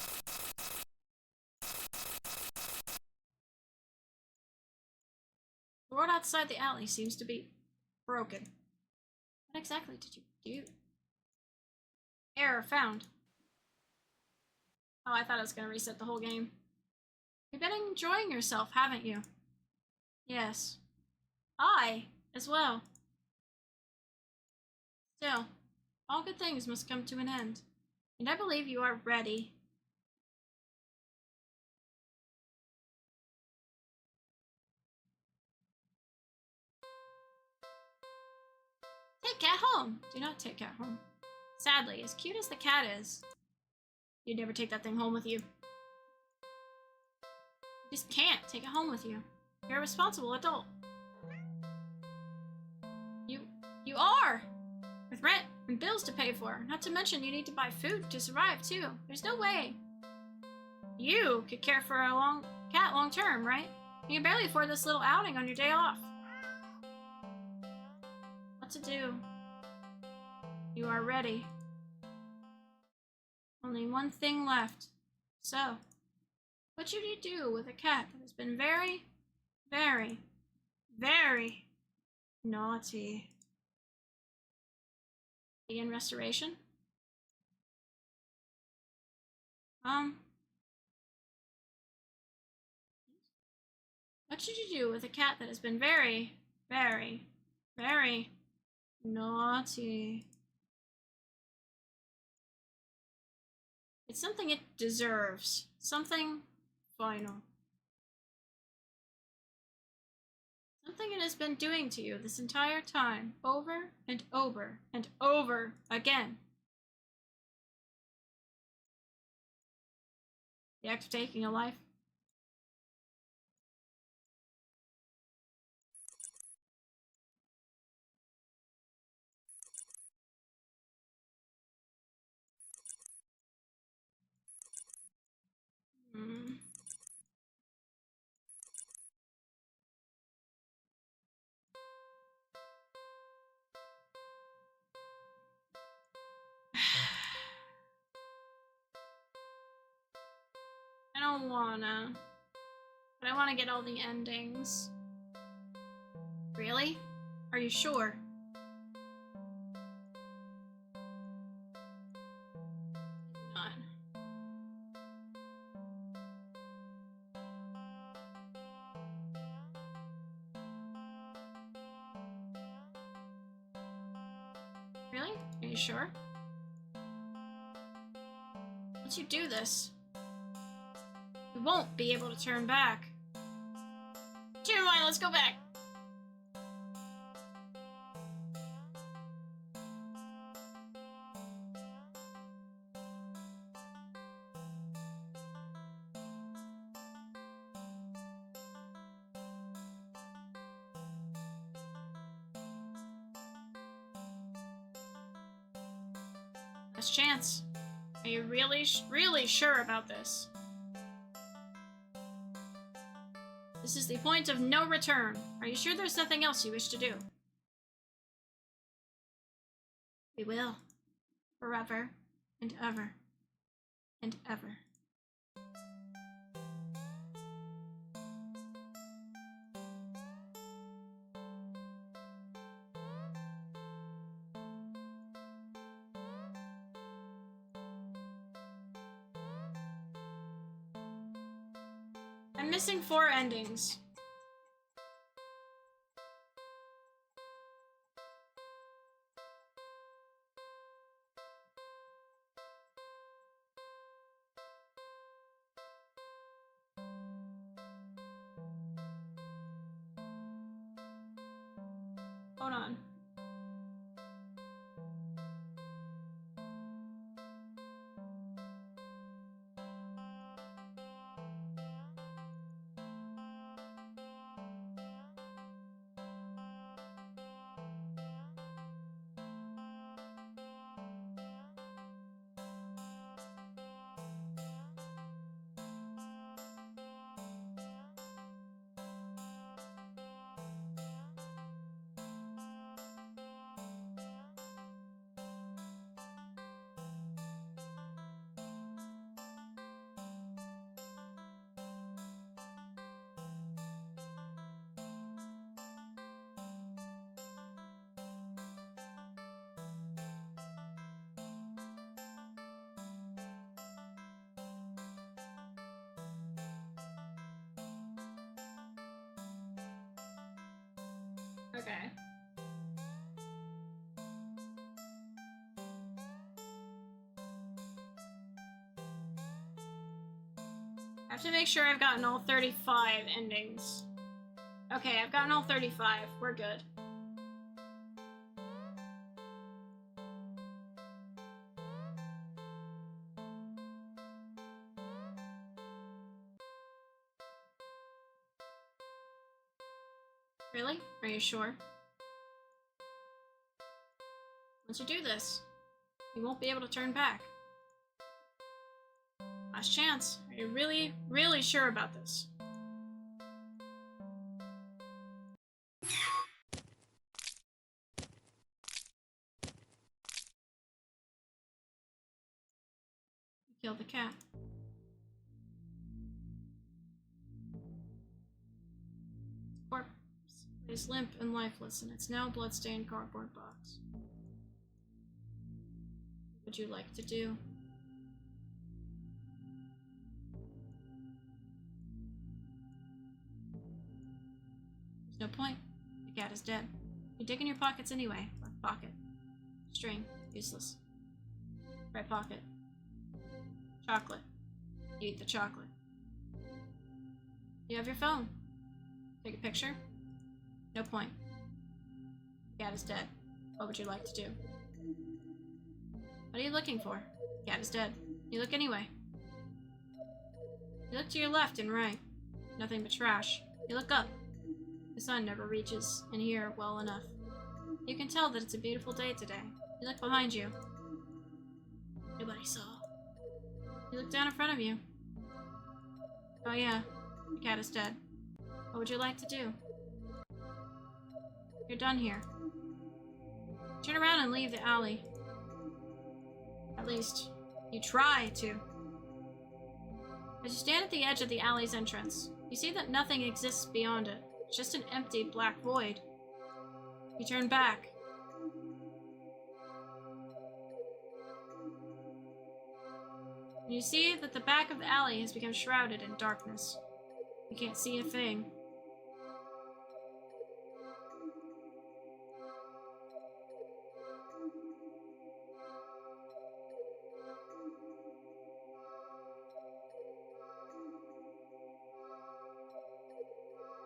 The road outside the alley seems to be broken. What exactly did you do? Error found. Oh, I thought I was gonna reset the whole game. You've been enjoying yourself, haven't you? Yes. I, as well. Still, all good things must come to an end, and I believe you are ready. Take cat home! Do not take cat home. Sadly, as cute as the cat is, you'd never take that thing home with you. You just can't take it home with you. You're a responsible adult. You are! With rent and bills to pay for, not to mention you need to buy food to survive, too. There's no way you could care for a cat long term, right? You can barely afford this little outing on your day off. What to do? You are ready. Only one thing left. So, what should you do with a cat that has been very, very, very naughty? Begin restoration? What should you do with a cat that has been very, very, very naughty? It's something it deserves. Something final. Something it has been doing to you this entire time, over and over and over again. The act of taking a life. Hmm. I don't wanna, but I wanna get all the endings. Really? Are you sure? Not. Really? Are you sure? Once you do this, you won't be able to turn back. Never mind, let's go back. Last chance. Are you really sure about this? This is the point of no return. Are you sure there's nothing else you wish to do? We will. Forever and ever and ever. I'm missing 4 endings. Hold on. Okay. I have to make sure I've gotten all 35 endings. Okay, I've gotten all 35. We're good. Really? Are you sure? Once you do this, you won't be able to turn back. Last chance. Are you really sure about this? You killed the cat. Corpse lays limp and lifeless in its now bloodstained cardboard box. What would you like to do? There's no point. The cat is dead. You dig in your pockets anyway. Left pocket. String. Useless. Right pocket. Chocolate. You eat the chocolate. You have your phone. Take a picture. No point. The cat is dead. What would you like to do? What are you looking for? The cat is dead. You look anyway. You look to your left and right. Nothing but trash. You look up. The sun never reaches in here well enough. You can tell that it's a beautiful day today. You look behind you. Nobody saw. You look down in front of you. Oh yeah, the cat is dead. What would you like to do? You're done here. Turn around and leave the alley. At least, you try to. As you stand at the edge of the alley's entrance, you see that nothing exists beyond it. It's just an empty black void. You turn back. And you see that the back of the alley has become shrouded in darkness. You can't see a thing.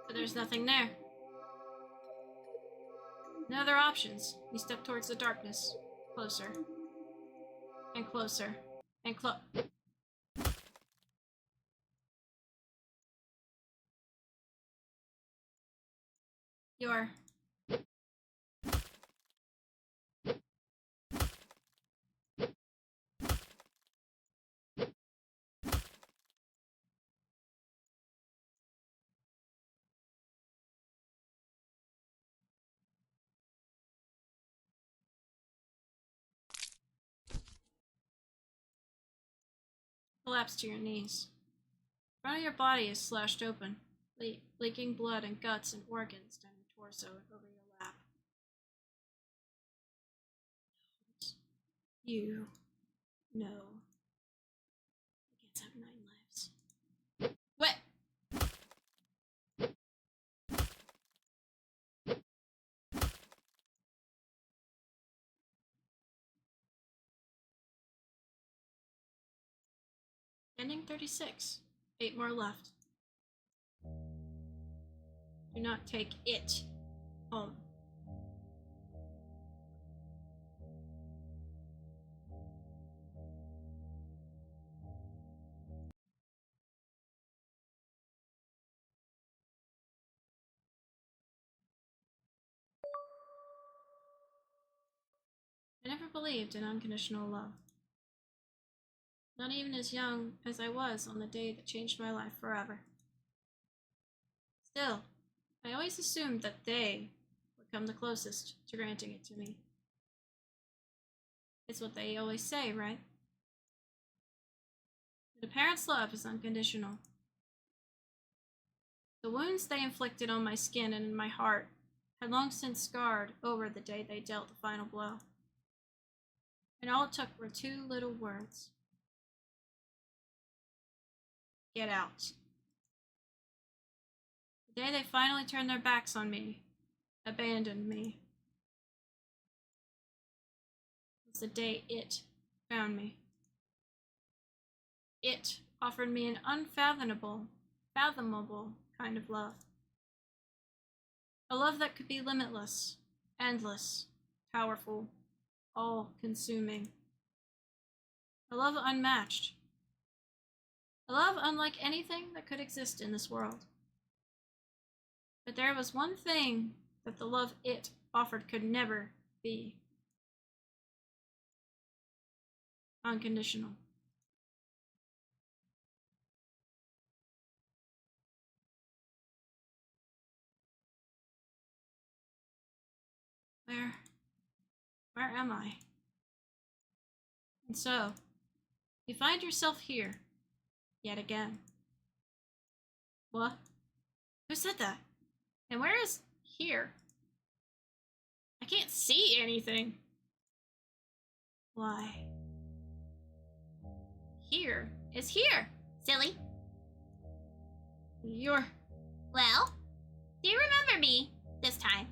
But there's nothing there. No other options. You step towards the darkness. Closer. And closer. And You're... collapse to your knees. The front of your body is slashed open, leaking blood and guts and organs down your torso and over your lap. You know. The cats have 9 lives. What? Ending 36. 8 more left. Do not take it home. I never believed in unconditional love. Not even as young as I was on the day that changed my life forever. Still, I always assumed that they would come the closest to granting it to me. It's what they always say, right? That a parent's love is unconditional. The wounds they inflicted on my skin and in my heart had long since scarred over the day they dealt the final blow. And all it took were 2 little words. Get out. The day they finally turned their backs on me, abandoned me, was the day it found me. It offered me an unfathomable kind of love. A love that could be limitless, endless, powerful, all-consuming. A love unmatched. A love unlike anything that could exist in this world. But there was one thing that the love it offered could never be. Unconditional. Where am I? And so, you find yourself here, yet again. What? Who said that? And where is here? I can't see anything. Why? Here is here, silly. Well, Do you remember me this time?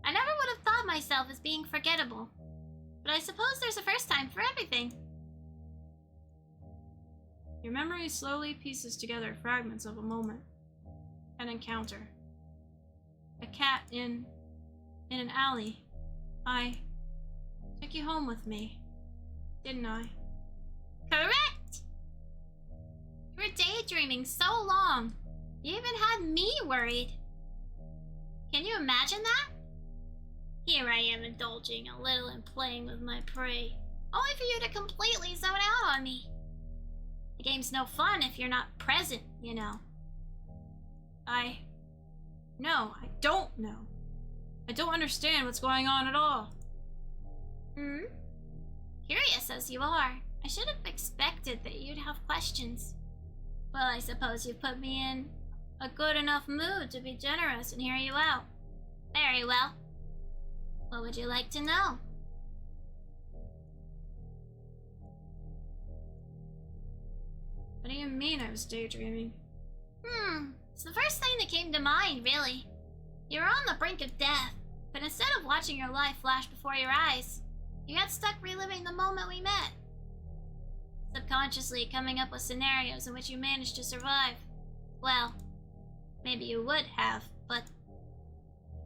I never would have thought myself as being forgettable, but I suppose there's a first time for everything. Your memory slowly pieces together fragments of a moment. An encounter. A cat in an alley. I took you home with me, didn't I? Correct! You were daydreaming so long, you even had me worried. Can you imagine that? Here I am indulging a little and playing with my prey, only for you to completely zone out on me. The game's no fun if you're not present, you know. No, I don't know. I don't understand what's going on at all. Curious as you are, I should have expected that you'd have questions. Well, I suppose you put me in a good enough mood to be generous and hear you out. Very well. What would you like to know? What do you mean I was daydreaming? It's the first thing that came to mind, really. You were on the brink of death, but instead of watching your life flash before your eyes, you got stuck reliving the moment we met. Subconsciously coming up with scenarios in which you managed to survive. Well, maybe you would have, but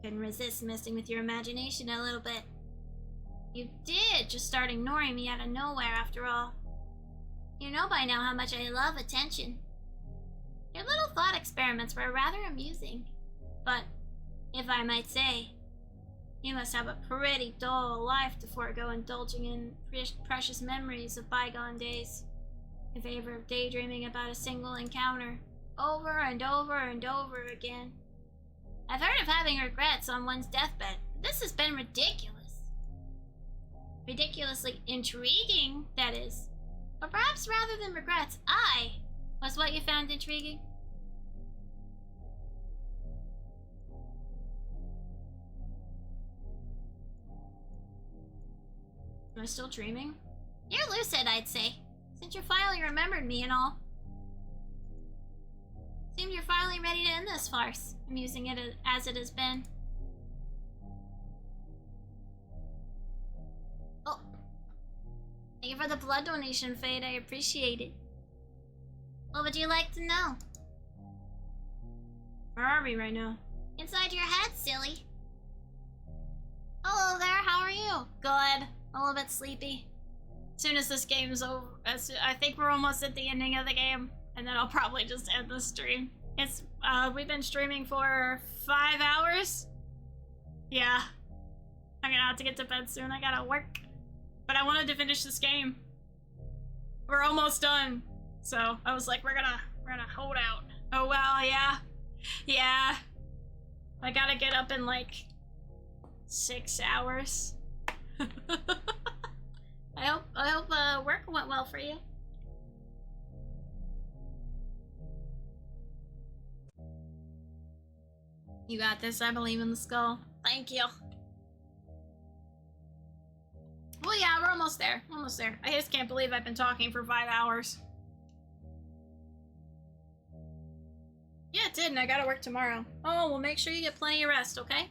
couldn't resist messing with your imagination a little bit. You did just start ignoring me out of nowhere after all. You know by now how much I love attention. Your little thought experiments were rather amusing, but, if I might say, you must have a pretty dull life to forego indulging in precious memories of bygone days, in favor of daydreaming about a single encounter, over and over and over again. I've heard of having regrets on one's deathbed, but this has been ridiculous. Ridiculously intriguing, that is. Or perhaps rather than regrets, was what you found intriguing. Am I still dreaming? You're lucid, I'd say, since you finally remembered me and all. Seems you're finally ready to end this farce, amusing it as it has been. Oh. Thank you for the blood donation, Fade. I appreciate it. What would you like to know? Where are we right now? Inside your head, silly. Hello there, how are you? Good. A little bit sleepy. As soon as this game's over, I think we're almost at the ending of the game, and then I'll probably just end the stream. We've been streaming for 5 hours. Yeah. I'm gonna have to get to bed soon, I gotta work. But I wanted to finish this game. We're almost done. So I was like, we're gonna hold out. Oh well, yeah. Yeah. I gotta get up in like 6 hours. I hope work went well for you. You got this, I believe in the skull. Thank you. Well, yeah, we're almost there. Almost there. I just can't believe I've been talking for 5 hours. Yeah, it did, and I gotta work tomorrow. Oh, well, make sure you get plenty of rest, okay?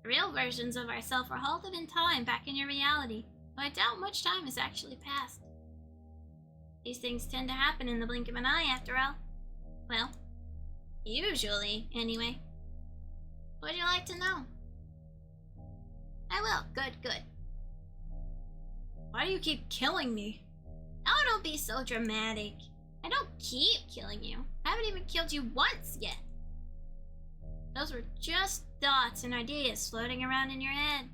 The real versions of ourselves are halted in time back in your reality, though I doubt much time has actually passed. These things tend to happen in the blink of an eye, after all. Well, usually, anyway. What would you like to know? I will. Good. Why do you keep killing me? Oh, don't be so dramatic. I don't keep killing you. I haven't even killed you once yet. Those were just thoughts and ideas floating around in your head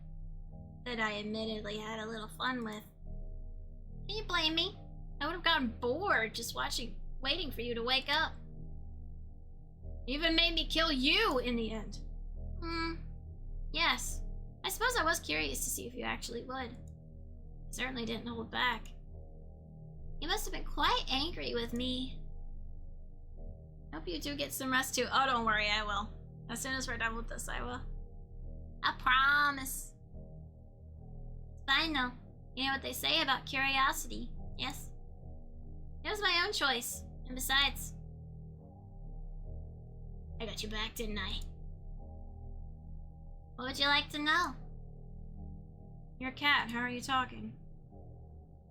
that I admittedly had a little fun with. Can you blame me? I would have gotten bored just waiting for you to wake up. You even made me kill you in the end. Yes. I suppose I was curious to see if you actually would. Certainly didn't hold back. You must have been quite angry with me. Hope you do get some rest too. Oh, don't worry, I will. As soon as we're done with this, I will. I promise. It's fine though. You know what they say about curiosity, yes? It was my own choice. And besides, I got you back, didn't I? What would you like to know? You're a cat. How are you talking?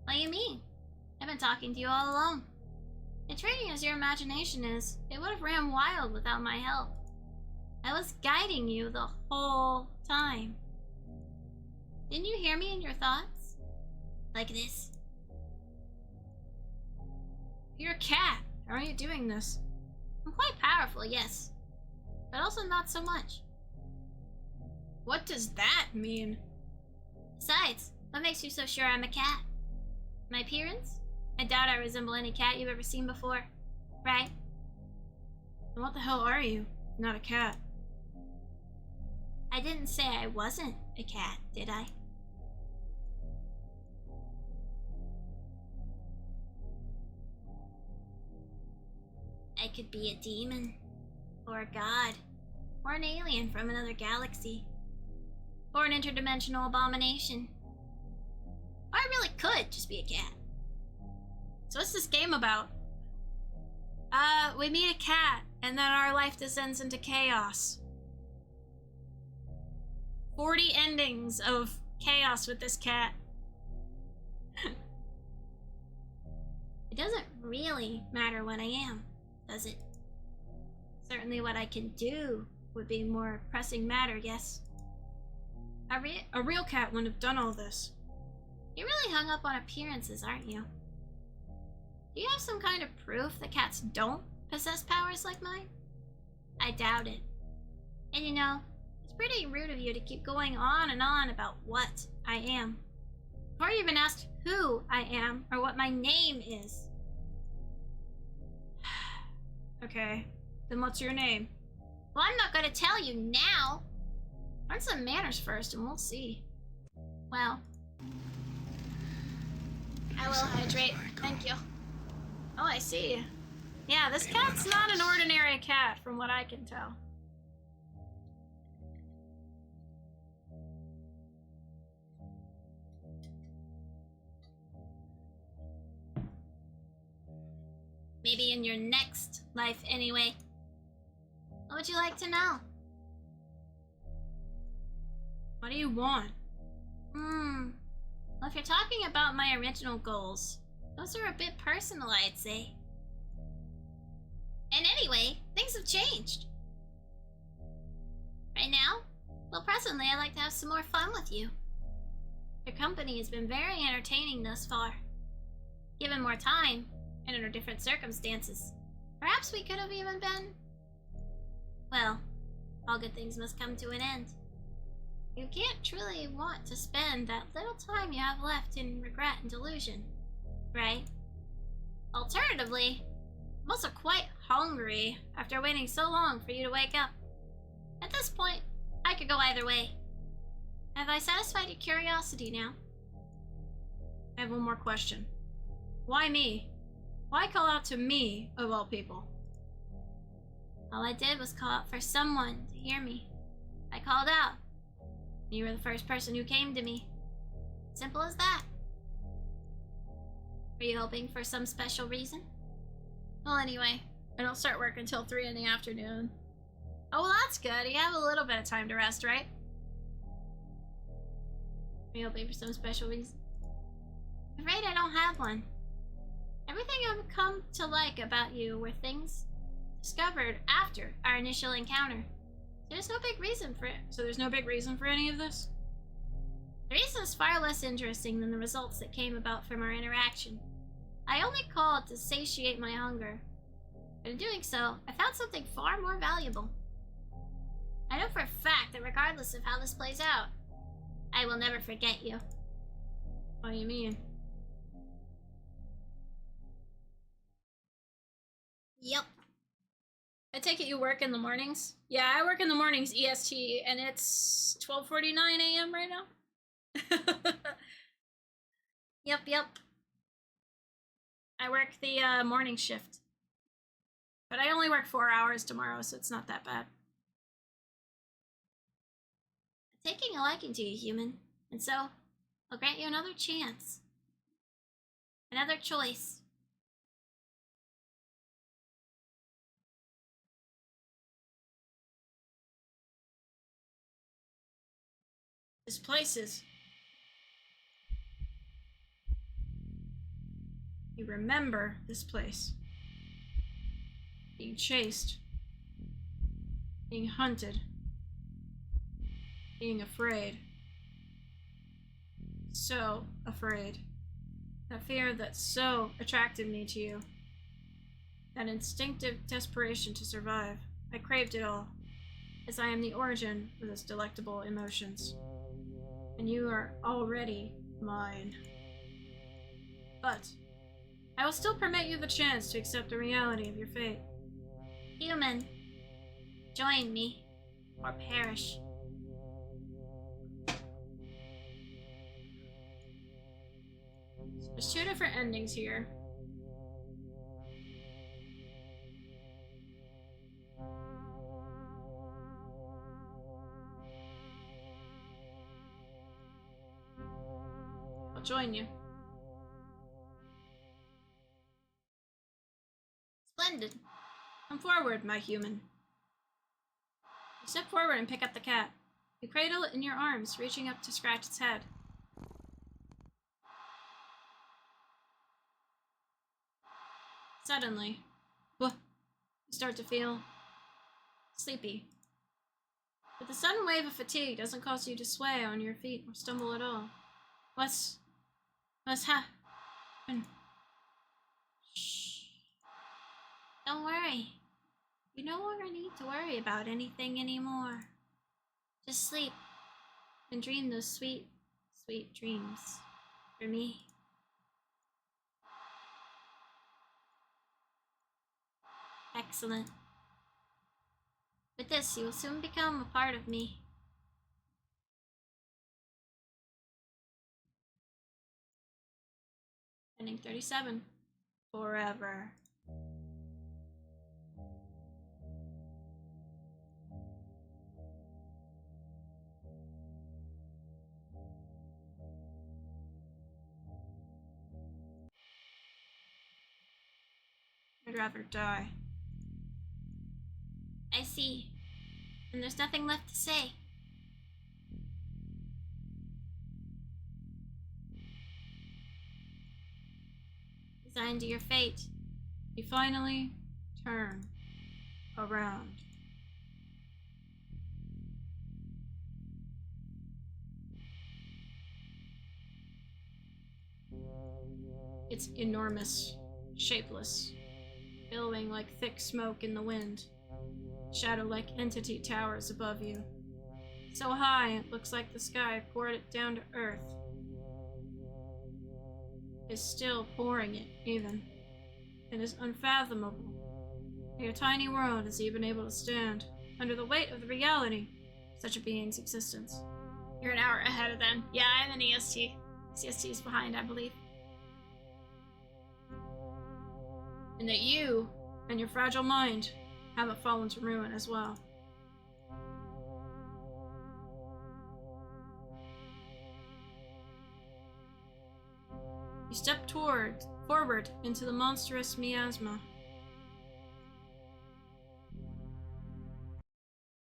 What do you mean? I've been talking to you all along. Intriguing as your imagination is, it would have ran wild without my help. I was guiding you the whole time. Didn't you hear me in your thoughts? Like this. You're a cat. How are you doing this? I'm quite powerful, yes. But also not so much. What does that mean? Besides, what makes you so sure I'm a cat? My appearance? I doubt I resemble any cat you've ever seen before. Right? And what the hell are you? Not a cat. I didn't say I wasn't a cat, did I? I could be a demon, or a god, or an alien from another galaxy, or an interdimensional abomination. Or I really could just be a cat. So what's this game about? We meet a cat, and then our life descends into chaos. 40 endings of chaos with this cat. It doesn't really matter what I am, does it? Certainly what I can do would be more pressing matter, yes. A real cat wouldn't have done all this. You're really hung up on appearances, aren't you? Do you have some kind of proof that cats don't possess powers like mine? I doubt it. And you know, it's pretty rude of you to keep going on and on about what I am, before you even asked who I am or what my name is. Okay, then what's your name? Well, I'm not going to tell you now. Learn some manners first and we'll see. Well, I will hydrate. Thank you. Oh, I see. Yeah, this cat's not an ordinary cat from what I can tell. Maybe in your next life anyway. What would you like to know? What do you want? Well, if you're talking about my original goals, those are a bit personal, I'd say. And anyway, things have changed. Right now, well, presently, I'd like to have some more fun with you. Your company has been very entertaining thus far. Given more time, and under different circumstances, perhaps we could have even been... Well, all good things must come to an end. You can't truly want to spend that little time you have left in regret and delusion, right? Alternatively, I'm also quite hungry after waiting so long for you to wake up. At this point, I could go either way. Have I satisfied your curiosity now? I have one more question. Why me? Why call out to me, of all people? All I did was call out for someone to hear me. I called out. You were the first person who came to me. Simple as that. Were you hoping for some special reason? Well, anyway, I don't start work until 3 in the afternoon. Oh, well, that's good. You have a little bit of time to rest, right? Were you hoping for some special reason? I'm afraid I don't have one. Everything I've come to like about you were things discovered after our initial encounter. There's no big reason for it. So there's no big reason for any of this? The reason is far less interesting than the results that came about from our interaction. I only called to satiate my hunger. But in doing so, I found something far more valuable. I know for a fact that regardless of how this plays out, I will never forget you. What do you mean? Yep. I take it you work in the mornings? Yeah, I work in the mornings EST, and it's 12:49 a.m. right now. Yep. I work the morning shift. But I only work 4 hours tomorrow, so it's not that bad. I'm taking a liking to you, human, and so I'll grant you another chance. Another choice. This place is... You remember this place. Being chased. Being hunted. Being afraid. So afraid. That fear that so attracted me to you. That instinctive desperation to survive. I craved it all, as I am the origin of those delectable emotions. And you are already mine. But I will still permit you the chance to accept the reality of your fate. Human, join me, or perish. There's two different endings here. I'll join you. Splendid. Come forward, my human. You step forward and pick up the cat. You cradle it in your arms, reaching up to scratch its head. Suddenly, you start to feel sleepy. But the sudden wave of fatigue doesn't cause you to sway on your feet or stumble at all. What's happened? Shh. Don't worry. You no longer need to worry about anything anymore. Just sleep and dream those sweet, sweet dreams for me. Excellent. With this, you will soon become a part of me. Ending 37. Forever. I'd rather die. I see. And there's nothing left to say. Resigned to your fate. You finally turn around. It's enormous, shapeless, billowing like thick smoke in the wind. Shadow-like entity towers above you. So high, it looks like the sky poured it down to earth. Is still pouring it, even. It is unfathomable. Your tiny world is even able to stand under the weight of the reality of such a being's existence. You're an hour ahead of them. Yeah, I'm an EST. CST is behind, I believe. And that you and your fragile mind haven't fallen to ruin as well. You step forward into the monstrous miasma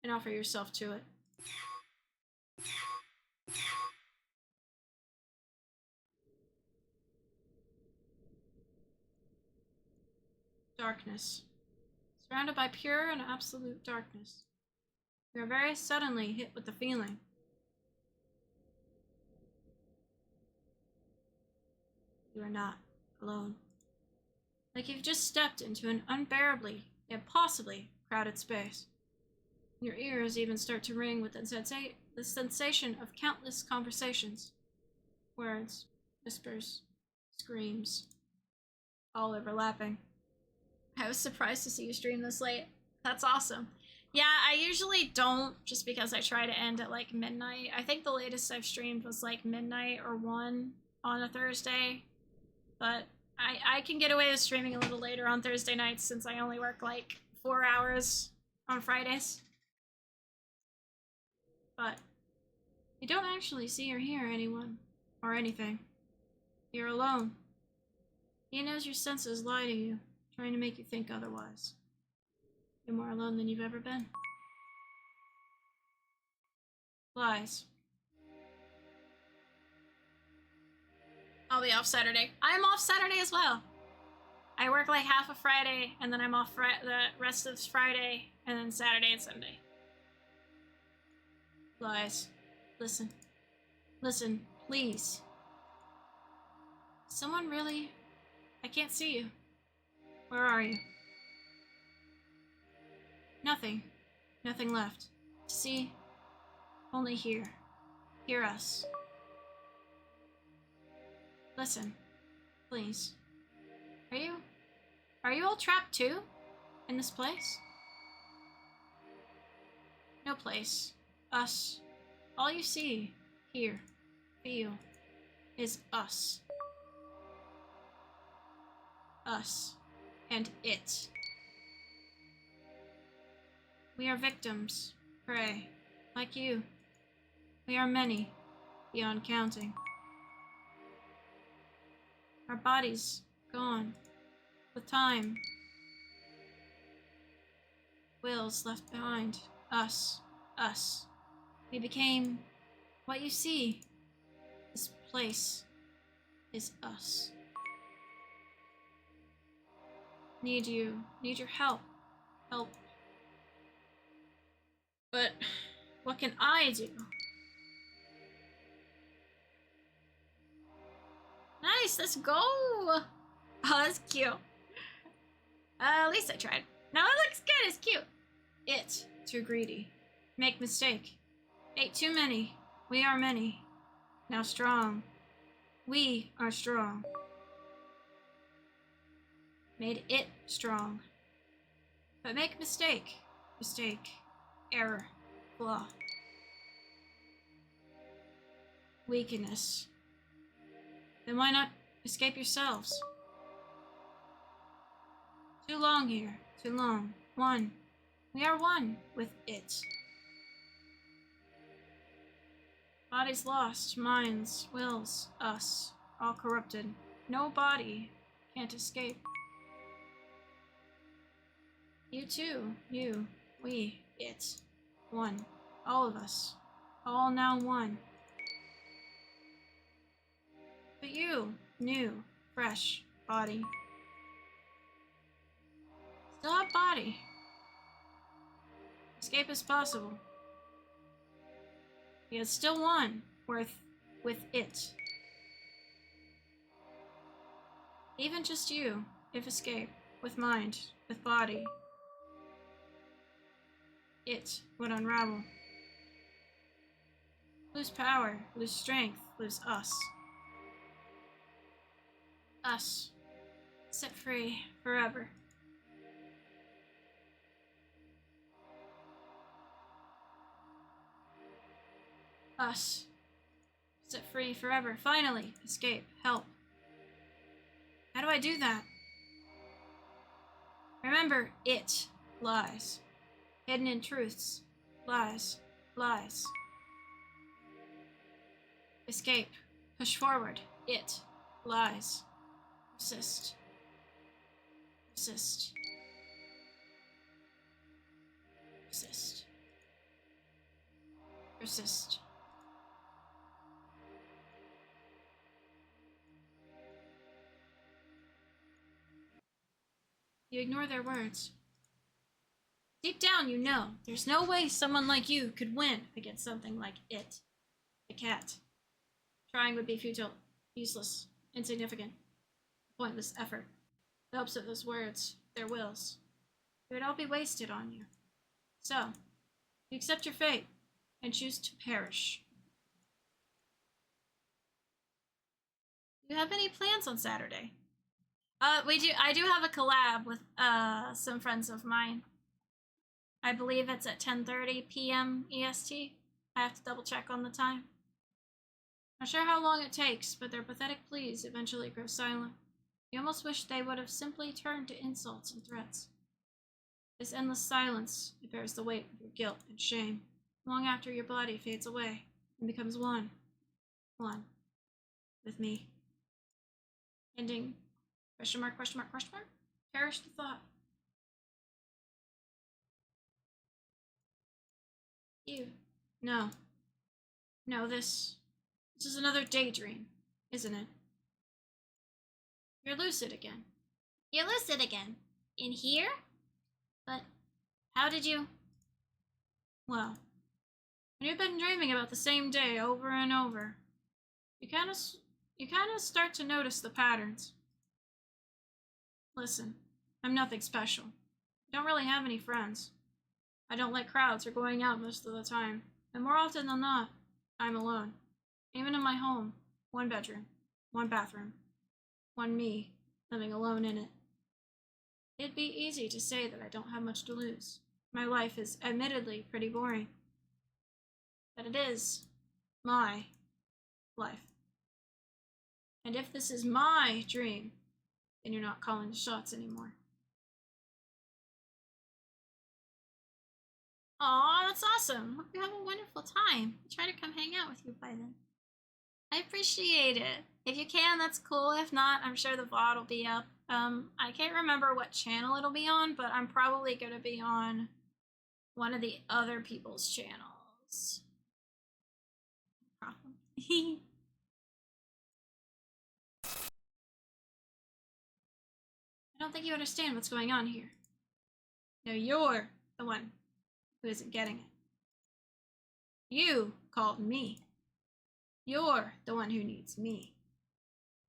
and offer yourself to it. Darkness. Surrounded by pure and absolute darkness. You are very suddenly hit with the feeling. You are not alone. Like you've just stepped into an unbearably, impossibly crowded space. Your ears even start to ring with the sensation of countless conversations. Words, whispers, screams, all overlapping. I was surprised to see you stream this late. That's awesome. Yeah, I usually don't, just because I try to end at like midnight. I think the latest I've streamed was like midnight or 1 on a Thursday. But I can get away with streaming a little later on Thursday nights since I only work like 4 hours on Fridays. But you don't actually see or hear anyone or anything. You're alone. He knows your senses lie to you, trying to make you think otherwise. You're more alone than you've ever been. Lies. I'll be off Saturday. I'm off Saturday as well. I work like half of Friday, and then I'm off the rest of Friday, and then Saturday and Sunday. Lies. Listen. Listen, please. Someone really... I can't see you. Where are you? Nothing. Nothing left. To see? Only here. Hear us. Listen. Please. Are you all trapped too? In this place? No place. Us. All you see, hear, feel, is us. Us. And it. We are victims, prey, like you. We are many, beyond counting. Our bodies gone, with time. Wills left behind, us. We became what you see. This place is us. Need you, need your help. Help. But what can I do? Nice, let's go! Oh, that's cute. At least I tried. No, it looks good, it's cute. It, too greedy. Make mistake. Ate too many. We are many. Now strong. We are strong. Made it strong. But make mistake. Mistake. Error. Flaw. Weakness. Then why not escape yourselves? Too long here. Too long. One. We are one with it. Bodies lost. Minds. Wills. Us. All corrupted. No body. Can't escape. You too. You. We. It. One. All of us. All now one. But you. New. Fresh. Body. Still have body. Escape is possible. Yet still one. With it. Even just you. If escape. With mind. With body. It would unravel. Lose power, lose strength, lose us. Us. Set free forever. Us. Set free forever. Finally, escape, help. How do I do that? Remember, it lies. Hidden in truths. Lies. Lies. Escape. Push forward. It. Lies. Persist. Persist. Persist. Persist. You ignore their words. Deep down, you know, there's no way someone like you could win against something like it. The cat. Trying would be futile, useless, insignificant, pointless effort. The hopes of those words, their wills, it would all be wasted on you. So, you accept your fate and choose to perish. Do you have any plans on Saturday? I do have a collab with some friends of mine. I believe it's at 10:30 p.m. EST. I have to double check on the time. Not sure how long it takes, but their pathetic pleas eventually grow silent. You almost wish they would have simply turned to insults and threats. This endless silence, it bears the weight of your guilt and shame, long after your body fades away and becomes one. One. With me. Ending. Question mark, question mark, question mark? Perish the thought. You. No. No, this is another daydream, isn't it? You're lucid again. You're lucid again. In here? But how did you... Well, when you've been dreaming about the same day over and over, you kind of start to notice the patterns. Listen, I'm nothing special. I don't really have any friends. I don't like crowds or going out most of the time. And more often than not, I'm alone. Even in my home, one bedroom, one bathroom, one me, living alone in it. It'd be easy to say that I don't have much to lose. My life is admittedly pretty boring. But it is my life. And if this is my dream, then you're not calling the shots anymore. Aw, that's awesome. Hope you have a wonderful time. I'll try to come hang out with you by then. I appreciate it. If you can, that's cool. If not, I'm sure the VOD will be up. I can't remember what channel it'll be on, but I'm probably going to be on one of the other people's channels. Probably. I don't think you understand what's going on here. No, you're the one who isn't getting it. You called me. You're the one who needs me.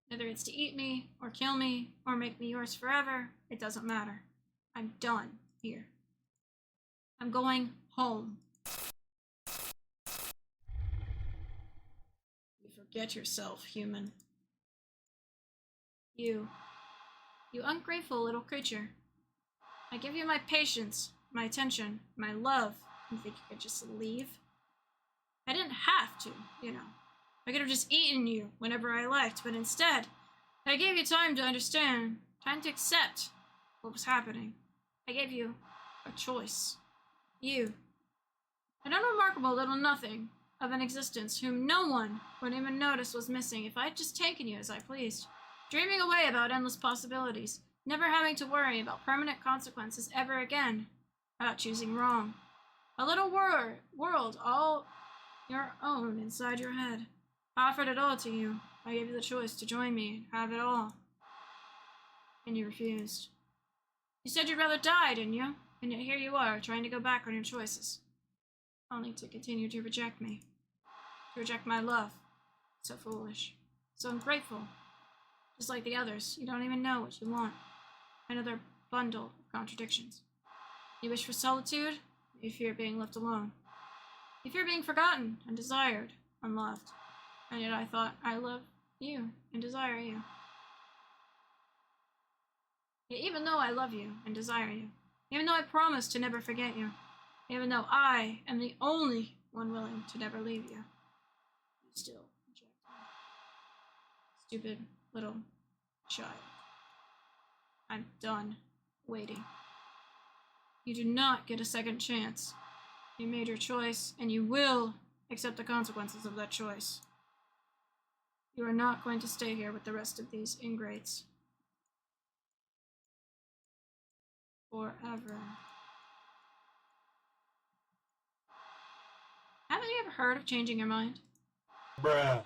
Whether it's to eat me, or kill me, or make me yours forever, it doesn't matter. I'm done here. I'm going home. You forget yourself, human. You ungrateful little creature. I give you my patience, my attention, my love. You think you could just leave? I didn't have to, you know. I could have just eaten you whenever I liked, but instead, I gave you time to understand, time to accept what was happening. I gave you a choice. You. An unremarkable little nothing of an existence whom no one would even notice was missing if I'd just taken you as I pleased. Dreaming away about endless possibilities, never having to worry about permanent consequences ever again, about choosing wrong. A little world all your own inside your head. I offered it all to you. I gave you the choice to join me and have it all. And you refused. You said you'd rather die, didn't you? And yet here you are, trying to go back on your choices. Only to continue to reject me. To reject my love. So foolish. So ungrateful. Just like the others, you don't even know what you want. Another bundle of contradictions. You wish for solitude, you fear being left alone. You fear being forgotten, undesired, unloved. And yet I thought I love you and desire you. Yet even though I love you and desire you, even though I promise to never forget you, even though I am the only one willing to never leave you, you still reject me. Stupid little child. I'm done waiting. You do not get a second chance. You made your choice, and you will accept the consequences of that choice. You are not going to stay here with the rest of these ingrates. Forever. Haven't you ever heard of changing your mind? Bruh.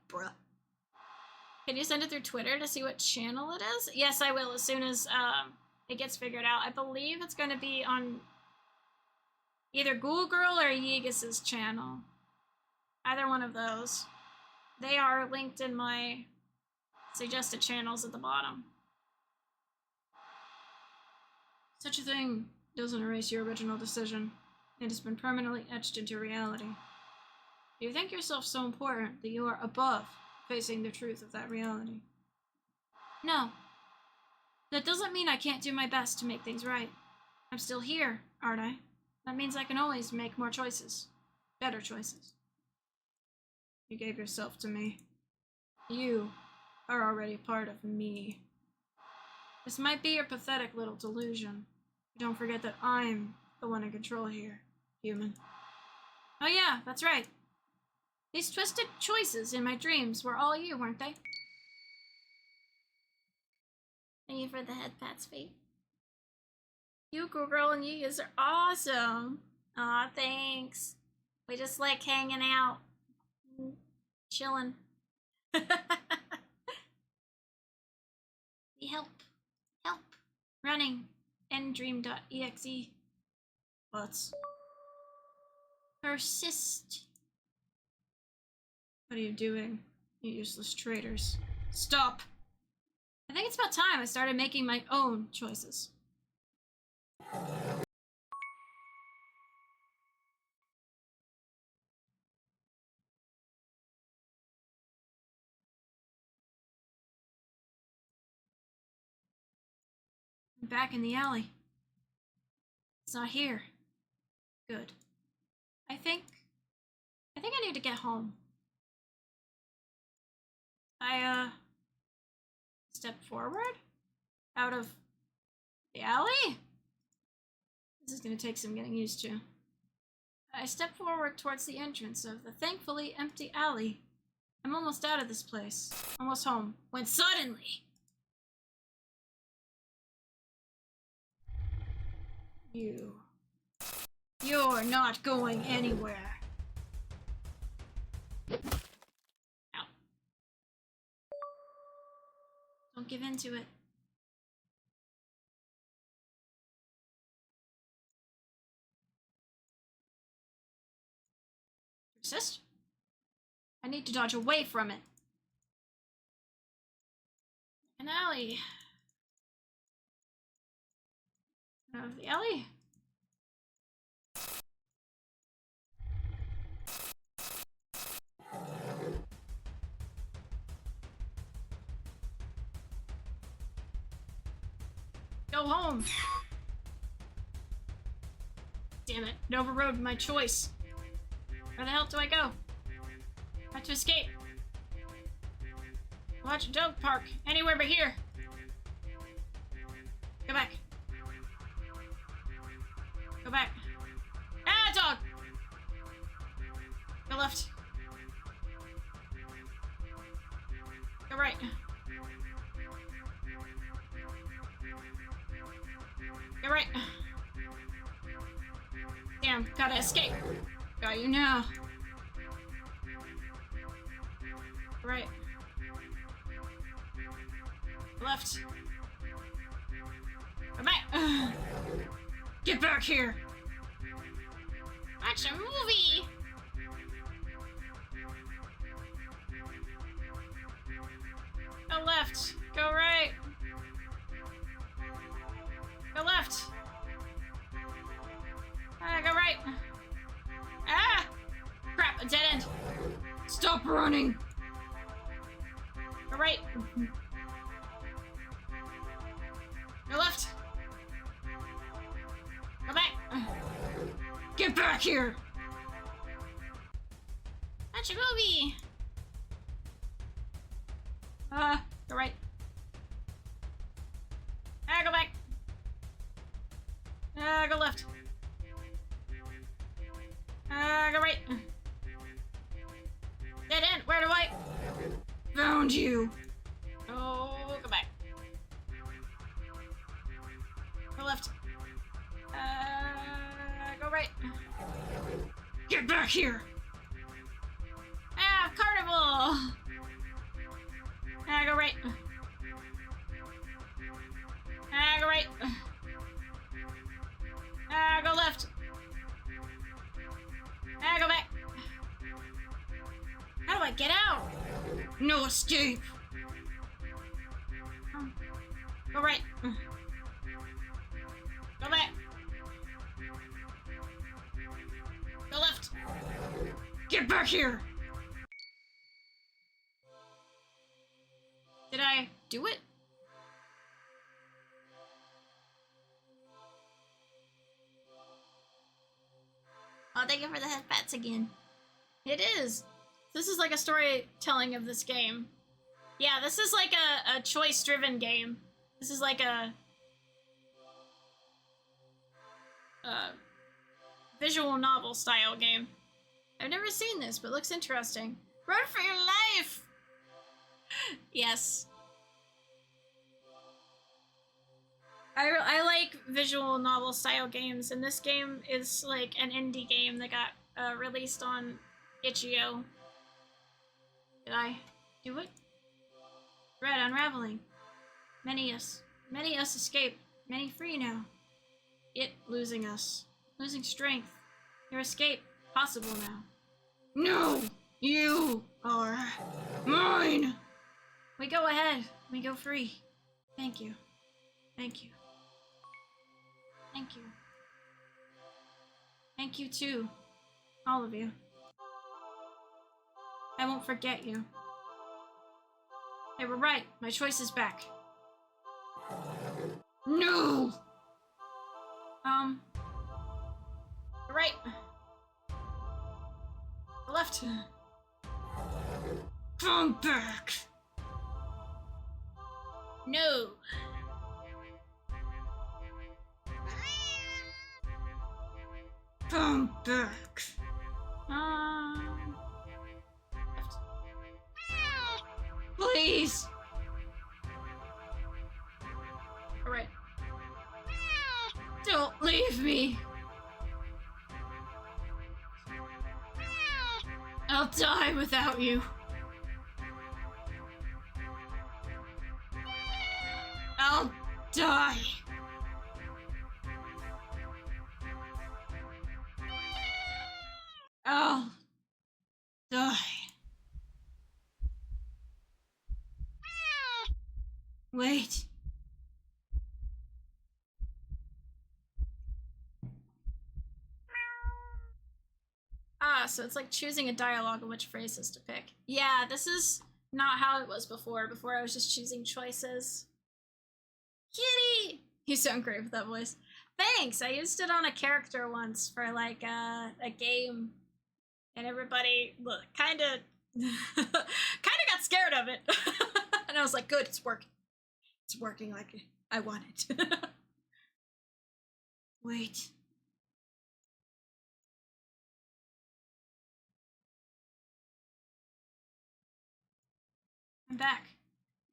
Bruh. Can you send it through Twitter to see what channel it is? Yes, I will as soon as it gets figured out. I believe it's going to be on either Ghoul Girl or Yeegus' channel. Either one of those. They are linked in my suggested channels at the bottom. Such a thing doesn't erase your original decision. It has been permanently etched into reality. You think yourself so important that you are above facing the truth of that reality. No. That doesn't mean I can't do my best to make things right. I'm still here, aren't I? That means I can always make more choices. Better choices. You gave yourself to me. You are already part of me. This might be your pathetic little delusion. But don't forget that I'm the one in control here, human. Oh yeah, that's right. These twisted choices in my dreams were all you, weren't they? Thank you for the head pats, Fate. You, Girl, and Yeegus are awesome. Aw, thanks. We just like hanging out. Chilling. Help. Help. Running. Endream.exe. Butts. Persist. What are you doing, you useless traitors? Stop! I think it's about time I started making my own choices. I'm back in the alley. It's not here. Good. I think I need to get home. I step forward out of the alley? This is gonna take some getting used to. I step forward towards the entrance of the thankfully empty alley. I'm almost out of this place, almost home, when suddenly... You're not going anywhere. Ow. Don't give in to it. Persist? I need to dodge away from it. An alley. Out of the alley? Go home! Damn it, it overrode my choice. Where the hell do I go? How to escape? Watch a dog park. Anywhere but here. Go back. Go back. Ah, dog! Go left. Go right. Go right. Damn, gotta escape. Got you now. Right. Left. Come back. Get back here. Watch a movie. Go left. Go right. Go left. Go right. Ah! Crap, a dead end. Stop running. Go right. Go left. Go back. Get back here. Watch a movie. Go right. Go back. Go left. Go right. Dead end. Where do I? Found you. Oh, go back. Go left. Go right. Get back here. Carnival. Go right. Go right. Go left. Go back. How do I get out? No escape. Go right. Go back. Go left. Get back here. Did I do it? Oh, thank you for the head pats again. It is. This is like a storytelling of this game. Yeah, this is like a choice-driven game. This is like a visual novel style game. I've never seen this, but it looks interesting. Run for your life! Yes. I like visual novel style games, and this game is like an indie game that got released on itch.io. Did I do it? Red unraveling. Many us escape, many free now. It losing us, losing strength. Your escape, possible now. No! You are mine! We go ahead, we go free. Thank you. Thank you. Thank you. Thank you too, all of you. I won't forget you. They were right, my choice is back. No! The right. The left. Come back! No! Come back! Left. Please! Alright. Don't leave me! I'll die without you. I'll die. I'll die. Wait. So it's like choosing a dialogue of which phrases to pick. Yeah, this is not how it was before. Before I was just choosing choices. Kitty! You sound great with that voice. Thanks! I used it on a character once for like a game. And everybody kinda got scared of it. And I was like, good, it's working. It's working like I want it. Wait. I'm back.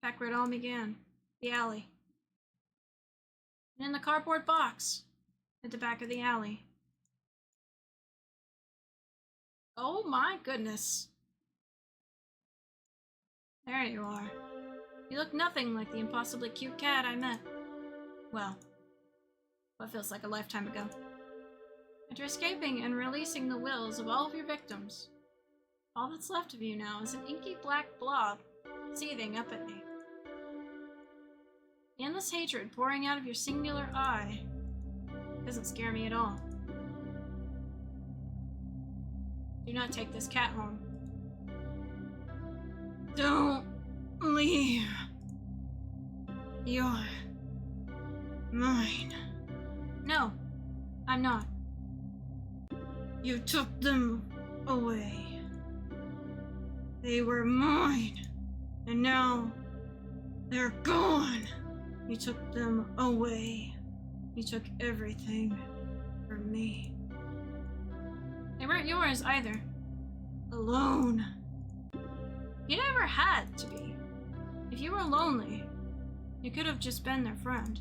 Back where it all began. The alley. And in the cardboard box. At the back of the alley. Oh my goodness. There you are. You look nothing like the impossibly cute cat I met. Well, what feels like a lifetime ago. After escaping and releasing the wills of all of your victims, all that's left of you now is an inky black blob seething up at me. The endless hatred pouring out of your singular eye doesn't scare me at all. Do not take this cat home. Don't leave. You're mine. No, I'm not. You took them away. They were mine. And now, they're gone. You took them away. You took everything from me. They weren't yours either. Alone. You never had to be. If you were lonely, you could have just been their friend.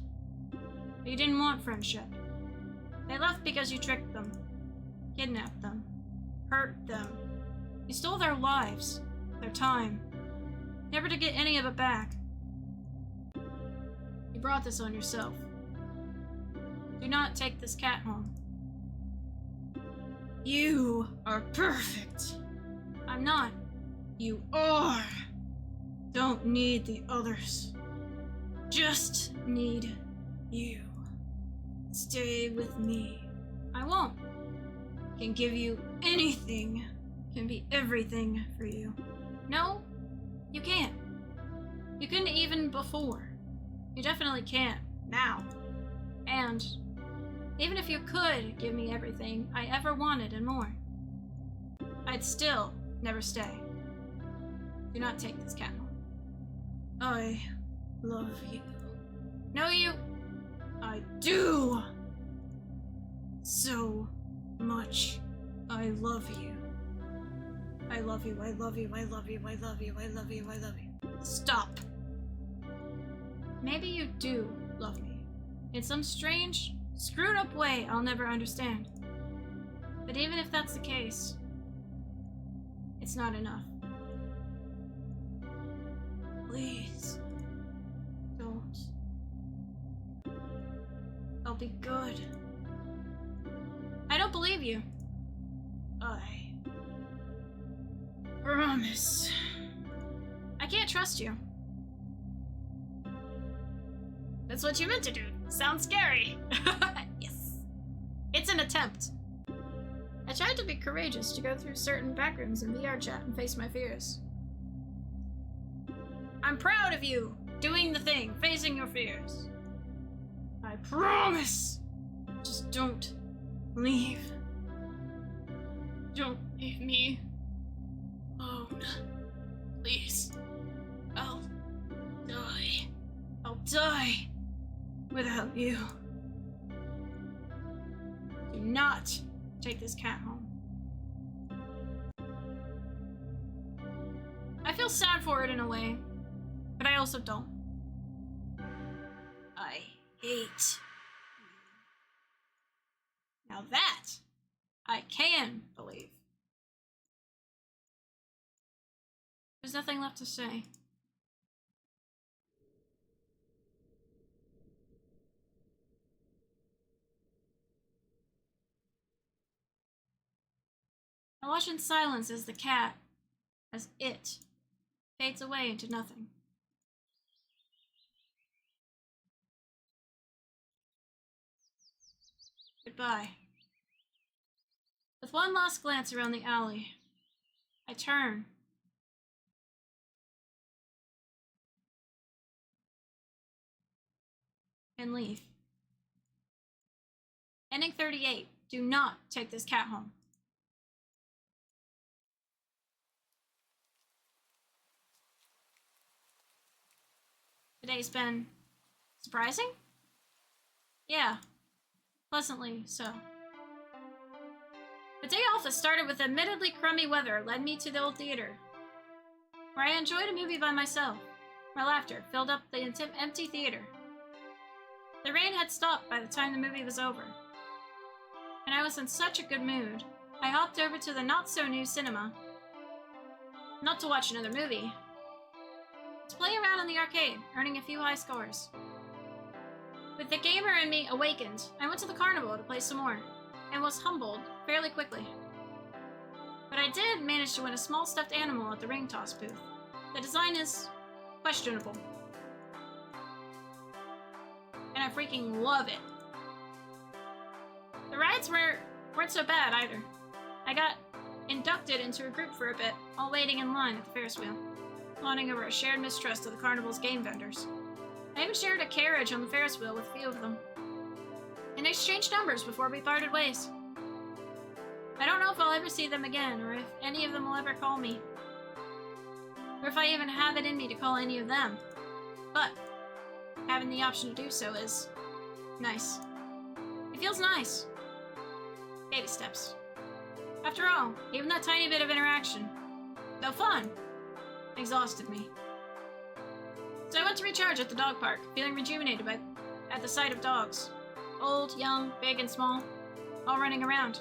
But you didn't want friendship. They left because you tricked them, kidnapped them, hurt them. You stole their lives, their time, never to get any of it back. You brought this on yourself. Do not take this cat home. You are perfect. I'm not. You are. Don't need the others. Just need you. Stay with me. I won't. Can give you anything. Can be everything for you. No, you can't. You couldn't even before. You definitely can't now. And even if you could give me everything I ever wanted and more, I'd still never stay. Do not take this cat home. I love you. No, I do. So much. I love you. I love you, I love you, I love you, I love you, I love you, I love you. Stop. Maybe you do love me. In some strange, screwed up way I'll never understand. But even if that's the case, it's not enough. Please, don't I'll be good. I don't believe you. I promise. I can't trust you. That's what you meant to do. Sounds scary. Yes. It's an attempt. I tried to be courageous, to go through certain backrooms in VR chat and face my fears. I'm proud of you, doing the thing, facing your fears. I promise. Just don't leave. Don't leave me alone. Please. I'll die. I'll die without you. Do not take this cat home. I feel sad for it in a way, but I also don't. I hate. Now that I can believe. There's nothing left to say. I watch in silence as it fades away into nothing. Goodbye. With one last glance around the alley, I turn. And leave. Ending 38. Do not take this cat home. Today's been surprising? Yeah, pleasantly so. The day off that started with admittedly crummy weather led me to the old theater, where I enjoyed a movie by myself. My laughter filled up the empty theater. The rain had stopped by the time the movie was over, and I was in such a good mood, I hopped over to the not-so-new cinema, not to watch another movie, to play around in the arcade, earning a few high scores. With the gamer in me awakened, I went to the carnival to play some more, and was humbled fairly quickly. But I did manage to win a small stuffed animal at the ring toss booth. The design is questionable, and I freaking love it. The rides weren't so bad either. I got inducted into a group for a bit, all waiting in line at the Ferris wheel, bonding over a shared mistrust of the carnival's game vendors. I even shared a carriage on the Ferris wheel with a few of them, and exchanged numbers before we parted ways. I don't know if I'll ever see them again, or if any of them will ever call me, or if I even have it in me to call any of them, but having the option to do so is nice. It feels nice. Baby steps. After all, even that tiny bit of interaction, though fun, exhausted me. So I went to recharge at the dog park, feeling rejuvenated at the sight of dogs. Old, young, big, and small, all running around.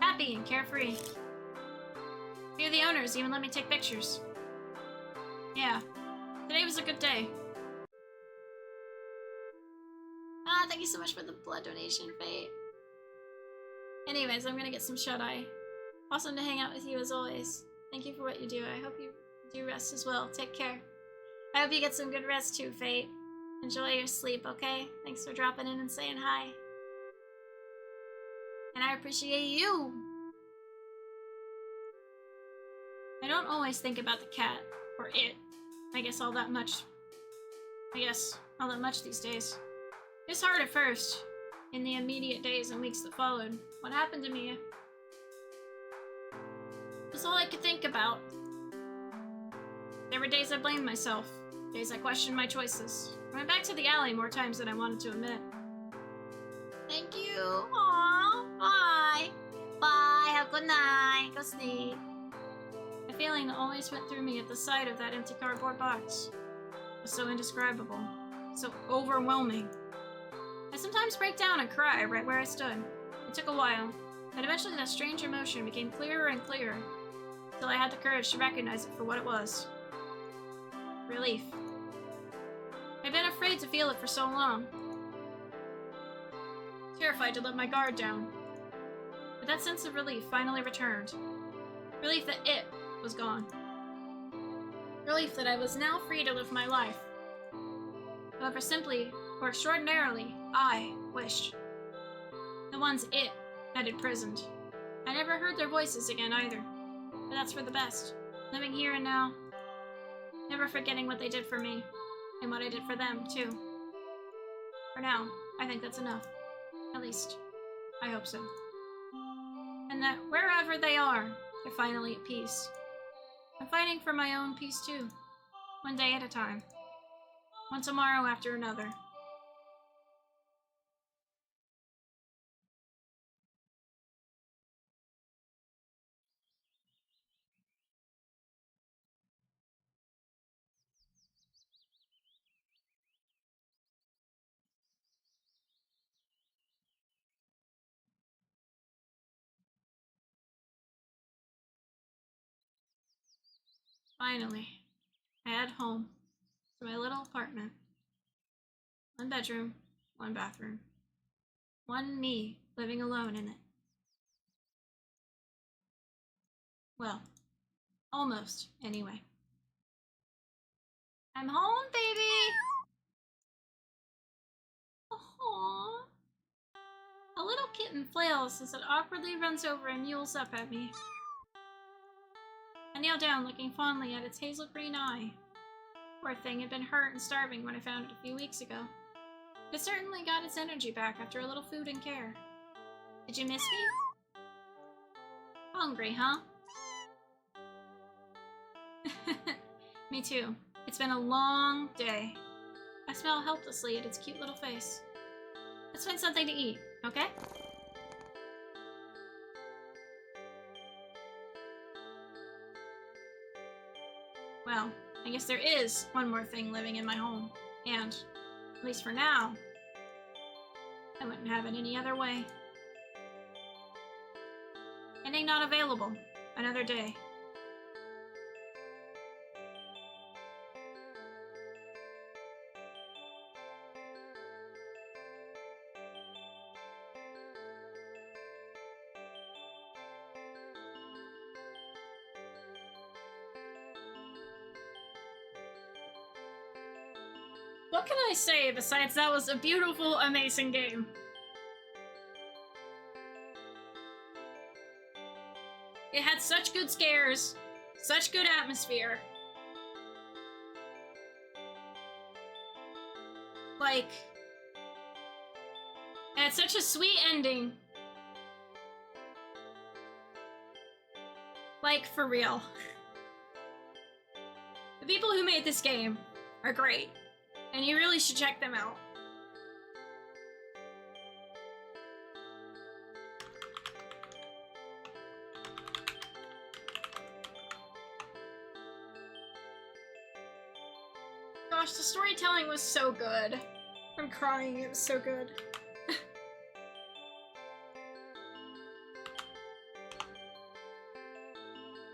Happy and carefree. A few of the owners even let me take pictures. Yeah, today was a good day. Thank you so much for the blood donation, Fate. Anyways, I'm gonna get some shut-eye. Awesome to hang out with you as always. Thank you for what you do. I hope you do rest as well. Take care. I hope you get some good rest too, Fate. Enjoy your sleep, okay? Thanks for dropping in and saying hi. And I appreciate you. I don't always think about the cat, or it, I guess all that much these days. It was hard at first, in the immediate days and weeks that followed. What happened to me was all I could think about. There were days I blamed myself, days I questioned my choices. I went back to the alley more times than I wanted to admit. Thank you. Aww. Bye. Bye. Have a good night. Go sleep. A feeling that always went through me at the sight of that empty cardboard box was so indescribable, so overwhelming. I sometimes break down and cry right where I stood. It took a while, but eventually that strange emotion became clearer and clearer, until I had the courage to recognize it for what it was. Relief. I'd been afraid to feel it for so long. terrified to let my guard down. But that sense of relief finally returned. Relief that it was gone. Relief that I was now free to live my life. However simply or extraordinarily I wished. The ones it had imprisoned. I never heard their voices again either. But that's for the best. Living here and now. Never forgetting what they did for me. And what I did for them, too. For now, I think that's enough. At least, I hope so. And that wherever they are, they're finally at peace. I'm fighting for my own peace, too. One day at a time. One tomorrow after another. Finally, I head home to my little apartment. 1 bedroom, 1 bathroom. 1 me living alone in it. Well, almost, anyway. I'm home, baby! Aww. A little kitten flails as it awkwardly runs over and mules up at me. I kneel down, looking fondly at its hazel green eye. Poor thing had been hurt and starving when I found it a few weeks ago. It certainly got its energy back after a little food and care. Did you miss me? Hungry, huh? Me too. It's been a long day. I smile helplessly at its cute little face. Let's find something to eat, okay? Well, I guess there is one more thing living in my home. And, at least for now, I wouldn't have it any other way. Ending not available. Another day. What can I say besides that was a beautiful, amazing game? It had such good scares, such good atmosphere. Like, it had such a sweet ending. Like, for real. The people who made this game are great. And you really should check them out. Gosh, the storytelling was so good. I'm crying, it was so good.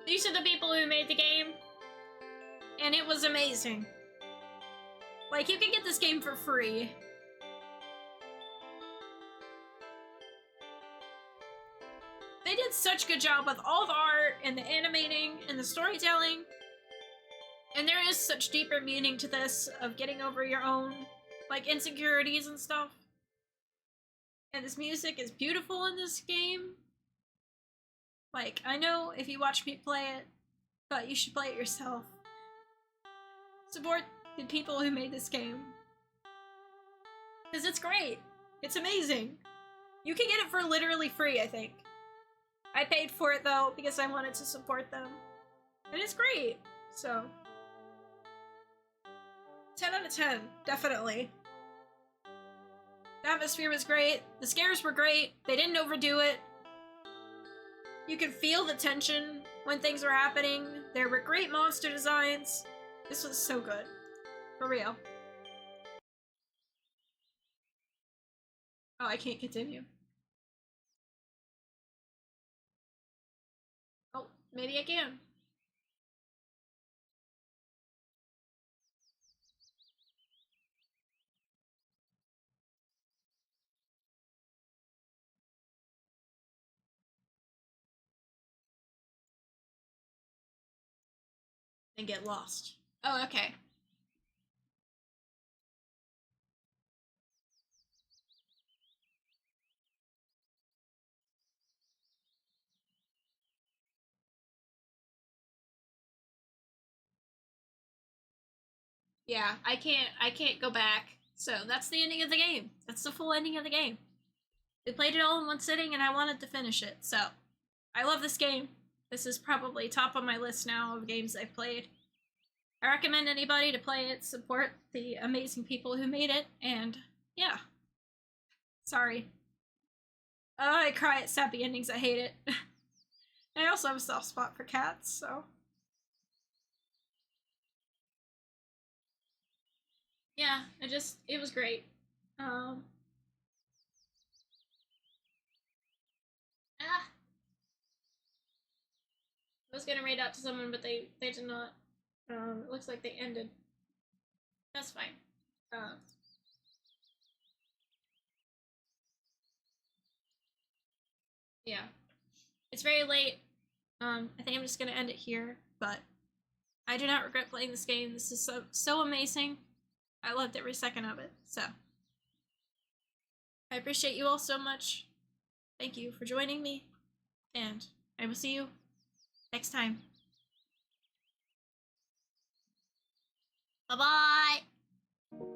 These are the people who made the game, and it was amazing. Like, you can get this game for free. They did such a good job with all the art, and the animating, and the storytelling. And there is such deeper meaning to this, of getting over your own, like, insecurities and stuff. And this music is beautiful in this game. Like, I know if you watch me play it, but you should play it yourself. Support the people who made this game. Because it's great. It's amazing. You can get it for literally free, I think. I paid for it, though, because I wanted to support them. And it's great. So, 10 out of 10, definitely. The atmosphere was great. The scares were great. They didn't overdo it. You could feel the tension when things were happening. There were great monster designs. This was so good. For real. Oh, I can't continue. Oh, maybe I can. and get lost. Oh, okay. Yeah, I can't go back. So that's the ending of the game. That's the full ending of the game. We played it all in one sitting and I wanted to finish it. So I love this game. This is probably top on my list now of games I've played. I recommend anybody to play it, support the amazing people who made it, and yeah. Sorry. I cry at sappy endings, I hate it. I also have a soft spot for cats, so. Yeah, it was great. Ah, I was gonna read out to someone, but they did not. It looks like they ended. That's fine. Uh, yeah. It's very late. I think I'm just gonna end it here, but I do not regret playing this game. This is so amazing. I loved every second of it. So I appreciate you all so much. Thank you for joining me, and I will see you next time. Bye bye.